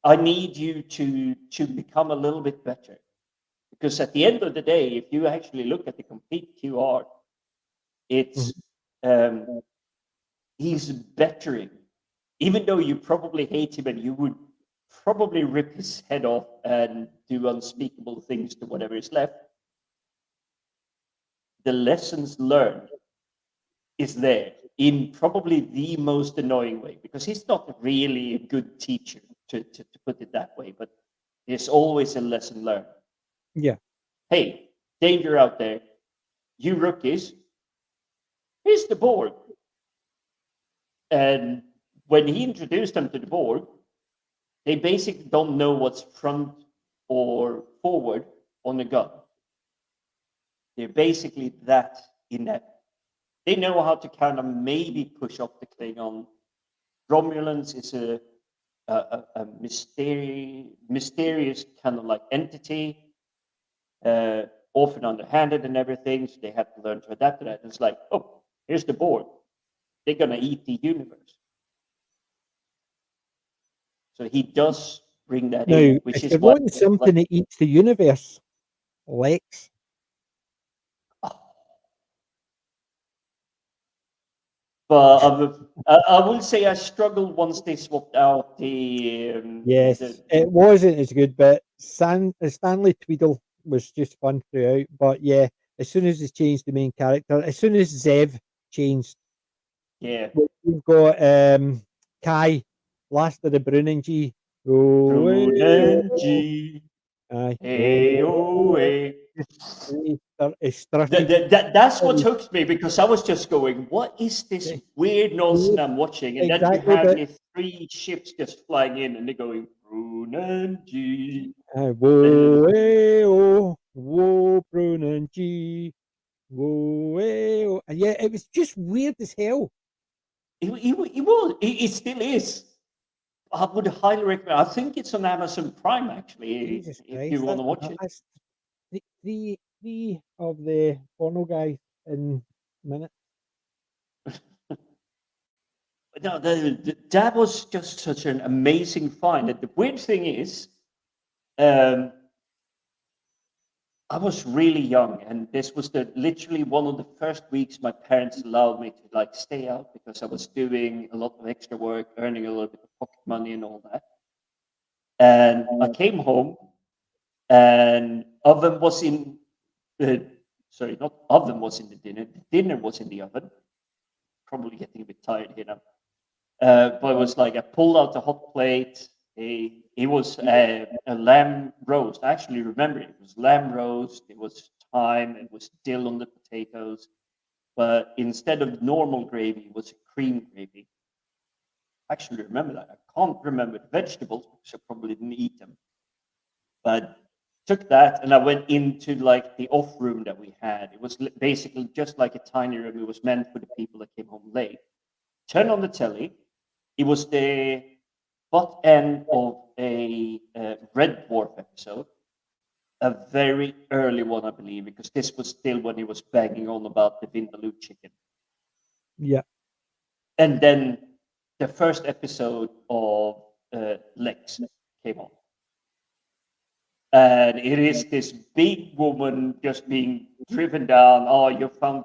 I need you to become a little bit better, because at the end of the day, if you actually look at the complete QR, it's he's bettering. Even though you probably hate him and you would probably rip his head off and do unspeakable things to whatever is left, the lessons learned is there in probably the most annoying way, because he's not really a good teacher, to put it that way, but there's always a lesson learned. Yeah. Hey, danger out there. You rookies, here's the Borg. And when he introduced them to the Borg, they basically don't know what's front or forward on the gun. They're basically that inept. They know how to kind of maybe push off the Klingon. Romulans is a mysterious kind of like entity, often underhanded and everything. So they have to learn to adapt to that. It's like, oh, here's the Borg. They're gonna eat the universe. So he does bring that in, which is if you want something that eats the universe, Lex. But I will say I struggled once they swapped out the. It wasn't as good, but Stanley Tweedle was just fun throughout. But yeah, as soon as they changed the main character, as soon as Zev changed, we've got Kai, last of the Brunanji. Brunanji. Aye. Hey, oh, hey. That's what hooked me, because I was just going, what is this weird nonsense I'm watching? And then you have these 3 ships just flying in, and they're going, Brunanji. Whoa, hey, oh, whoa, Brunanji. Whoa, hey, oh. And yeah, it was just weird as hell. It still is. I would highly recommend. I think it's on Amazon Prime, actually, Jesus if Christ, you want to watch it. That's three of the porno guys in minutes. No, that was just such an amazing find. And the weird thing is, I was really young, and this was literally one of the first weeks my parents allowed me to like stay out, because I was doing a lot of extra work, earning a little bit of pocket money and all that. And I came home, and oven was in the sorry, not oven was in the dinner. The dinner was in the oven. Probably getting a bit tired here now. But it was like I pulled out the hot plate. It was a lamb roast. I actually remember it was lamb roast. It was thyme. It was dill on the potatoes. But instead of normal gravy, it was a cream gravy. I actually remember that. I can't remember the vegetables because I probably didn't eat them. But took that, and I went into like the off room that we had. It was basically just like a tiny room. It was meant for the people that came home late. Turn on the telly. It was the butt end of a Red Dwarf episode, a very early one, I believe, because this was still when he was banging on about the Vindaloo chicken. Yeah. And then the first episode of Lex came on. And it is this big woman just being driven down. Oh, you've done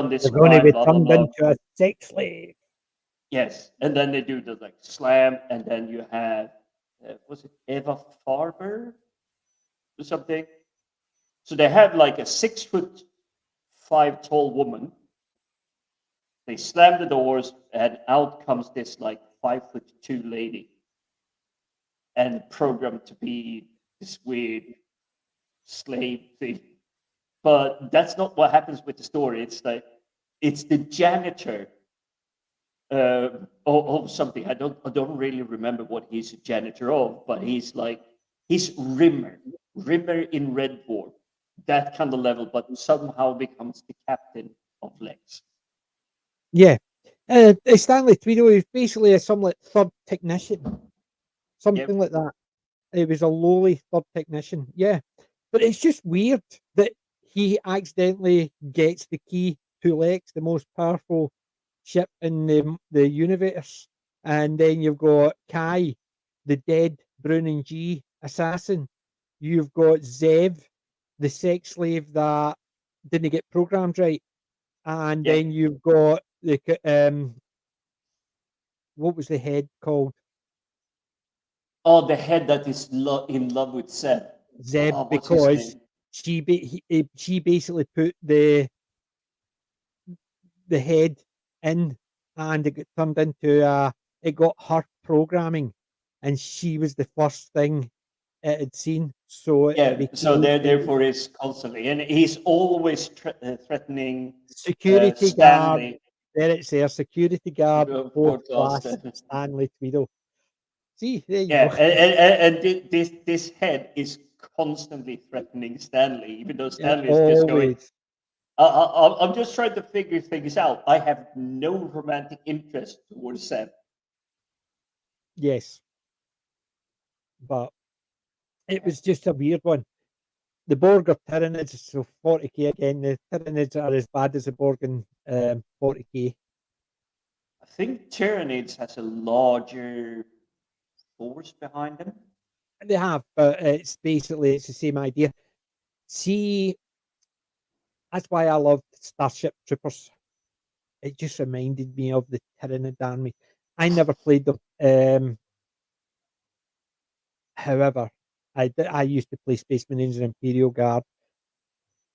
this. You're going to be blah, blah, turned blah. into a sex slave. Yes, and then they do the like slam, and then you have was it Eva Farber or something? So they have like a 6'5" tall woman. They slam the doors, and out comes this like 5'2" lady, and programmed to be this weird slave thing. But that's not what happens with the story. It's like it's the janitor of something. I don't really remember what he's a janitor of, but he's Rimmer in Red Dwarf, that kind of level, but somehow becomes the captain of Lex. Yeah, Stanley Tweedle is basically a somewhat third technician, something like that. It was a lowly third technician, yeah. But it's just weird that he accidentally gets the key to Lex, the most powerful ship in the universe, and then you've got Kai, the dead Browning G assassin. You've got Zev, the sex slave that didn't get programmed right, and then you've got the what was the head called? Oh, the head that is in love with Zeb. Zeb, because she basically put the head in, and it got turned into it got her programming, and she was the first thing it had seen. So so therefore is constantly, and he's always threatening security Stanley. guard. There it's there, security guard, Stanley Tweedle. See, there you go. And this head is constantly threatening Stanley, even though Stanley is just going. I'm just trying to figure things out. I have no romantic interest towards Sam. Yes, but it was just a weird one. The Borg are Tyranids, so 40k again. The Tyranids are as bad as the Borg in 40k. I think Tyranids has a larger force behind them. They have, but it's basically the same idea. See, that's why I loved Starship Troopers. It just reminded me of the Tyranid army. I never played them. However, I used to play Space Marines and Imperial Guard.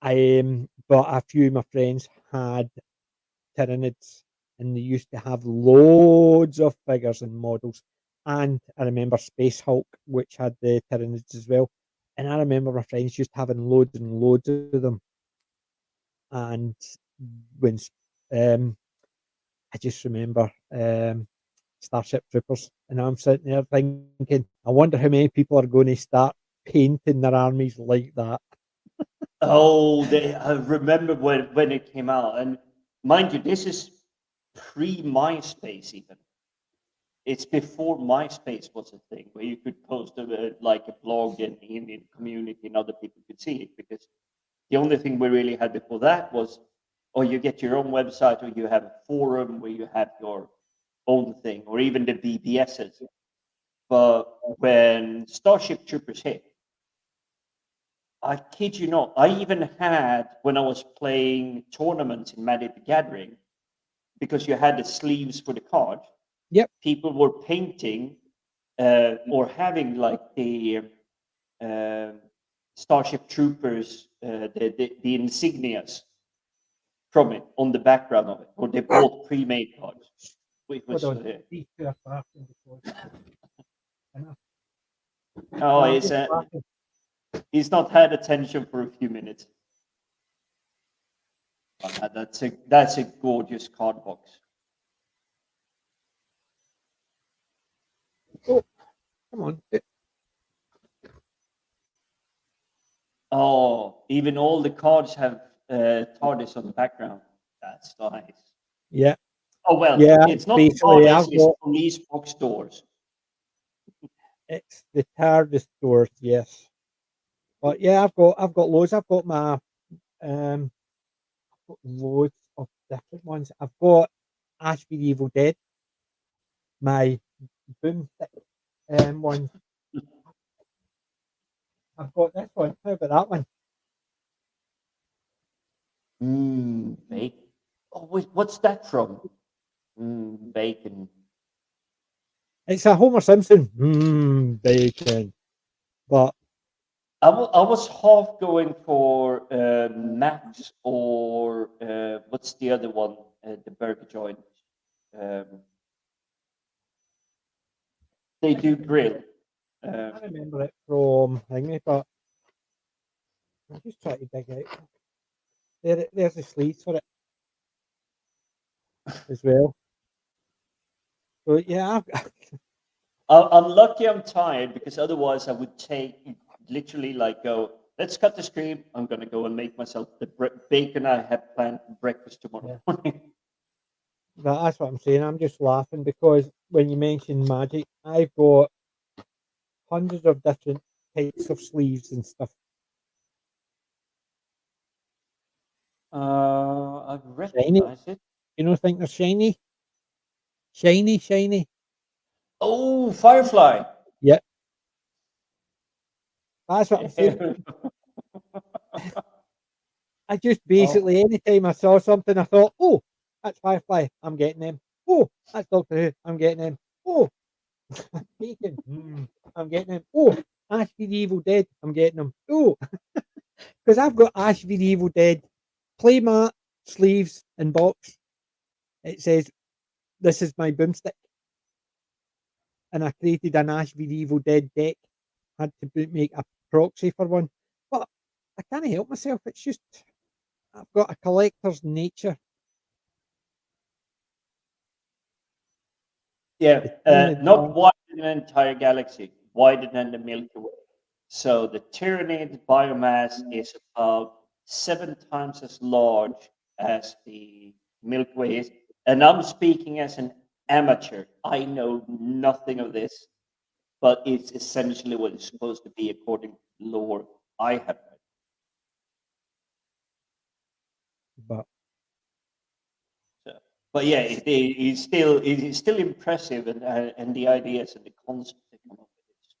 But a few of my friends had Tyranids, and they used to have loads of figures and models. and I remember Space Hulk, which had the Tyranids as well. And I remember my friends just having loads and loads of them. And when I just remember Starship Troopers, and I'm sitting there thinking, I wonder how many people are going to start painting their armies like that. Oh, I remember when it came out, and mind you, this is pre-MySpace even. It's before MySpace was a thing where you could post like a blog in the Indian community and other people could see it, because the only thing we really had before that was, or you get your own website, or you have a forum where you have your own thing, or even the BBSs. But when Starship Troopers hit, I kid you not, I even had, when I was playing tournaments in Magic the Gathering, because you had the sleeves for the card. Yep. People were painting or having like the Starship Troopers, the insignias from it on the background of it, or they bought pre-made cards. Which, oh, he's not had attention for a few minutes. But that's a gorgeous card box. Oh, come on. Oh, even all the cards have TARDIS on the background. That's nice. Yeah. Oh well, yeah, it's not basically TARDIS, it's police box doors. It's the TARDIS doors, yes. But yeah, I've got loads. I've got my loads of different ones. I've got Ash v Evil Dead, my boomstick one. I've got this one. How about that one? Bacon. Oh wait, what's that from? Bacon. It's a Homer Simpson. Bacon. But I was half going for Max or what's the other one? The burger joint. They do grill. I remember it from thingy, but I'm just trying to dig out. There's the sleeves for it as well. So yeah, I'm lucky I'm tired, because otherwise I would take literally like go, let's cut the stream. I'm going to go and make myself the bacon I have planned for breakfast tomorrow morning. that's what I'm saying. I'm just laughing because when you mentioned magic, I've got hundreds of different types of sleeves and stuff. I recognize it. You don't think they're shiny? Shiny. Oh, Firefly. Yep. That's what I'm saying. I just basically, anytime I saw something, I thought, oh, that's Firefly, I'm getting them. Oh, that's Doctor Who, I'm getting them. Oh, Bacon, I'm getting them. Oh, Ash v the Evil Dead, I'm getting them. Oh, because I've got Ash v the Evil Dead playmat, sleeves, and box. It says, this is my boomstick. And I created an Ash v the Evil Dead deck. Had to make a proxy for one. But I can't help myself. It's just, I've got a collector's nature. Yeah, not wider than an entire galaxy, wider than the Milky Way. So the Tyrannid biomass is about 7 times as large as the Milky Way is. And I'm speaking as an amateur. I know nothing of this, but it's essentially what it's supposed to be according to lore I have read. But yeah, it is still impressive, and the ideas and the concept they come up with is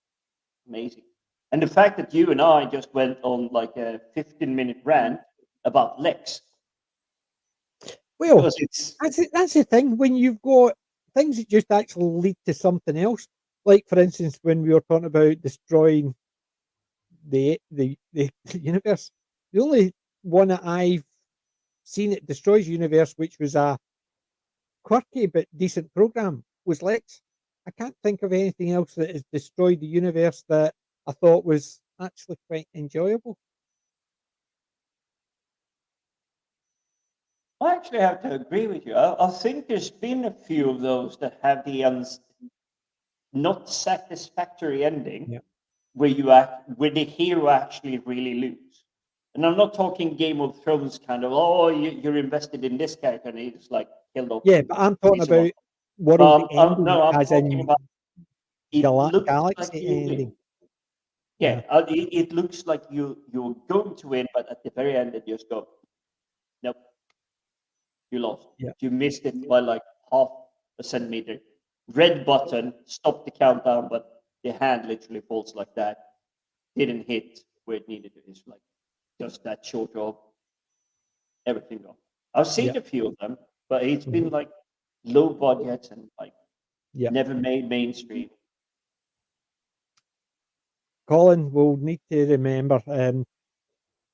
amazing. And the fact that you and I just went on like a 15-minute rant about Lex. Well, that's the thing. When you've got things that just actually lead to something else, like for instance, when we were talking about destroying the universe, the only one that I've seen that destroys universe, which was a quirky but decent program, was Lex. I can't think of anything else that has destroyed the universe that I thought was actually quite enjoyable. I actually have to agree with you. I think there's been a few of those that have the not satisfactory ending, Yeah. where the hero actually really lose. And I'm not talking Game of Thrones kind of, oh, you're invested in this character and he's like killed off. Yeah, but I'm talking Season one. about world ending, No, I'm as talking in about it looks galaxy like you ending. win. Yeah, it looks like you're going to win, but at the very end, it just go, nope, you lost. Yeah. You missed it by like half a centimeter. Red button, stop the countdown, but the hand literally falls like that. Didn't hit where it needed to. It's like just that short of everything gone. I've seen a few of them, but it's been like low budgets and like never made mainstream. Colin will need to remember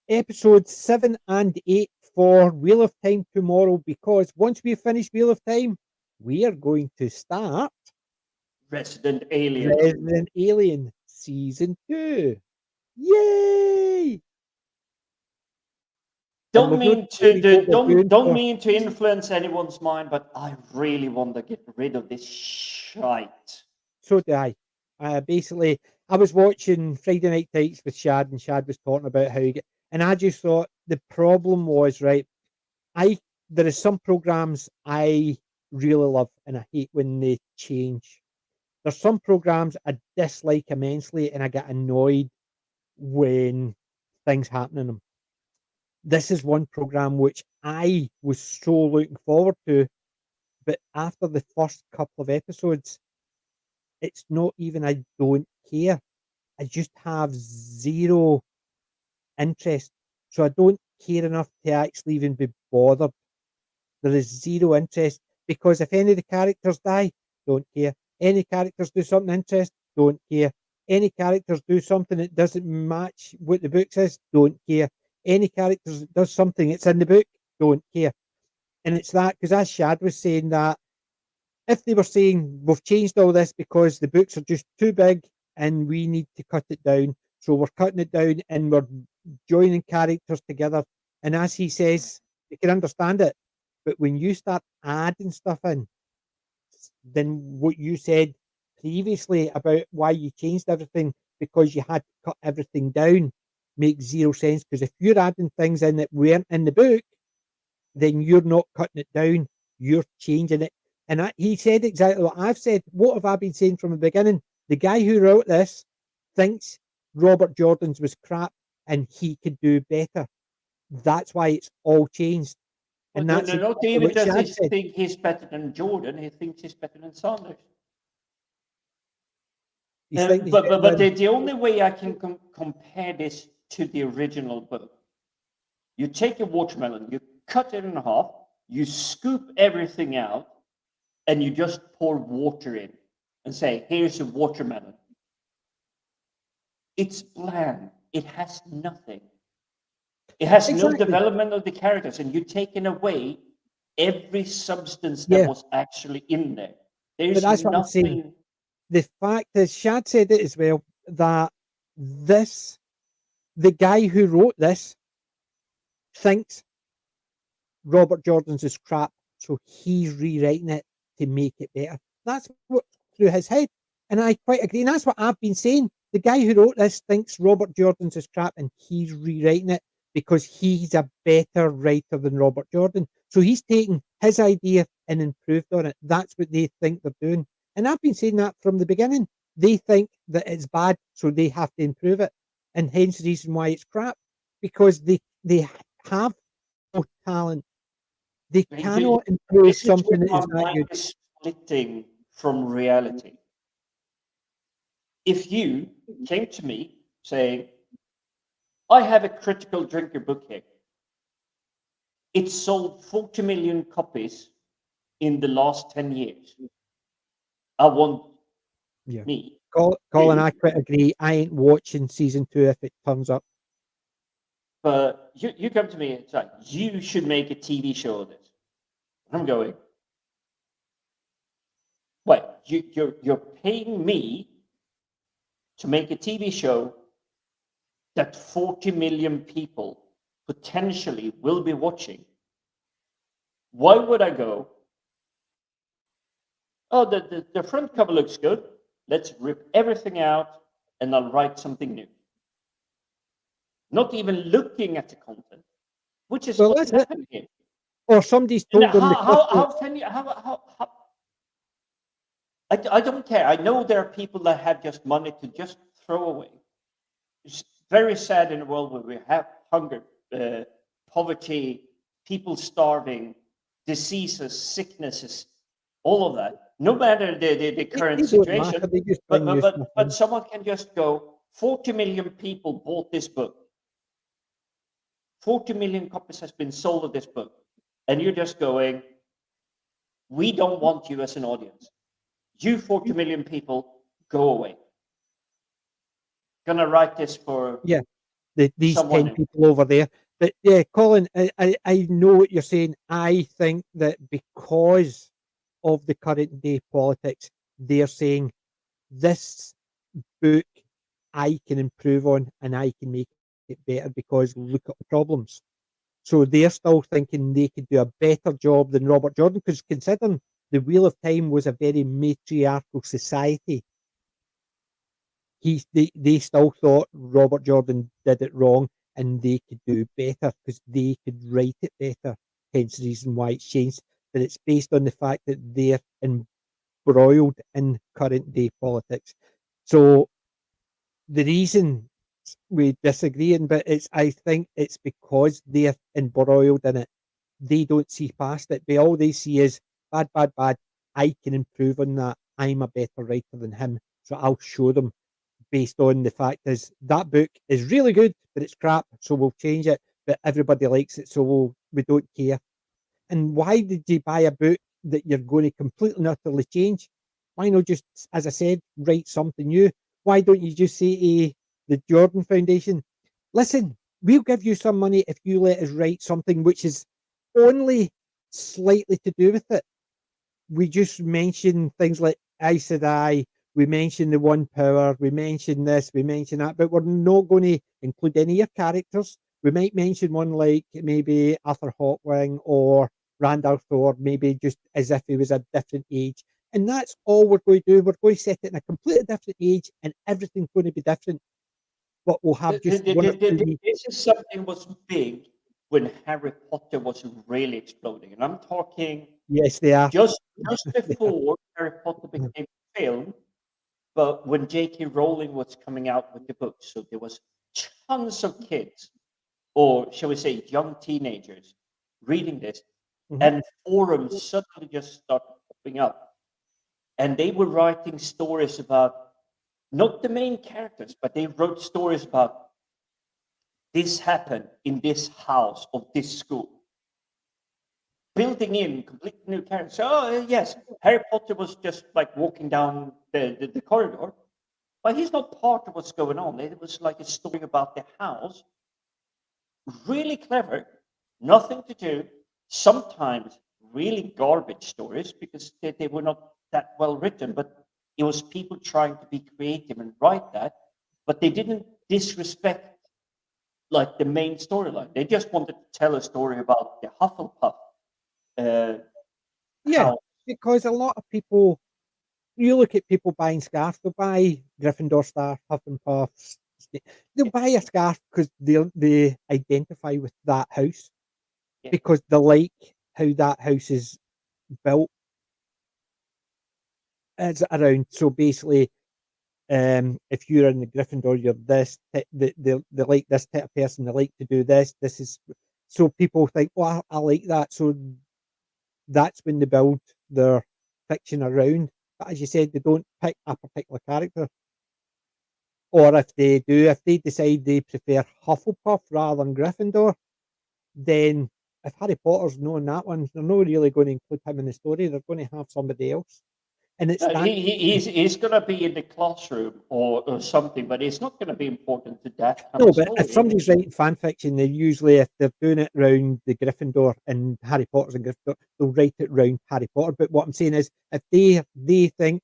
episodes 7 and 8 for Wheel of Time tomorrow, because once we finish Wheel of Time, we are going to start Resident Alien. Resident Alien Season 2. Yay! Don't mean to influence anyone's mind, but I really want to get rid of this shite. So do I. Basically, I was watching Friday Night Tights with Shad, and Shad was talking about how you get, and I just thought the problem was, right, there are some programs I really love and I hate when they change. There's some programs I dislike immensely and I get annoyed when things happen in them. This is one program which I was so looking forward to, but after the first couple of episodes, it's not even I don't care. I just have zero interest. So I don't care enough to actually even be bothered. There is zero interest, because if any of the characters die, don't care. Any characters do something interesting, don't care. Any characters do something that doesn't match what the book says, don't care. Any characters that does something that's in the book, don't care. And it's that, because as Shad was saying, that if they were saying we've changed all this because the books are just too big and we need to cut it down, so we're cutting it down and we're joining characters together. And as he says, you can understand it. But when you start adding stuff in, then what you said previously about why you changed everything because you had to cut everything down makes zero sense. Because if you're adding things in that weren't in the book, then you're not cutting it down, you're changing it. And he said exactly what I've said. What have I been saying from the beginning? The guy who wrote this thinks Robert Jordan's was crap and he could do better. That's why it's all changed. And Well, that's not exactly even what does Shad he said. think he's better than Jordan, he thinks he's better than Sanders. But the only way I can compare this to the original book, you take a watermelon, you cut it in half, you scoop everything out, and you just pour water in and say, here's a watermelon. It's bland. It has nothing. It has no development of the characters, and you've taken away every substance that was actually in there. There's But that's what I'm saying. The fact is, Shad said it as well, that the guy who wrote this thinks Robert Jordan's is crap, so he's rewriting it to make it better. That's what's through his head. And I quite agree. And that's what I've been saying. The guy who wrote this thinks Robert Jordan's is crap and he's rewriting it because he's a better writer than Robert Jordan. So he's taken his idea and improved on it. That's what they think they're doing. And I've been saying that from the beginning. They think that it's bad, so they have to improve it. And hence the reason why it's crap. Because they have no talent. They cannot improve something that is that good. Splitting from reality. If you came to me saying, I have a critical drinker book here. It sold 40 million copies in the last 10 years. I want me. Colin, I quite agree. I ain't watching season 2 if it turns up. But you come to me and say, you should make a TV show of this. I'm going, Well, you're paying me to make a TV show that 40 million people potentially will be watching. Why would I go, oh, the front cover looks good, let's rip everything out and I'll write something new? Not even looking at the content, which is what's happening here. Or somebody's told them how can you, how I don't care. I know there are people that have just money to just throw away. It's very sad in a world where we have hunger, poverty, people starving, diseases, sicknesses, all of that. No matter the current situation, but someone can just go, 40 million people bought this book. 40 million copies has been sold of this book. And you're just going, we don't want you as an audience. You 40 million people, go away. Gonna write this for these 10 people over there. But yeah, Colin, I know what you're saying. I think that because of the current day politics, they're saying this book I can improve on and I can make it better because look at the problems. So they're still thinking they could do a better job than Robert Jordan, because considering the Wheel of Time was a very matriarchal society, they still thought Robert Jordan did it wrong and they could do better because they could write it better. Hence the reason why it's changed. But it's based on the fact that they're embroiled in current day politics. So the reason we disagree, but I think it's because they're embroiled in it. They don't see past it. But all they see is bad, bad, bad. I can improve on that. I'm a better writer than him. So I'll show them, based on the fact is that book is really good, but it's crap. So we'll change it. But everybody likes it. So we don't care. And why did you buy a book that you're going to completely and utterly change? Why not just, as I said, write something new? Why don't you just say to the Jordan Foundation, listen, we'll give you some money if you let us write something which is only slightly to do with it. We just mention things like I Said I, we mention the One Power, we mention this, we mention that, but we're not going to include any of your characters. We might mention one like maybe Arthur Hawkwing or Randall Thor, maybe just as if he was a different age. And that's all we're going to do. We're going to set it in a completely different age and everything's going to be different. But we'll have just this is something was big when Harry Potter was really exploding. And I'm talking yes, they are. Just before Harry Potter became film, but when J.K. Rowling was coming out with the book. So there was tons of kids, or shall we say young teenagers, reading this. And forums suddenly just started popping up. And they were writing stories about not the main characters, but they wrote stories about this happened in this house of this school. Building in completely new characters. Oh, yes, Harry Potter was just like walking down the corridor, but he's not part of what's going on. It was like a story about the house. Really clever, nothing to do, sometimes really garbage stories because they were not that well written, but it was people trying to be creative and write that, but they didn't disrespect like the main storyline. They just wanted to tell a story about the Hufflepuff. Because a lot of people, you look at people buying scarves, they'll buy Gryffindor scarf, Hufflepuff. They'll buy a scarf because they identify with that house, because they like how that house is built. It's around. So basically, if you're in the Gryffindor, you're this. They like this type of person. They like to do this. This is so people think, well, I like that. So that's when they build their fiction around. But as you said, they don't pick a particular character. Or if they do, if they decide they prefer Hufflepuff rather than Gryffindor, then if Harry Potter's knowing that one, they're not really going to include him in the story. They're going to have somebody else. and it's he's going to be in the classroom or something, but it's not going to be important to that kind no. of But story. if somebody's writing fan fiction, they usually, if they're doing it around the Gryffindor and Harry Potter's and Gryffindor, they'll write it around Harry Potter. But what I'm saying is, if they think,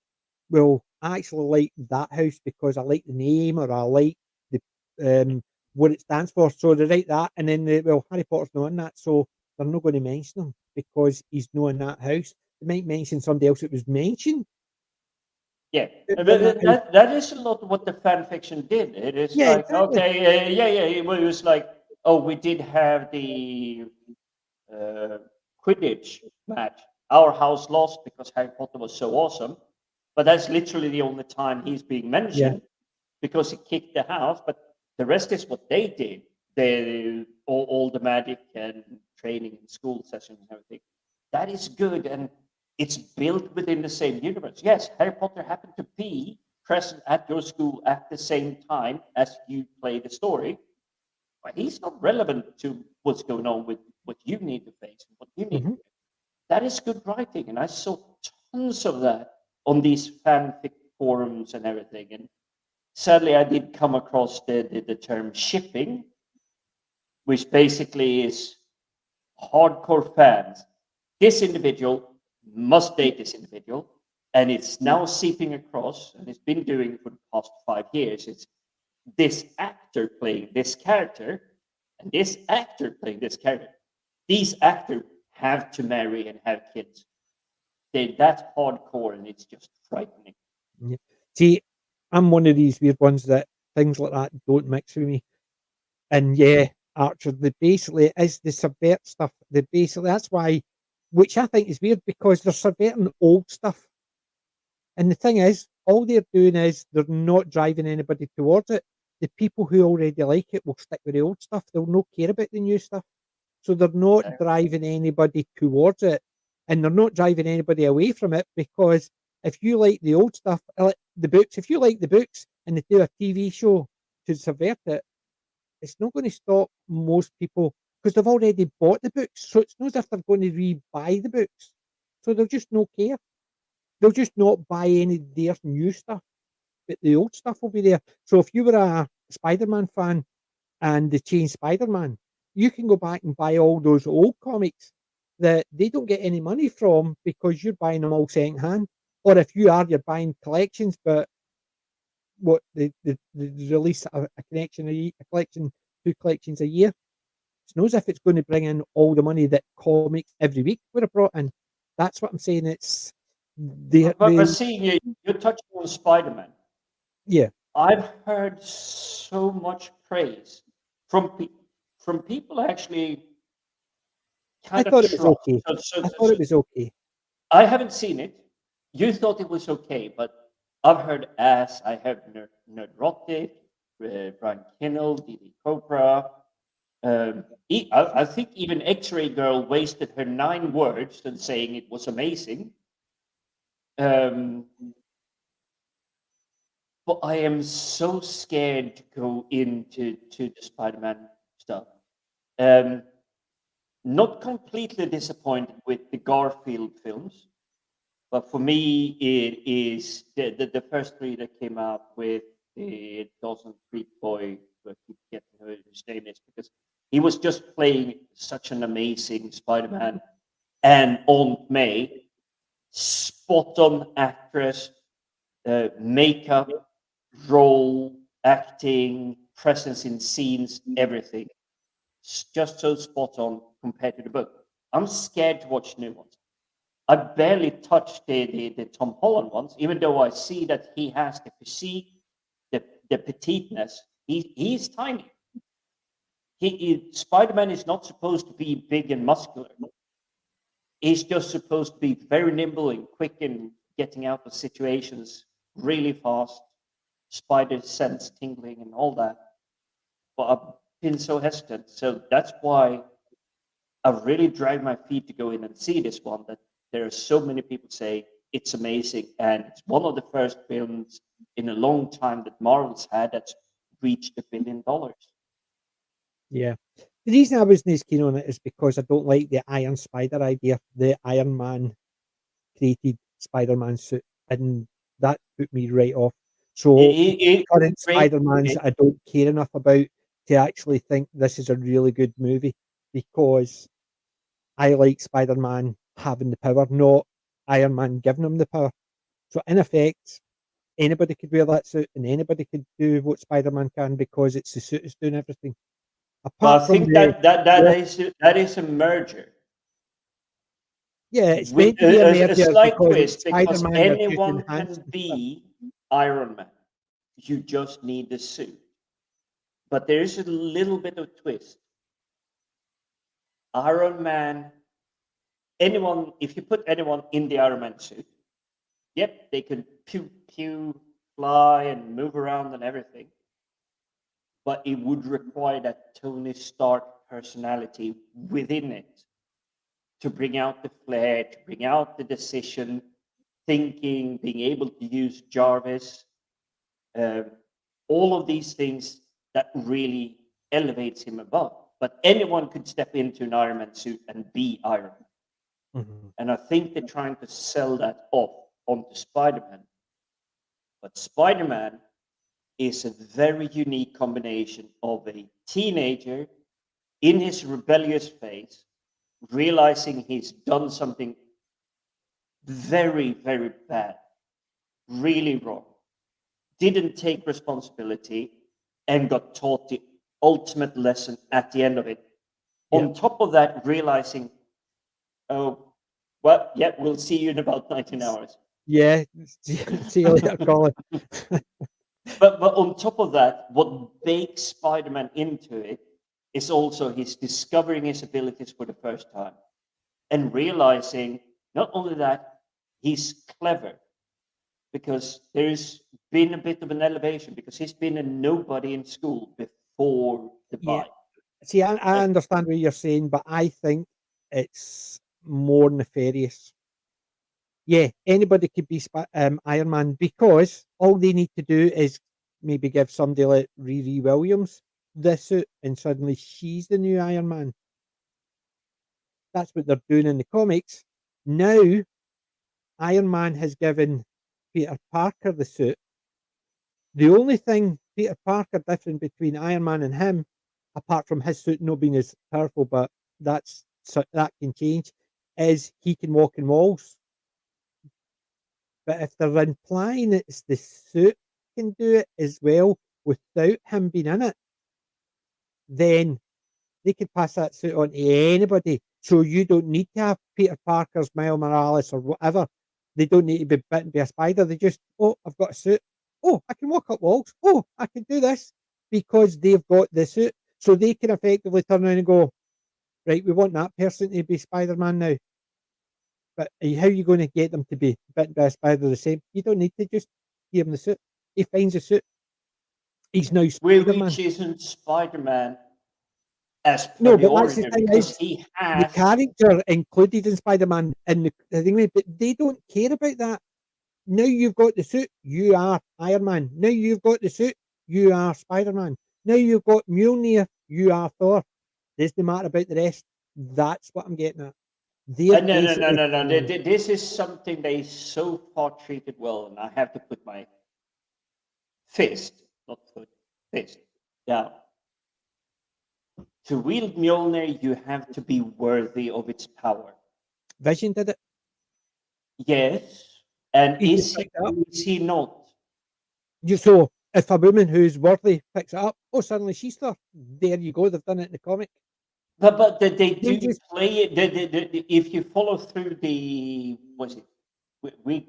well, I actually like that house because I like the name or I like the what it stands for, so they write that, and then well, Harry Potter's not in that, so they're not going to mention him because he's not in that house. They might mention somebody else that was mentioned. Yeah, that is a lot of what the fan fiction did. It is Yeah, like, exactly. okay, it was like, oh, we did have the Quidditch match. Our house lost because Harry Potter was so awesome, but that's literally the only time he's being mentioned because he kicked the house. But the rest is what they did. They all the magic and training and school sessions and everything. That is good, and it's built within the same universe. Yes, Harry Potter happened to be present at your school at the same time as you play the story, but he's not relevant to what's going on with what you need to face, what you need to do. That is good writing, and I saw tons of that on these fanfic forums and everything. And sadly, I did come across the term shipping, which basically is hardcore fans. This individual must date this individual, and it's now seeping across, and it's been doing for the past 5 years. It's this actor playing this character, and this actor playing this character. These actors have to marry and have kids. They're that hardcore, and it's just frightening. Yeah. See, I'm one of these weird ones that things like that don't mix with me. And yeah, Archer, the basically is the subvert stuff. The basically that's why, which I think is weird because they're subverting old stuff. And the thing is, all they're doing is they're not driving anybody towards it. The people who already like it will stick with the old stuff. They'll not care about the new stuff. So they're not driving anybody towards it. And they're not driving anybody away from it because if you like the old stuff, like the books, if you like the books and they do a TV show to subvert it, it's not going to stop most people because they've already bought the books. So it's not as if they're going to re-buy the books. So they'll just not care. They'll just not buy any of their new stuff, but the old stuff will be there. So if you were a Spider-Man fan and they changed Spider-Man, you can go back and buy all those old comics that they don't get any money from because you're buying them all second hand. Or if you are, you're buying collections, but what they release a collection, 2 collections a year. It's not as if it's going to bring in all the money that comics every week would have brought in. That's what I'm saying. It's but see, you're touching on Spider-Man. Yeah, I've heard so much praise from people actually. I thought it was okay. I thought it was okay. I haven't seen it. You thought it was okay, but I've heard I have Nerdrotic, Brian Kinnell, Didi Cobra. I think even X-Ray Girl wasted her 9 words in saying it was amazing. But I am so scared to go into the Spider-Man stuff. Not completely disappointed with the Garfield films, but for me, it is the first 3 that came out with the Dawson Creek boy. I keep getting who his name is because he was just playing such an amazing Spider-Man, and Aunt May, spot on actress, makeup, role, acting, presence in scenes, everything. It's just so spot on compared to the book. I'm scared to watch new ones. I barely touched the Tom Holland ones, even though I see that he has the physique, the petiteness. He's tiny. Spider-Man is not supposed to be big and muscular. He's just supposed to be very nimble and quick in getting out of situations really fast. Spider sense tingling and all that. But I've been so hesitant. So that's why I've really dragged my feet to go in and see this one. That there are so many people say it's amazing, and it's one of the first films in a long time that Marvel's had that's reached $1 billion. Yeah. The reason I wasn't as keen on it is because I don't like the Iron Spider idea. The Iron Man created Spider-Man suit. and that put me right off. So current Spider-Mans I don't care enough about to actually think this is a really good movie, because I like Spider-Man having the power, not Iron Man giving him the power. So in effect, anybody could wear that suit and anybody could do what Spider-Man can, because it's the suit that's doing everything. Well, I think that is a merger. Yeah, it's with meant to be a merger, a slight because twist, because Spider-Man are just anyone enhanced can be Iron Man. You just need the suit. But there is a little bit of twist. Iron Man, if you put anyone in the Iron Man suit, yep, they can pew pew, fly and move around and everything. But it would require that Tony Stark personality within it to bring out the flair, to bring out the decision, thinking, being able to use Jarvis, all of these things that really elevates him above. But anyone could step into an Iron Man suit and be Iron Man. Mm-hmm. And I think they're trying to sell that off onto Spider-Man. But Spider-Man is a very unique combination of a teenager in his rebellious phase, realizing he's done something very, very bad, really wrong, didn't take responsibility, and got taught the ultimate lesson at the end of it. Yeah. On top of that, realizing, oh, well, yeah, we'll see you in about 19 hours. Yeah, see you later, Colin. But on top of that, what bakes Spider-Man into it is also his discovering his abilities for the first time and realizing not only that, he's clever, because there's been a bit of an elevation, because he's been a nobody in school before the bite. See, I understand what you're saying, but I think it's more nefarious. Yeah, anybody could be Iron Man, because all they need to do is maybe give somebody like Riri Williams the suit, and suddenly she's the new Iron Man. That's what they're doing in the comics. Now, Iron Man has given Peter Parker the suit. The only thing Peter Parker different between Iron Man and him, apart from his suit not being as powerful, but that can change, is he can walk in walls. But if they're implying it's the suit can do it as well without him being in it, then they could pass that suit on to anybody. So you don't need to have Peter Parker's Miles Morales or whatever. They don't need to be bitten by a spider. They just, oh, I've got a suit. Oh, I can walk up walls. Oh, I can do this, because they've got the suit. So they can effectively turn around and go, right, we want that person to be Spider-Man now. But how are you going to get them to be bitten by a spider the same? You don't need to just give him the suit. He finds a suit. He's now Spider-Man. Which isn't Spider-Man as per no, the but that's the thing is, he has the character included in Spider-Man in the thing, but they don't care about that. Now you've got the suit, you are Iron Man. Now you've got the suit, you are Spider-Man. Now you've got Mjolnir, you are Thor. Doesn't matter about the rest. That's what I'm getting at. No. This is something they so far treated well, and I have to put my fist, not foot, fist down. To wield Mjolnir, you have to be worthy of its power. Vision did it. Yes, and is he not? So if a woman who's worthy picks it up, oh, suddenly she's there. There you go. They've done it in the comic. But they do play it. If you follow through we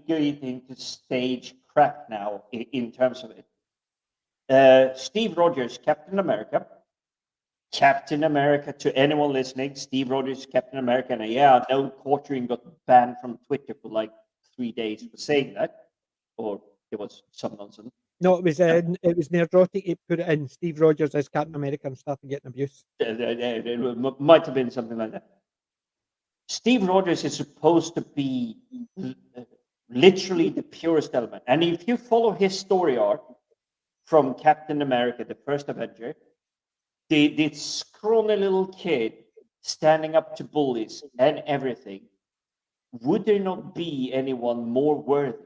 go into stage crap now in terms of it. Steve Rogers, Captain America, to anyone listening, Steve Rogers, Captain America, and yeah, I know Quartering got banned from Twitter for like 3 days for saying that, or it was some nonsense. No, it was Nerdrotic. It put it in Steve Rogers as Captain America and started getting abuse. It might have been something like that. Steve Rogers is supposed to be literally the purest element. And if you follow his story arc from Captain America, the first Avenger, the scrawny little kid standing up to bullies and everything, would there not be anyone more worthy?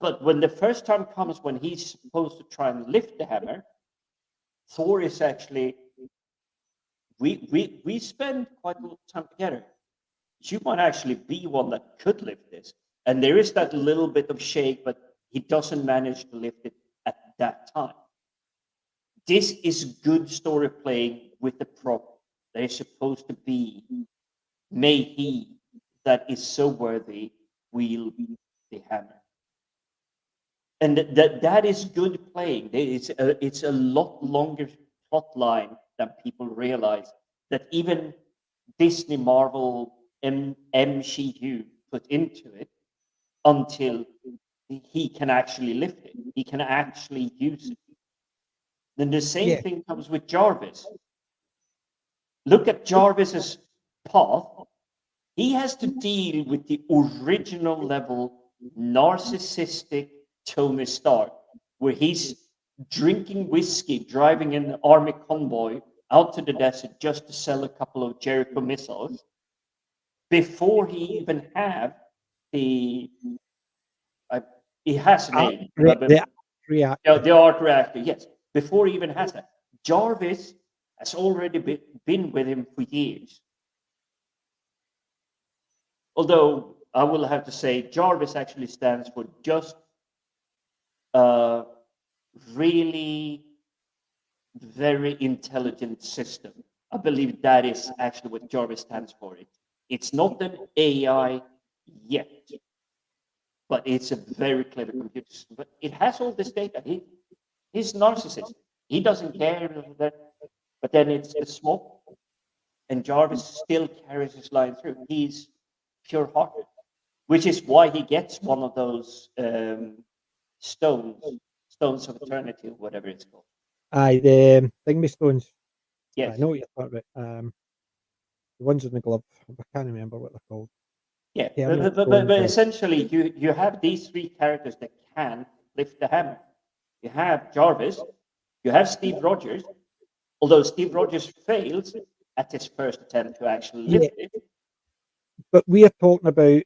But when the first time comes when he's supposed to try and lift the hammer, Thor is actually, we spend quite a lot of time together. You might actually be one that could lift this. And there is that little bit of shake, but he doesn't manage to lift it at that time. This is good story playing with the prop that is supposed to be, may he that is so worthy wield the hammer. And that is good playing. It's a lot longer plot line than people realize, that even Disney, Marvel, MCU put into it, until he can actually lift it. He can actually use it. Then the same thing comes with Jarvis. Look at Jarvis's path. He has to deal with the original level narcissistic Tony Stark, where he's drinking whiskey, driving an army convoy out to the desert just to sell a couple of Jericho missiles, before he even have the he has a name. The reactor. The arc reactor, yes. Before he even has that, Jarvis has already been with him for years. Although I will have to say, Jarvis actually stands for just a really very intelligent system. I believe that is actually what Jarvis stands for. It's not an AI yet, but it's a very clever computer system. But it has all this data. He's narcissist. He doesn't care. But then it's the smoke, and Jarvis still carries his line through. He's pure-hearted, which is why he gets one of those stones of eternity, or whatever it's called. Aye, the thingy stones. Yes. I know what you're talking about. The ones in the glove. I can't remember what they're called. Yeah, but essentially, you have these three characters that can lift the hammer. You have Jarvis, you have Steve Rogers, although Steve Rogers fails at his first attempt to actually lift it. But we are talking about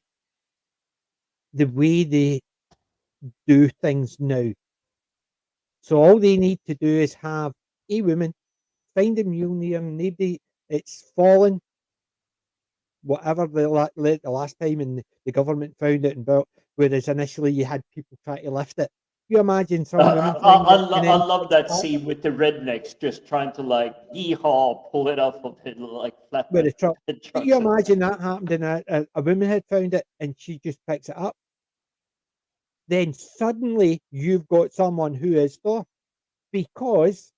the way they do things now. So all they need to do is have a woman, find a Mjolnir, and it's fallen, whatever the last time, and the government found it and built, whereas initially you had people trying to lift it. You imagine some women. I love that scene with the rednecks just trying to like yeehaw, pull it off of it like flat. With a truck. You imagine that happened and a woman had found it and she just picks it up. Then suddenly you've got someone who is Thor, because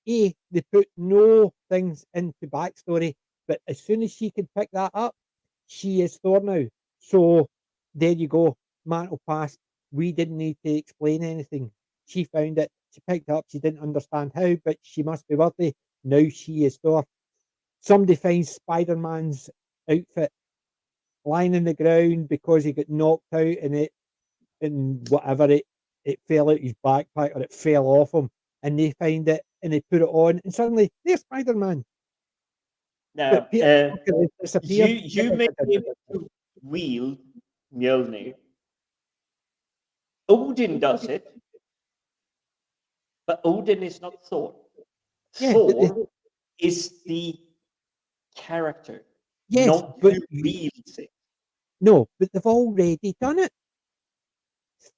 they put no things into backstory, but as soon as she could pick that up, she is Thor now. So there you go, mantle passed. We didn't need to explain anything. She found it, she picked it up, she didn't understand how, but she must be worthy. Now she is Thor. Somebody finds Spider-Man's outfit lying on the ground because he got knocked out and whatever, it fell out his backpack or it fell off him, and they find it and they put it on, and suddenly there's Spider-Man. Now, you may be able to wield Mjolnir. Odin does it, but Odin is not Thor. Thor is the character, not who wields it. No, but they've already done it.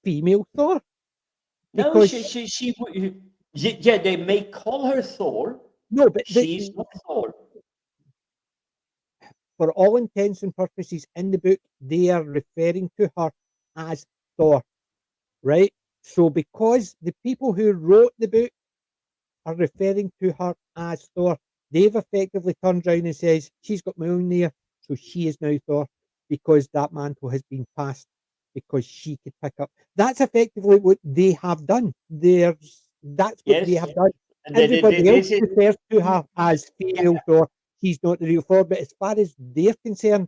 Female Thor. No, they may call her Thor. No, but she's not Thor. For all intents and purposes in the book, they are referring to her as Thor, right? So because the people who wrote the book are referring to her as Thor, they've effectively turned around and says, she's got Mjolnir, so she is now Thor, because that mantle has been passed, because she could pick up. That's effectively what they have done. That's what they have done. And everybody else refers to her as female Thor. She's not the real Thor, but as far as they're concerned,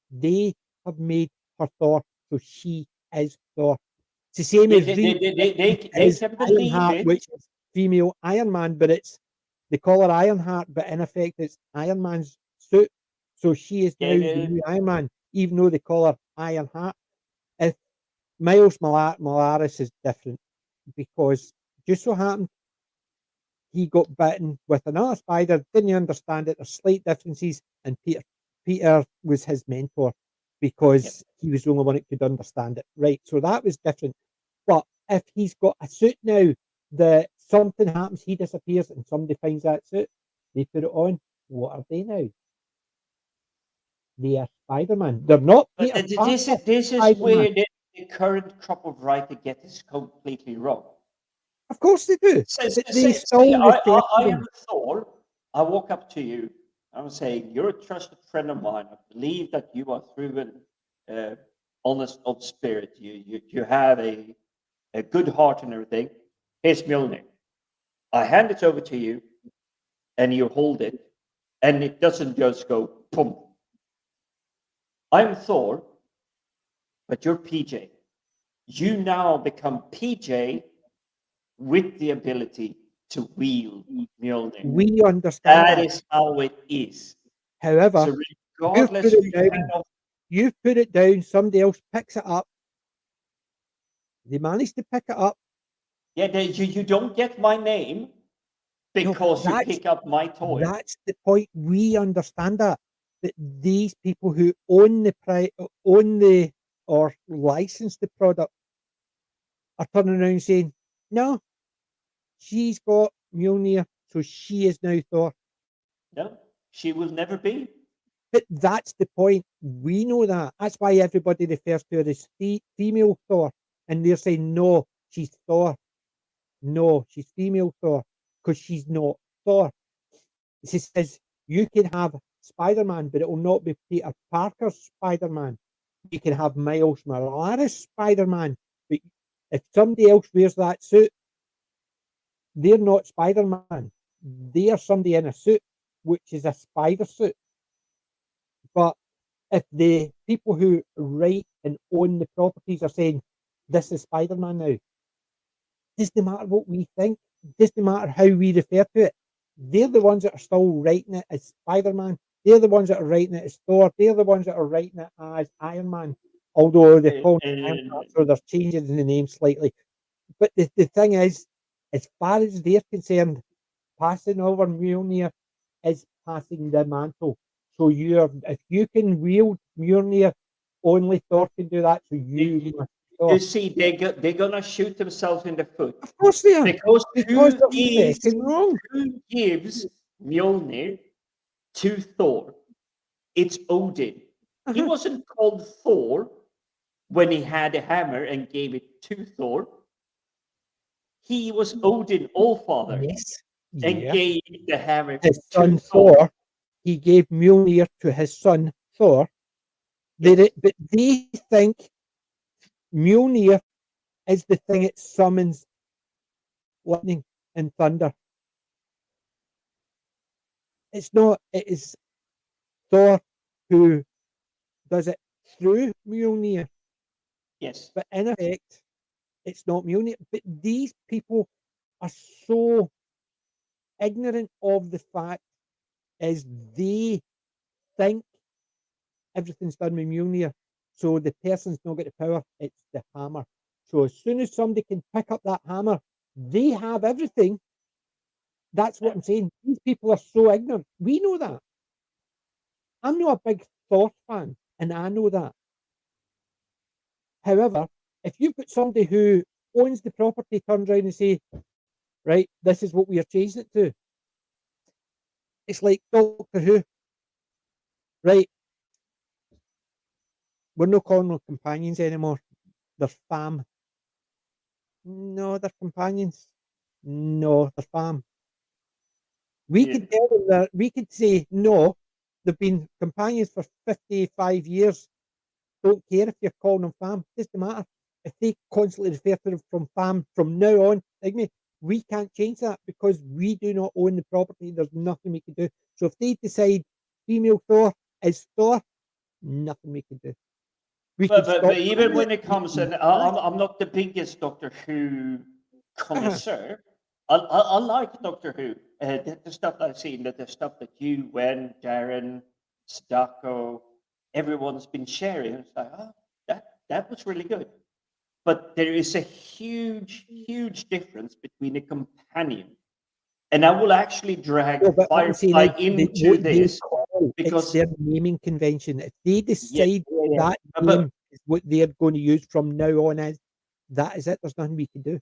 they have made her Thor, so she is Thor. It's the same as Ironheart, which is female Iron Man, but they call her Ironheart, but in effect it's Iron Man's suit. So she is now the new Iron Man, even though they call her Ironheart. If Miles Morales is different because just so happened he got bitten with another spider, didn't understand it. There's slight differences, and Peter was his mentor because he was the only one that could understand it. Right, so that was different. But if he's got a suit now that something happens, he disappears, and somebody finds that suit, they put it on. What are they now? They are Spider-Man. They're not But Peter this Parker, is Spider-Man. where the current crop of writer get this completely wrong. Of course they do. They Say, still refer to I them. am Thor. I walk up to you. I'm saying, you're a trusted friend of mine. I believe that you are through an honest of spirit. You have a good heart and everything. Here's Mjolnir. I hand it over to you, and you hold it, and it doesn't just go boom. I'm Thor, but you're PJ. You now become PJ with the ability to wield Mjolnir. We understand That is how it is. However, So regardless, you put it down, somebody else picks it up. They manage to pick it up. Yeah, you don't get my name because you pick up my toy. That's the point. We understand that these people who own the or license the product are turning around and saying, "No, she's got Mjolnir, so she is now Thor." No, she will never be. But that's the point. We know that. That's why everybody refers to her as female Thor, and they're saying, "No, she's Thor. No, she's female Thor because she's not Thor." She says, "You can have Spider-Man, but it will not be Peter Parker's Spider-Man. You can have Miles Morales Spider-Man, but if somebody else wears that suit, they're not Spider-Man. They are somebody in a suit, which is a spider suit." But if the people who write and own the properties are saying, "This is Spider-Man now," doesn't matter what we think, doesn't matter how we refer to it. They're the ones that are still writing it as Spider-Man. They're the ones that are writing it as Thor. They're the ones that are writing it as Iron Man. Although they call it Iron Man, so they're changing the name slightly. But the thing is, as far as they're concerned, passing over Mjolnir is passing the mantle. So if you can wield Mjolnir, only Thor can do that. So you see, they're gonna shoot themselves in the foot. Of course they are. Because wrong. Who gives Mjolnir to Thor? It's Odin. He wasn't called Thor when he had a hammer and gave it to Thor. He was Odin Allfather. Yes. And gave the hammer his to son Thor. Thor. He gave Mjolnir to his son Thor. But they think Mjolnir is the thing that summons lightning and thunder. It's not. It is Thor who does it through Mjolnir. Yes. But in effect, it's not Mjolnir. But these people are so ignorant of the fact is they think everything's done with Mjolnir. So the person's not got the power, it's the hammer. So as soon as somebody can pick up that hammer, they have everything. That's what I'm saying. These people are so ignorant. We know that. I'm not a big Thor fan, and I know that. However, if you've got somebody who owns the property, turns around and say, "Right, this is what we are changing it to." It's like Doctor Who. Right. We're not calling them companions anymore. They're fam. No, they're companions. No, they're fam. We could tell them that we could say, "No, they've been companions for 55 years. Don't care if you're calling them fam. Doesn't matter. If they constantly refer to them from fam from now on, like me, we can't change that because we do not own the property. There's nothing we can do. So if they decide female Thor is Thor, nothing we can do." But even when it comes, and I'm not the biggest Doctor Who connoisseur. I like Doctor Who. The stuff I've seen, the stuff that you, Wen, Darren, Stacco, everyone's been sharing. It's like, oh, that was really good. but there is a huge difference between a companion, and I will actually drag No, but what I'm saying Firefly is into what they this call, because it's their naming convention. If they decide yeah. that name is what they're going to use from now on, that is it. There's nothing we can do.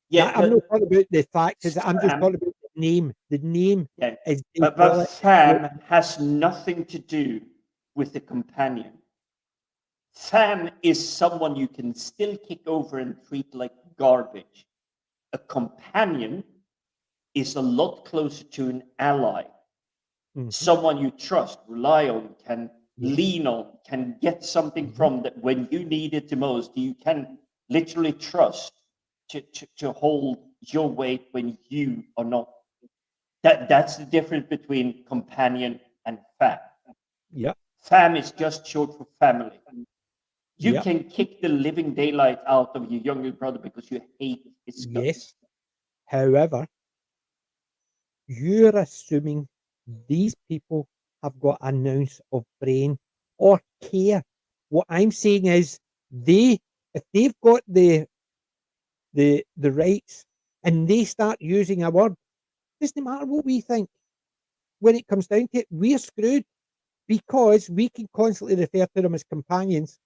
yeah, I'm not talking about the fact, I'm just Sam, talking about the name. The name yeah, is they call but it. Sam has nothing to do with the companion. Sam is someone you can still kick over and treat like garbage. A companion is a lot closer to an ally, someone you trust, rely on, can lean on, can get something from that when you need it the most. You can literally trust to hold your weight when you are not. That's the difference between companion and fam. Yeah. Fam is just short for family. You Yep. can kick the living daylight out of your younger brother because you hate his guts. Yes. However, you're assuming these people have got an ounce of brain or care. What I'm saying is if they've got the rights and they start using a word, doesn't matter what we think. When it comes down to it, we're screwed because we can constantly refer to them as companions.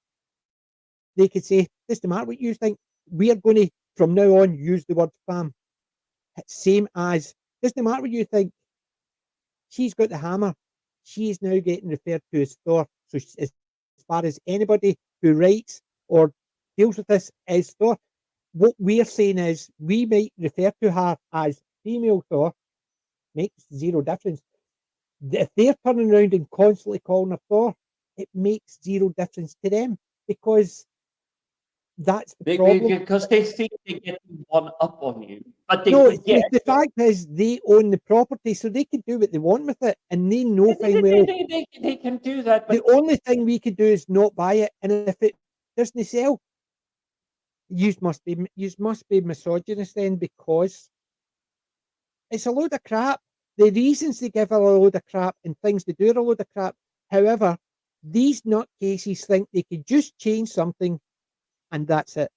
They could say, doesn't matter what you think. We are going to, from now on, use the word fam. Same as, doesn't matter what you think. She's got the hammer. She is now getting referred to as Thor. So as far as anybody who writes or deals with this is Thor, what we're saying is we might refer to her as female Thor, makes zero difference. If they're turning around and constantly calling her Thor, it makes zero difference to them because that's the problem. Because they think they get one up on you, but they No, forget. the fact is they own the property, so they can do what they want with it, and they know fine well. They can do that. But the only thing we could do is not buy it, and if it doesn't sell, you must be misogynist then, because it's a load of crap. The reasons they give are a load of crap, and things they do are a load of crap. However, these nutcases think they could just change something, and that's it.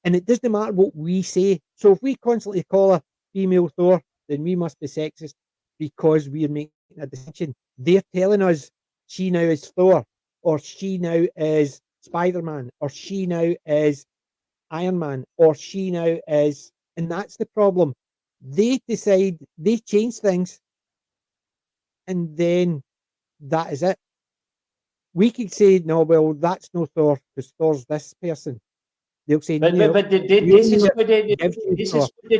And it doesn't matter what we say. So if we constantly call her female Thor, then we must be sexist because we're making a distinction. They're telling us she now is Thor, or she now is Spider-Man, or she now is Iron Man, or she now is, and that's the problem. They decide, they change things, and then that is it. We could say, no, well, that's no Thor, because Thor's this person. They'll say, but no. this is where they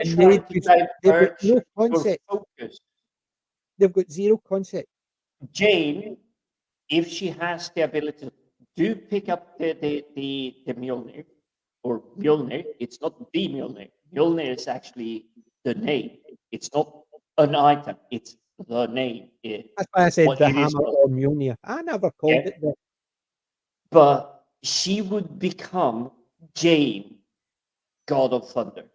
try to divert no your concept. focus. They've got zero concept. Jane, if she has the ability to pick up the Mjolnir, or Mjolnir, it's not the Mjolnir. Mjolnir is actually the name. It's not an item. It's the name. That's why I said the hammer or Mjolnir. I never called it that. But she would become Jane, God of Thunder,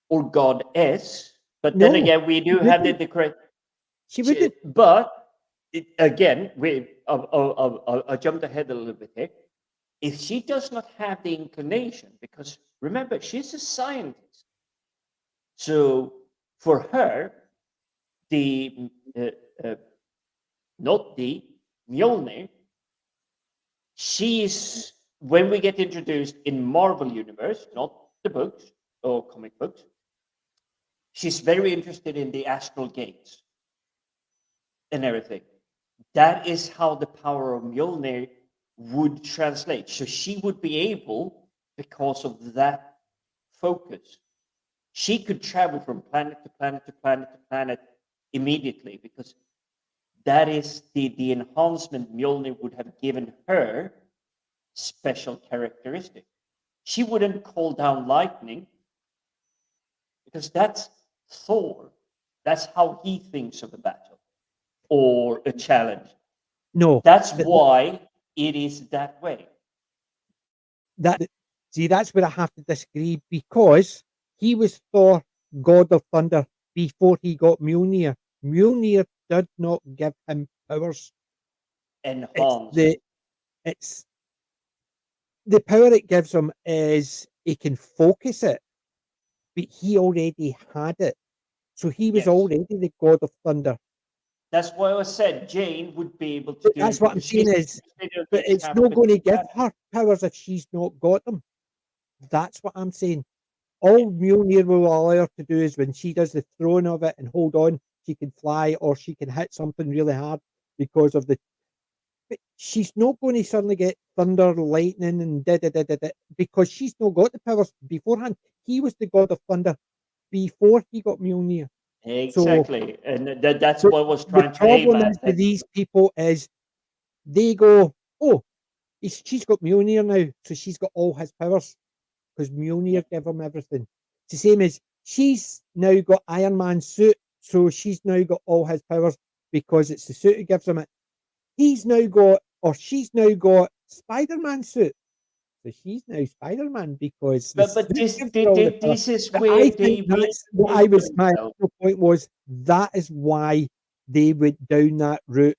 or Goddess. But then again, we do have the correct. She wouldn't. But again, I jumped ahead a little bit here. If she does not have the inclination, because remember, she's a scientist. So for her, not the Mjolnir, she's, when we get introduced in Marvel Universe, not the books or comic books, she's very interested in the astral gates and everything. That is how the power of Mjolnir would translate. So she would be able, because of that focus, she could travel from planet to planet to planet to planet immediately, because that is the enhancement Mjolnir would have given her special characteristic. She wouldn't call down lightning, because that's Thor. That's how he thinks of a battle or a challenge. No. That's why it is that way. That's where I have to disagree, because he was Thor, God of Thunder, before he got Mjolnir. Mjolnir did not give him powers. Enhanced. It's the power it gives him is he can focus it, but he already had it. So he was Yes. already the God of Thunder. That's why I said Jane would be able to do That's it. what I'm because she's saying is, considered but the it's not going to give captain. her powers if she's not got them. That's what I'm saying. All Mjolnir will allow her to do is when she does the throwing of it and hold on, she can fly or she can hit something really hard because of the. But she's not going to suddenly get thunder, lightning, and because she's not got the powers beforehand. He was the God of Thunder before he got Mjolnir. Exactly, and that's So what I was the trying to aim problem at. is with these people is they go, oh, she's got Mjolnir now, so she's got all his powers because Mjolnir gave him everything. It's the same as she's now got Iron Man's suit, so she's now got all his powers because it's the suit that gives him it. He's now got, or she's now got Spider-Man suit, so she's now Spider-Man because the But suit this gives her all the powers. this is But where I they think that's what I was. My themselves. actual point was that is why they went down that route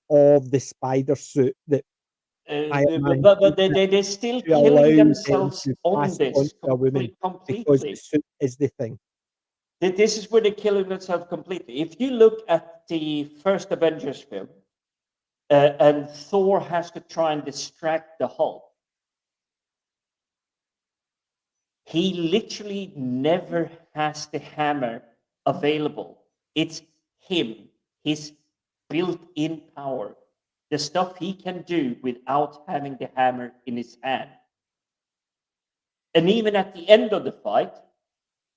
of the spider suit that Iron Man But they're still to allow killing them themselves to on pass it on this to a woman because the completely. suit is the thing. This is where they're killing themselves completely. If you look at the first Avengers film, and Thor has to try and distract the Hulk, he literally never has the hammer available. It's him, his built-in power, the stuff he can do without having the hammer in his hand. And even at the end of the fight,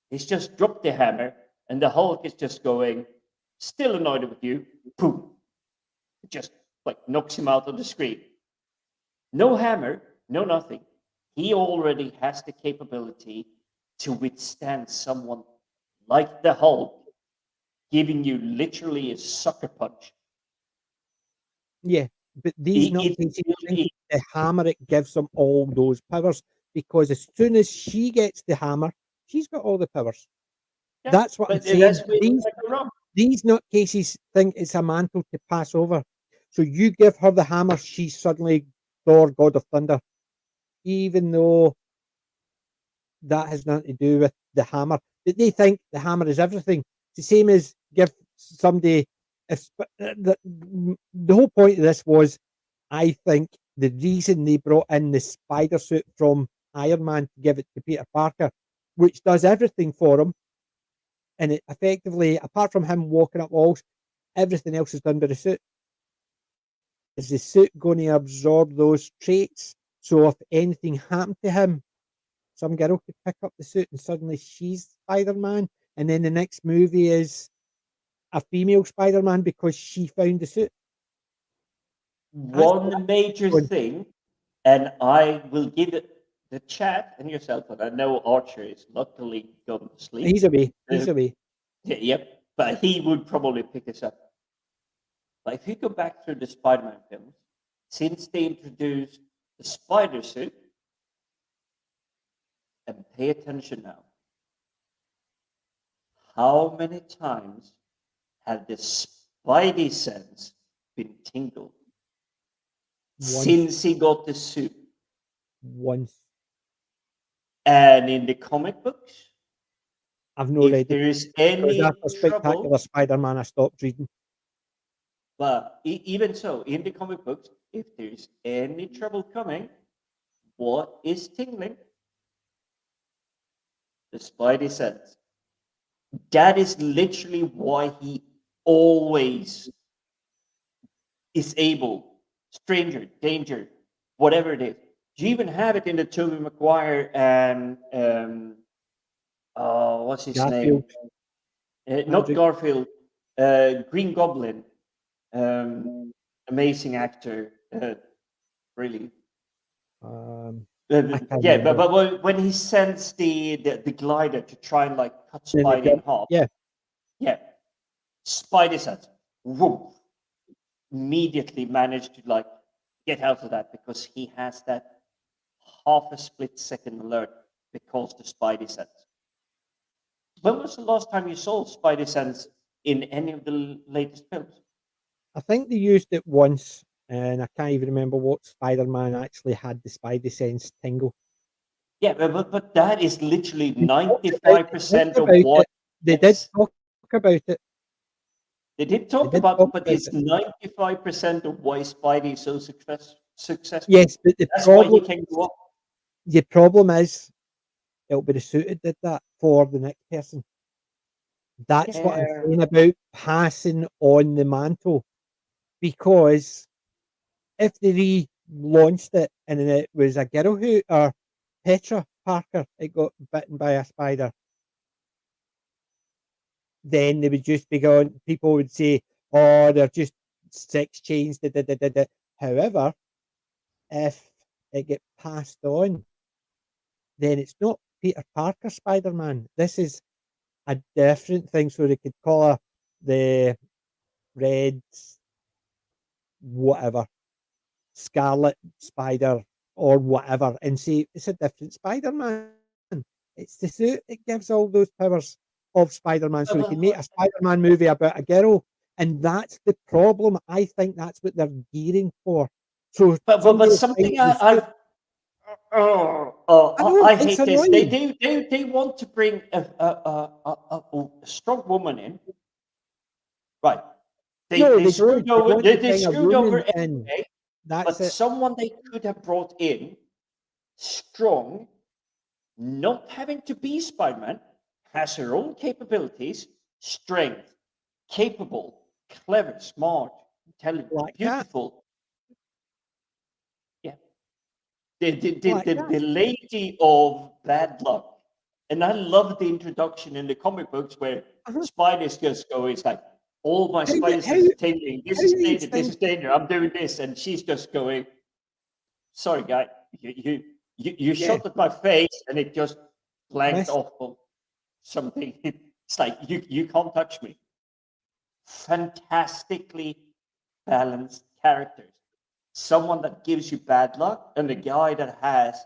he's just dropped the hammer, and the Hulk is just going, still annoyed with you, boom. It just like knocks him out of the screen. No hammer, no nothing. He already has the capability to withstand someone like the Hulk giving you literally a sucker punch. Yeah, but these nutcases think the hammer it gives them all those powers because as soon as she gets the hammer, she's got all the powers. Yeah, that's what I'm but saying. that's where they're wrong. These nutcases think it's a mantle to pass over. So you give her the hammer, she's suddenly Thor, God of Thunder, even though that has nothing to do with the hammer. They think the hammer is everything. It's the same as give somebody. The whole point of this was, I think, the reason they brought in the spider suit from Iron Man to give it to Peter Parker, which does everything for him, and it effectively, apart from him walking up walls, everything else is done by the suit. Is the suit going to absorb those traits? So if anything happened to him, some girl could pick up the suit and suddenly she's Spider-Man, and then the next movie is a female Spider-Man because she found the suit. One major thing, and I will give it the chat and yourself, and I know Archer is luckily gone to sleep. He's away. He's away. Yeah, yep, but he would probably pick us up. But if you go back through the Spider-Man films, since they introduced the spider suit, and pay attention now, how many times have the Spidey sense been tingled since he got the suit? Once. And in the comic books, I've no read there is any after Spectacular trouble, Spider-Man, I stopped reading. but even so, in the comic books, if there's any trouble coming, what is tingling? The Spidey sense. That is literally why he always is able, stranger, danger, whatever it is. You even have it in the Tobey Maguire and what's his Garfield. name? Not Garfield. Green Goblin. Amazing actor. Really. Yeah, but when he sends the glider to try and like cut Spidey in half. Yeah. Spidey sense. Whoop. Immediately managed to like get out of that because he has that half a split second alert because the Spidey sense. When was the last time you saw Spidey sense in any of the latest films? I think they used it once, and I can't even remember what Spider-Man actually had the Spidey sense tingle. Yeah, but that is literally They talked 95% of about it. what They did talk about it. they did talk did about, talk but about it's it. 95% of why Spidey is so successful. Yes, but the That's why he problem, can go up. the problem is, it'll be the suit that did that for the next person. That's what I'm Yeah. saying about passing on the mantle. Because if they relaunched it and it was a girl who, or Petra Parker, it got bitten by a spider, then they would just be going, people would say, oh, they're just sex change. Da, da, da, da, da. However, if it get passed on, then it's not Peter Parker Spider-Man. This is a different thing. So they could call her the Red, whatever, Scarlet Spider or whatever, and say it's a different Spider-Man. It's the suit that gives all those powers of Spider-Man. So we can make a Spider-Man movie about a girl, and that's the problem. I think that's what they're gearing for. So, But something I hate it's this. annoying. They want to bring a strong woman in, right? They screwed don't. over. Want to They bring a screwed over woman in. anyway. That's But it. someone they could have brought in, strong, not having to be Spider-Man, has her own capabilities, strength, capable, clever, smart, intelligent, Black Cat. beautiful. Yeah. Black Cat. The lady of bad luck. And I love the introduction in the comic books where Spidey's just going, it's like, all my spiders are tingling. This is danger. This is danger. I'm doing this. And she's just going, sorry, guy, you shot at my face and it just blanked off of something. It's like, you can't touch me. Fantastically balanced characters. Someone that gives you bad luck and a guy that has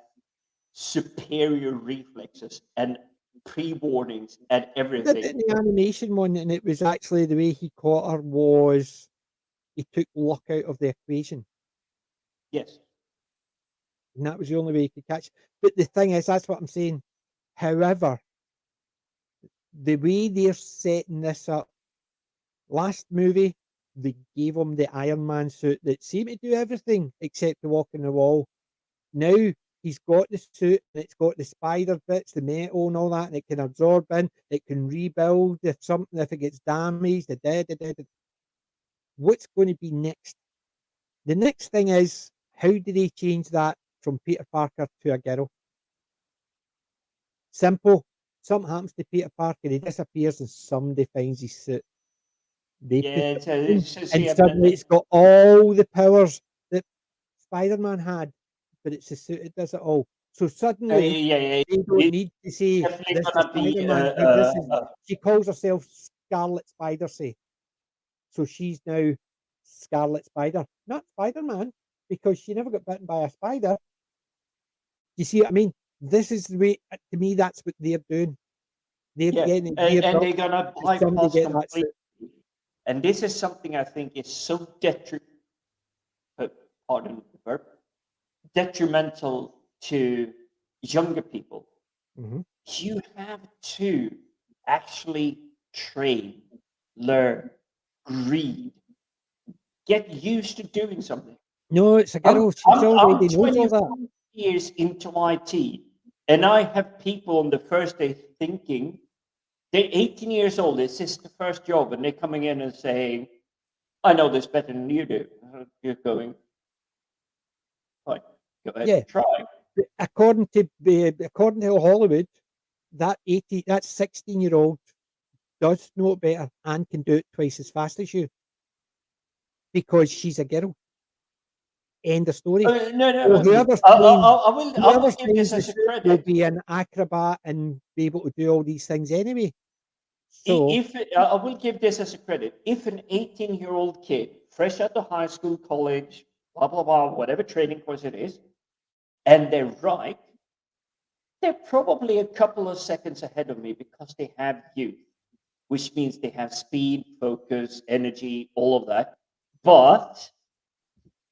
superior reflexes and pre-warnings and everything. Did it in the animation one, and it was actually the way he caught her was he took luck out of the equation. Yes. And that was the only way he could catch. But the thing is, that's what I'm saying. However, the way they're setting this up, last movie, they gave him the Iron Man suit that seemed to do everything except to walk in the wall. Now he's got the suit and it's got the spider bits, the metal and all that, and it can absorb in, it can rebuild if it gets damaged, What's going to be next? The next thing is, how do they change that from Peter Parker to a girl? Simple. Something happens to Peter Parker, he disappears and somebody finds his suit. And suddenly it's got all the powers that Spider-Man had, but it's the suit that does it all. So suddenly they don't need to say this is Spider-Man. She calls herself Scarlet Spider, say. So she's now Scarlet Spider, not Spider-Man, because she never got bitten by a spider. You see what I mean? This is the way, to me, that's what they're doing. They're getting and they're gonna bypass completely. And this is something I think is so detrimental to younger people. Mm-hmm. You have to actually train, learn, read, get used to doing something. No, it's a girl. She's already knows all that. Years into IT, and I have people on the first day thinking they're 18 years old. This is the first job, and they're coming in and saying, "I know this better than you do." You're going, fine, go ahead, try. According to Hollywood, that 16-year-old does know it better and can do it twice as fast as you because she's a girl. End of story. No. Whoever's I will give this as a credit. Will be an acrobat and be able to do all these things anyway. So, I will give this as a credit. If an 18-year-old kid, fresh out of high school, college, blah, blah, blah, whatever training course it is, and they're right, they're probably a couple of seconds ahead of me because they have youth, which means they have speed, focus, energy, all of that. But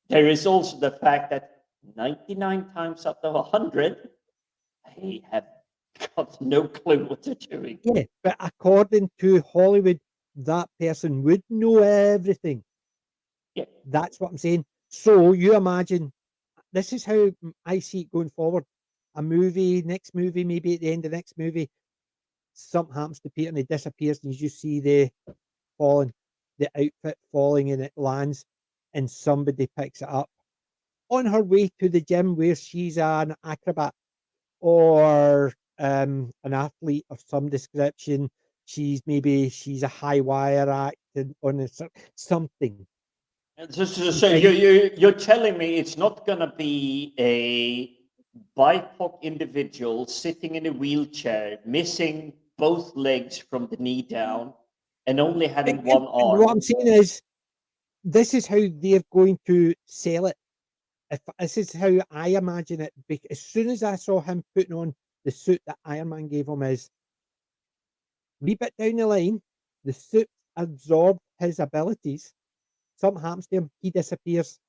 there is also the fact that 99 times out of 100, I have got no clue what they're doing. Yeah, but according to Hollywood, that person would know everything. Yeah. That's what I'm saying. So you imagine, this is how I see it going forward. A movie, next movie, maybe at the end of the next movie, something happens to Peter and he disappears, and you just see the outfit falling, and it lands, and somebody picks it up on her way to the gym where she's an acrobat or an athlete of some description. She's a high wire act and on something. So you're telling me it's not going to be a BIPOC individual sitting in a wheelchair, missing both legs from the knee down, and only having one arm? What I'm saying is, this is how they're going to sell it. If this is how I imagine it, as soon as I saw him putting on the suit that Iron Man gave him, is wee bit down the line, the suit absorbed his abilities. Something happens to him, he disappears,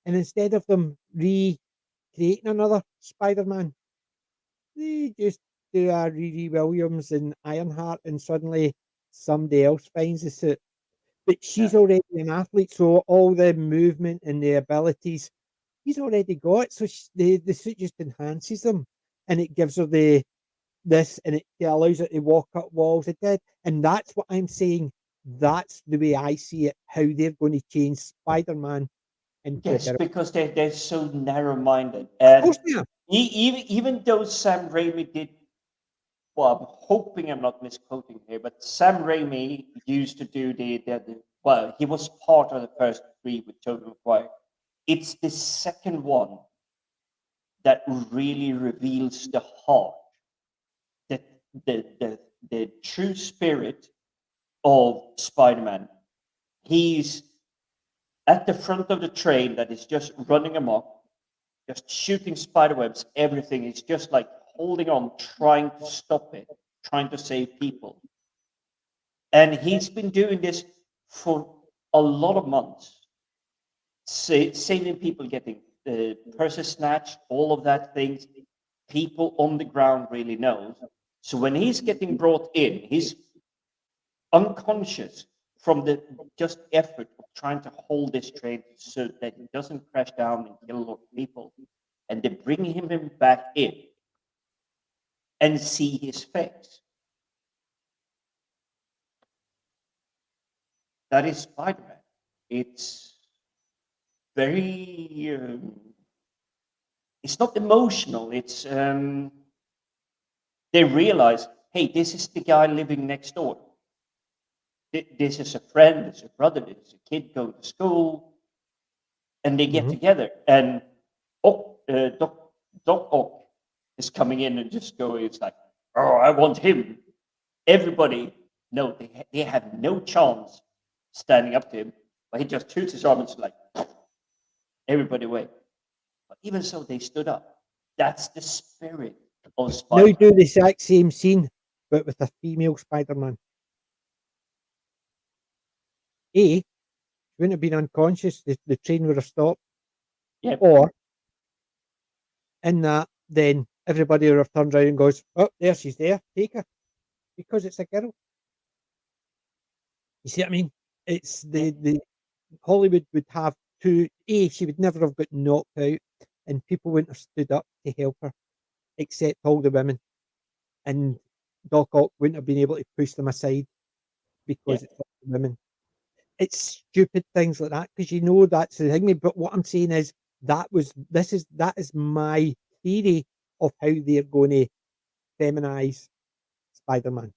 and instead of them recreating another Spider-Man, they just do a Riri Williams and Ironheart, and suddenly somebody else finds the suit. But she's already an athlete, so all the movement and the abilities he's already got. So the suit just enhances them, and it gives her this, and it allows her to walk up walls. It did, and that's what I'm saying. That's the way I see it. How they're going to change Spider-Man into Yes, a hero. because they're so narrow-minded. Of And course they are. even though Sam Raimi did, well, I'm hoping I'm not misquoting here, but Sam Raimi used to do well, he was part of the first three with Tobey Maguire. It's the second one that really reveals the heart, the true spirit of Spider-Man. He's at the front of the train that is just running amok, just shooting spiderwebs, everything. It's just like holding on, trying to stop it, trying to save people. And he's been doing this for a lot of months, saving people, getting purses snatched, all of that things. People on the ground really knows. So when he's getting brought in, he's unconscious from the just effort of trying to hold this train so that it doesn't crash down and kill a lot of people. And they bring him back in and see his face. That is Spider-Man. It's very, it's not emotional. It's, they realize, hey, this is the guy living next door. This is a friend, this is a brother, this is a kid going to school, and they get together. And Doc Ock is coming in and just going, it's like, oh, I want him. Everybody, no, they have no chance standing up to him, but he just shoots his arm and it's like, everybody away. But even so, they stood up. That's the spirit of Spider-Man. Now do the exact same scene, but with a female Spider-Man. She wouldn't have been unconscious, the train would have stopped. Yep. Or, in that, then everybody would have turned around and goes, oh, there she's there, take her. Because it's a girl. You see what I mean? It's the Hollywood would have to, she would never have got knocked out, and people wouldn't have stood up to help her, except all the women. And Doc Ock wouldn't have been able to push them aside because it's all the women. It's stupid things like that, because you know that's the thing. But what I'm saying is that is my theory of how they're going to feminize Spider-Man.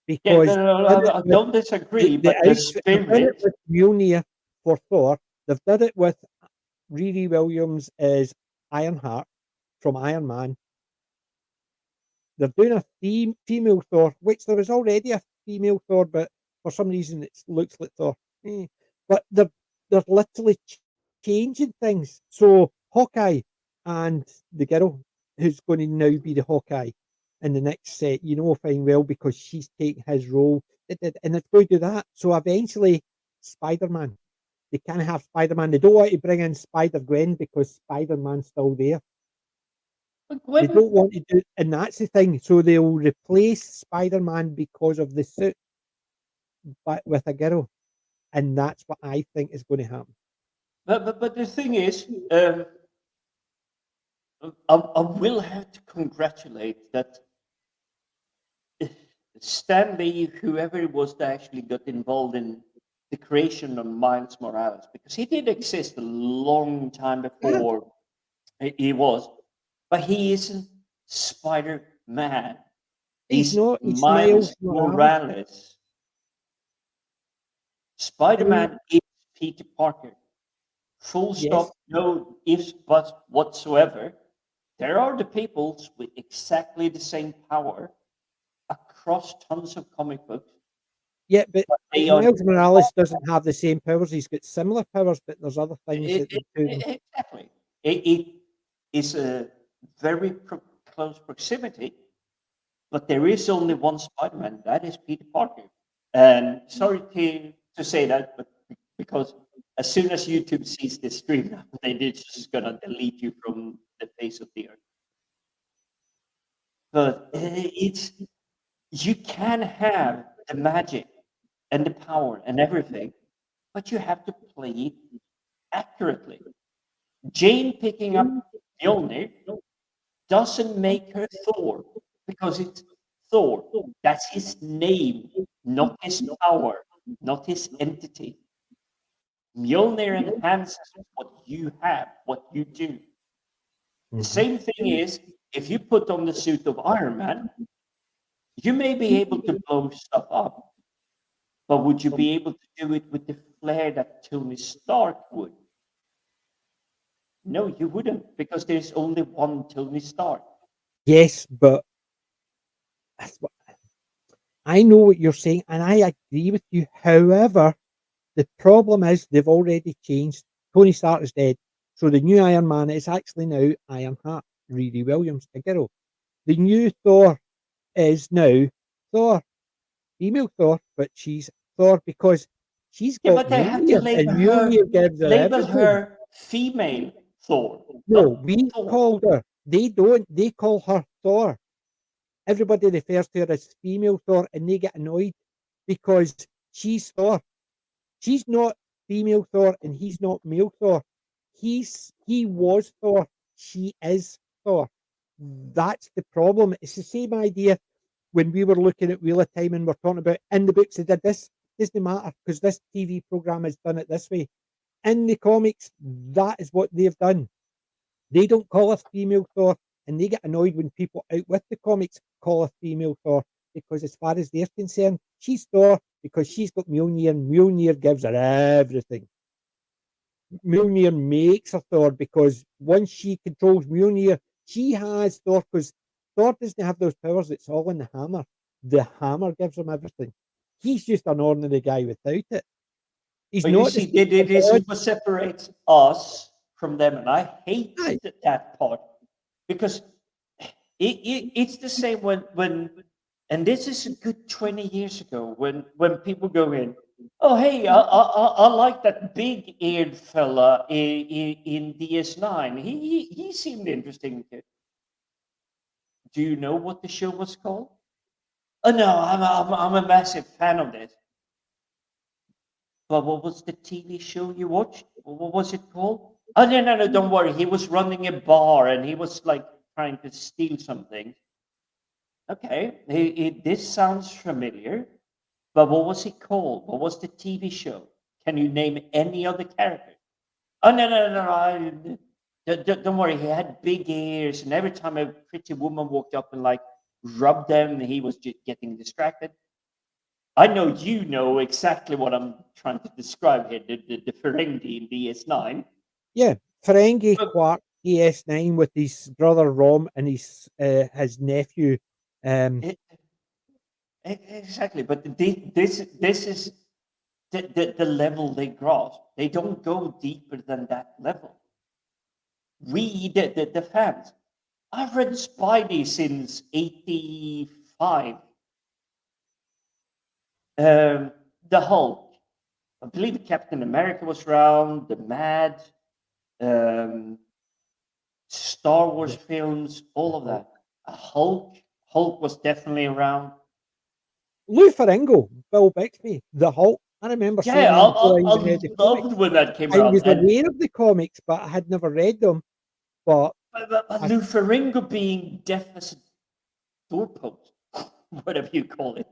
Because I don't disagree, but the spirit. They've done it with Mjolnir for Thor. They've done it with Riri Williams as Ironheart from Iron Man. They're doing a female Thor, which there was already a female Thor, but for some reason it looks like Thor. But they're literally changing things. So Hawkeye and the girl who's going to now be the Hawkeye in the next set, you know fine well, because she's taking his role, and it's going to do that. So eventually, Spider-Man, they can't have Spider-Man. They don't want to bring in Spider-Gwen because Spider-Man's still there. They don't want to do, and that's the thing. So they'll replace Spider-Man because of the suit, but with a girl, and that's what I think is going to happen. But the thing is, I will have to congratulate that Stan Lee, whoever it was that actually got involved in the creation of Miles Morales, because he did exist a long time before he was, but he isn't Spider-Man. He's not. He's Miles Miles Morales. Morales. Spider-Man is Peter Parker. Full stop, no ifs, buts whatsoever. There are the peoples with exactly the same power across tons of comic books. Yeah, but they are Miles Morales doesn't have the same powers. He's got similar powers, but there's other things that they do. Exactly. It is a very close proximity, but there is only one Spider-Man. That is Peter Parker. And sorry to say that, but because as soon as YouTube sees this stream, they're just gonna delete you from the face of the earth. But it's you can have the magic and the power and everything, but you have to play it accurately. Jane picking up Mjolnir doesn't make her Thor because it's Thor. That's his name, not his power, not his entity. Mjolnir enhances what you have, what you do. The same thing is, if you put on the suit of Iron Man, you may be able to blow stuff up, but would you be able to do it with the flair that Tony Stark would? No, you wouldn't, because there's only one Tony Stark. Yes, but I know what you're saying, and I agree with you. However, the problem is they've already changed. Tony Stark is dead, so the new Iron Man is actually now Ironheart, Riri Williams, a girl. The new Thor is now Thor, female Thor, but she's Thor because she's got but they have to Mjolnir, and Mjolnir gives her label everything. her female Thor. No, we called her. They don't. They call her Thor. Everybody refers to her as female Thor, and they get annoyed because she's Thor. She's not female Thor, and he's not male Thor. He was Thor. She is Thor. That's the problem. It's the same idea when we were looking at Wheel of Time and we're talking about in the books they did this. Doesn't matter because this TV program has done it this way. In the comics, that is what they've done. They don't call us female Thor, and they get annoyed when people out with the comics call us female Thor because, as far as they're concerned, she's Thor because she's got Mjolnir, and Mjolnir gives her everything. Mjolnir makes her Thor because once she controls Mjolnir, she has Thor because Thor doesn't have those powers. It's all in the hammer. The hammer gives him everything. He's just an ordinary guy without it. He's but not. You see, it is what separates us from them, and I hate that part because it's the same when and this is a good 20 years ago when people go in, oh hey, I like that big-eared fella in DS9. He seemed interesting. Do you know what the show was called? Oh no, I'm a massive fan of this. But what was the TV show you watched? What was it called? Oh no, don't worry. He was running a bar and he was like trying to steal something. Okay, this sounds familiar. But what was it called? What was the TV show? Can you name any other character? Oh no! Don't worry. He had big ears, and every time a pretty woman walked up and like rubbed them, he was just getting distracted. I know you know exactly what I'm trying to describe here. The Ferengi in DS9. Yeah, Ferengi Quark DS9 with his brother Rom and his nephew. Exactly, but this is the level they grasp. They don't go deeper than that level. We, the fans, I've read Spidey since '85. The Hulk, I believe Captain America was around. The Mad, Star Wars films, all of that. Hulk was definitely around. Lou Ferrigno, Bill Bixby, the Hulk. I remember seeing Yeah, him before I even I read the comics. loved when that came I out. was And aware of the comics, but I had never read them. But Lou Ferrigno being deaf as a doorpost, whatever you call it.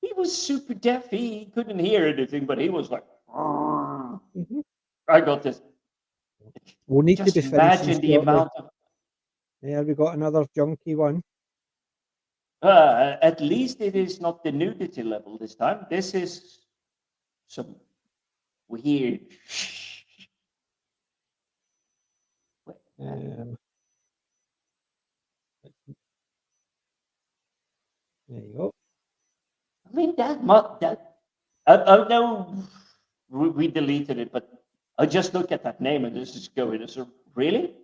He was super deaf. He couldn't hear anything, but he was like, Mhm. I got this. We'll need Just to be finishing imagine the shortly. amount of. Yeah, we got another junky one. At least it is not the nudity level this time. This is some weird. There you go. I mean that I know we deleted it, but I just look at that name and this is going. So really,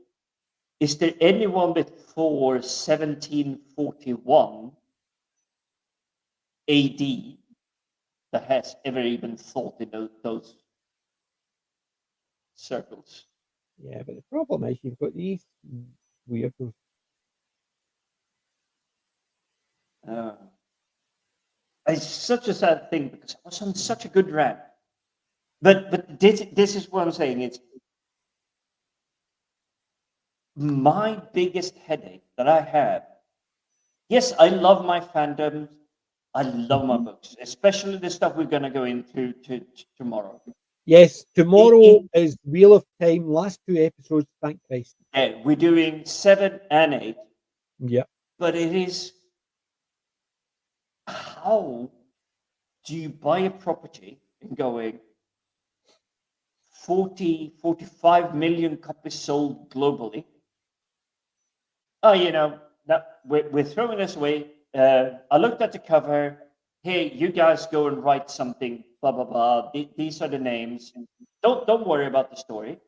is there anyone before 1741 AD that has ever even thought in those circles? Yeah, but the problem is you've got these weirdos. It's such a sad thing because I was on such a good rant. But this is what I'm saying. It's my biggest headache that I have. Yes, I love my fandoms. I love my books, especially the stuff we're going to go into tomorrow. Yes, tomorrow is Wheel of Time. Last 2 episodes, thank Christ. We're doing 7 and 8. Yeah. But it is, how do you buy a property and going 45 million copies sold globally? Oh, that we're throwing this away. I looked at the cover. Hey, you guys go and write something. Blah blah blah. These are the names. Don't worry about the story.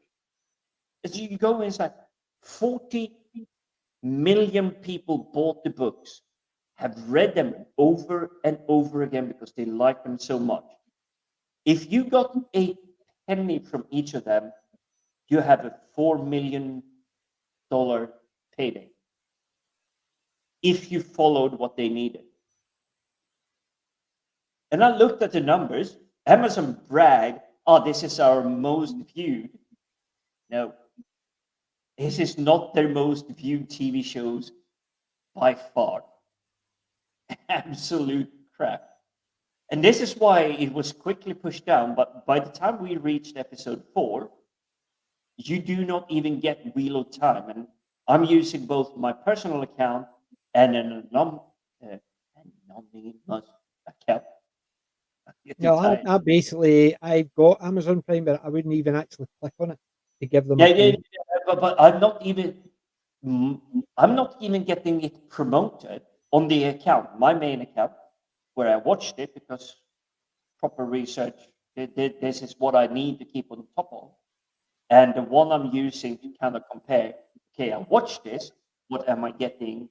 As you go in, it's like 40 million people bought the books, have read them over and over again because they like them so much. If you got a penny from each of them, you have a $4 million payday. If you followed what they needed. And I looked at the numbers. Amazon bragged, oh, this is our most viewed. No, this is not their most viewed TV shows by far. Absolute crap. And this is why it was quickly pushed down. But by the time we reached episode 4, you do not even get Wheel of Time. And I'm using both my personal account and an anonymous account. No, I basically, I've got Amazon Prime, but I wouldn't even actually click on it to give them. But I'm not even getting it promoted on the account, my main account, where I watched it because proper research. This is what I need to keep on top of, and the one I'm using to kind of compare. Okay, I watched this. What am I getting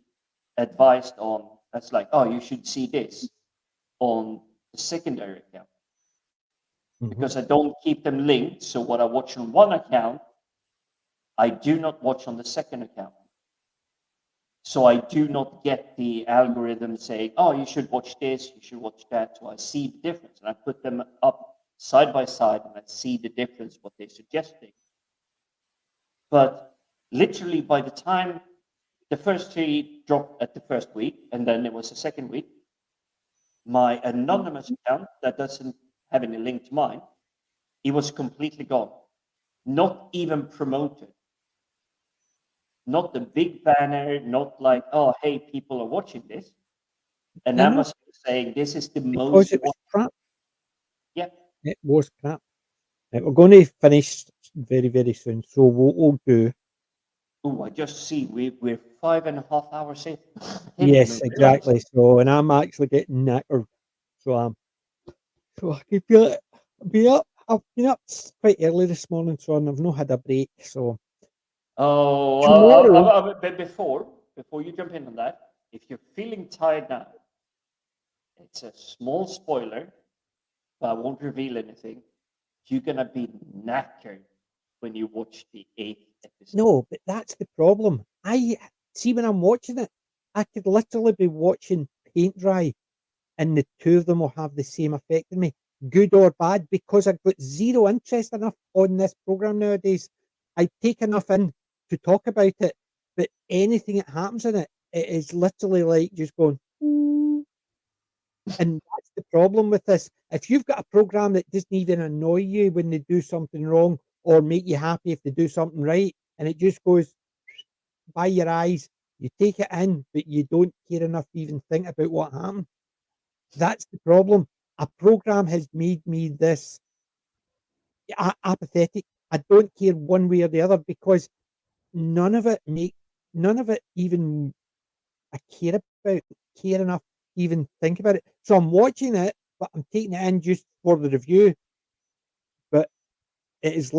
advised on? That's like, oh, you should see this on the secondary account. Because I don't keep them linked. So what I watch on one account, I do not watch on the second account. So I do not get the algorithm saying, oh, you should watch this, you should watch that. So I see the difference. And I put them up side by side and I see the difference, what they're suggesting. But literally by the time the first 3 dropped at the first week, and then it was the second week, my anonymous account that doesn't have any link to mine, it was completely gone. Not even promoted. Not the big banner, not like, oh, hey, people are watching this. And Amazon saying this is the most. Because it was crap. Yeah. It was crap. Right, we're going to finish very, very soon. So what we'll do. Oh, I just see we're 5.5 hours in. Yes, exactly. So, and I'm actually getting knackered. So I can feel it. I've been up quite early this morning, so I've not had a break. So. Oh, before you jump in on that, if you're feeling tired now, it's a small spoiler, but I won't reveal anything. You're gonna be knackered when you watch the 8th episode. No, but that's the problem. I see when I'm watching it, I could literally be watching paint dry, and the two of them will have the same effect on me, good or bad, because I've got zero interest enough on this program nowadays. I take enough in to talk about it, but anything that happens in it, it is literally like just going. And that's the problem with this. If you've got a program that doesn't even annoy you when they do something wrong or make you happy if they do something right, and it just goes by your eyes, you take it in, but you don't care enough to even think about what happened. That's the problem. A program has made me this apathetic. I don't care one way or the other because none of it even I care enough to even think about it. So I'm watching it, but I'm taking it in just for the review. But it's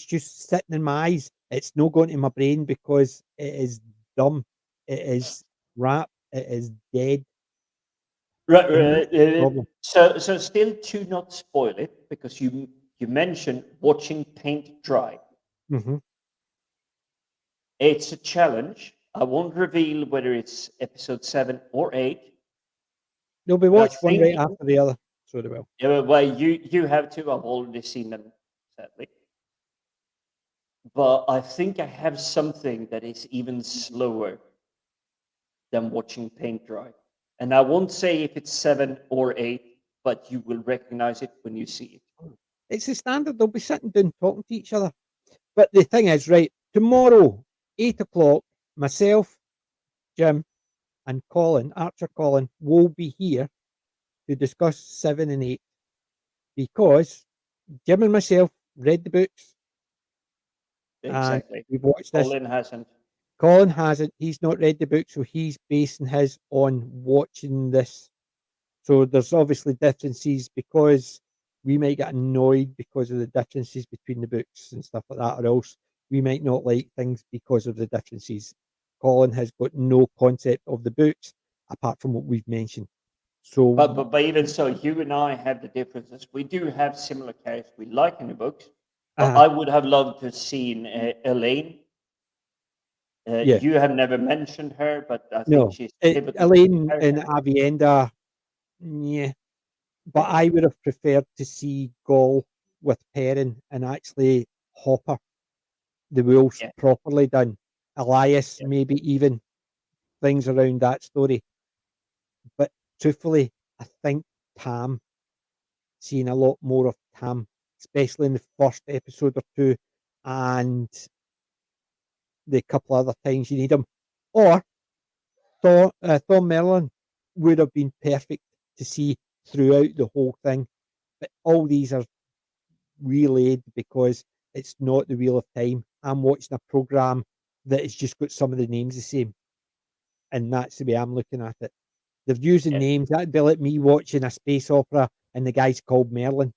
just sitting in my eyes. It's not going to my brain because it is dumb. It is rap. It is dead. Right. So still to not spoil it, because you mentioned watching paint dry. Mm-hmm. It's a challenge. I won't reveal whether it's episode 7 or 8. They'll be watched one right after the other, so they will. Yeah, well, you have to. I've already seen them, sadly. But I think I have something that is even slower than watching paint dry. And I won't say if it's 7 or 8, but you will recognize it when you see it. It's the standard. They'll be sitting down talking to each other. But the thing is, right, tomorrow, 8 o'clock, myself, Jim, and Archer Colin, will be here to discuss 7 and 8 because Jim and myself read the books. Exactly. And we've watched this. Colin hasn't. Colin hasn't. He's not read the book, so he's basing his on watching this. So there's obviously differences because we might get annoyed because of the differences between the books and stuff like that, or else we might not like things because of the differences. Colin has got no concept of the books apart from what we've mentioned. So, but even so, you and I have the differences. We do have similar characters we like in the books. But I would have loved to have seen Elaine. You have never mentioned her, but I think she's pivotal. Elaine and Avienda, yeah. But I would have preferred to see Gaul with Perrin and actually Hopper, the wolves properly done. Elias, maybe even things around that story. But truthfully, I think Tam, seeing a lot more of Tam, especially in the first episode or two, and the couple other times you need him. Or Thom Merlin would have been perfect to see throughout the whole thing. But all these are relayed because it's not the Wheel of Time. I'm watching a program that has just got some of the names the same. And that's the way I'm looking at it. They're using names. That'd be like me watching a space opera and the guy's called Merlin.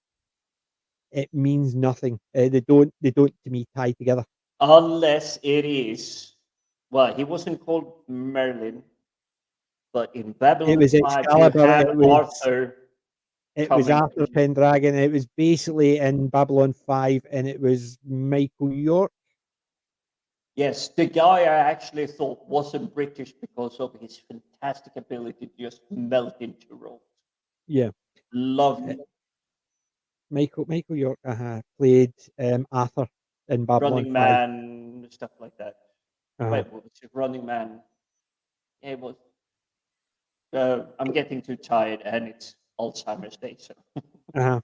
It means nothing. They don't to me tie together. Unless it is, well, he wasn't called Merlin, but in Babylon It was 5, Excalibur. you have Arthur. It was Arthur Pendragon. It was basically in Babylon 5, and it was Michael York. Yes, the guy I actually thought wasn't British because of his fantastic ability to just melt into roles. Yeah. Loved it. Michael York played Arthur in Babylon Running 5. Man, stuff like that. Wait, what was it? Running Man. Yeah, it was. I'm getting too tired, and it's Alzheimer's Day. So.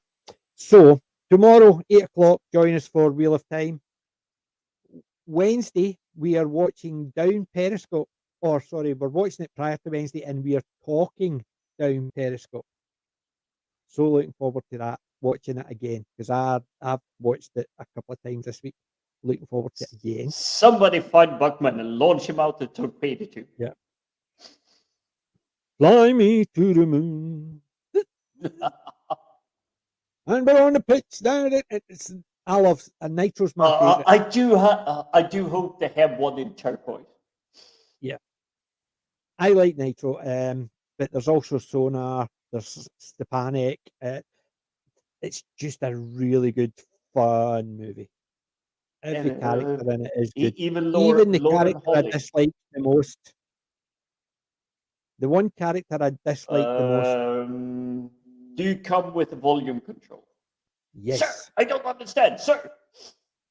So tomorrow, 8 o'clock, join us for Wheel of Time. Wednesday, we are watching Down Periscope. Or sorry, we're watching it prior to Wednesday, and we are talking Down Periscope. So looking forward to that, watching it again, because I've watched it a couple of times this week. Looking forward to it again. Somebody find Buckman and launch him out the torpedo tube. Yeah. Fly me to the moon. And we're on the pitch down. I love Nitro's my favorite. I do hope they have one in turquoise. Yeah, I like Nitro. But there's also Sonar. There's Stepanek. It's just a really good, fun movie. Every character in it is good. Even Even the Lauren character I Holly. disliked the most. The one character I disliked the most. Do you come with a volume control? Yes. Sir, I don't understand, sir.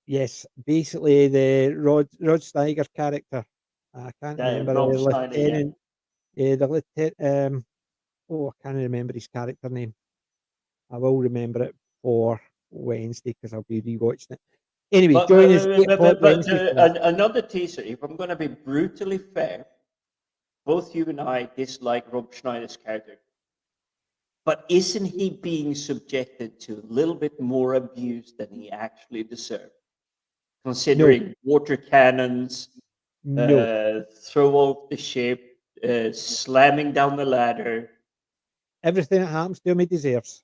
Yes, basically the Rod Steiger character. I can't remember Rob the Schneider, yeah. lieutenant. The lieutenant. I can't remember his character name. I will remember it for Wednesday because I'll be rewatching it. Anyway, join us 8 o'clock Wednesday for that. Another teaser. If I'm going to be brutally fair, both you and I dislike Rob Schneider's character. But isn't he being subjected to a little bit more abuse than he actually deserved? Considering water cannons, throw off the ship, slamming down the ladder. Everything that happens to him, he deserves.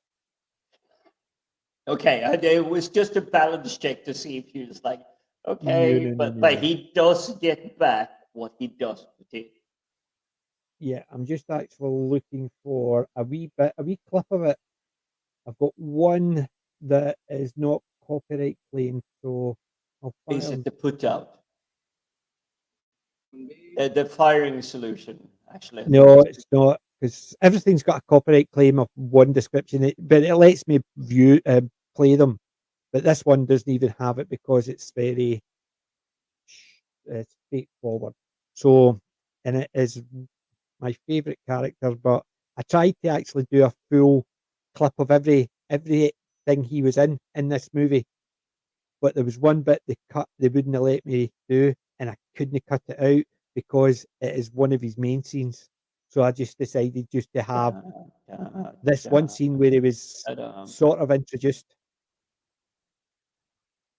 Okay, it was just a balance check to see if he was like, okay, but he does get back what he does to him. Yeah, I'm just actually looking for a wee clip of it. I've got one that is not copyright claimed, so I'll fire. Is it the put out? The firing solution, actually. No, it's not, because everything's got a copyright claim of one description, but it lets me play them. But this one doesn't even have it because it's very straightforward. So, and it is my favourite character, but I tried to actually do a full clip of everything he was in this movie, but there was one bit they wouldn't let me do, and I couldn't cut it out because it is one of his main scenes. So I just decided just to have this one scene where he was sort of introduced.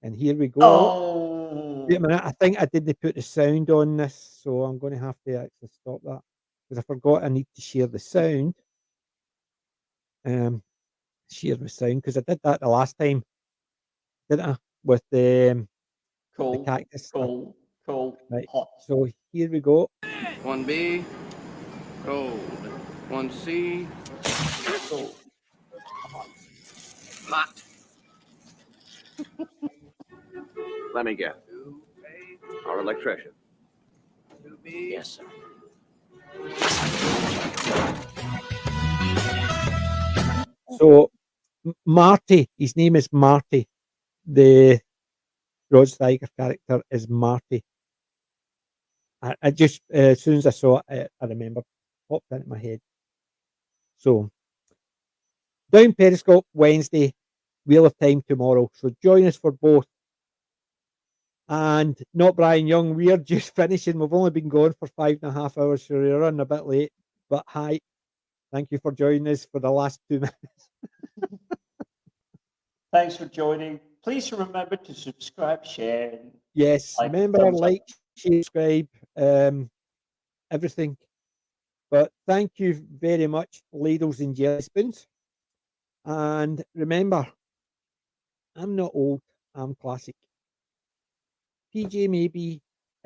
And here we go. Oh, wait a minute, I think I didn't put the sound on this, so I'm going to have to actually stop that because I forgot I need to share the sound. Share the sound because I did that the last time, didn't I? With the cactus. Cold, right. hot. So here we go. 1B, cold. 1C, cold. Hot. Let me guess. Our electrician. Yes, sir. So Marty, his name is Marty. The Rod Steiger character is Marty. I just as soon as I saw it, I remember, popped into my head. So down Periscope Wednesday, Wheel of Time tomorrow. So join us for both. And not Brian Young, we're just finishing. We've only been going for 5.5 hours, so we're running a bit late. But hi, thank you for joining us for the last 2 minutes. Thanks for joining. Please remember to subscribe, share. Yes, remember, like, share, subscribe, everything. But thank you very much, ladles and jelly spoons. And remember, I'm not old, I'm classic. PJ may be